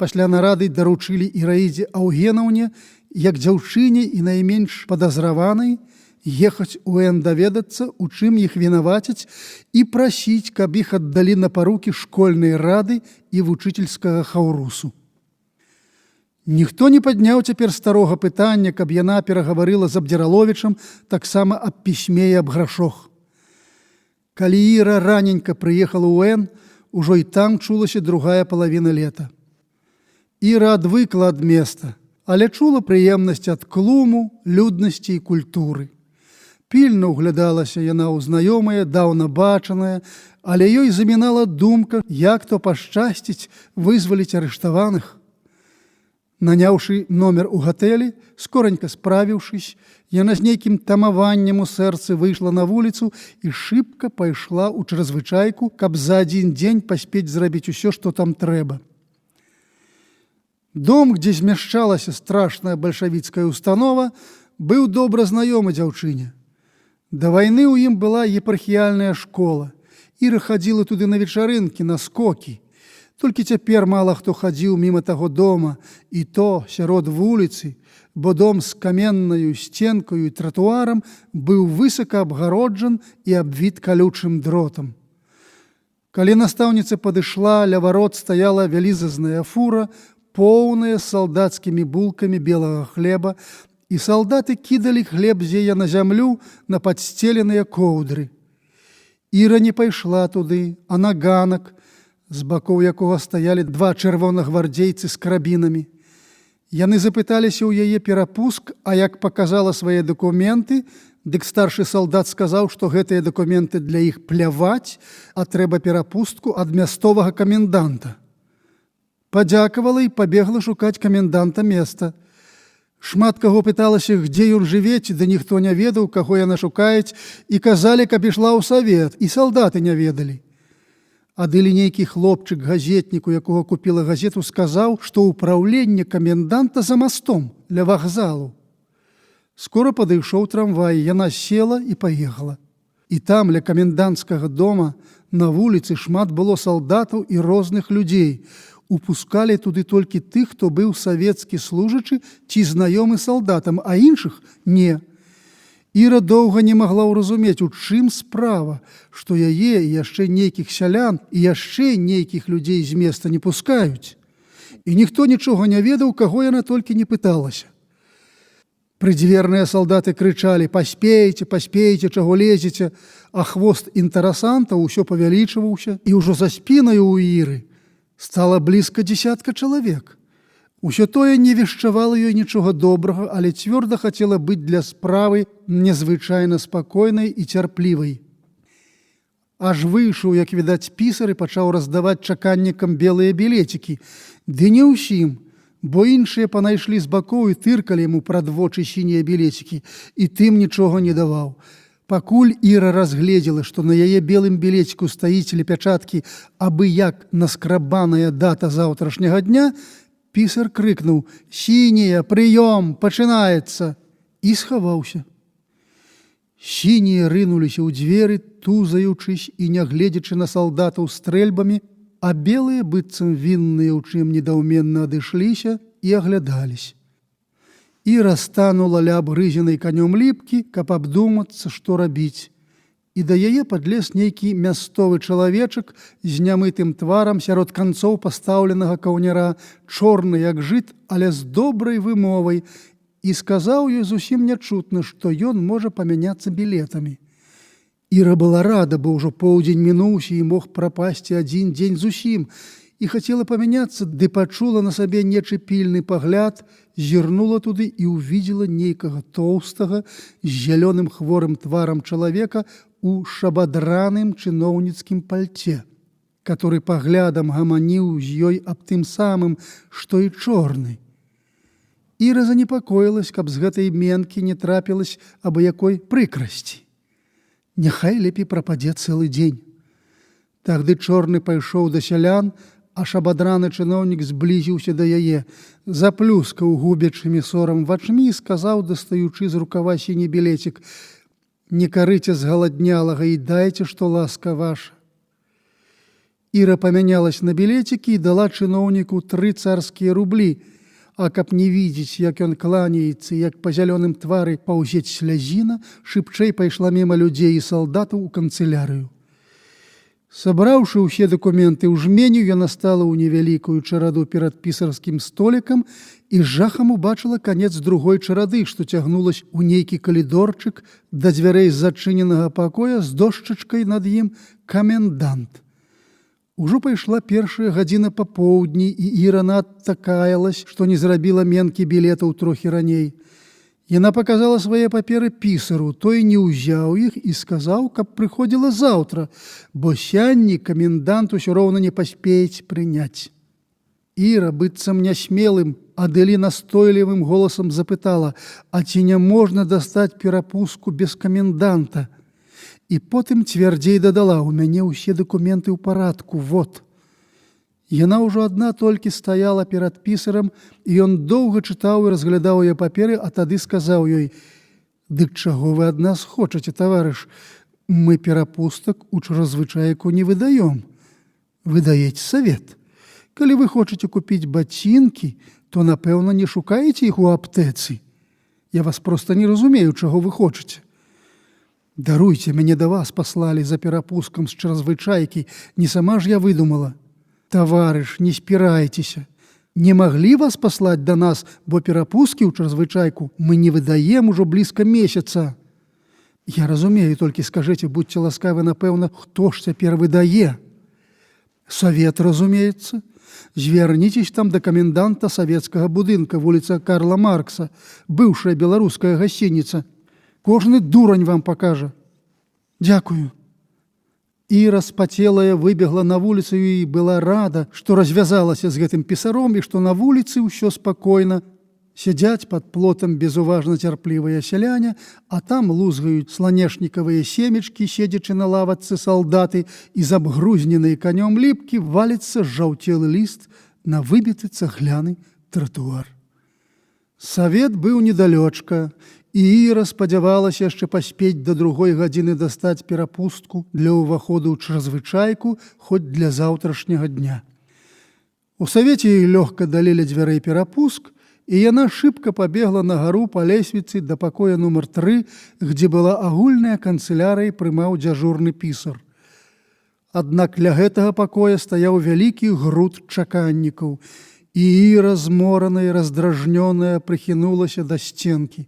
Пасля нарады даручылі Іраідзе Аўгенаўне, як дзяўчыне і найменш падазраванай, ехаць у Н даведацца, у чым іх вінавацяць, і прасіць, каб іх аддалі на парукі школьнай рады і вучыцельскага хаўрусу. Ніхто не падняў цяпер старога пытання, каб яна перагаварыла з Абдзіраловічам таксама аб пісьме і аб грашох. Калі Іра раненька прыехала ў Н, ужо і там чулася другая палавіна лета. Іра адвыкла ад места, але чула прыемнасць ад клуму, люднасці і культуры. Пільна ўглядалася яна ў знаёмае, даўна бачанае, але ёй замінала думка, як то пашчасціць вызваліць арыштаваных. Наняўшы номер у гатэлі, скоранька справіўшыся, яна з нейкім тамаваннем у сэрцы выйшла на вуліцу і шыбка пайшла ў чрезвычайку, каб за адзін дзень паспець зрабіць усё, што там трэба. Дом, дзе змяшчалася страшная бальшавіцкая установа, быў добра знаёмы дзяўчыне. Да вайны ў ім была епархіяльная школа. Іра хадзіла туды на вечарынкі, на скокі. Толькі цяпер мала хто хадзіў міма таго дома, і то сярод вуліцы, бо дом з каменнаю сценкаю і тратуарам быў высока абгароджан і абвіт калючым дротам. Калі настаўніца падышла, ля варот стаяла вялізазная фура, поўная салдацкімі булкамі белага хлеба, і салдаты кідалі хлеб з яе на зямлю на падсцеленыя коўдры. Іра не пайшла туды, а на ганак, з бакоў якога стаялі два чырвонагвардзейцы з карабінамі. Яны запыталіся ў яе перапуск, а як паказала свае дакументы, дык старшы салдат сказаў, што гэтыя дакументы для іх пляваць, а трэба перапустку ад мясцовага каменданта. Падзякавала і пабегла шукаць каменданта места. Шмат каго пыталася, дзе ён жывець, да ніхто не ведаў, каго яна шукаюць, і казалі, каб ішла ў савет, і салдаты не ведалі. Адылі нейкі хлопчык-газетнік, у якога купіла газету, сказаў, што ўпраўленне каменданта за мастом ля вакзалу. Скора падышоў трамвай, яна села і паехала. І там, ля каменданцкага дома, на вуліцы шмат было салдатаў і розных людзей. Упускалі туды толькі тых, хто быў савецкі служачы ці знаёмы салдатам, а іншых не. Іра доўга не магла ўразумець, у чым справа, што яе і яшчэ нейкіх сялян і яшчэ нейкіх людзей з места не пускаюць. І ніхто нічога не ведаў, каго яна толькі не пыталася. Прыдзверныя салдаты крычалі: «Паспейце, паспейце, чаго лезеце», а хвост інтарэсанта ўсё павялічваўся, і ўжо за спінаю ў Іры стала блізка 10 чалавек. Усё тое не вешчавала ёй нічога добрага, але цвёрда хацела быць для справы незвычайна спакойнай і цярплівай. Аж выйшаў, як відаць, пісар і пачаў раздаваць чаканнікам белыя білецікі. Ды не ўсім, бо іншыя панайшлі з бакоў і тыркалі яму прад вочы сінія білецікі, і тым нічога не даваў. Пакуль Іра разгледзела, што на яе белым білеціку стаіць ля пячаткі абы як наскрабаная дата заўтрашняга дня, пісар крыкнуў: «Сінія, прыём, пачынаецца!» і схаваўся. Сінія рынуліся ў дзверы, тузаючысь і не гледзячы на салдатаў стрэльбамі, а белыя, быццам вінныя, у чым недаўменна адышліся і аглядались. Іра станула ля абгрызенай канём ліпкі, каб абдумацца, што рабіць. І да яе падлез нейкі мясцовы чалавечак з нямытым тварам сярод канцоў пастаўленага каўняра, чорны як жыт, але з добрай вымовай, і сказаў ёй зусім нячутна, што ён можа памяняцца білетамі. Іра была рада, бо ўжо поўдзень мінуўся і мог прапасці адзін дзень зусім, і хацела памяняцца, ды пачула на сабе нечы пільны пагляд, зірнула туды і ўвідзела нейкага тоўстага з зялёным хворым тварам чалавека у шабадраным чыноўніцкім пальце, который паглядам гаманіў з ёй аб тым самым, што і чорны. Іра занепакоілась, каб з гэтай менкі не трапілась абы якой прыкрасці. Няхай лепей прападзе цэлы дзень. Тагды чорны пайшоў да сялян, а шабадраны чыноўнік зблізіўся да яе, заплюскаў губячымі сорам вачмі і сказаў, дастаючы з рукава сіні білецік: «Не карыце згаладнялага і дайце, што ласка ваша». Іра памянялась на білецікі і дала чыноўніку 3 царскія рублі, а каб не видзець, як ён кланяецца, як па зялёным твары паўзець слязіна, шыбчэй пайшла міма людзей і салдатаў у канцылярыю. Сабраўшы ўсе дакументы ў жменю, яна стала ў невялікую чараду перад пісарскім столікам і з жахам убачыла канец другой чарады, што цягнулась у нейкі калідорчык да дзвярэй зачыненага пакоя з дошчачкай над ім «Камендант». Ужо пайшла першая гадзіна папоўдні, і Іра надта каялась, што не зрабіла менкі білетаў трохі раней. Яна паказала свае паперы пісару, той не ўзяў іх і сказаў, каб прыходзіла заўтра, бо сянні камендант усё роўна не паспеюць прыняць. Іра, быццам нясмелым, адэлі настойлівым голасам запытала: «А ці не можна дастаць перапуску без каменданта?» І потым цвярдзей дадала: «У мяне ўсе дакументы ў парадку, вот». Яна ўжо адна толькі стаяла перад пісарам, і ён доўга чытаў і разглядаў яе паперы, а тады сказаў ёй: «Дык чаго вы ад нас хочаце, таварыш? Мы перапустак у чаразвычайку не выдаём. Вы даеце савет. Калі вы хочаце купіць бацінкі, то, напэўна, не шукаеце іх у аптэцы. Я вас проста не разумею, чаго вы хочаце. Даруйце, мяне да вас паслалі за перапускам з чаразвычайкі, не сама ж я выдумала. Таварыш, не спірайцеся. Не маглі вас паслаць да нас, бо перапускі ў чаразвычайку мы не выдаем ужо блізка месяца. Я разумею, толькі скажыце, будьце ласкавы, напэўна, хто ж цяпер выдае? Савет, разумеецца. Звярніцесь там да каменданта савецкага будынка, вуліца Карла Маркса, быўшая беларуская гасцініца. Кожны дурань вам пакажа. Дзякую». Іра спацелая выбегла на вуліцу і была рада, што развязалася з гэтым пісаром і што на вуліцы ўсё спакойна. Сядзяць пад плотам безуважна цярплівыя сяляне, а там лузгаюць сланешнікавыя семечкі, седзячы на лавачцы салдаты, і з абгрузненай канём ліпкі валіцца жаўцелы ліст на выбіты цагляны тратуар. Савет быў недалёчка, І Іра спадзявалася яшчэ паспець да 2 гадзіны дастаць перапустку для ўваходу ў чрезвычайку хоць для заўтрашняга дня. У савеце ёй лёгка далі ля дзвярэй перапуск, і яна шыбка пабегла на гару па лесвіцы да пакоя нумар 3, дзе была агульная канцылярыя і прымаў дзяжурны пісар. Аднак ля гэтага пакоя стаяў вялікі груд чаканнікаў, і Іра, змораная і раздражнёная, прыхінулася да сценкі.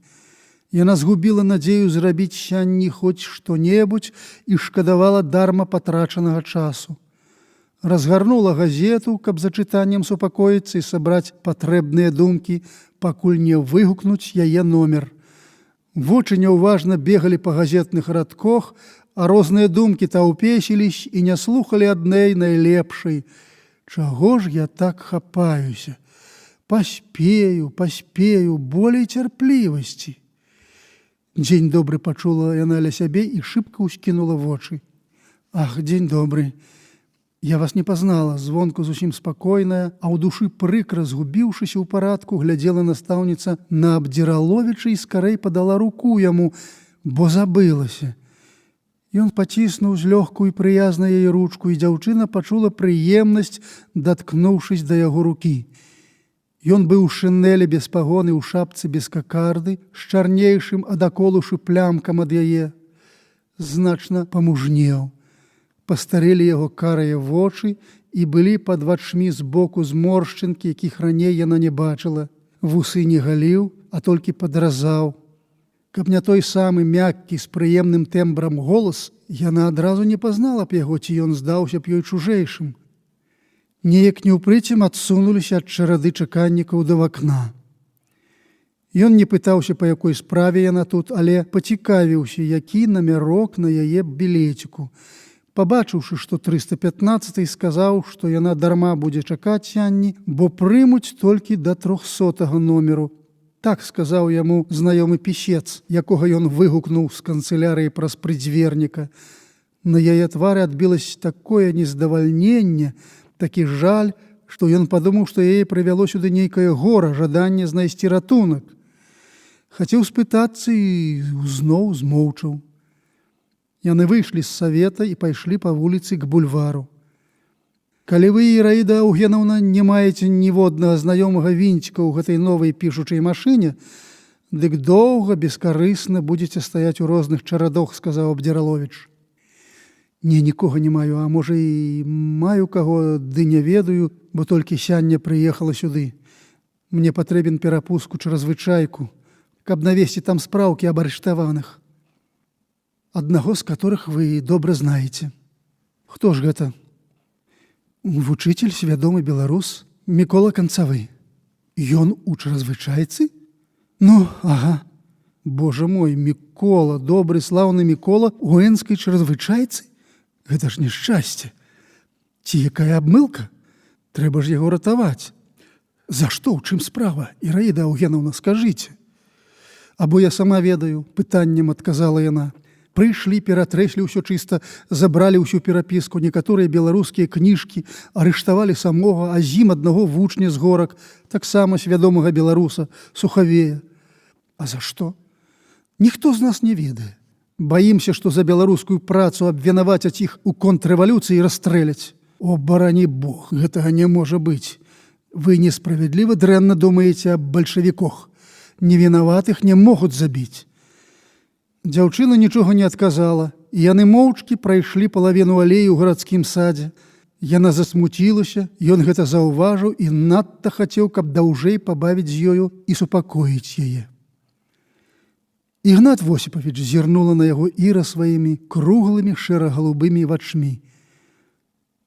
Яна згубіла надзею зрабіць сянні хоць што-небудзь і шкадавала дарма патрачанага часу. Разгарнула газету, каб за чытаннем супакоіцца і сабраць патрэбныя думкі, пакуль не выгукнуць яе номер. Вочы няўважна бегалі па газетных радках, а розныя думкі таўпесіліся і не слухалі аднай найлепшай. Чаго ж я так хапаюся? Паспею, болей цярплівасці. Дзень добры, пачула яна ля сябе і шыбка ўскінула вочы. Ах, дзень добры. Я вас не пазнала, звонку зусім спакойная, а ў душы прыкра, згубіўшыся ў парадку, глядзела настаўніца на Абдзіраловіча і скарэй падала руку яму, бо забылася. Ён паціснуў злёгку і прыязна яе ручку, і дзяўчына пачула прыемнасць, даткнуўшись да яго рукі. Ён быў у шынелі без пагоны, у шапцы без какарды, з чарнейшым ад аколушы плямкам ад яе. Значна памужнеў. Пастарэлі яго карыя вочы і былі пад вачмі збоку зморшчынкі, якіх раней яна не бачыла. Вусы не галіў, а толькі падразаў. Каб не той самы мяккі з прыемным тэмбрам голас, яна адразу не пазнала б яго, ці ён здаўся б ёй чужэйшым. Неяк неўпрыцем адсунуліся ад чарады чаканнікаў да вакна. Ён не пытаўся, па якой справе яна тут, але пацікавіўся, які намярок на яе білеціку. Пабачыўшы, што 315-й, сказаў, што яна дарма будзе чакаць сянні, бо прымуць толькі да 300-го номеру. Так сказаў яму знаёмы пісец, якога ён выгукнуў з канцылярыі праз прыдзверніка. На яе твары адбілася такое нездавальненне, такі жаль, што ён падумаў, што яе прывяло сюды нейкае гора, жаданне знайсці ратунак. Хацеў спытацца і зноў змоўчаў. Яны выйшлі з савета і пайшлі па вуліцы к бульвару. Калі вы, Іраіда Аўгенаўна, не маеце ніводнага знаёмага вінціка ў гэтай новай пішучай машыне, дык доўга, бескарысна будзеце стаяць у розных чарадах, сказаў Абдзіраловіч. Не, нікога не маю, а можа і маю каго, ды не ведаю, бо толькі сяння прыехала сюды. Мне патрэбен перапуск у чрезвычайку, каб навесці там спраўкі аб арыштаваных. Аднаго з которых вы добра знаеце. Хто ж гэта? Вучыцель, свядомы беларус, Мікола Канцавы. Ён у чрезвычайцы? Ну, ага. Божа мой, Мікола, добры, слаўны Мікола у энскай чрезвычайцы? Гэта ж няшчасце. Ці якая абмылка? Трэба ж яго ратаваць. За што, у чым справа? Іраіда Аўгенаўна, скажыце. Або я сама ведаю, пытаннем адказала яна. Прыйшлі, ператрэслі ўсё чыста, забралі ўсю перапіску, некаторыя беларускія кніжкі, арыштавалі самога, а з ім аднаго вучня з горак, таксама свядомага беларуса, Сухавея. А за што? Ніхто з нас не ведае. Баімся, што за беларускую працу абвінавацяць іх у контррэвалюцыі і расстрэляць. О, барані Бог, гэтага не можа быць. Вы несправядліва дрэнна думаеце аб бальшавіках. Невінаватых не могуць забіць. Дзяўчына нічога не адказала, і яны моўчкі прайшлі палавіну алеі ў гарадскім садзе. Яна засмуцілася, ён гэта заўважыў і надта хацеў, каб даўжэй пабавіць з ёю і супакоіць яе. Ігнат Восіпавіч зірнула на яго Іра сваімі круглымі шэра-галубымі вачмі.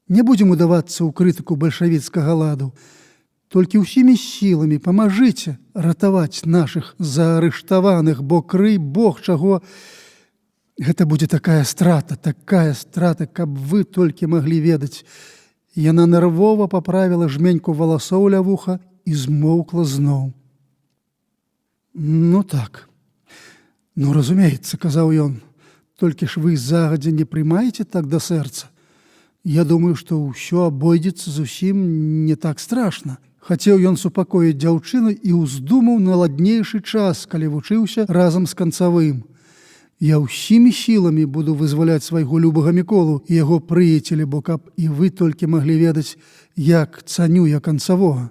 Не будзем удавацца ў крытыку бальшавіцкага ладу. Толькі ўсімі сіламі памажыце ратаваць нашых заарыштаваных, бо крый Бог чаго. Гэта будзе такая страта, каб вы толькі маглі ведаць. Яна нервова паправіла жменьку валасоў ля вуха і змоўкла зноў. Ну так. Ну, разумеецца, казаў ён, толькі ж вы загадзя не прымаеце так да сэрца. Я думаю, што ўсё абойдзецца зусім не так страшна. Хацеў ён супакоіць дзяўчыну і ўздумаў на ладнейшы час, калі вучыўся разам з канцавым. Я ўсімі сіламі буду вызваляць свайго любага Міколу і яго прыяцеля, бо каб і вы толькі маглі ведаць, як цаню я канцавога.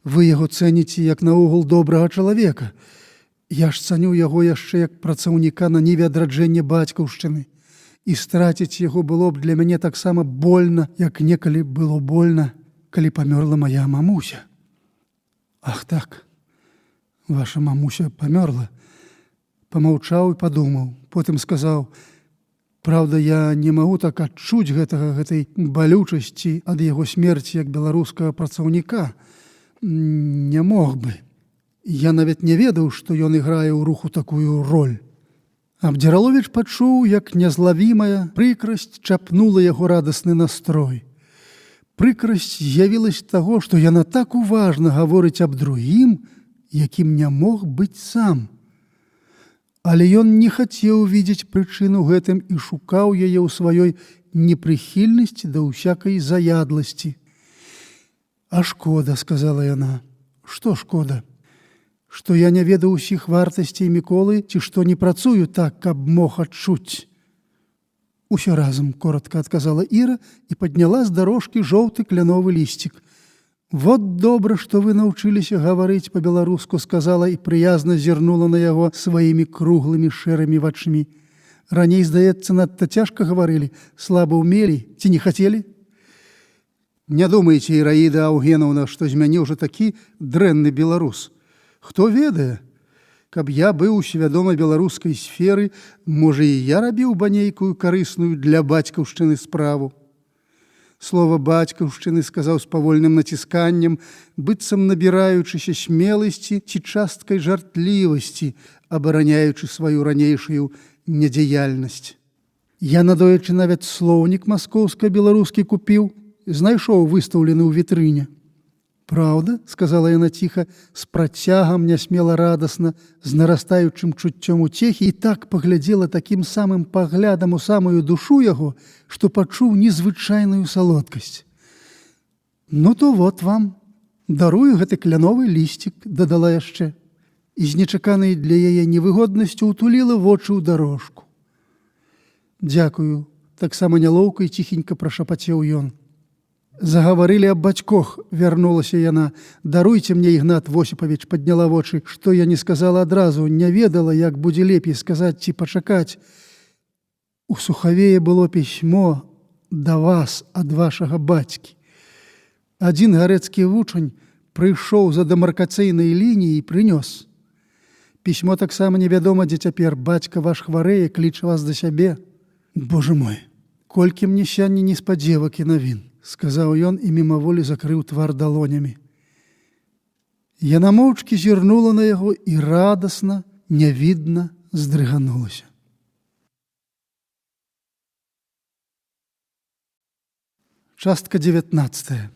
Вы яго цэніце як наогул добрага чалавека. Я ж цаню яго яшчэ як працаўніка на ніве адраджэння бацькаўшчыны. І страціць яго было б для мяне таксама больна, як некалі было больна, калі памёрла моя мамуся. Ах так, ваша мамуся памёрла. Памаўчаў і падумаў. Потым сказаў: «Праўда, я не магу так адчуць гэтай балючасці ад яго смерці як беларускага працаўніка. Не мог бы. Я нават не ведаў, што ён іграе ў руху такую роль». Абдзіраловіч пачуў, як нязлавімая прыкрасць чапнула яго радасны настрой. Прыкрасць з'явілась таго, што яна так уважна гаворыць аб другім, якім не мог быць сам. Але ён не хацеў видзець прычыну гэтым і шукаў яе ў сваёй непрыхільнасці да ўсякай заядласці. «А шкода», — сказала яна. «Што шкода? Што я не ведаю ўсіх вартасцей Міколы, ці што не працую так, каб мог адчуць?» «Усё разам», — коротко адказала Іра і падняла з дарожкі жоўты кляновы лісцік. «Вот добра, што вы навучыліся гаварыць па-беларуску», — сказала і прыязна зірнула на яго сваімі круглымі шэрымі вачмі. «Раней, здаецца, надта цяжка гаварылі, слаба ўмелі, ці не хацелі?» «Не думайце, Іраіда Аўгенаўна, што з мяне ўжо такі дрэнны беларус. Хто ведае? Каб я быў у свядомай беларускай сферы, можа, і я рабіў бы нейкую карысную для бацькаўшчыны справу». Слова «бацькаўшчыны» сказаў з павольным націсканнем, быццам набіраючыся смеласці ці часткай жартлівасці, абараняючы сваю ранейшую недзеяльнасць. «Я надоечы нават слоўнік маскоўска-беларускі купіў, знайшоў выстаўлены ў вітрыне». «Праўда?» — сказала яна ціха, з працягам нясмела радасна, з нарастаючым чуццём уцехі, і так паглядзела такім самым паглядам у самую душу яго, што пачуў незвычайную салодкасць. «Ну то вот вам, дарую гэты кляновы лісцік», — дадала яшчэ, і з нечаканай для яе невыгоднасцю ўтуліла вочы ў дарожку. «Дзякую», — таксама нялоўка і ціхенька прашапацеў ён. «Загаварылі аб бацькох», — вярнулася яна. «Даруйце мне, Ігнат Восіпавіч», — падняла вочы, што я не сказала адразу, не ведала, як будзе лепей сказаць ці пачакаць. «У Сухавее было пісьмо да вас ад вашага бацькі. Адзін гарэцкі вучань прыйшоў за дэмаркацыйнай лініі і прынёс. Пісьмо таксама невядома, дзе цяпер. Бацька ваш хварэе, кліча вас да сябе». «Боже мой, колькі мне сянне неспадзевак і навін», — сказаў ён і мімаволі закрыў твар далонямі. Яна моўчкі зірнула на яго і радасна, нявідна здрыганулася. Частка 19.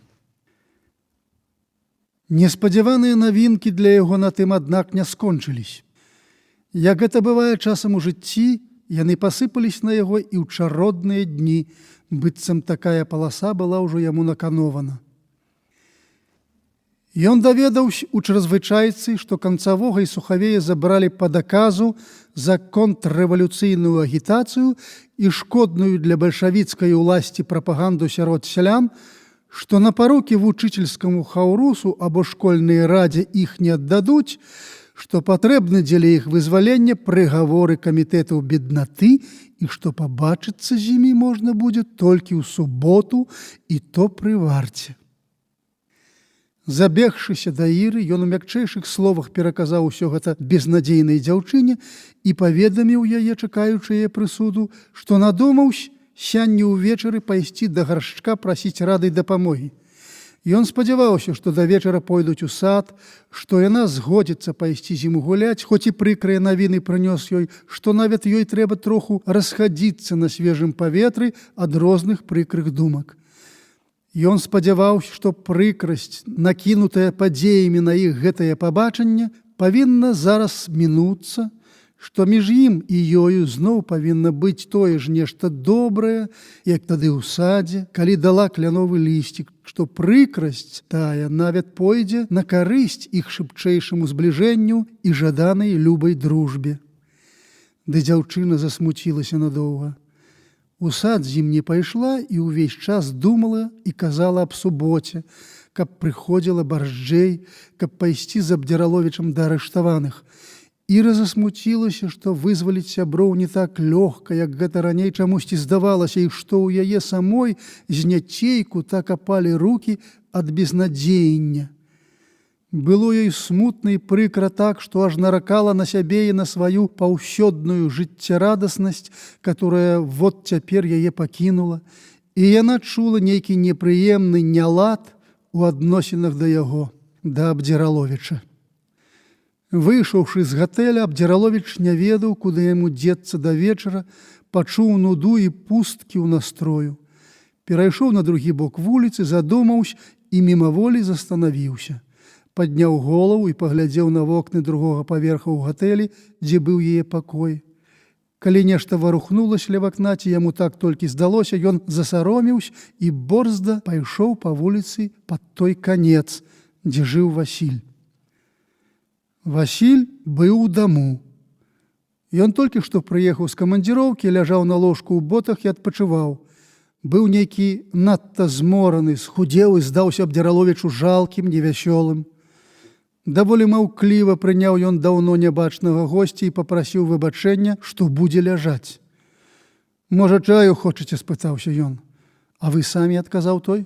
Неспадзяваныя навінкі для яго на тым, аднак, не скончылись. Як гэта бывае часам у жыцці, яны пасыпались на яго і ў чародныя дні, быццам такая паласа была ўжо яму наканована. Ён даведаўся у чрезвычайцы, што канцавога і Сухавея забралі па даказу за контррэвалюцыйную агітацыю і шкодную для бальшавіцкай уласці прапаганду сярод сялян, што на парукі вучыцельскаму хаўрусу або школьнай радзе іх не аддадуць, што патрэбны дзеля іх вызвалення прыгаворы камітэтаў беднаты і што пабачыцца з імі можна будзе толькі ў суботу, і то пры варце. Забегшыся да Іры, ён у мякчэйшых словах пераказаў усё гэта безнадзейнай дзяўчыне і паведаміў яе, чакаючы яе прысуду, што надумаўся сянне ўвечары пайсці да гаршчка прасіць рады дапамогі. Ён спадзяваўся, што да вечара пойдуць у сад, што яна згодзіцца пайсці з ім гуляць, хоць і прыкрыя навіны прынёс ёй, што нават ёй трэба троху расхадзіцца на свежым паветры ад розных прыкрых думак. Ён спадзяваўся, што прыкрасць, накінутая падзеямі на іх гэтае пабачанне, павінна зараз мінуцца, што між ім і ёю зноў павінна быць тое ж нешта добрае, як тады ў садзе, калі дала кляновы лісцік, што прыкрасць тая нават пойдзе на карысць іх шыбчэйшаму збліжэнню і жаданай любай дружбе. Ды дзяўчына засмуцілася надоўга. У сад з ім не пайшла і ўвесь час думала і казала аб суботе, каб прыходзіла барзджэй, каб пайсці з Абдзіраловічам да арыштаваных. Іра засмуцілася, што вызваліць сяброў не так лёгка, як гэта раней чамусьці здавалася, і што ў яе самой з няцейку так апалі рукі ад безнадзеяння. Было ёй смутна і прыкра так, што аж наракала на сябе і на сваю паўсёдную жыццярадаснасць, которая вот цяпер яе пакінула, і яна чула нейкі непрыемны нялад у адносінах да яго, да Абдзіраловіча. Выйшаўшы з гатэля, Абдзіраловіч не ведаў, куды яму дзецца да вечара, пачуў нуду і пусткі ў настрою. Перайшоў на другі бок вуліцы, задумаўся і мімаволі застанавіўся. Падняў голову і паглядзеў на вокны другога паверха ў гатэлі, дзе быў яе пакой. Калі нешта варухнулася ля вакна, ці яму так толькі здалося, ён засаромеўся і борзда пайшоў па вуліцы пад той канец, дзе жыў Васіль. Васіль быў у даму. Ён толькі што прыехаў з камандзіроўкі, ляжаў на ложку ў ботах і адпачываў. Быў нейкі надта змораны, схудзеў і здаўся Абдзіраловічу жалкім, невясёлым. Даволі маўкліва прыняў ён даўно нябачнага госця і папрасіў выбачэння, што будзе ляжаць. «Можа, чаю хочаце?» – спытаўся ён. «А вы самі?» – адказаў той.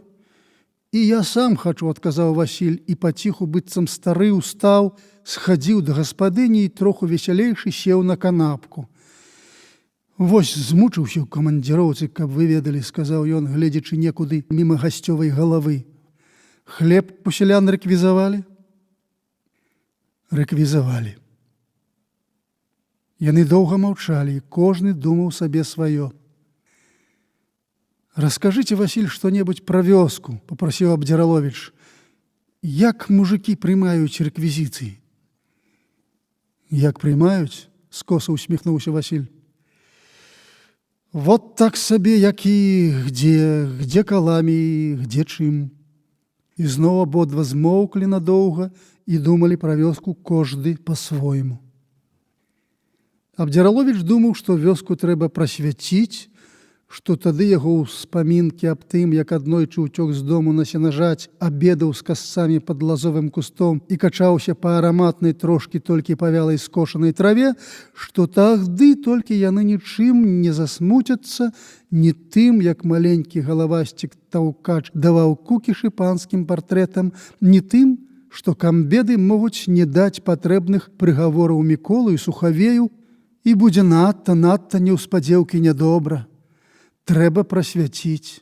«І я сам хачу», – адказаў Васіль, і паціху быццам стары устаў, схадзіў да гаспадыні і троху весялейшы сеў на канапку. «Вось змучыўся ў камандзіроўцы, каб вы ведалі», – сказаў ён, гледзячы некуды міма гасцёвай галавы. «Хлеб пасялян рэквізавалі?» Рэквізавалі. Яны доўга маўчалі, і кожны думаў сабе сваё. «Раскажыце, Васіль, што-небудзь пра вёску», – папрасіў Абдзіраловіч. «Як мужыкі прымаюць рэквізіцыі?» «Як прымаюць?» – скоса усміхнуўся Васіль. «Вот так сабе, як і где каламі, где чым». І зноў абодва змоўклі надоўга і думалі пра вёску кожны па-свойму. Абдзіраловіч думаў, што вёску трэба прасвяціць, што тады яго ўспамінкі аб тым, як аднойчы ўцёк з дому на сенажаць, абедаў з касцамі пад лазовым кустом і качаўся па араматнай трошкі толькі павялай скошанай траве, што тагды толькі яны нічым не засмуцяцца, ні тым, як маленькі галавасцік таўкач даваў кукішы панскім партрэтам, ні тым, што камбеды могуць не даць патрэбных прыгавораў Міколу і Сухавею, і будзе надта неўспадзеўкі нядобра. Трэба прасвяціць.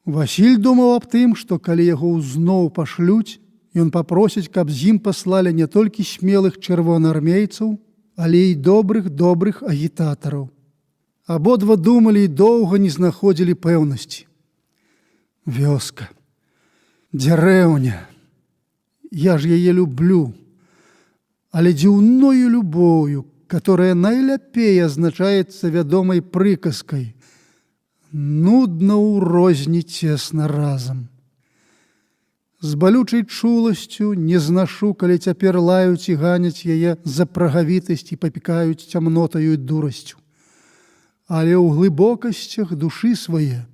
Васіль думаў аб тым, што калі яго зноў пашлюць, ён папросіць, каб з ім паслалі не толькі смелых чырвонаармейцаў, але і добрых агітатараў. Абодва думалі і доўга не знаходзілі пэўнасці. Вёска. Дзярэўня. Я ж яе люблю. Але дзіўною любоўю, которая найляпей азначаецца вядомай прыказкай. Нудна ў розні цесна разам. З балючай чуласцю не знашу, калі цяпер лаюць і ганяць яе за прагавітасць і папікаюць цямнотаю і дурасцю. Але ў глыбокасцях душы свае,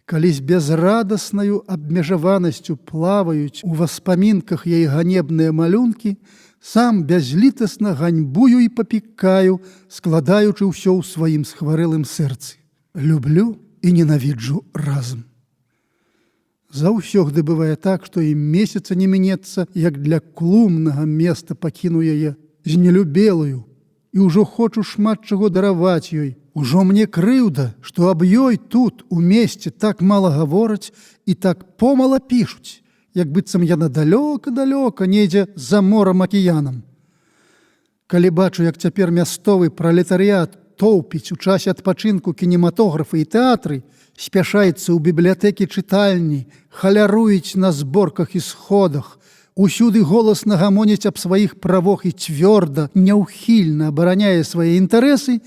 калі з безрадаснаю абмежаванасцю плаваюць у васпамінках яе ганебныя малюнкі, сам бязлітасна ганьбую і папікаю, складаючы ўсё ў сваім схварэлым сэрцы. Люблю і ненавіджу разам. Заўсёгды бывае так, што і месяца не мінецца, як для клумнага места пакіну яе з нелюбелаю, і ўжо хочу шмат чаго дараваць ёй. Ужо мне крыўда, што аб ёй тут, у месце, так мала гавораць і так помала пішуць, як быццам яна далёка-далёка, недзе за морам акіянам. Калі бачу, як цяпер мясцовы пралетарыят тоўпіць у часе адпачынку кінематографы і тэатры, спяшаецца ў бібліятэкі чытальні, халяруюць на зборках і сходах, усюды голасна гамоніць аб сваіх правах і цвёрда, няўхільна абараняе свае інтарэсы,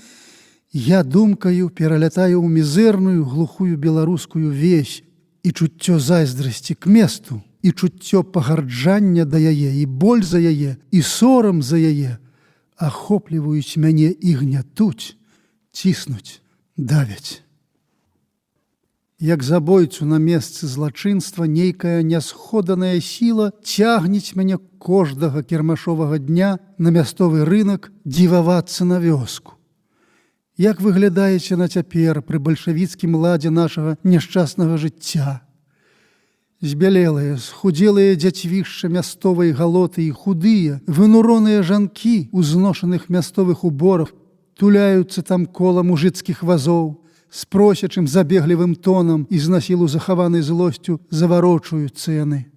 я думкаю пералятаю ў мізэрную глухую беларускую весь, і чуццё зайздрасці к месту, і чуццё пагарджання да яе, і боль за яе, і сорам за яе ахопліваюць мяне і гнятуць, ціснуць, давяць. Як забойцу на месцы злачынства нейкая нясходаная сіла цягнець мяне кожнага кірмашовага дня на мясцовы рынак дзівавацца на вёску. Як выглядаеце на цяпер пры бальшавіцкім ладзе нашага няшчаснага жыцця? Збялелыя, схудзелыя дзяцвішча мясцовай галоты і худыя, вынуроныя жанкі ў зношаных мясцовых уборах туляюцца там кола мужыцкіх вазоў, з просячым забеглівым тонам і з насілу захаванай злосцю заварочаюць цэны.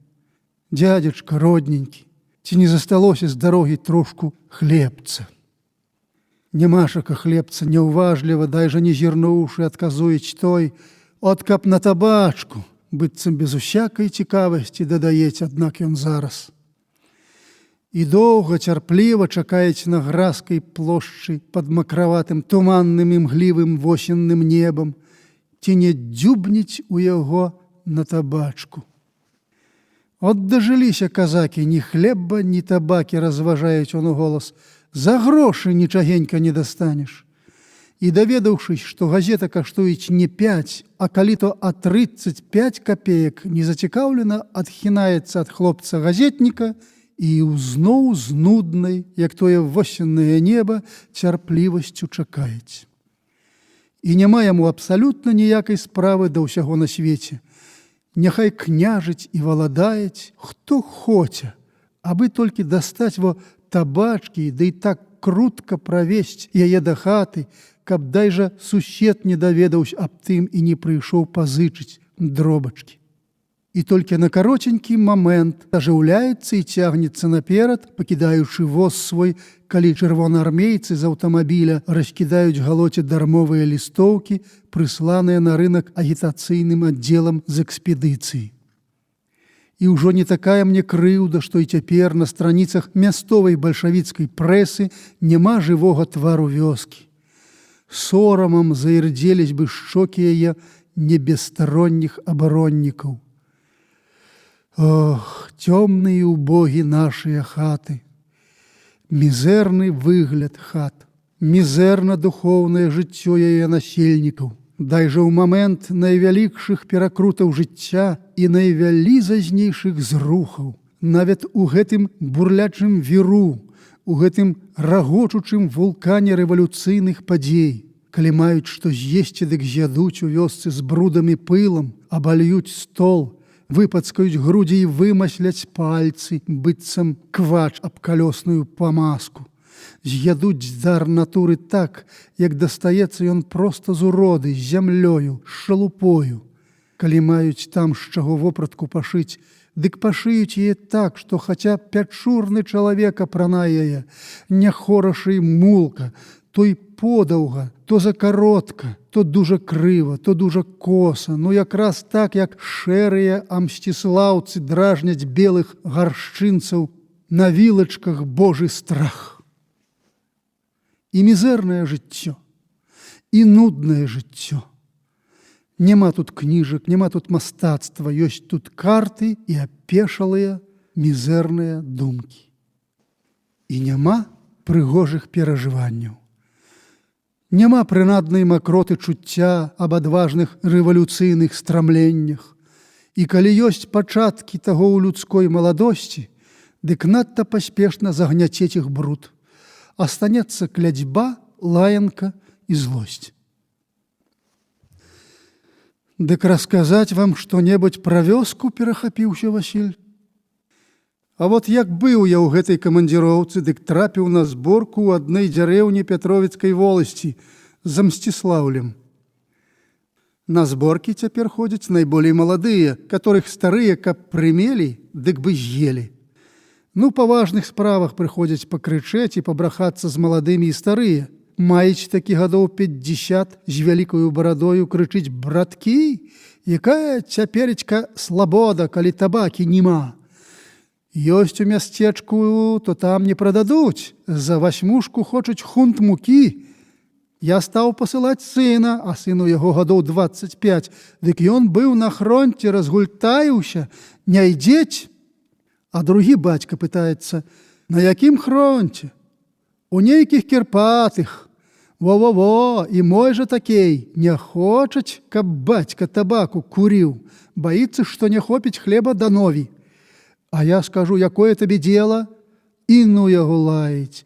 Дзядзечка родненькі, ці не засталося з дарогі трошку хлебца? Нямашака хлебца няўважліва, дай жа не зірнуўшы, адказуець той: «От каб на табачку», быццам без усякай цікавасці дадаець, аднак ён зараз. І доўга цярпліва чакаеце на гразкай плошчы пад макраватым туманным імглівым восенным небам, ці не дзюбніць у яго на табачку. От дажыліся казакі, ні хлеба, ні табакі, разважаюць он у голас. За грошы нічагенька не дастанеш. І даведаўшыся, што газета каштуюць не 5, а калі то а 35 копеек, незацікаўлена адхінаецца ад хлопца-газетніка і зноў з нуднай, як тое восеннае неба, цярплівасцю чакаець. І няма яму абсалютна ніякай справы да ўсяго на свеце. Няхай княжыць і валадаець, хто хоча, абы толькі дастаць табачкі, ды і так крутка правесць яе да хаты, каб дай жа сусед не даведаўся аб тым і не прыйшоў пазычыць дробачкі. І толькі на кароценькі момент ажыўляецца і цягнецца наперад, пакідаючы воз свой, калі чырвонаармейцы з аўтамабіля раскідаюць галоце дармовыя лістоўкі, прысланыя на рынак агітацыйным аддзелам з экспедыцыі. І ўжо не такая мне крыўда, што і цяпер на страніцах мясцовай бальшавіцкай прэсы няма жывога твару вёскі. Сорамам заірдзелісь бы шчокі яе небесстаронніх абароннікаў. Ох, цёмныя убогі нашыя хаты, мізэрны выгляд хат, мізэрна духоўнае жыццё яе насельнікаў. Дай жа ў момент найвялікшых перакрутаў жыцця і найвялізазнейшых зрухаў, нават у гэтым бурлячым віру, у гэтым рагочучым вулкане рэвалюцыйных падзей, калі маюць што з'есці, дык з'ядуць у вёсцы з брудам і пылам, абальюць стол, выпацкаюць грудзі і вымасляць пальцы, быццам квач аб калёсную памазку. З'ядуць дар натуры так, як дастаецца ён проста з уроды, з зямлёю, з шалупою. Калі маюць там з чаго вопратку пашыць, дык пашыюць яе так, што хаця пячурны чалавек апранае яе, не хораша і мулка, то і подаўга, то закаротка, то дужа крыва, то дужа коса, ну якраз так, як шэрыя амсціслаўцы дражняць белых гаршчынцаў на вілачках Божы страх. І мізэрнае жыццё, і нуднае жыццё. Няма тут кніжак, няма тут мастацтва, ёсць тут карты і апешалыя мізэрныя думкі. І няма прыгожых перажыванняў. Няма прынаднай макроты чуцця аб адважных рэвалюцыйных страмленнях. І калі ёсць пачаткі таго ў людской маладосці, дык надта паспешна загняцець іх бруд. Астанецца клядзьба, лаянка і злосць. Дык расказаць вам што-небудзь пра вёску, перахапіўся Васіль. А вот як быў я ў гэтай камандзіроўцы, дык трапіў на зборку ў адной дзярэўні Пятровіцкай воласці з Мсціслаўлем. На зборкі цяпер ходзяць найболей маладыя, которых старыя, каб прымелі, дык бы з'елі. Ну, па важных справах прыходзяць пакрычэць і пабрахацца з маладымі і старыя. Маіць такі гадоў 50 з вялікаю барадою крычыць: «Браткі, якая цяперечка слабода, калі табакі нема!» Ёсць у мясцечку, то там не прададуць. За 8 хочуць хунт мукі. Я стаў пасылаць сына, а сыну яго гадоў 25. Дык ён быў на фронте, разгультаіўся. Не ідзець? А другі бацька пытаецца: на якім фронте? У нейкіх Кірпатых. Во-во-во, і мой жа такей не хочуць, каб бацька табаку куріў. Баіцца, што не хопіць хлеба да нові. А я скажу: якое табе дело? І ну яго лаіць.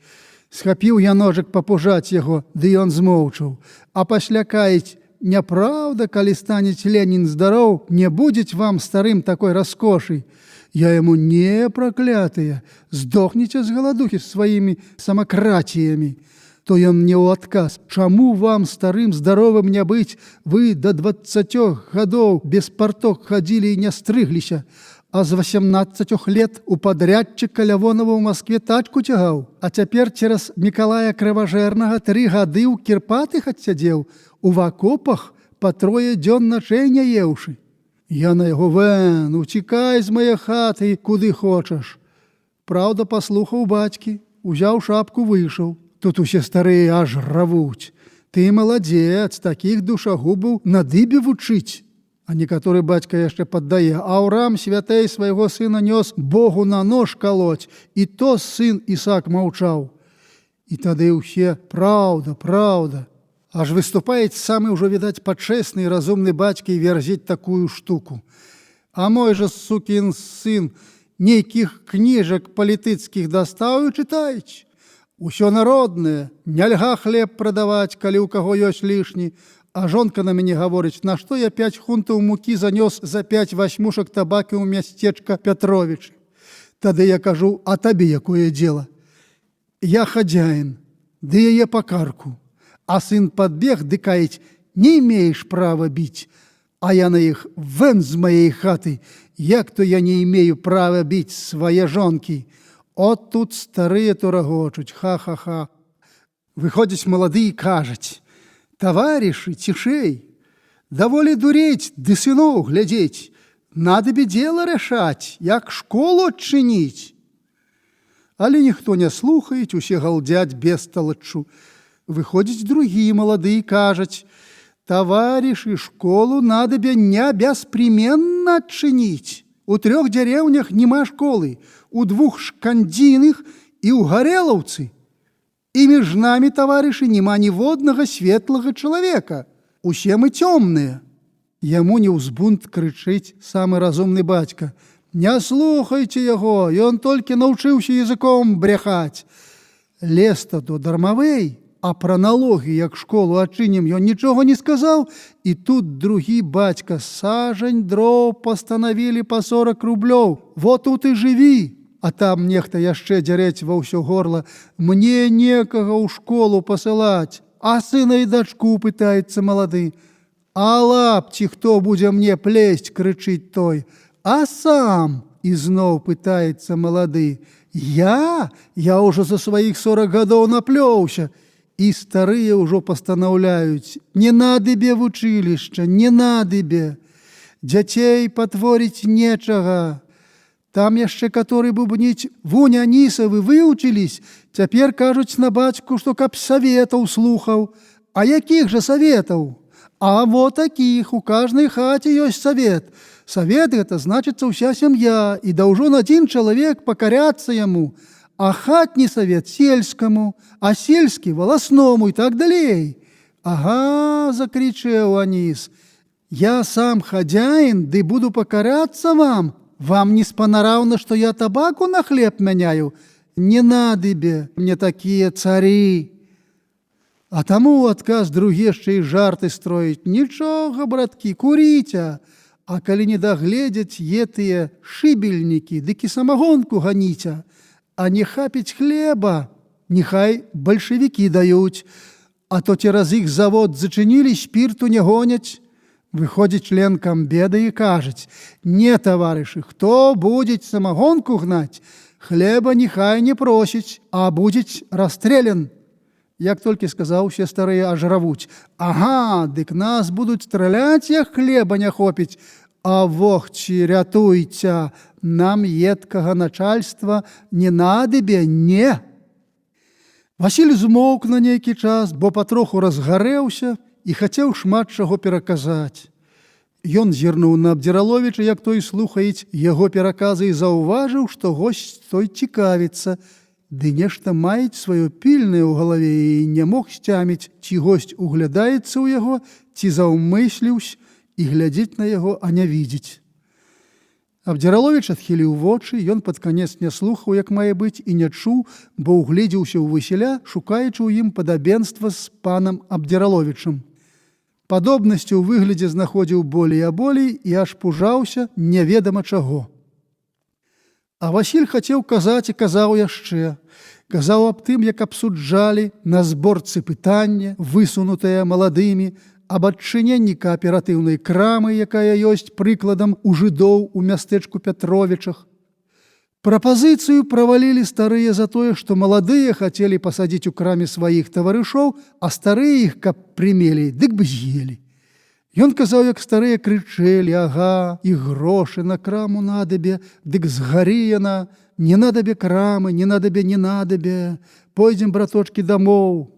Схапіў я ножык папужаць яго, ды ён змоўчаў. А пасля каіць: няправда, калі станець Ленін здароў, не будзець вам старым такой раскошай. Я яму: не, праклятыя, здохніце з галадухі з сваімі самакратіямі. То ён мне ў адказ: чаму вам, старым здаровым, не быць? Вы да 20 гадоў без парток хадзілі і не стрыгліся, а з 18 лет у падрядчыка Лявонова ў Маскве тачку цягаў, а цяпер цераз Мікалая Крыважэрнага 3 гады ў Кірпатых адсядзеў, у акопах па 3 дзён начэй не еўшы. Я на яго: вэн, уцікай з мае хаты, куды хочаш. Праўда, паслухаў бацькі, узяў шапку, выйшаў. Тут усе старыя аж равуць: ты маладзец, такіх душагубаў на дыбе вучыць. А некаторы бацька яшчэ паддае: Аўрам святэй свайго сына нёс Богу на нож калоць, і то сын Ісак маўчаў. І тады ўсе: праўда, праўда. Аж выступаець самы ўжо, відаць, пачэсны і разумны бацька і вярзець такую штуку. А мой жа сукін сын нейкіх кніжак палітыцкіх дастаў і чытаюць. Усё народнае, нельга хлеб прадаваць, калі ў каго ёсць лішні. А жонка на мяне гаворыць: на што я 5 хунтаў мукі занёс за 5 8 табакі ў мясцечка Пятровічы. Тады я кажу: а табе якое дело? Я хадзяін, ды яе па карку. А сын падбег, ды каіць: не имеешь права біць. А я на іх: вэн з маей хаты, як то я не имею права біць свае жонкі. От тут старыя то рагочуць: ха-ха-ха. Выходзіць малады і кажаць: таварышы, цішэй, даволі дурець, ды сыноў глядзець, надабе дело рашаць, як школу адчыніць. Але ніхто не слухаюць, усе галдзяць бесталаччу. Выходзіць другі малады і кажаць: таварышы, школу надабе не беспременна адчыніць. У 3 дзярэўнях нема школы, у 2 шкандзіных і ў Гарэлаўцы. І між намі, таварышы, няма ніводнага светлага чалавека. Усе мы цёмныя. Яму неўзбунт крычыць самы разумны бацька: не слухайце яго, ён толькі навучыўся языком бряхаць. Лес-то то дармавэй, а пра налогі, як школу адчынім, ён нічога не сказаў. І тут другі бацька: сажань дроў пастанавілі па 40 рублёў, во тут і жыві. А там нехта яшчэ дзярэць ва ўсё горла: мне некага ў школу пасылаць. А сына і дачку пытаецца малады: а лапці хто будзе мне плесць, крычыць той. А сам ізноў пытаецца малады: я ўжо за сваіх 40 гадоў наплёўся. І старыя ўжо пастанаўляюць: не надыбе вучылішча, не надыбе. Дзяцей патворіць нечага. Там яшчэ каторы бубніць: вунь, Анісавы, выўчыліся. Цяпер кажуць на бацьку, што каб саветаў слухаў. А якіх жа саветаў? А во такіх, у кажнай хаце ёсць савет. Савет гэта значыцца ўся сям'я, і даўжон адзін чалавек пакаряцца яму. А хатні савет сельскаму, а сельскі валасному і так далей. Ага, закрычэў Аніс, я сам хадзяін, ды буду пакарацца вам. Вам не спанараўна, што я табаку на хлеб мяняю? Не надыбе мне такія цары. А таму ў адказ другі яшчэ і жарты строіць: нічога, браткі, куріце, а калі не дагледзяць етыя шыбельнікі, дык і самагонку ганіце. А не хапіць хлеба, нехай бальшавікі даюць, а то цераз іх завод зачынілі, спірту не гоняць. Выходзіць член камбеда і кажуць: не, таварышы, хто будзе самагонку гнаць, хлеба нехай не просіць, а будзе расстрелян. Як толькі сказаў, усе старыя аж равуць: ага, дык нас будуць страляць, як хлеба не хопіць, А вохчі, рятуйця, нам едкага начальства не надыбе, не. Васіль змоўк на нейкі час, бо патроху разгарэўся і хацеў шмат чаго пераказаць. Ён зірнуў на Абдзіраловіча, як той слухаіць яго пераказы, і заўважыў, што госць той цікавіцца, ды нешта маіць сваё пільнае ў галаве і не мог сцяміць, ці госць углядаецца ў яго, ці заўмысліўся і глядзець на яго, а не видзіць. Абдзіраловіч адхіліў вочы, ён пад канец не слухаў, як мае быць, і не чуў, бо ўгледзеўся ў Васіля, шукаючы ў ім падабенства з панам Абдзіраловічам. Падобнасці ў выглядзе знаходзіў болей а болей і аж пужаўся неведама чаго. А Васіль хацеў казаць і казаў яшчэ. Казаў аб тым, як абсуджалі на зборцы пытання, высунутыя маладымі, аб адчыненні кааператыўнай крамы, якая ёсць прыкладам у жыдоў у мястэчку Пятровічах. Прапазіцыю правалілі старыя за тое, што маладыя хацелі пасадзіць у краме сваіх таварышоў, а старыя іх, каб прымелі, дык бы з'елі. Ён казаў, як старыя крычэлі: ага, і грошы на краму надабе, дык згары яна, не надабе крамы, не надабе, пойдзем, браточкі, дамоў.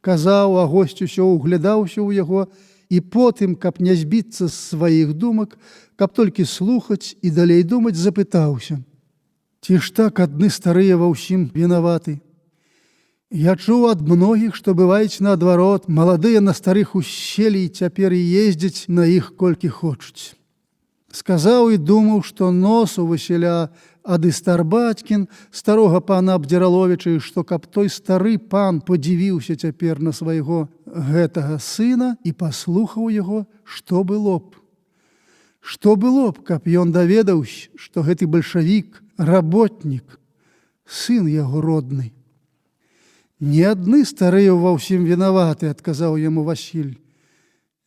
Казаў, а госць усё углядаўся ў яго, і потым, каб не збіцца з сваіх думак, каб толькі слухаць і далей думаць, запытаўся: ці ж так адны старыя ва ўсім вінаваты? Я чуў ад многіх, што бываюць наадварот, маладыя на старых уселі і цяпер ездзяць на іх колькі хочуць. Сказаў і думаў, што нос у Васіля ады старбацькін, старога пана Абдзіраловіча, і што каб той стары пан падзівіўся цяпер на свайго гэтага сына і паслухаў яго, што было б. Што было б, каб ён даведаўся, што гэты бальшавік, работнік, сын яго родны. Не адны старыя ва ўсім вінаваты, адказаў яму Васіль.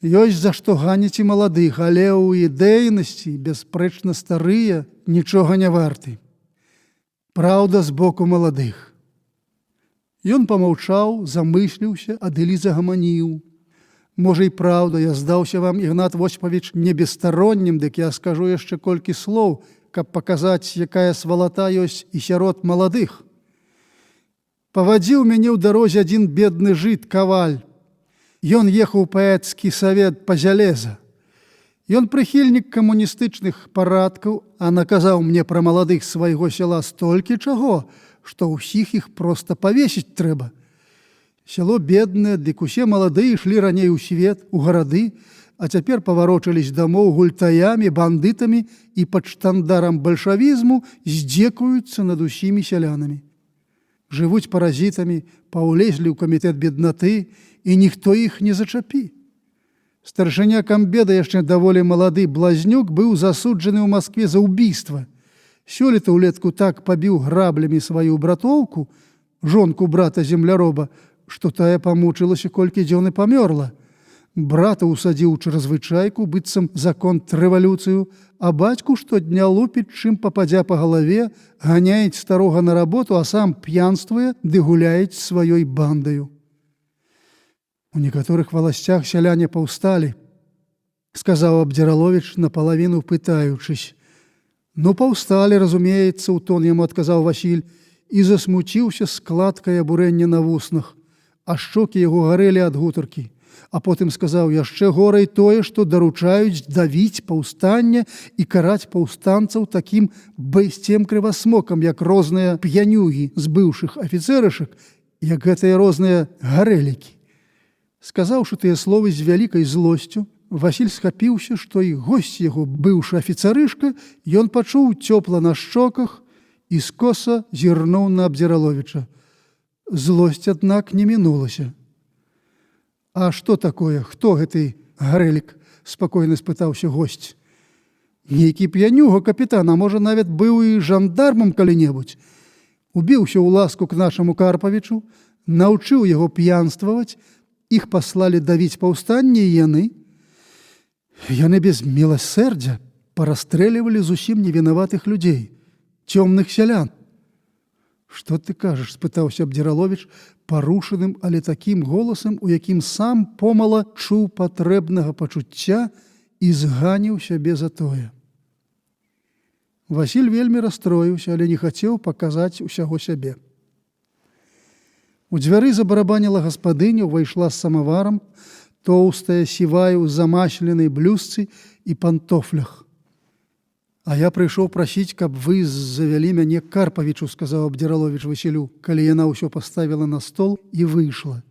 Ёсць за што ганіць і маладых, але ў ідэйнасці, бясспрэчна, старыя нічога не варты. Праўда, з боку маладых. Ён памаўчаў, замысліўся, а дылі загаманіў. Можа і праўда, я здаўся вам, Ігнат Восьпавіч, не бесстароннім, дык я скажу яшчэ колькі слоў, каб паказаць, якая свалата ёсць і сярод маладых. Павадзіў мяне ў дарозе адзін бедны жыд, каваль. Ён ехаў паэцкі савет па зялеза. Ён прыхільнік камуністычных парадкаў, а наказаў мне пра маладых свайго сяла столькі чаго, што ўсіх іх проста павесіць трэба. Сяло беднае, дык усе маладыя ішлі раней у свет, у гарады, а цяпер паварочылись дамоў гультаямі, бандытамі і пад штандарам бальшавізму здзекуюцца над усімі сялянамі. Жывуць паразітамі, паўлезлі ў камітэт беднаты, і ніхто іх не зачапі. Старшыня камбеда, яшчэ даволі малады блазнюк, быў засуджаны ў Маскве за ўбійства. Сёлета ўлетку так пабіў граблямі сваю братоўку, жонку брата земляроба, што тая памучылася колькі дзён і памёрла. Брата ўсадзіў у чаразвычайку, быццам за контррэвалюцыю, а бацьку штодня лупіць, чым пападзя па галаве, ганяець старога на работу, а сам п'янствуе ды гуляець сваёй бандаю. У некаторых валасцях сяляне паўсталі, сказаў Абдзіраловіч, напалавіну пытаючыся. Ну, паўсталі, разумеецца, у тон яму адказаў Васіль, і засмуціўся складкай абурэння на вуснах, а шчокі яго гарэлі ад гутаркі. А потым сказаў, яшчэ горай тое, што даручаюць давіць паўстання і караць паўстанцаў такім байсцем крывасмокам, як розныя п'янюгі з быўшых афіцэрышак, як гэтыя розныя гарэлікі. Сказаўшы тыя словы з вялікай злосцю, Васіль схапіўся, што і госць яго, быўшы афіцарышка, ён пачуў цёпла на шчоках і скоса зірнуў на Абдзіраловіча. Злосць, аднак, не мінулася. «А што такое? Хто гэты гарэлік?» – спакойна спытаўся госць. «Нейкі п'янюга, капітан, а можа, нават быў і жандармам калі-небудзь. Убіўся ў ласку к нашаму Карпавічу, наўчыў яго п'янстваваць, іх паслалі давіць паўстанне, і яны без міласэрдзя парастрэлівалі зусім невінаватых людзей, цёмных сялян». «Што ты кажаш?» – спытаўся Абдзіраловіч парушаным, але такім голасам, у якім сам помала чуў патрэбнага пачуцця і зганіў сябе за тое. Васіль вельмі расстроіўся, але не хацеў паказаць усяго сябе. У дзвяры забарабаніла гаспадыня, увайшла з самаварам, тоўстая, сівая ў замасленай блюзцы і пантофлях. «А я прыйшоў прасіць, каб вы завялі мяне к Карпавічу», сказаў Абдзіраловіч Васілю, калі яна ўсё паставіла на стол і выйшла.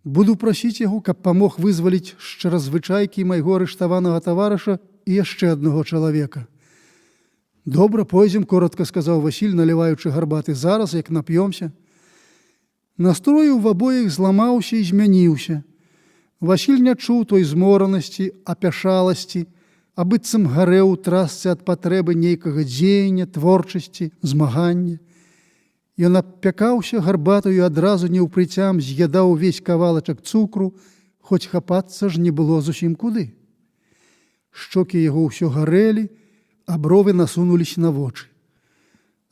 «Буду прасіць яго, каб памог вызваліць з чаразвычайкі майго арыштаванага таварыша і яшчэ аднаго чалавека». «Добра, пойдзем», коротка сказаў Васіль, наліваючы гарбаты. «Зараз, як нап'ёмся». Настрой у абоіх зламаўся і змяніўся. Васіль не чуў той зморанасці, апяшаласці, а быццам гарэў у трасцы ад патрэбы нейкага дзеяння, творчасці, змагання. Ён апякаўся гарбатаю і адразу неўпрыцям з'ядаў увесь кавалачак цукру, хоць хапацца ж не было зусім куды. Шчокі яго ўсё гарэлі, а бровы насунуліся на вочы.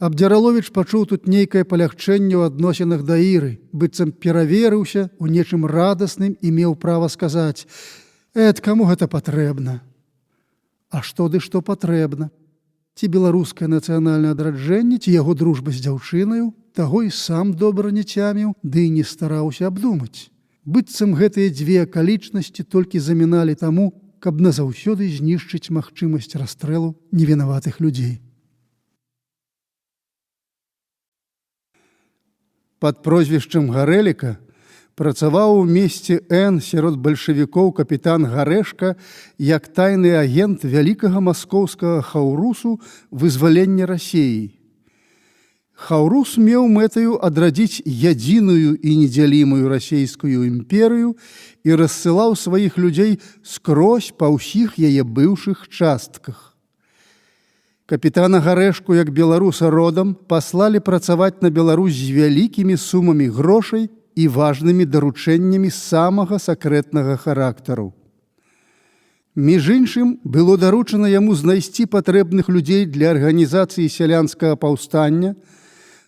Абдзіраловіч пачуў тут нейкае палягчэнне ў адносінах да Іры, быццам пераверыўся у нечым радасным і меў права сказаць: каму гэта патрэбна?» «А што ды што патрэбна? Ці беларускае нацыянальнае адраджэнне, ці яго дружба з дзяўчынаю, таго і сам добра не цяміў, ды і не стараўся абдумаць. Быццам гэтыя дзве акалічнасці толькі заміналі таму, каб назаўсёды знішчыць магчымасць расстрэлу невінаватых людзей». Пад прозвішчам Гарэліка працаваў у месце Н сярод бальшавікоў капітан Гарэшка як тайны агент вялікага маскоўскага хаўрусу вызвалення Расіі. Хаўрус меў мэтаю адрадзіць ядзіную і недзялімую расійскую імперыю і рассылаў сваіх людзей скрозь па ўсіх яе быўшых частках. Капітана Гарэшку, як беларуса родам, паслалі працаваць на Беларусь з вялікімі сумамі грошай і важнымі даручэннямі самага сакрэтнага характару. Між іншым, было даручана яму знайсці патрэбных людзей для арганізацыі сялянскага паўстання,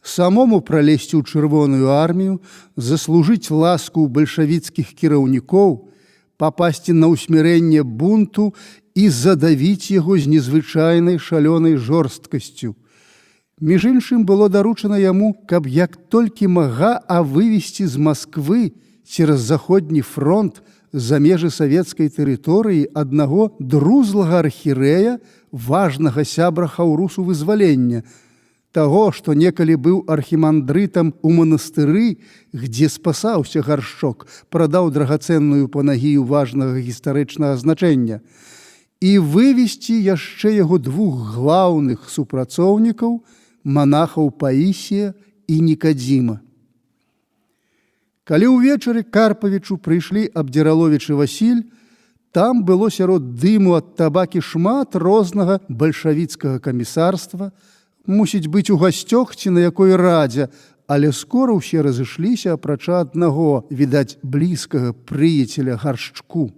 самому пралезці ў чырвоную армію, заслужыць ласку ў бальшавіцкіх кіраўнікоў, папасці на ўсмірэнне бунту і задавіць яго з незвычайнай шалёнай жорсткасцю. Між іншым, было даручана яму, каб як толькі мага, вывесці з Масквы цераз заходні фронт за межы савецкай тэрыторыі аднаго друзлага архірэя, важнага сябра хаўрусу вызвалення, таго, што некалі быў архімандрытам у манастыры, где спасаўся Гаршчок, прадаў драгацэнную панагію важнага гістарычнага значэння, і вывесці яшчэ яго двух глаўных супрацоўнікаў, манахаў Паісія і Нікадзіма. Калі ўвечары Карпавічу прыйшлі Абдзіраловіч і Васіль, там было сярод дыму ад табакі шмат рознага бальшавіцкага камісарства, мусіць быць у гасцёх ці на якой радзе, але скора ўсе разышліся, апрача аднаго, відаць, блізкага прыяцеля Гаршчку.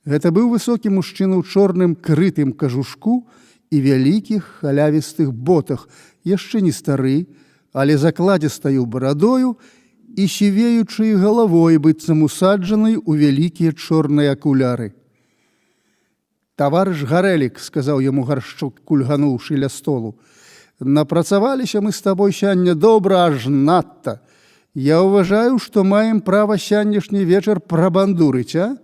Гэта быў высокі мужчына ў чорным крытым кажушку і вялікіх халявістых ботах, яшчэ не стары, але закладзістаю барадою і сівеючай галавой, быццам усаджанай у вялікія чорныя акуляры. «Таварыш Гарэлік», – сказаў яму Гаршчук, кульгануўшы ля столу, – «напрацаваліся мы з табой сяння добра, аж надта. Я ўважаю, што маем права сянняшні вечар прабандурыць, а?»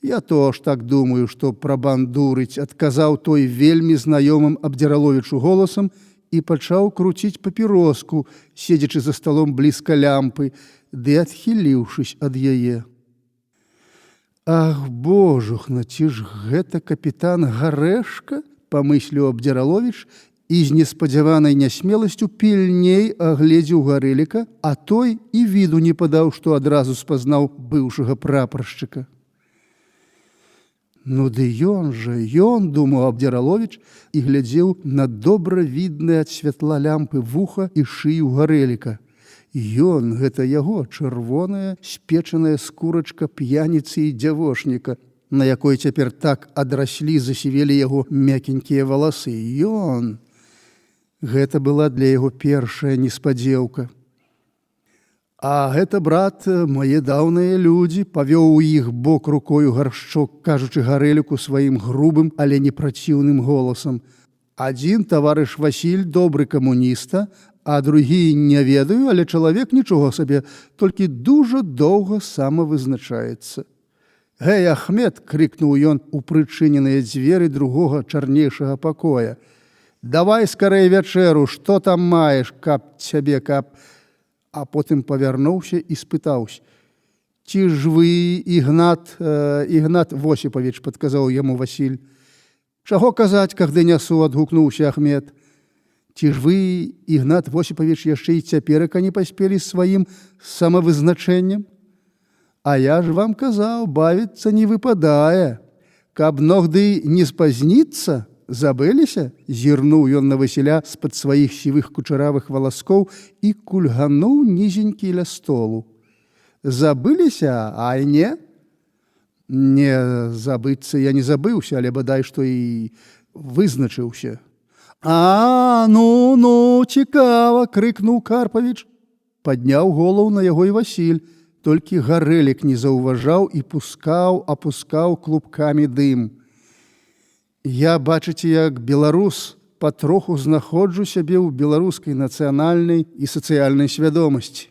«Я тоже так думаю, што прабандурыць», – адказаў той вельмі знаёмым Абдзіраловічу голасам і пачаў круціць папіроску, седзячы за сталом блізка лямпы, ды адхіліўшыся ад яе. «Ах, божухна, ці ж гэта капітан Гарэшка?» – памысліў Абдзіраловіч і з неспадзяванай нясмеласцю пільней агледзеў Гарэліка, а той і віду не падаў, што адразу спазнаў быўшага прапаршчыка. «Ну ды ён жа, ён», – думаў Абдзіраловіч і глядзеў на добра віднае ад святла лямпы вуха і шыю Гарэліка. Ён, гэта яго чырвоная спечаная скурачка п'яніцы і дзявошніка, на якой цяпер так адраслі, засівелі яго мякенькія валасы. Ён! Гэта была для яго першая неспадзеўка. А гэта, брат, мае даўныя людзі, павёў у іх бок рукою Гаршчок, кажучы Гарэліку сваім грубым, але не праціўным голасам. Адзін таварыш Васіль добры камуніста, а другі не ведаю, але чалавек нічога сабе, толькі дужа доўга самавызначаецца. «Гэй, Ахмед!» – крикнуў ён у прычыненыя дзверы другога чарнейшага пакоя. «Давай скарэй вячэру, што там маеш, каб цябе, каб...» А потым павярнуўся і спытаўся. «Ці ж вы, Ігнат Восіпавіч?» – падказаў яму Васіль. «Чаго казаць, кагды нясу?» – адгукнуўся Ахмед. «Ці ж вы, Ігнат Восіпавіч, яшчэ і цяперака не паспелі сваім самавызначэннем? А я ж вам казаў, бавіцца не выпадае. Каб ногды не спазніцца, забыліся?» – зірнуў ён на Васіля з-пад сваіх сівых кучаравых валаскоў і кульгануў нізенькі ля столу. «Забыліся, ай не?» «Не, забыцца я не забыўся, але бадай, што і вызначыўся». «А, ну, цікава!» – крыкнуў Карпавіч. Падняў галаву на яго і Васіль, толькі Гарэлік не заўважаў і апускаў клубкамі дым. «Я, бачыце, як беларус, патроху знаходжу сябе ў беларускай нацыянальнай і сацыяльнай свядомасці».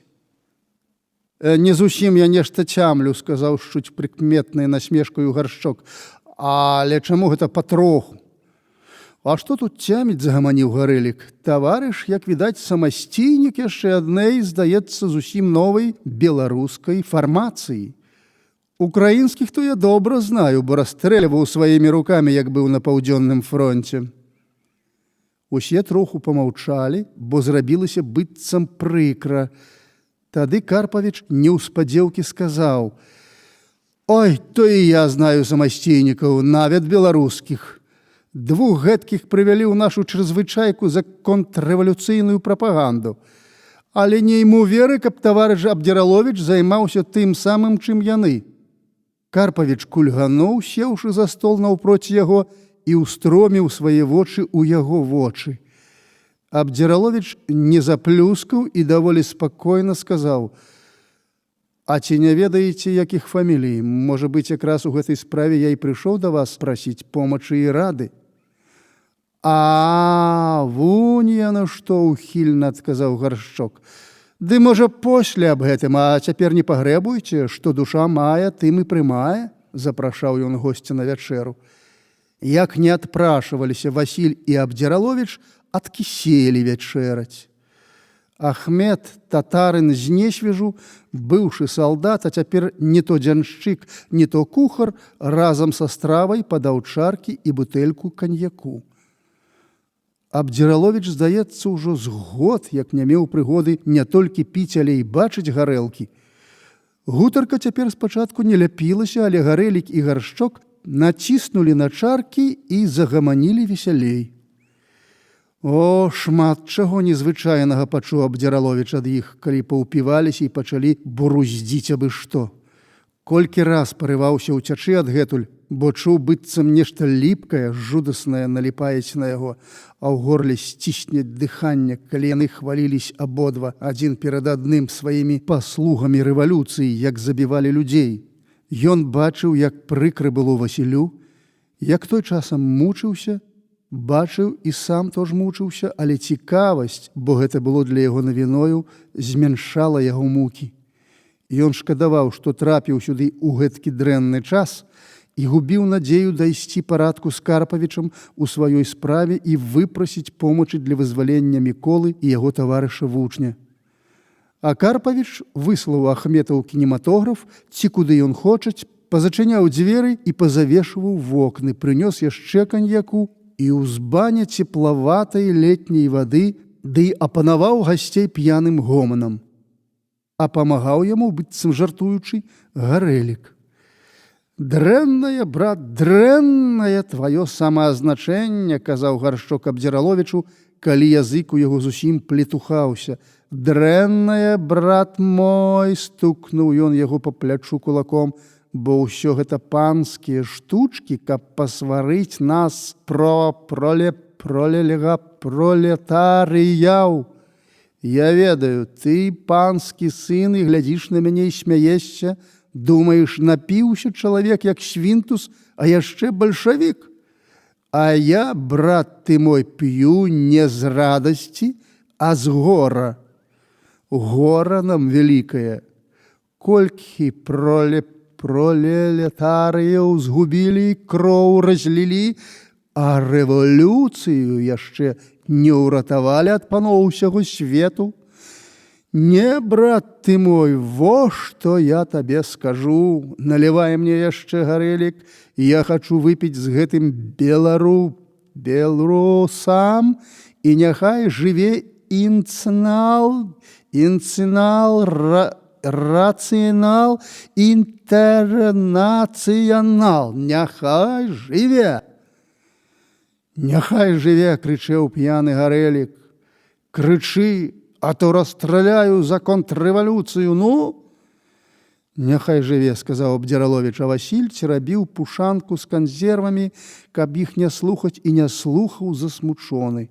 «Не зусім я нешта цямлю», – сказаў з чуць прыкметнай насмешкаю Гаршчок. «Але чаму гэта патроху?» «А што тут цяміць?» – загаманіў Гарэлік. «Таварыш, як відаць, самасцейнік яшчэ аднай, здаецца, зусім новай беларускай фармацыі. Украінскіх то я добра знаю, бо расстрэльваў сваімі рукамі, як быў на паўдзённым фронце». Усе троху памаўчалі, бо зрабілася быццам прыкра. Тады Карпавіч неўспадзеўкі сказаў: «Ой, то і я знаю самасцейнікаў, нават беларускіх. 2 гэткіх прывялі ў нашу чрезвычайку за контррэвалюцыйную прапаганду. Але не іму веры, каб таварыш Абдзіраловіч займаўся тым самым, чым яны». Карпавіч кульгануў, сеўшы за стол наўпроці яго, і ўстроміў свае вочы ў яго вочы. Абдзіраловіч не заплюскаў і даволі спакойна сказаў: «А ці не ведаеце, якіх фамілій? Можа быць, якраз у гэтай справе я і прыйшоў да вас прасіць помачы і рады». «А, вунь яно што!» – ухільна адказаў Гаршчок. «Ды, можа, после аб гэтым, а цяпер не пагрэбуйце, што душа мае, тым і прымае», – запрашаў ён госця на вячэру. Як не адпрашваліся Васіль і Абдзіраловіч, адкіселі вячэраць. Ахмед, татарын з Несвежу, быўшы салдат, а цяпер не то дзяншчык, не то кухар, разам са стравай падаў чаркі і бутэльку каньяку. Абдзіраловіч, здаецца, ужо з год, як не меў прыгоды не толькі піць, але і бачыць гарэлкі. Гутарка цяпер спачатку не ляпілася, але Гарэлік і Гаршчок націснулі на чаркі і загаманілі весялей. О, шмат чаго незвычайнага пачуў Абдзіраловіч ад іх, калі паўпіваліся і пачалі буруздзіць абы што. Колькі раз парываўся ўцячы адгэтуль, бо чуў, быццам нешта ліпкае, жудаснае наліпаецца на яго, а ў горле сцісне дыханне, калі яны хвалілись абодва, адзін перад адным сваімі паслугамі рэвалюцыі, як забівалі людзей. Ён бачыў, як прыкра было Васілю, як той часам мучыўся, бачыў і сам тож мучыўся, але цікавасць, бо гэта было для яго навіною, змяншала яго мукі. Ён шкадаваў, што трапіў сюды ў гэткі дрэнны час і губіў надзею дайсці парадку з Карпавічам у сваёй справе і выпрасіць помачы для вызвалення Міколы і яго таварыша вучня. А Карпавіч выслаў Ахмета ў кінематограф, ці куды ён хочаць, пазачыняў дзверы і пазавешваў вокны, прынёс яшчэ каньяку і ўзбаня цеплаватай летняй вады, ды апанаваў гасцей п'яным гоманам. А памагаў яму, быццам жартуючы, Гарэлік. «Дрэннае, брат, дрэннае тваё самаазначэнне», – казаў Гаршчок Абдзіраловічу, калі язык у яго зусім плетухаўся. «Дрэннае, брат мой», – стукнуў ён яго па плячу кулаком, «бо ўсё гэта панскія штучкі, каб пасварыць нас пролетарыяў. Я ведаю, ты панскі сын і глядзіш на мяне і смяешся, думаеш, напіўся чалавек, як свінтус, а яшчэ бальшавік. А я, брат ты мой, п'ю не з радасці, а з гора. Гора нам вялікае. Колькі пролетарыяў згубілі, кроў разлілі, а рэвалюцыю яшчэ не ўратавалі ад паноў усяго свету. Не, брат ты мой, во што я табе скажу. Налівай мне яшчэ гарэлік, я хачу выпіць з гэтым беларусам, і няхай жыве рацыянал, інтэрнацыянал. Няхай жыве. Няхай жыве, крычэў п'яны гарэлік. Крычы, а то расстраляю за контррэвалюцыю, ну? Няхай жыве, сказаў Абдзіраловіч, а Васіль церабіў пушанку з кансервамі, каб іх не слухаць, і не слухаў засмучоны.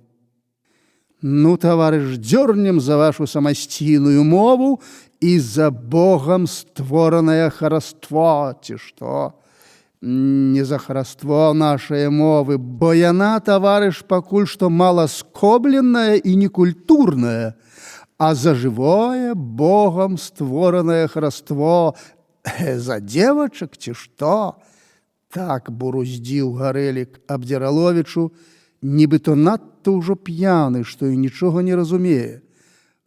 Ну, таварыш, дзёрнем за вашу самасційную мову і за Богам створанае хараство, ці што? Не за хараство нашай мовы, бо яна, таварыш, пакуль што маласкобленая і некультурная, а за жывое, Богам створанае хараство, за дзевачак, ці што? Так буруздзіў гарэлік Абдзіраловічу, нібыто надта ўжо п'яны, што і нічога не разумее.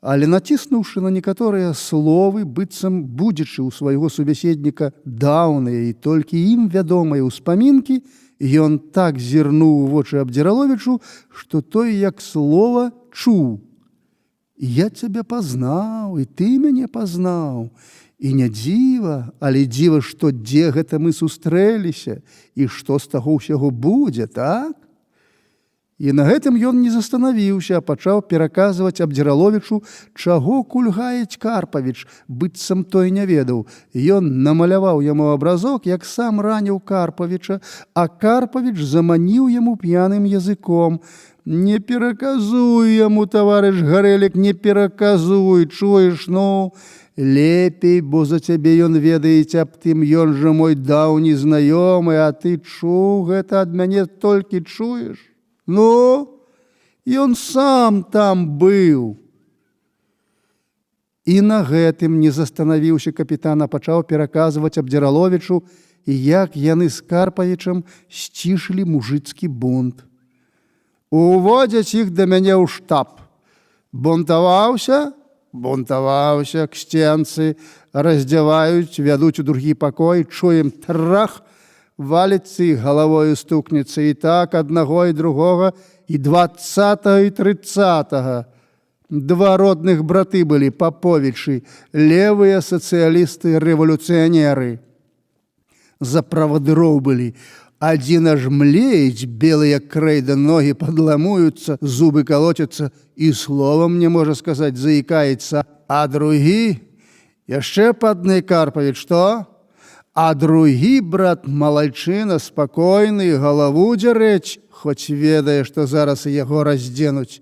Але націснуўшы на некаторыя словы, быццам будзячы ў свайго субяседніка даўныя і толькі ім вядомыя ўспамінкі, ён так зірнуў у вочы Абдзіраловічу, што той як слова чуў. Я цябе пазнаў, і ты мяне пазнаў. І не дзіва, але дзіва, што дзе гэта мы сустрэліся, і што з таго ўсяго будзе, так? І на гэтым ён не застанавіўся, а пачаў пераказваць Абдзіраловічу, чаго кульгаюць Карпавіч, быццам той не ведаў. Ён намаляваў яму абразок, як сам раніў Карпавіча, а Карпавіч заманіў яму п'яным языком. Не пераказуй яму, таварыш гарэлік, не пераказуй, чуеш, ну, лепей, бо за цябе ён ведаеце аб тым, ён жа мой даўні знаёмы, а ты чуў гэта ад мяне толькі чуеш? Ну, ён сам там быў. І на гэтым не застанавіўся капітан, а пачаў пераказваць Абдзіраловічу, як яны з Карпавічам сцішылі мужыцкі бунт. Уводзяць іх да мяне ў штаб. Бунтаваўся? Бунтаваўся, ксценцы, раздзяваюць, вядуць у другі пакой, чуем трах, валіцца і галавою стукнецца. І так аднаго і другога, і 20-го, і 30-го. Два родных браты былі, Паповічы, левыя сацыялісты-рэвалюцыянеры. За правадыроў былі. Адзін аж млеюць, белыя крэйда, ногі падламуюцца, зубы калоцяцца і словам не можа сказаць, заікаецца. А другі, яшчэ падны Карпавіч, што? А другі, брат, малайчына, спакойны, галаву дзярэць, хоць ведае, што зараз яго раздзенуць.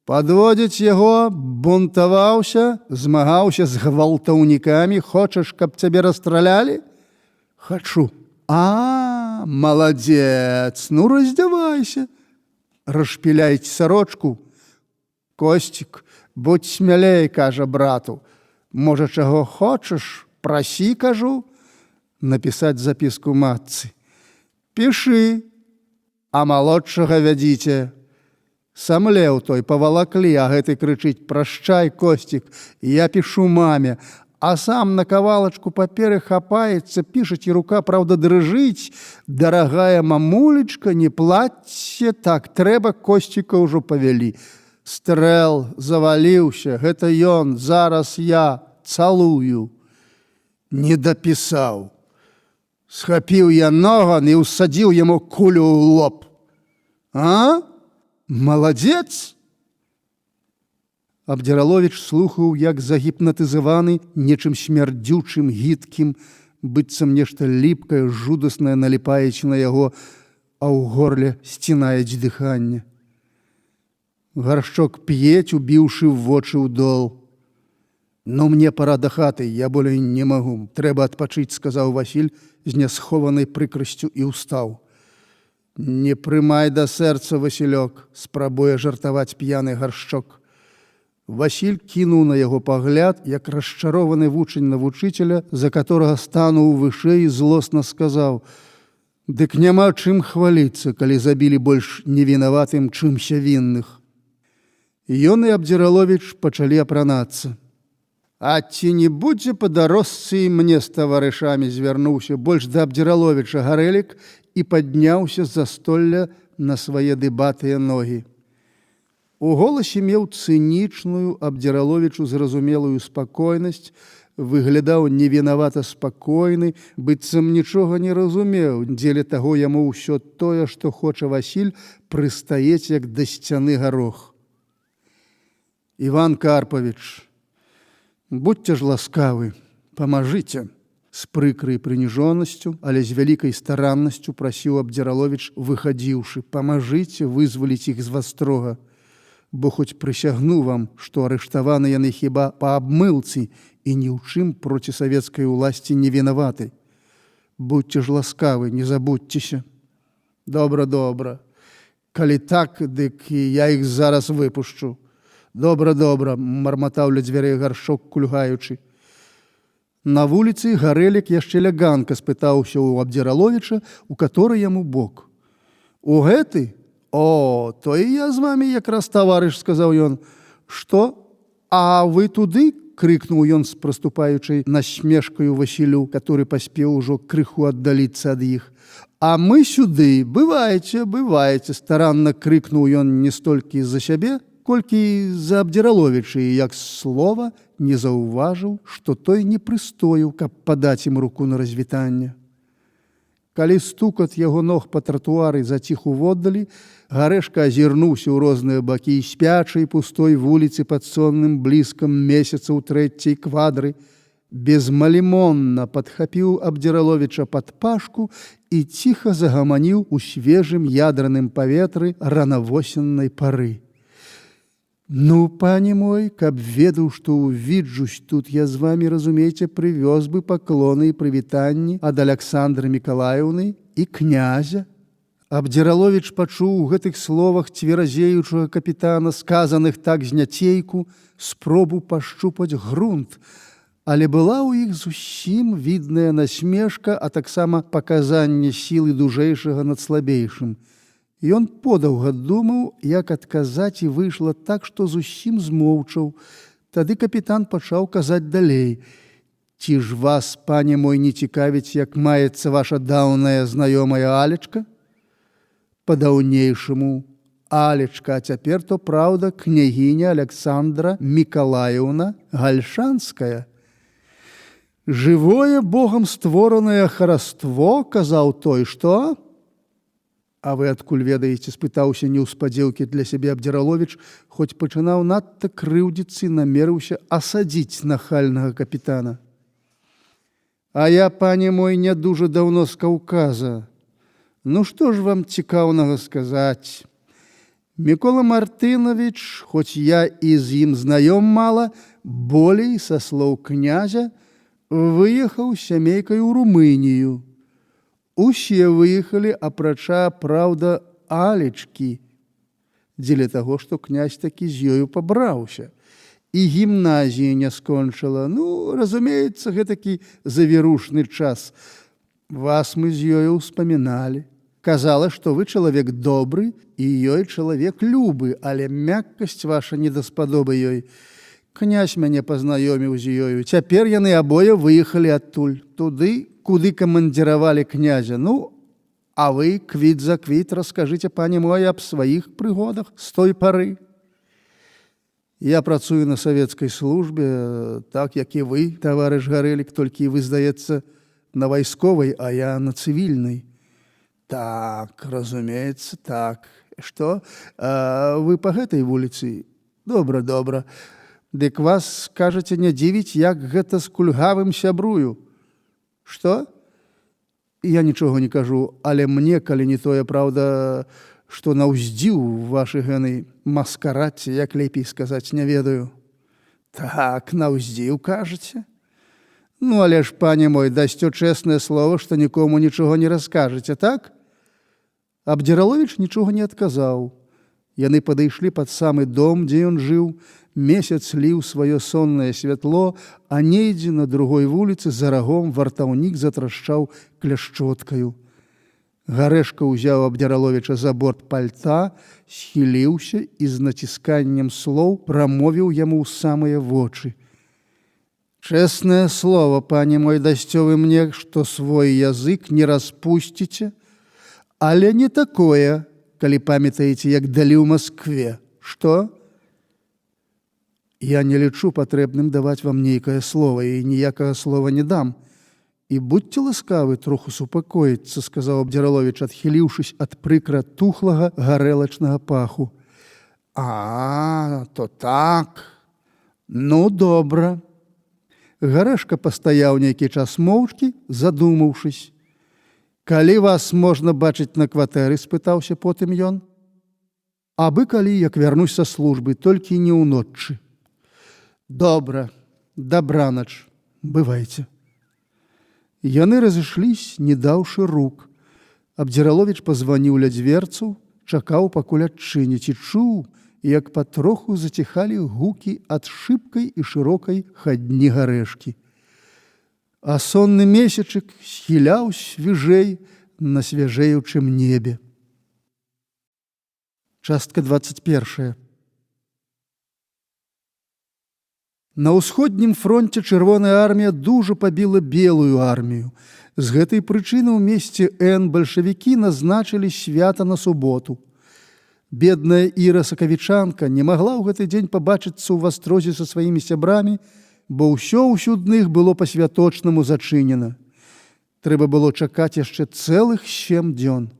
Падводзіць яго, бунтаваўся, змагаўся з гвалтаўнікамі. Хочаш, каб цябе расстралялі? Хачу. А, маладзец, ну раздзявайся. Расшпіляйце сарочку. Косцік, будь смялей, кажа брату. Можа, чаго хочаш? Прасі, кажу. Напісаць запіску матцы. Пішы, а малодшага вядзіце. Самлеў той, павалаклі, а гэты крычыць: прашчай, Косцік, я пішу маме. А сам на кавалачку паперы хапаецца, пішаць, і рука, праўда, дрыжыць. Дарагая мамулечка, не плачце, так трэба, Косціка ўжо павялі. Стрэл заваліўся, гэта ён, зараз я цалую. Не дапісаў. Схапіў я ноган і ўсадзіў яму кулю ў лоб. А? Маладзец? Абдзіраловіч слухаў, як загіпнатызаваны нечым смярдзючым, гідкім, быццам нешта ліпкае, жудаснае наліпаючы на яго, а ў горле сцінаюць дыханне. Гаршчок п'ець, убіўшы вочы ў дол. «Ну, мне пора да хаты, я болей не магу. Трэба адпачыць», – сказаў Васіль з нясхованай прыкрасцю і ўстаў. «Не прымай да сэрца, Васілёк», – спрабуе жартаваць п'яны Гаршчок. Васіль кінуў на яго пагляд, як расчарованы вучань на вучыцеля, за которага стануў вышэй і злосна сказаў: «Дык няма чым хваліцца, калі забілі больш невінаватым чымся вінных». Ён і Абдзіраловіч пачалі апранацца. «А ці не будзе па дарожцы мне з таварышамі?» – звярнуўся больш да Абдзіраловіча Гарэлік і падняўся з застолля на свае дыбатыя ногі. У голасе меў цынічную, Абдзіраловічу зразумелую спакойнасць, выглядаў невінавата спакойны, быццам нічога не разумеў, дзеля таго яму ўсё тое, што хоча Васіль, прыстаець як да сцяны гарох. «Іван Карпавіч, будьце ж ласкавы, памажыце», – з прыкрай прыніжонасцю, але з вялікай стараннасцю прасіў Абдзіраловіч, выхадзіўшы: «Памажыце вызваліць іх з Вастрога, бо хоць прысягну вам, што арыштаваны яны хіба па абмылцы і ні ў чым проці савецкай уласці не вінаваты. Будьце ж ласкавы, не забудьцеся». «Добра, добра. Калі так, дык і я іх зараз выпушчу». «Добра, добра», – марматаў ля дзвярэй Гаршчок, кульгаючы. На вуліцы Гарэлік яшчэ ляганка спытаўся ў Абдзіраловіча, у каторы яму бок. «У гэты? О, то і я з вамі якраз таварыш», – сказаў ён. «Што? А вы туды?» – крыкнуў ён з праступаючай насмешкаю Васілю, который паспеў ужо крыху аддаліцца ад іх. «А мы сюды, бывайце, бывайце», – старанна крыкнуў ён не столькі з-за сябе, колькі за Абдзіраловіча, і як слова не заўважыў, што той не прыстоіў, каб падаць ім руку на развітанне. Калі стукат яго ног па тратуары заціх уводдалі, Гарэшка азірнуўся ў розныя бакі спячай пустой вуліцы пад сонным бліскам месяца ў трэцяй квадры, безмалімонна падхапіў Абдзіраловіча пад пашку і ціха загаманіў у свежым ядраным паветры ранавосеннай пары. «Ну, пане мой, каб ведаў, што увіджусь тут, я з вамі, разумееце, прывёз бы паклоны і прывітанні ад Аляксандры Мікалаеўны і князя». Абдзіраловіч пачуў у гэтых словах цверазеючага капітана, сказаных так зняцейку, спробу пашчупаць грунт, але была ў іх зусім відная насмешка, а таксама паказанне сілы дужэйшага над слабейшым. Ён подаўга думаў, як адказаць, і выйшла так, што зусім змоўчаў. Тады капітан пачаў казаць далей: «Ці ж вас, пане мой, не цікавіць, як маецца ваша даўная знаёмая Алечка?» «Па-даўнейшаму Алечка, а цяпер, то праўда, княгіня Аляксандра Мікалаеўна Гальшанская». «Жывое Богам створанае хараство», – казаў той, што? «А вы адкуль ведаеце?» – спытаўся неўспадзеўкі для сябе Абдзіраловіч, хоць пачынаў надта крыўдзіцца і намерыўся асадзіць нахальнага капітана. «А я, пане мой, не дужа даўно з Каўказа. Ну што ж вам цікаўнага сказаць? Мікола Мартынавіч, хоць я і з ім знаём мала, болей, са слоў князя, выехаў сямейкай у Румынію. Усе выехалі, апрача, праўда, Алечкі, дзеля таго, што князь такі з ёю пабраўся. І гімназіі не скончыла. Ну, разумеецца, гэтакі завірушны час. Вас мы з ёю ўспаміналі. Казала, што вы чалавек добры і ёй чалавек любы, але мяккасць ваша не даспадобы ёй. Князь мяне пазнаёміў з ёю. Цяпер яны абое выехалі адтуль, туды, куды камандзіравалі князя. Ну, а вы квіт за квіт раскажыце, пане мой, аб сваіх прыгодах з той пары». «Я працую на савецкай службе, так, як і вы, таварыш Гарэлік, толькі вы, здаецца, на вайсковай, а я на цывільнай». «Так, разумеецца, так. Што? Вы па гэтай вуліцы?» «Добра, добра. Дык вас, кажаце, не дзівіць, як гэта з кульгавым сябрую?» «Што?» «Я нічога не кажу, але мне, калі не тое, праўда, што наўздзіў вашы гэны маскарадці, як лепей сказаць, не ведаю. Так, наўздзіў, кажаце? Ну, але ж, пане мой, дасцё чэснае слово, што нікому нічога не раскажаце, так? Абдзіраловіч нічога не адказаў. Яны падышлі пад самы дом, дзе ён жыў. Месяц ліў сваё соннае святло, а недзе на другой вуліцы за рагом вартаўнік затрашчаў кляшчоткаю. Гарэшка ўзяў Абдзіраловіча за борт пальта, схіліўся і з націсканнем слоў прамовіў яму ў самыя вочы. «Чэснае слово, пане мой, дасцё вы мне, што свой язык не распусціце, але не такое, калі памятаеце, як далі ў Маскве. Што? Я не лічу патрэбным даваць вам нейкае слово, і ніякага слова не дам. І будьце ласкавы троху супакоіцца», — сказаў Абдзіраловіч, адхіліўшись ад прыкра тухлага гарэлачнага паху. То так. Ну, добра». Гарэшка пастаяў нейкі час моўчкі, задумаўшись. «Калі вас можна бачыць на кватэры?» — спытаўся потым ён. «Абы калі, як вярнусь са службы, толькі не ўноччы». «Добра, дабранач, бывайце». Яны разышлись, не даўшы рук. Абдзіраловіч пазваніў ля дзверцу, чакаў, пакуль адчыняць, і чуў, як патроху заціхалі гукі ад шыбкай і шырокай хадні гарэшкі. А сонны месячык схіляў свіжэй на свяжэючым небе. Частка 21. На ўсходнім фронте Чырвоная армія дужа пабіла белую армію. З гэтай прычыны ў месце Н бальшавікі назначылі свята на суботу. Бедная Іра Сакавічанка не магла ў гэты дзень пабачыцца ў вастрозе са сваімі сябрамі, бо ўсё ўсюдных было па-святочнаму зачынена. Трэба было чакаць яшчэ цэлых 7 дзён.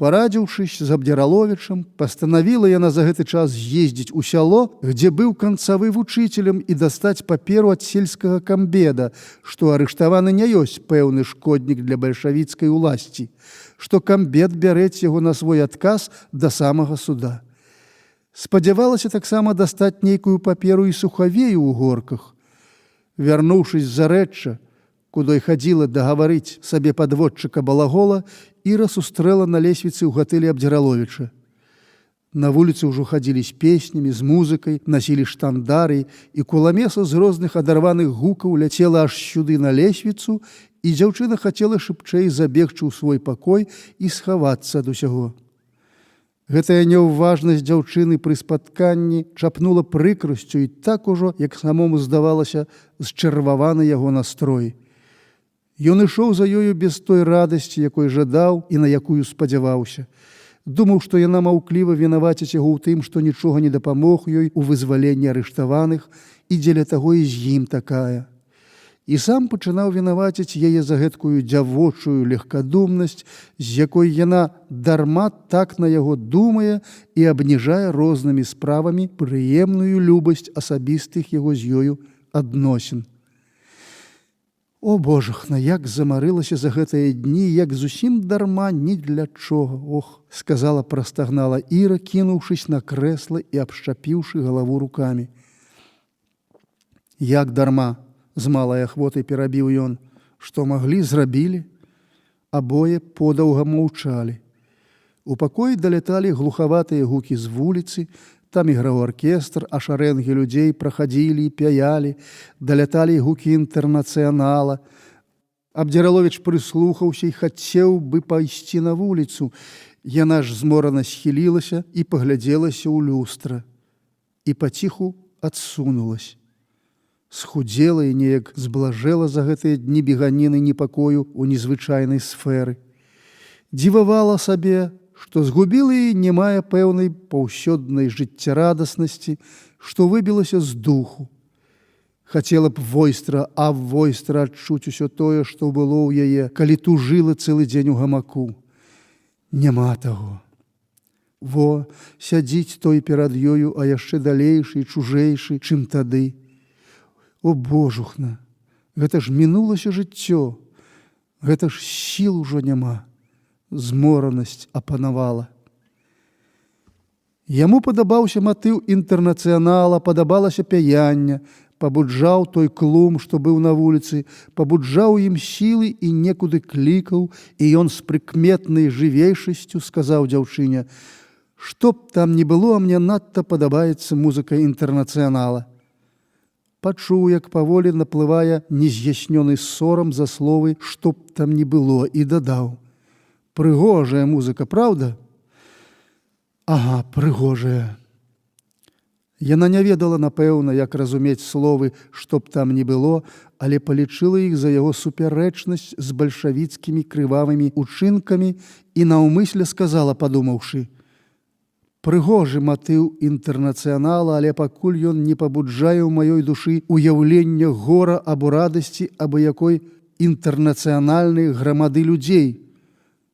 Парадзіўшись з Абдзіраловічам, пастанавіла яна за гэты час з'ездзіць у сяло, дзе быў канцавы вучыцелем, і дастаць паперу ад сельскага камбеда, што арыштаваны не ёсць пэўны шкоднік для бальшавіцкай уласці, што камбед бярэць яго на свой адказ да самага суда. Спадзявалася таксама дастаць нейкую паперу і сухавею ў горках. Вярнуўшись з зарэчча, куды хадзіла дагаварыць сабе падводчыка Балагола, Іра сустрэла на лесвіцы ў гатэлі Абдзіраловіча. На вуліцы ўжо хадзілі з песнямі, з музыкай, насілі штандары, і куламеса з розных адарваных гукаў ляцела аж сюды на лесвіцу, і дзяўчына хацела шыбчэй забегчы ў свой пакой і схавацца ад усяго. Гэтая няўважнасць дзяўчыны пры спатканні чапнула прыкрасцю, і так ужо, як самому здавалася, зчарваваны яго настрой. Ён ішоў за ёю без той радасці, якой жадаў і на якую спадзяваўся. Думаў, што яна маўкліва вінаваціць яго ў тым, што нічога не дапамог ёй у вызваленні арыштаваных, і дзеля таго і з ім такая. І сам пачынаў вінаваціць яе за гэткую дзявочую легкадумнасць, з якой яна дарма так на яго думае і абніжае рознымі справамі прыемную любасць асабістых яго з ёю адносін. О, Божахна, як замарылася за гэтыя дні, як зусім дарма, ні для чога. Ох, сказала, прастагнала Іра, кінуўшись на крэсла і абшчапіўшы галаву рукамі. Як дарма, з малай ахвотай перабіў ён, што маглі, зрабілі. Абое подаўга маўчалі. У пакоі даляталі глухаватыя гукі з вуліцы, там іграў аркестр, а шарэнгі людзей прахадзілі і пяялі, даляталі гукі інтэрнацыянала. Абдзіраловіч прыслухаўся і хацеў бы пайсці на вуліцу. Яна ж зморана схілілася і паглядзелася ў люстра. І паціху адсунулась. Схудзела і неяк зблажэла за гэтыя дні беганіны непакою ў незвычайнай сферы. Дзівавала сабе, што згубіла і не мае пэўнай паўсёднай жыццярадаснасці, што выбілася з духу. Хацела б войстра адчуць усё тое, што было ў яе, калі тужыла цэлы дзень у гамаку. Няма таго. Во, сядзіць той перад ёю, а яшчэ далейшы і чужэйшы, чым тады. О, Божухна, гэта ж мінулася жыццё, гэта ж сіл ужо няма. зморанасць апанавала. Яму падабаўся матыў інтэрнацыянала, падабалася пяяння, пабуджаў той клум, што быў на вуліцы, пабуджаў ім сілы і некуды клікаў, і ён з прыкметнай жывейшасцю сказаў дзяўчыне: «Што б там ні было, мне надта падабаецца музыка інтэрнацыянала». Пачуў, як паволі наплывае нез'яснёны сорам за словы «што б там ні было» і дадаў: «Прыгожая музыка, праўда?» «Ага, прыгожая». Яна не ведала, напэўна, як разумець словы «што б там ні было», але палічыла іх за яго супярэчнасць з бальшавіцкімі крывавымі учынкамі і наўмысля сказала, падумаўшы: «Прыгожы матыў інтэрнацыянала, але пакуль ён не пабуджае ў маёй душы уяўлення гора або радасці або якой інтэрнацыянальнай грамады людзей.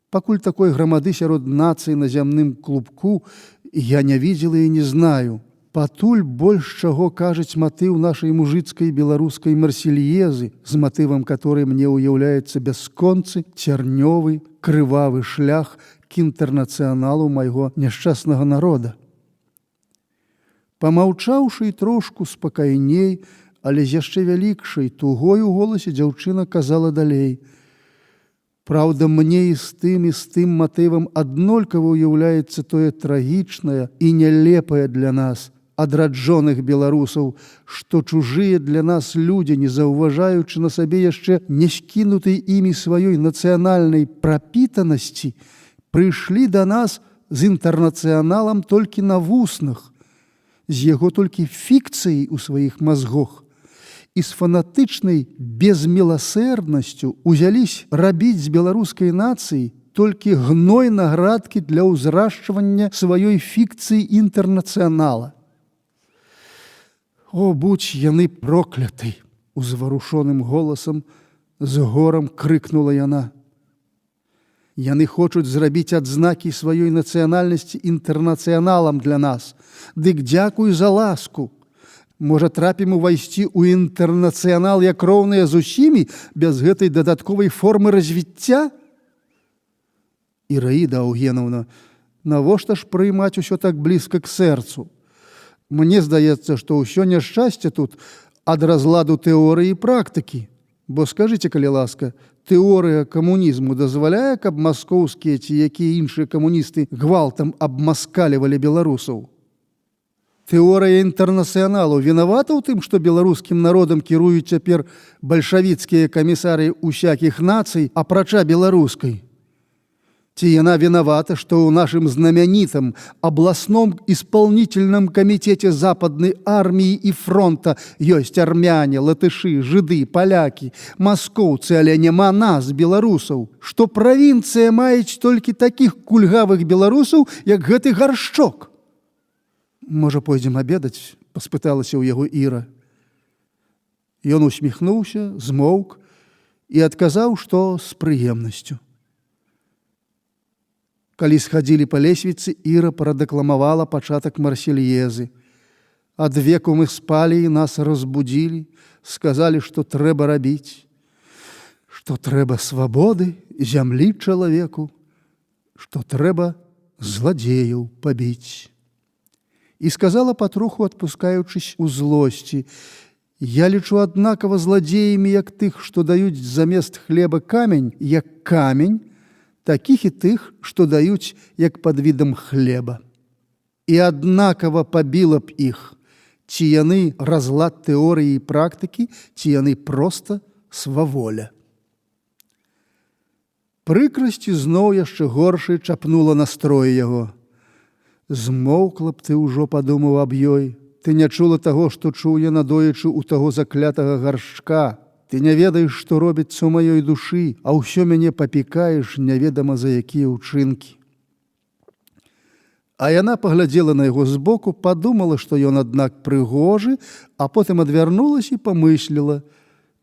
Пакуль такой грамады сярод нацый на зямным клубку я не видела і не знаю. Патуль больш чаго кажуць матыў нашай мужыцкай беларускай марсельезы, з матывам которой мне ўяўляецца бясконцы, цярнёвы, крывавы шлях к інтэрнацыяналу майго няшчаснага народа». Памаўчаўшы трошку спакайней, але з яшчэ вялікшай тугой у голасе дзяўчына казала далей: «Праўда, мне і з тым матывам аднолькава ўяўляецца тое трагічнае і нялепае для нас, адраджоных беларусаў, што чужыя для нас людзі, не заўважаючы на сабе яшчэ не скінутай імі сваёй нацыянальнай прапітанасці, прыйшлі да нас з інтэрнацыяналам толькі на вуснах, з яго толькі фікцыяй у сваіх мазгох, і з фанатычнай безміласэрнасцю узяліся рабіць з беларускай нацыі толькі гной наградкі для ўзрашчвання сваёй фікцыі інтэрнацыянала. О, будь яны прокляты!» — узварушоным голасам з горам крыкнула яна. «Яны хочуць зрабіць адзнакі сваёй нацыянальнасці інтэрнацыяналам для нас. Дык дзякуй за ласку. Можа, трапім увайсці ў інтэрнацыянал як роўныя з усімі, без гэтай дадатковай формы развіцця?» «Іраіда Аўгенаўна, навошта ж прыймаць усё так блізка к сэрцу? Мне здаецца, што ўсё няшчасце тут ад разладу тэорыі і практыкі. Бо скажыце, калі ласка, тэорыя камунізму дазваляе, каб маскоўскія ці якія іншыя камуністы гвалтам абмаскалівалі беларусаў? Тэорыя інтэрнацыяналу вінавата ў тым, што беларускім народам кіруюць цяпер бальшавіцкія камісары усякіх нацый, апрача беларускай? Ці яна вінавата, што ў нашым знамянітым абласном исполнительном камітеце западнай арміі і фронта ёсць армяне, латышы, жыды, палякі, маскоўцы, але няма нас, беларусаў, што правінцыя маюць толькі такіх кульгавых беларусаў, як гэты Гаршчок?» «Можа, пойдзем абедаць?» — паспыталася ў яго Іра. Ён усміхнуўся, змоўк і адказаў, што з прыемнасцю. Калі схадзілі па лесвіцы, Іра прадакламавала пачатак марсельезы. «Ад веку мы спалі і нас разбудзілі, сказалі, што трэба рабіць, што трэба свабоды, зямлі чалавеку, што трэба зладзеяў пабіць». І сказала патроху, адпускаючыся ў злосці: «Я лічу аднакава зладзеямі як тых, што даюць замест хлеба камень, як камень, такіх і тых, што даюць як пад відам хлеба. І аднакава пабіла б іх, ці яны разлад тэорыі і практыкі, ці яны проста сваволя». Прыкрасць зноў яшчэ горшай чапнула настроі яго. «Змоўкла б ты ўжо», — падумаў аб ёй. «Ты не чула таго, што чуў я надоечы ў таго заклятага Гаршчка. Ты не ведаеш, што робіцца ў маёй душы, а ўсё мяне папікаеш неведама за якія ўчынкі». А яна паглядзела на яго збоку, падумала, што ён, аднак, прыгожы, а потым адвярнулася і памысліла: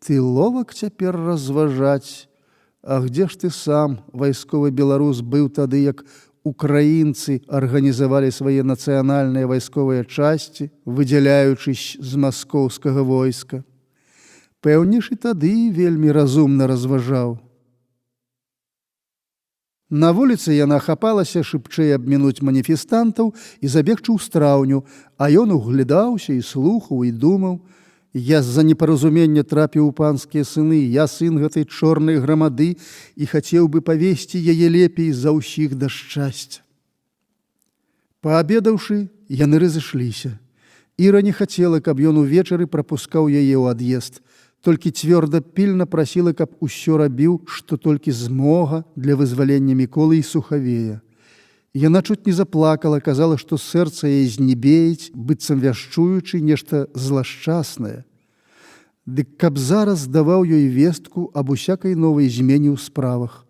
«Ты ловак цяпер разважаць. А где ж ты сам, вайсковы беларус, быў тады, як украінцы арганізавалі свае нацыянальныя вайсковыя часці, выдзяляючыся з маскоўскага войска? Пэўніш, і тады вельмі разумна разважаў». На вуліцы яна хапалася шыбчэй абмінуць маніфестантаў і забегчы ў страўню, а ён углядаўся і слухаў і думаў: «Я з-за непаразумення трапіў у панскія сыны, я сын гэтай чорнай грамады і хацеў бы павесці яе лепей за ўсіх да шчасця». Паабедаўшы, яны разышліся. Іра не хацела, каб ён увечары прапускаў яе ў ад'езд, толькі цвёрда пільна прасіла, каб усё рабіў, што толькі змога для вызвалення Міколы і Сухавея. Яна чуць не заплакала, казала, што сэрца яе знебеіць, быццам вяшчуючы нешта злашчаснае. Дык каб зараз даваў ёй вестку аб усякай новай змене ў справах.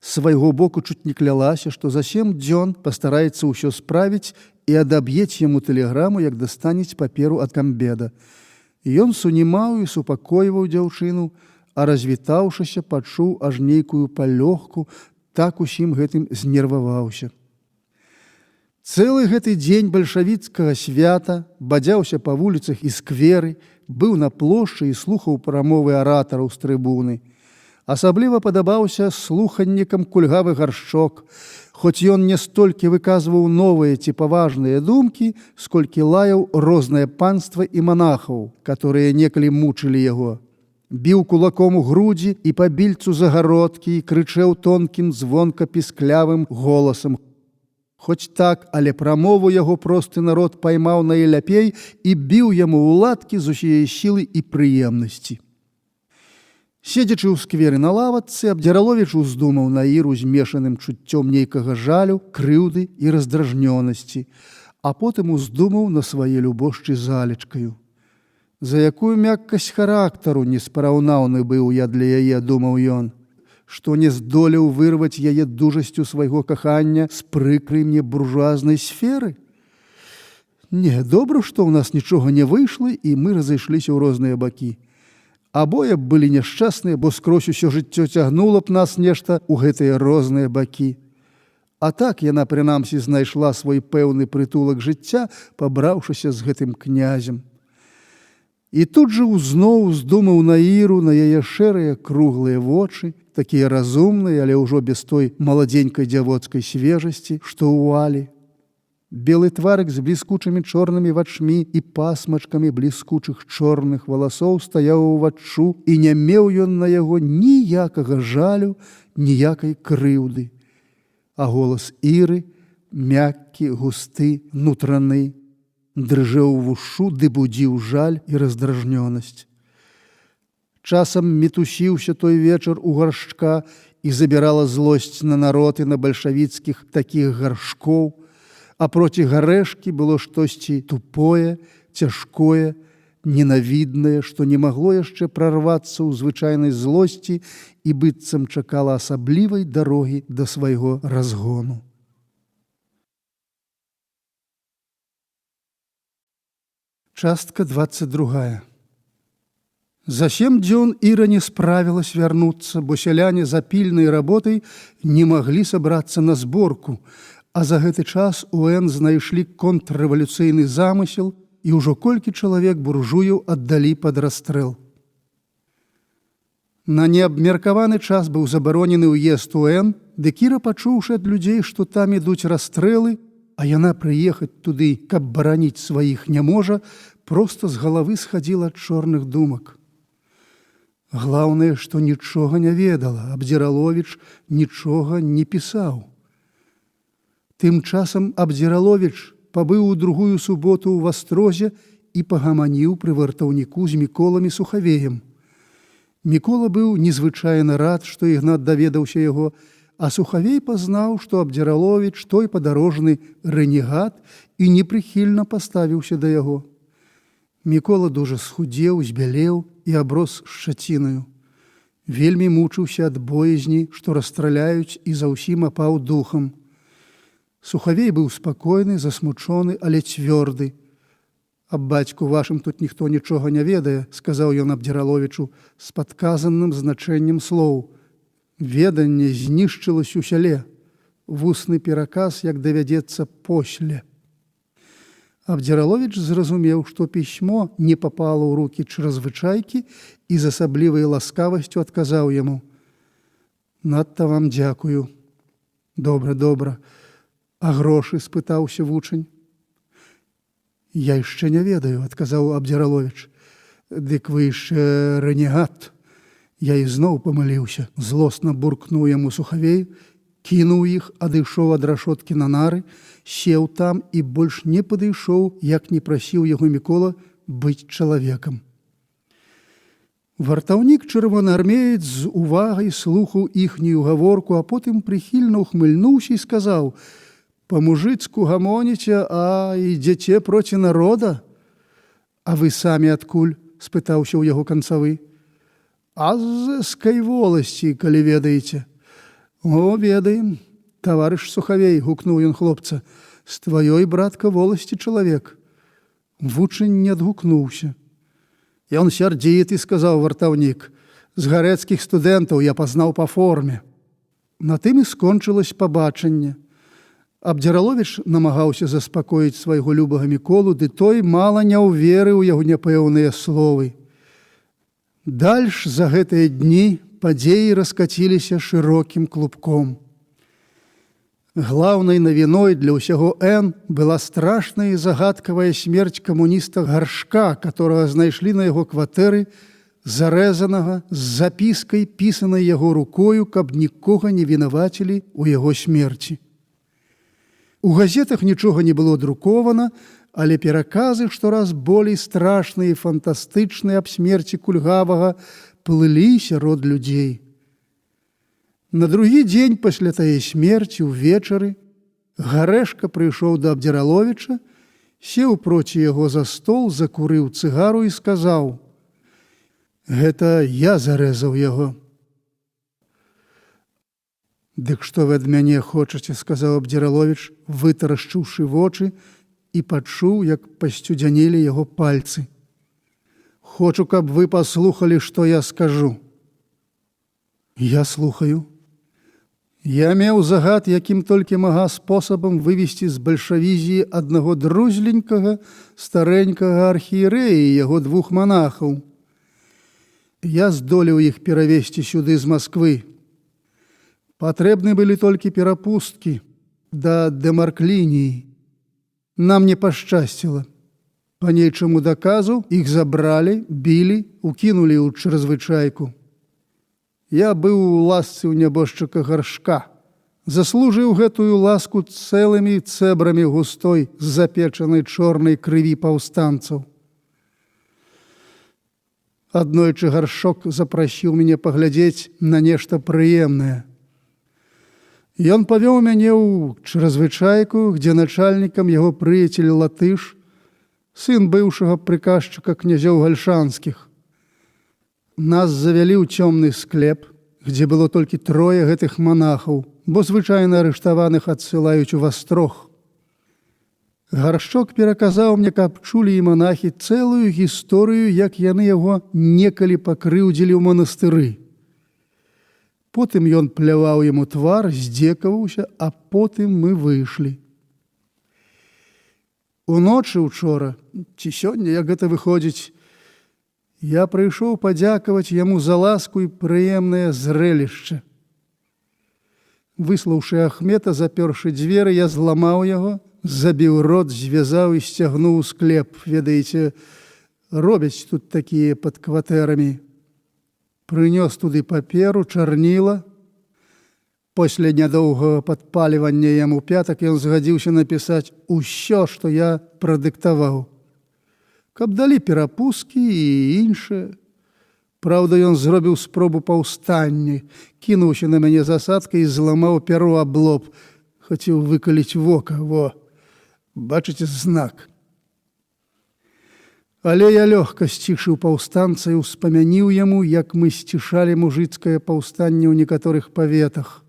З свайго боку чуць не клялася, што за 7 дзён пастараецца ўсё справіць і адаб'ець яму тэлеграму, як дастанець паперу ад камбеда. Ён сунімаў і супакойваў дзяўчыну, а развітаўшыся, пачуў аж нейкую палёгку, так усім гэтым знерваваўся. Цэлы гэты дзень бальшавіцкага свята бадзяўся па вуліцах і скверы, быў на плошчы і слухаў прамовы аратараў з трыбуны. Асабліва падабаўся слуханнікам кульгавы Гаршчок, хоць ён не столькі выказваў новыя ці паважныя думкі, сколькі лаяў рознае панства і манахаў, которые некалі мучылі яго. Біў кулаком у грудзі і па більцу загародкі і крычэў тонкім звонка-пісклявым голасам. Хоць так, але прамову яго просты народ паймаў найляпей і біў яму ў ладкі з усяе сілы і прыемнасці. Седзячы ў скверы на лаватцы, Абдзіраловіч уздумаў на Іру змешаным чуццём нейкага жалю, крыўды і раздражнёнасці, а потым уздумаў на свае любошчы залечкаю. За якую мяккасць характару неспараўнаўны быў я для яе, думаў ён, што не здолеў вырваць яе дужасцю свайго кахання з прыкрай мне буржуазнай сферы. Не, добра, што ў нас нічога не выйшла і мы разышліся ў розныя бакі. Абое б былі няшчасныя, бо скрозь усё жыццё цягнула б нас нешта ў гэтыя розныя бакі. А так яна, прынамсі, знайшла свой пэўны прытулак жыцця, пабраўшыся з гэтым князем. І тут жа зноў уздумаў на Іру, на яе шэрыя круглыя вочы, такія разумныя, але ўжо без той маладзенькай дзявоцкай свежасці, што ў Алі. Белы тварык з бліскучымі чорнымі вачмі і пасмачкамі бліскучых чорных валасоў стаяў уваччу, і не меў ён на яго ніякага жалю, ніякай крыўды. А голас Іры, мяккі, густы, нутраны, дрыжэў вушу, ды будзіў жаль і раздражнёнасць. Часам мітусіўся той вечар у Гаршчка і забірала злосць на народ і на бальшавіцкіх такіх гаршкоў, а проці Гарэшкі было штосьці тупое, цяжкое, ненавіднае, што не магло яшчэ прарвацца ў звычайнай злосці і быццам чакала асаблівай дарогі да свайго разгону. Частка 22. За 7 дзён Іра не справілась вярнуцца, бо сяляне за пільнай работай не маглі сабрацца на зборку, а за гэты час УН знайшлі контррэвалюцыйны замысел, і ўжо колькі чалавек буржуяў аддалі пад расстрэл. На неабмеркаваны час быў забаронены ўезд УН, дык Іра, пачуўшы ад людзей, што там ідуць расстрэлы, а яна прыехаць туды, каб бараніць сваіх не можа, проста з галавы схадзіла ад чорных думак. Глаўнае, што нічога не ведала, Абдзіраловіч нічога не пісаў. Тым часам Абдзіраловіч пабыў у другую суботу ў Вастрозе і пагаманіў пры вартаўніку з Міколамі Сухавеем. Мікола быў незвычайна рад, што Ігнат даведаўся яго, а Сухавей пазнаў, што Абдзіраловіч той падарожны рэнегат і непрыхільна паставіўся да яго. Мікола дужа схудзеў, збялеў і аброс шчацінаю. Вельмі мучыўся ад боязні, што расстраляюць, і за ўсім апаў духам. Сухавей быў спакойны, засмучоны, але цвёрды. «Аб бацьку вашым тут ніхто нічога не ведае», – сказаў ён Абдзіраловічу з падказаным значэннем слоў. «Веданне знішчылась у сяле. Вусны пераказ, як давядзецца после». Абдзіраловіч зразумеў, што пісьмо не папала ў рукі чрезвычайкі і з асаблівай ласкавасцю адказаў яму: «Надта вам дзякую. Добра, добра. А грошы? Спытаўся вучань. Я яшчэ не ведаю, адказаў Абдзіраловіч. Дык вы яшчэ рэнегат. Я ізноў памыліўся. Злосна буркнуў яму Сухавей, кінуў іх, адышоў ад рашоткі на нары, сеў там і больш не падышоў, як не прасіў яго Мікола быць чалавекам. Вартаўнік чырвонаармеец з увагай слухаў іхнюю гаворку, а потым прыхільна ухмыльнуўся і сказаў: «Па-мужыцку гамоніце, а ідзеце проці народа? А вы самі адкуль?» – спытаўся ў яго канцавы. «А з эскай воласці, калі ведаеце». «О, ведаем, таварыш Сухавей», – гукнуў ён хлопца. «З тваёй, братка, воласці чалавек». Вучань не адгукнуўся. «Ён сярдзіты», – сказаў вартаўнік. «З гарэцкіх студэнтаў я пазнаў па форме». На тым і скончылось пабачанне. Абдзіраловіч намагаўся заспакоіць свайго любага Міколу, ды той мала не ўверыў яго няпэўныя словы. Дальш за гэтыя дні падзеі раскаціліся шырокім клубком. Глаўнай навіной для ўсяго Н была страшная і загадкавая смерць камуніста Гаршка, которого знайшлі на яго кватэры, зарэзанага з запіскай, пісанай яго рукою, каб нікога не вінавацілі ў яго смерці. У газетах нічога не было друкована, але пераказы штораз болей страшныя і фантастычныя аб смерці кульгавага плылі сярод людзей. На другі дзень пасля тае смерці ўвечары Гарэшка прыйшоў да Абдзіраловіча, сеў проці яго за стол, закурыў цыгару і сказаў: «Гэта я зарэзаў яго». «Дык што вы ад мяне хочаце?» – сказаў Абдзіраловіч, вытарашчыўшы вочы, і пачуў, як пасцюдзянелі яго пальцы. «Хочу, каб вы паслухалі, што я скажу». «Я слухаю». «Я меў загад, якім толькі мага спосабам вывесці з бальшавізіі аднаго друзленькага, старэнькага архіерэя і яго двух манахаў. Я здолеў іх перавесці сюды з Масквы. Патрэбны былі толькі перапусткі да дэмарк-лініі. Нам не пашчасціла. Па нейчаму даказу іх забралі, білі, укінулі ў чрезвычайку. Я быў у ласцы ў нябожчыка Гаршка. Заслужыў гэтую ласку цэлымі цэбрамі густой, запечанай чорнай крыві паўстанцаў. Аднойчы Гаршок запрасіў мяне паглядзець на нешта прыемнае. Ён павёў мяне ў чрезвычайку, где начальнікам яго прыяцель Латыш, сын быўшага прыказчыка князёў гальшанскіх. Нас завялі ў цёмны склеп, где было толькі трое гэтых монахаў, бо звычайна арыштаваных адсылаюць у Вастрог. Гаршчок пераказаў мне, каб чулі і монахі цэлую гісторыю, як яны яго некалі пакрыўдзілі ў манастыры. Потым ён пляваў яму твар, здзекаваўся, а потым мы выйшлі. Уночы учора, ці сёння, як гэта выходзіць, я прыйшоў падзякаваць яму за ласку і прыемнае зрэлішча. Выслаўшы Ахмета, запёршы дзверы, я зламаў яго, забіў рот, звязаў і сцягнуў у склеп. Ведаеце, робяць тут такія пад кватэрамі. Прынёс туды паперу, чарніла. Пасля нядоўгага падпалівання яму пятак ён згадзіўся напісаць усё, што я прадыктаваў. Каб далі перапусткі і іншае. Праўда, ён зробіў спробу паўстання, кінуўся на мяне засадкай і зламаў пяру аб лоб. Хацеў выкаліць вока, во. Бачыце знак. Але я лёгка сцішыў паўстанца і ўспамяніў яму, як мы сцішалі мужыцкае паўстанне ў некаторых паветах.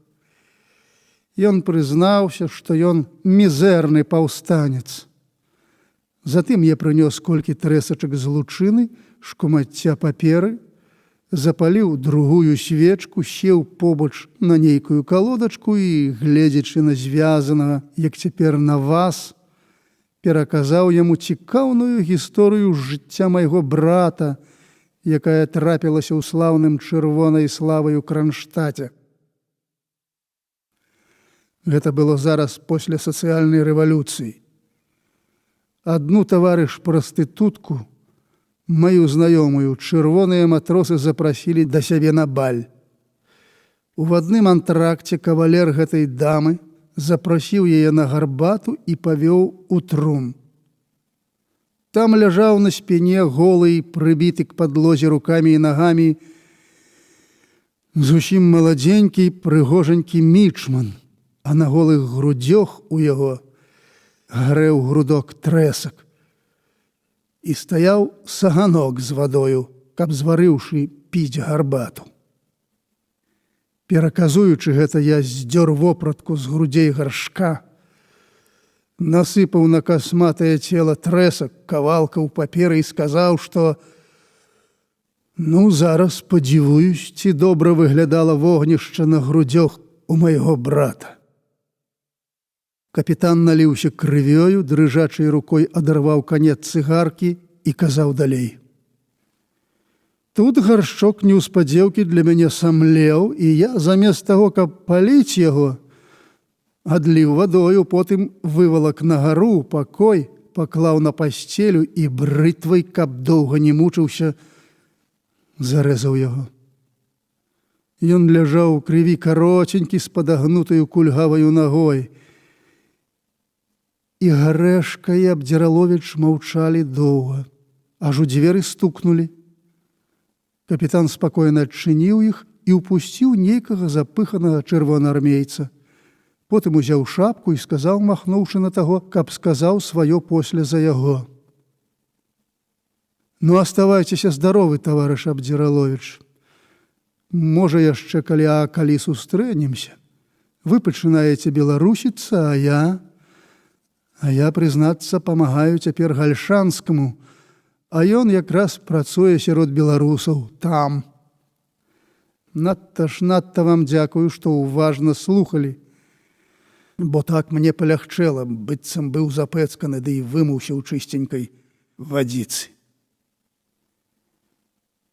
Ён прызнаўся, што ён мізэрны паўстанец. Затым я прынёс колькі трэсачак з лучыны, шкумацця паперы, запаліў другую свечку, сеў побач на нейкую калодачку і, гледзячы на звязанага, як цяпер на вас, пераказаў яму цікаўную гісторыю жыцця майго брата, якая трапілася ў слаўным чырвонай славай у Кранштадце. Гэта было зараз пасля сацыяльнай рэвалюцыі. Адну таварыш-прастытутку, маю знаёмую, чырвоныя матросы запрасілі да сябе на баль. У адным антракце кавалер гэтай дамы запрасіў яе на гарбату і павёў у трум. Там ляжаў на спіне голы, прыбіты к падлозе рукамі і нагамі, зусім маладзенькі, прыгожанькі мічман, а на голых грудзях у яго гарэў грудок трэсак. І стаяў саганок з вадою, каб, зварыўшы, піць гарбату. Пераказуючы гэта, я здзёр вопратку з грудзей гаршка, насыпаў на касматае цела трэсак, кавалкаў паперы і сказаў, што зараз падзівуюсь, ці добра выглядала вогнішча на грудзях у майго брата. Капітан наліўся крывёю, дрыжачай рукой адарваў канец цыгаркі і казаў далей. Тут гаршчок неўспадзеўкі для мяне самлеў, і я замест таго, каб паліць яго, адліў вадою, потым вывалак на гару, пакой, паклаў на пасцелю і брытвай, каб доўга не мучыўся, зарэзаў яго. Ён ляжаў у крыві кароценькі з падагнутаю кульгаваю нагой. І Гарэшка і Абдзіраловіч маўчалі доўга, аж у дзверы стукнулі. Капітан спакойна адчыніў іх і ўпусціў нейкага запыханага чырвонаармейца. Потым узяў шапку і сказаў, махнуўшы на таго, каб сказаў сваё после за яго. Аставайцеся здаровы, таварыш Абдзіраловіч. Можа, яшчэ калі сустрэнемся. Вы пачынаеце беларусіцца, а я, прызнацца, памагаю цяпер Гальшанскаму, а ён якраз працуе сярод беларусаў там. Надта вам дзякую, што уважна слухалі, бо так мне палягчэла, быццам быў запэцканы, ды і вымыўся ў чысценькай вадзіцы.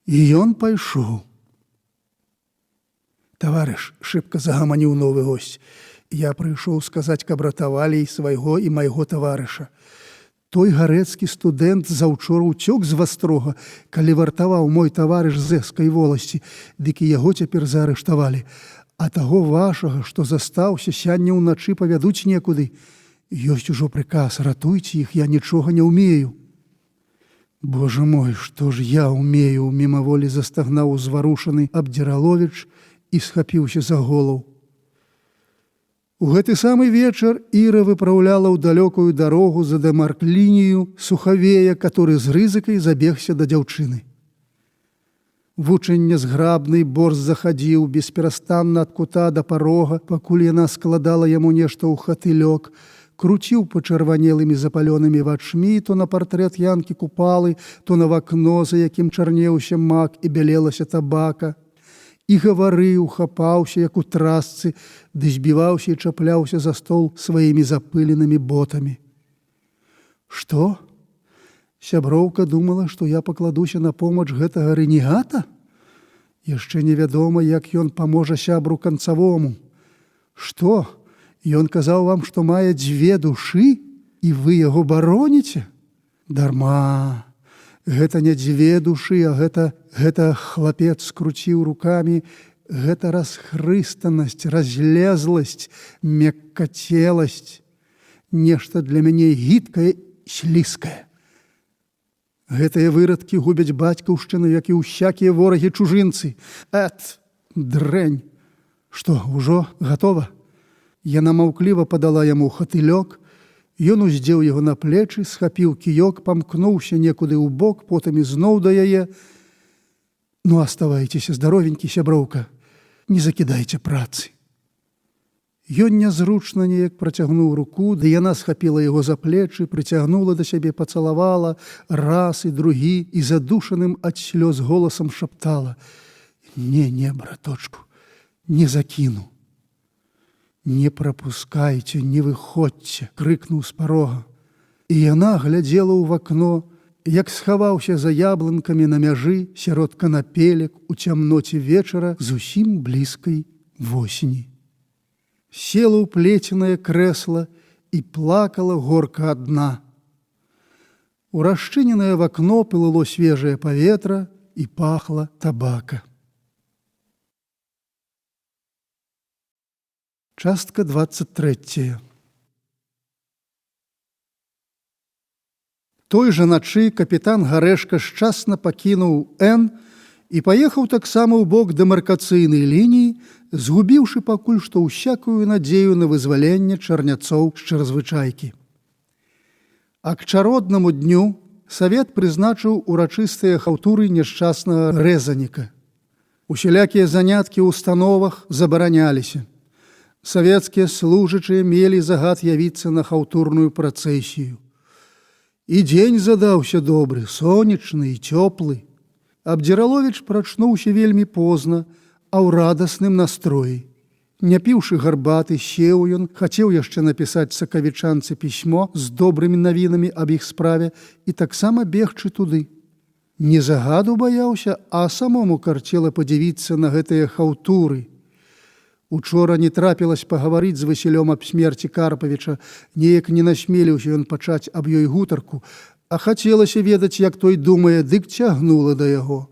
І ён пайшоў. Таварыш, шыбка загаманіў новы госць. Я прыйшоў сказаць, каб ратавалі і свайго, і майго таварыша. Той гарэцкі студэнт заўчора ўцёк з Вастрога, калі вартаваў мой таварыш з Эскай воласці, дык і яго цяпер заарыштавалі. А таго вашага, што застаўся, сяння ўначы павядуць некуды. Ёсць ужо прыказ, ратуйце іх, я нічога не ўмею. Божа мой, што ж я ўмею, мімаволі застагнаў узварушаны Абдзіраловіч і схапіўся за голову. У гэты самы вечар Іра выпраўляла ў далёкую дарогу за дэмарк-лінію сухавея, который з рызыкай забегся да дзяўчыны. Вучэнне зграбны борз захадзіў бесперастанна ад кута да парога, пакуль яна складала яму нешта ў хатылёк, круціў пачырванелымі запалёнымі вачмі то на партрэт Янкі Купалы, то на вакно, за якім чарнеўся мак і бялелася табака. І гаварыў, хапаўся, як у трасцы, ды збіваўся і чапляўся за стол сваімі запыленымі ботамі. Што? Сяброўка думала, што я пакладуся на помач гэтага рэнегата? Яшчэ невядома, як ён паможа сябру канцавому. Што? Ён казаў вам, што мае 2 душы, і вы яго бароніце? Дарма. Гэта не 2 душы, а гэта хлапец скруціў рукамі, гэта расхрыстанасць, разлезласць, мяккацеласць, нешта для мяне гідкае, слізкае. Гэтыя вырадкі губяць бацькаўшчыну, як і ўсякія ворагі чужынцы. Дрэнь! Што, ужо гатова? Яна маўкліва падала яму хатылёк. Ён уздзеў яго на плечы, схапіў кіёк, памкнуўся некуды ў бок, потым ізноў да яе. Аставайцеся здаровенькі, сяброўка, не закідайце працы. Ён нязручна неяк працягнуў руку, ды яна схапіла яго за плечы, прыцягнула да сябе, пацалавала раз і другі і задушаным ад слёз голасам шаптала: Не, браточку, не закіну. «Не прапускайце, не выходзьце!» – крыкнуў з парога. І яна глядзела ў вакно, як схаваўся за яблынкамі на мяжы сярод канапелек у цямноце вечара зусім блізкай восені. села ў плеценае крэсла і плакала горка адна. У расчыненае в акно плыло свежае паветра і пахла табака. Частка 23. Той жа начы капітан Гарэшка шчасна пакінуў Н і паехаў таксама ў бок дэмаркацыйнай лініі, згубіўшы пакуль што ўсякую надзею на вызваленне чарняцоў з чаразвычайкі. А к чароднаму дню савет прызначыў урачыстыя хаўтуры няшчаснага рэзаніка. Усялякія заняткі ў установах забараняліся. Савецкія служачыя мелі загад явіцца на хаўтурную працэсію. І дзень задаўся добры, сонечны і цёплы. Абдзіраловіч прачнуўся вельмі позна, а ў радасным настроі. Не піўшы гарбаты, сеў ён, хацеў яшчэ напісаць сакавічанцы пісьмо з добрымі навінамі аб іх справе і таксама бегчы туды. Не загаду баяўся, а самому карцела падзівіцца на гэтыя хаўтуры. Учора не трапілась пагаварыць з Васілём аб смерці Карпавіча, неяк не насмеліўся ён пачаць аб ёй гутарку, а хацелася ведаць, як той думае, дык цягнула да яго.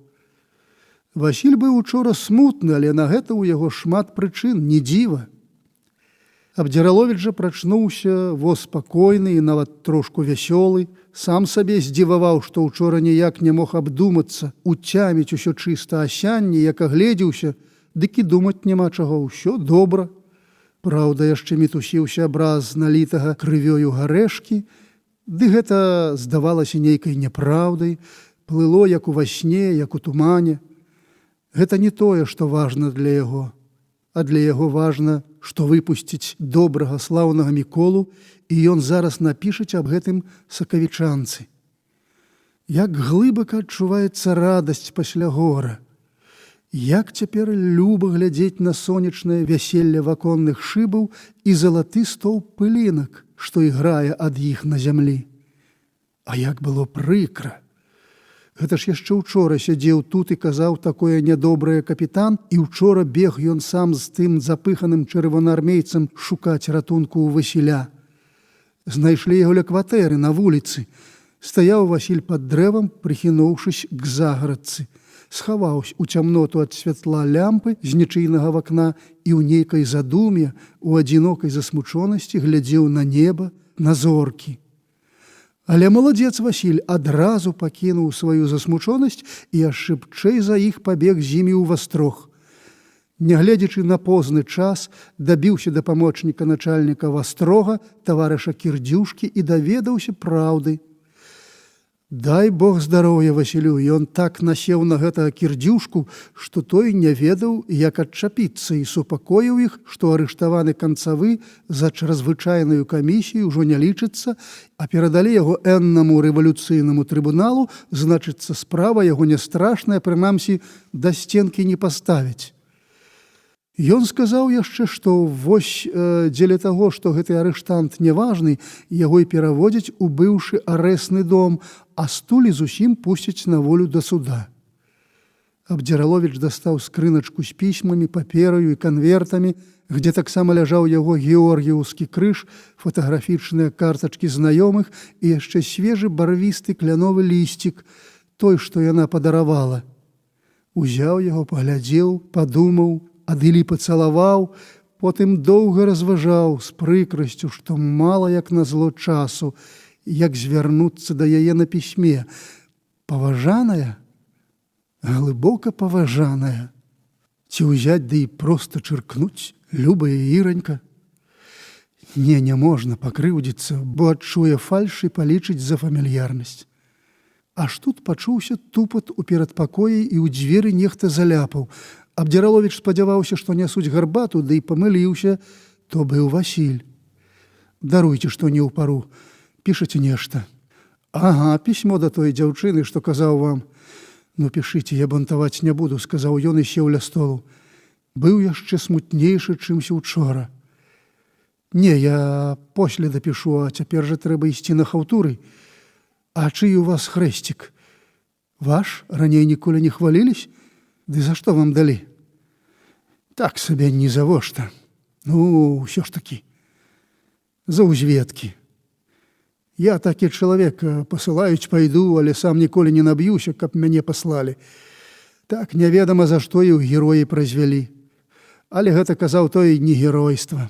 Васіль быў учора смутны, але на гэта ў яго шмат прычын, не дзіва. Абдзіраловіч жа прачнуўся воз спакойны і нават трошку вясёлы, сам сабе здзіваваў, што учора ніяк не мог абдумацца, уцяміць усё чыста асянне, як агледзеўся, дык і думаць няма чаго, ўсё добра. Праўда, яшчэ мітусіўся абраз налітага крывёю Гарэшкі, ды гэта здавалася нейкай няпраўдай, плыло як у васне, як у тумане. Гэта не тое, што важна для яго, а для яго важна, што выпусціць добрага слаўнага Міколу, і ён зараз напішаць аб гэтым сакавічанцы. Як глыбака адчуваецца радасць пасля гора. Як цяпер люба глядзець на сонечнае вяселле ваконных шыбаў і залаты стоўп пылінак, што іграе ад іх на зямлі. А як было прыкра! Гэта ж яшчэ учора сядзеў тут і казаў такое нядобрае капітан, і учора бег ён сам з тым запыханым чырвонаармейцам шукаць ратунку ў Васіля. Знайшлі яго ля кватэры на вуліцы. Стаяў Васіль пад дрэвам, прыхінуўшыся к загарадцы. Схаваўся ў цямноту ад святла лямпы з нічыйнага вакна і ў нейкай задуме, у адзінокай засмучонасці глядзеў на неба, на зоркі. Але маладзец Васіль адразу пакінуў сваю засмучонасць і аж шыбчэй за іх пабег з імі ў вастрог. Нягледзячы на позны час, дабіўся да памочніка начальніка вастрога, таварыша Кірдзюшкі, і даведаўся праўды. Дай Бог здароўя Васілю, ён так насеў на гэтага Кірдзюшку, што той не ведаў, як адчапіцца, і супакоіў іх, што арыштаваны канцавы за чрезвычайную камісію ўжо не лічыцца, а перадалі яго эннаму рэвалюцыйнаму трыбуналу, значыцца, справа яго не страшная, прынамсі, да сценкі не паставяць. Ён сказаў яшчэ, што вось дзеля таго, што гэты арыштант неважны, яго і пераводзяць у быўшы арэстны дом, а стулі зусім пусцяць на волю да суда. Абдзіраловіч дастаў скрыначку з пісьмамі, папераю і канвертамі, где таксама ляжаў яго георгіўскі крыж, фотаграфічныя картачкі знаёмых і яшчэ свежы барвісты кляновы лісцік, той, што яна падаравала. Узяў яго, паглядзеў, падумаў, адылі пацалаваў, потым доўга разважаў з прыкрасцю, што мала як назло часу, як звярнуцца да яе на пісьме. Паважаная? Глыбока паважаная. Ці ўзяць ды і проста чыркнуць, любая Іранька? Не, не можна пакрыўдзіцца, бо адчуе фальш і палічыць за фамільярнасць. Аж тут пачуўся тупат у перадпакоі і ў дзверы нехта заляпаў. Абдзіраловіч спадзяваўся, што нясуць гарбату, ды і памыліўся, то быў Васіль. Даруйце, што не ў пару. Пішаце нешта. Ага, пісьмо да той дзяўчыны, што казаў вам. Ну, пішыце, я бунтаваць не буду, сказаў ён і сеў ля столу. Быў яшчэ смутнейшы, чымся учора. Не, я после дапішу, а цяпер жа трэба ісці на хаўтуры. А чый у вас хрэсцік? Ваш? Раней ніколі не хвалілись? Ды за што вам далі? Так сабе ні завошта. Ну, ўсё ж такі, за ўзведкі. Я такі чалавек, пасылаюць пайду, але сам ніколі не наб'юся, каб мяне паслалі. Так неведама, за што і ў героі празвялі. Але гэта, казаў той, не геройства.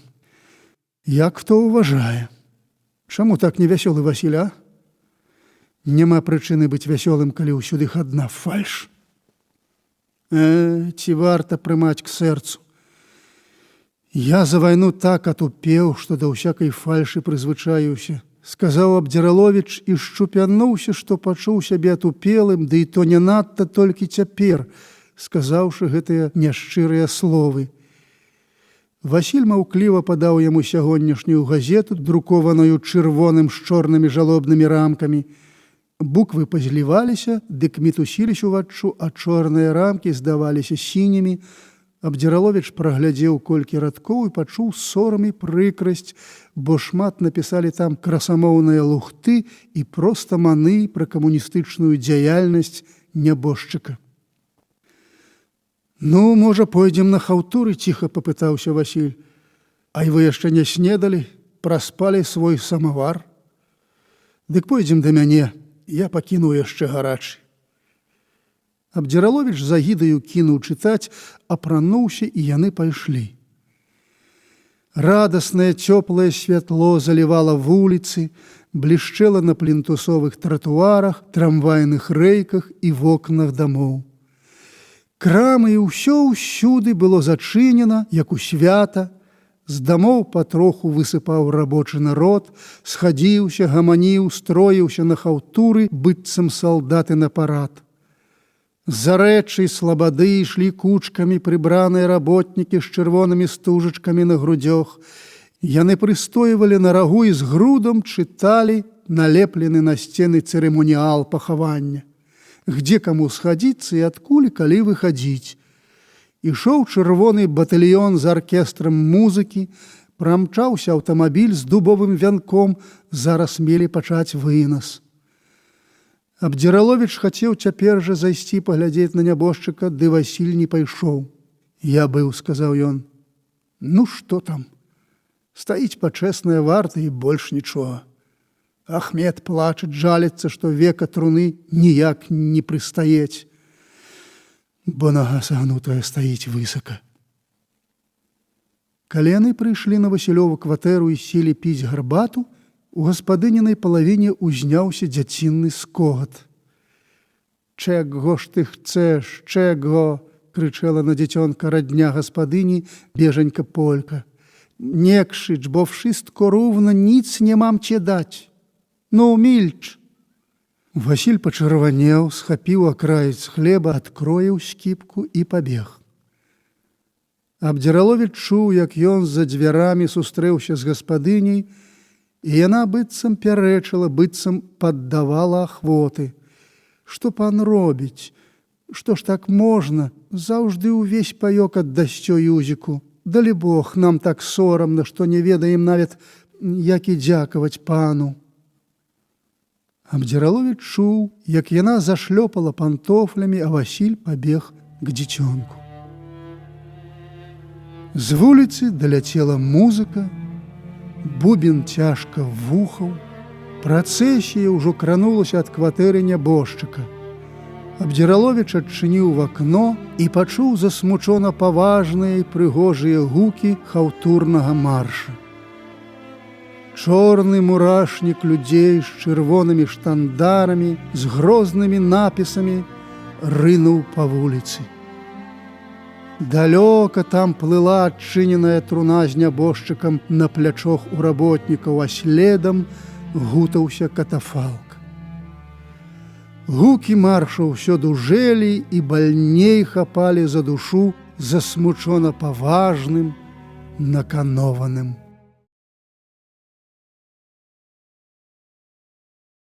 Як хто ўважае. Чаму так невясёлы Васіль, а? Няма прычыны быць вясёлым, калі ўсюды адна фальш. Ці варта прымаць к сэрцу. Я за вайну так атупеў, што да ўсякай фальшы прызвычаіўся. Сказаў Абдзіраловіч і шчупянуўся, што пачуў сябе атупелым, ды і то не надта толькі цяпер, сказаўшы гэтыя няшчырыя словы. Васіль маўкліва падаў яму сягонняшнюю газету, друкованую чырвоным з чорнымі жалобнымі рамкамі. Буквы пазліваліся, дык мітусіліся ўваччу, а чорныя рамкі здаваліся сінімі. Абдзіраловіч праглядзеў колькі радкоў і пачуў сорам і прыкрасць, бо шмат напісалі там красамоўныя лухты і проста маны пра камуністычную дзеяльнасць нябожчыка. Ну, можа, пойдзем на хаўтуры, ціха папытаўся Васіль. Ай вы яшчэ не снедалі, праспалі свой самавар? Дык пойдзем да мяне, я пакіну яшчэ гарачы. Абдзіраловіч за гідаю кінуў чытаць, апрануўся, і яны пайшлі. Радаснае цёплае святло залівала вуліцы, блішчэла на плінтусовых тратуарах, трамвайных рэйках і вокнах дамоў. Крамы і ўсё ўсюды было зачынена, як у свята. З дамоў патроху высыпаў рабочы народ, схадзіўся, гаманіў, строіўся на хаўтуры, быццам салдаты на парад. За рэчы слабады ішлі кучкамі прыбраныя работнікі з чырвонымі стужачкамі на грудзях. Яны прыстойвалі на рагу і з грудам чыталі налеплены на сцены цырымоніал пахавання. Где каму схадзіцца і адкуль калі выхадзіць. Ішоў чырвоны батальён з аркестрам музыкі, прамчаўся аўтамабіль з дубовым вянком, зараз мелі пачаць вынас. Абдзіраловіч хацеў цяпер жа зайсці паглядзець на нябожчыка, ды Васіль не пайшоў. Я быў, сказаў ён. Ну, што там? Стаіць пачэсная варта і больш нічога. Ахмед плачыць, жаліцца, што века труны ніяк не прыстаець, бо нага сагнутая стаіць высока. Калі яны прыйшлі на Васілёву кватэру і селі піць гарбату, у гаспадынінай палавіне ўзняўся дзяцінны скогат. «Чего ж ты хцеш, чего?» – крычала на дзіцёнка радня гаспадыні беженька Полька. «Не кшycz, бо wszystko równo, nic nie mam cię dać. Ну, мільч!» Васіль пачырванеў, схапіў акраец хлеба, адкроіў скіпку і пабег. Абдзіраловіч чуў, як ён за дзвярамі сустрэўся з гаспадыняй, і яна быццам пярэчыла, быццам паддавала ахвоты. Што пан робіць? Што ж так можна? Заўжды ўвесь паёк аддасцё Юзіку. Далі Бог, нам так сорамна, што не ведаем нават, як і дзякаваць пану. Абдзіраловіч чуў, як яна зашлёпала пантофлямі, а Васіль пабег к дзіцёнку. З вуліцы даляцела музыка, бубен цяжка вухаў, працэсія ўжо кранулася ад кватэры нябожчыка. Абдзіраловіч адчыніў вакно і пачуў засмучона паважныя і прыгожыя гукі хаўтурнага марша. Чорны мурашнік людзей з чырвонымі штандарамі, з грознымі напісамі рынуў па вуліцы. Далёка там плыла адчыненая труна з нябожчыкам на плячох у работнікаў, а следам гутаўся катафалк. Гукі марша ўсё дужэлі і бальней хапалі за душу засмучона паважным, наканованым.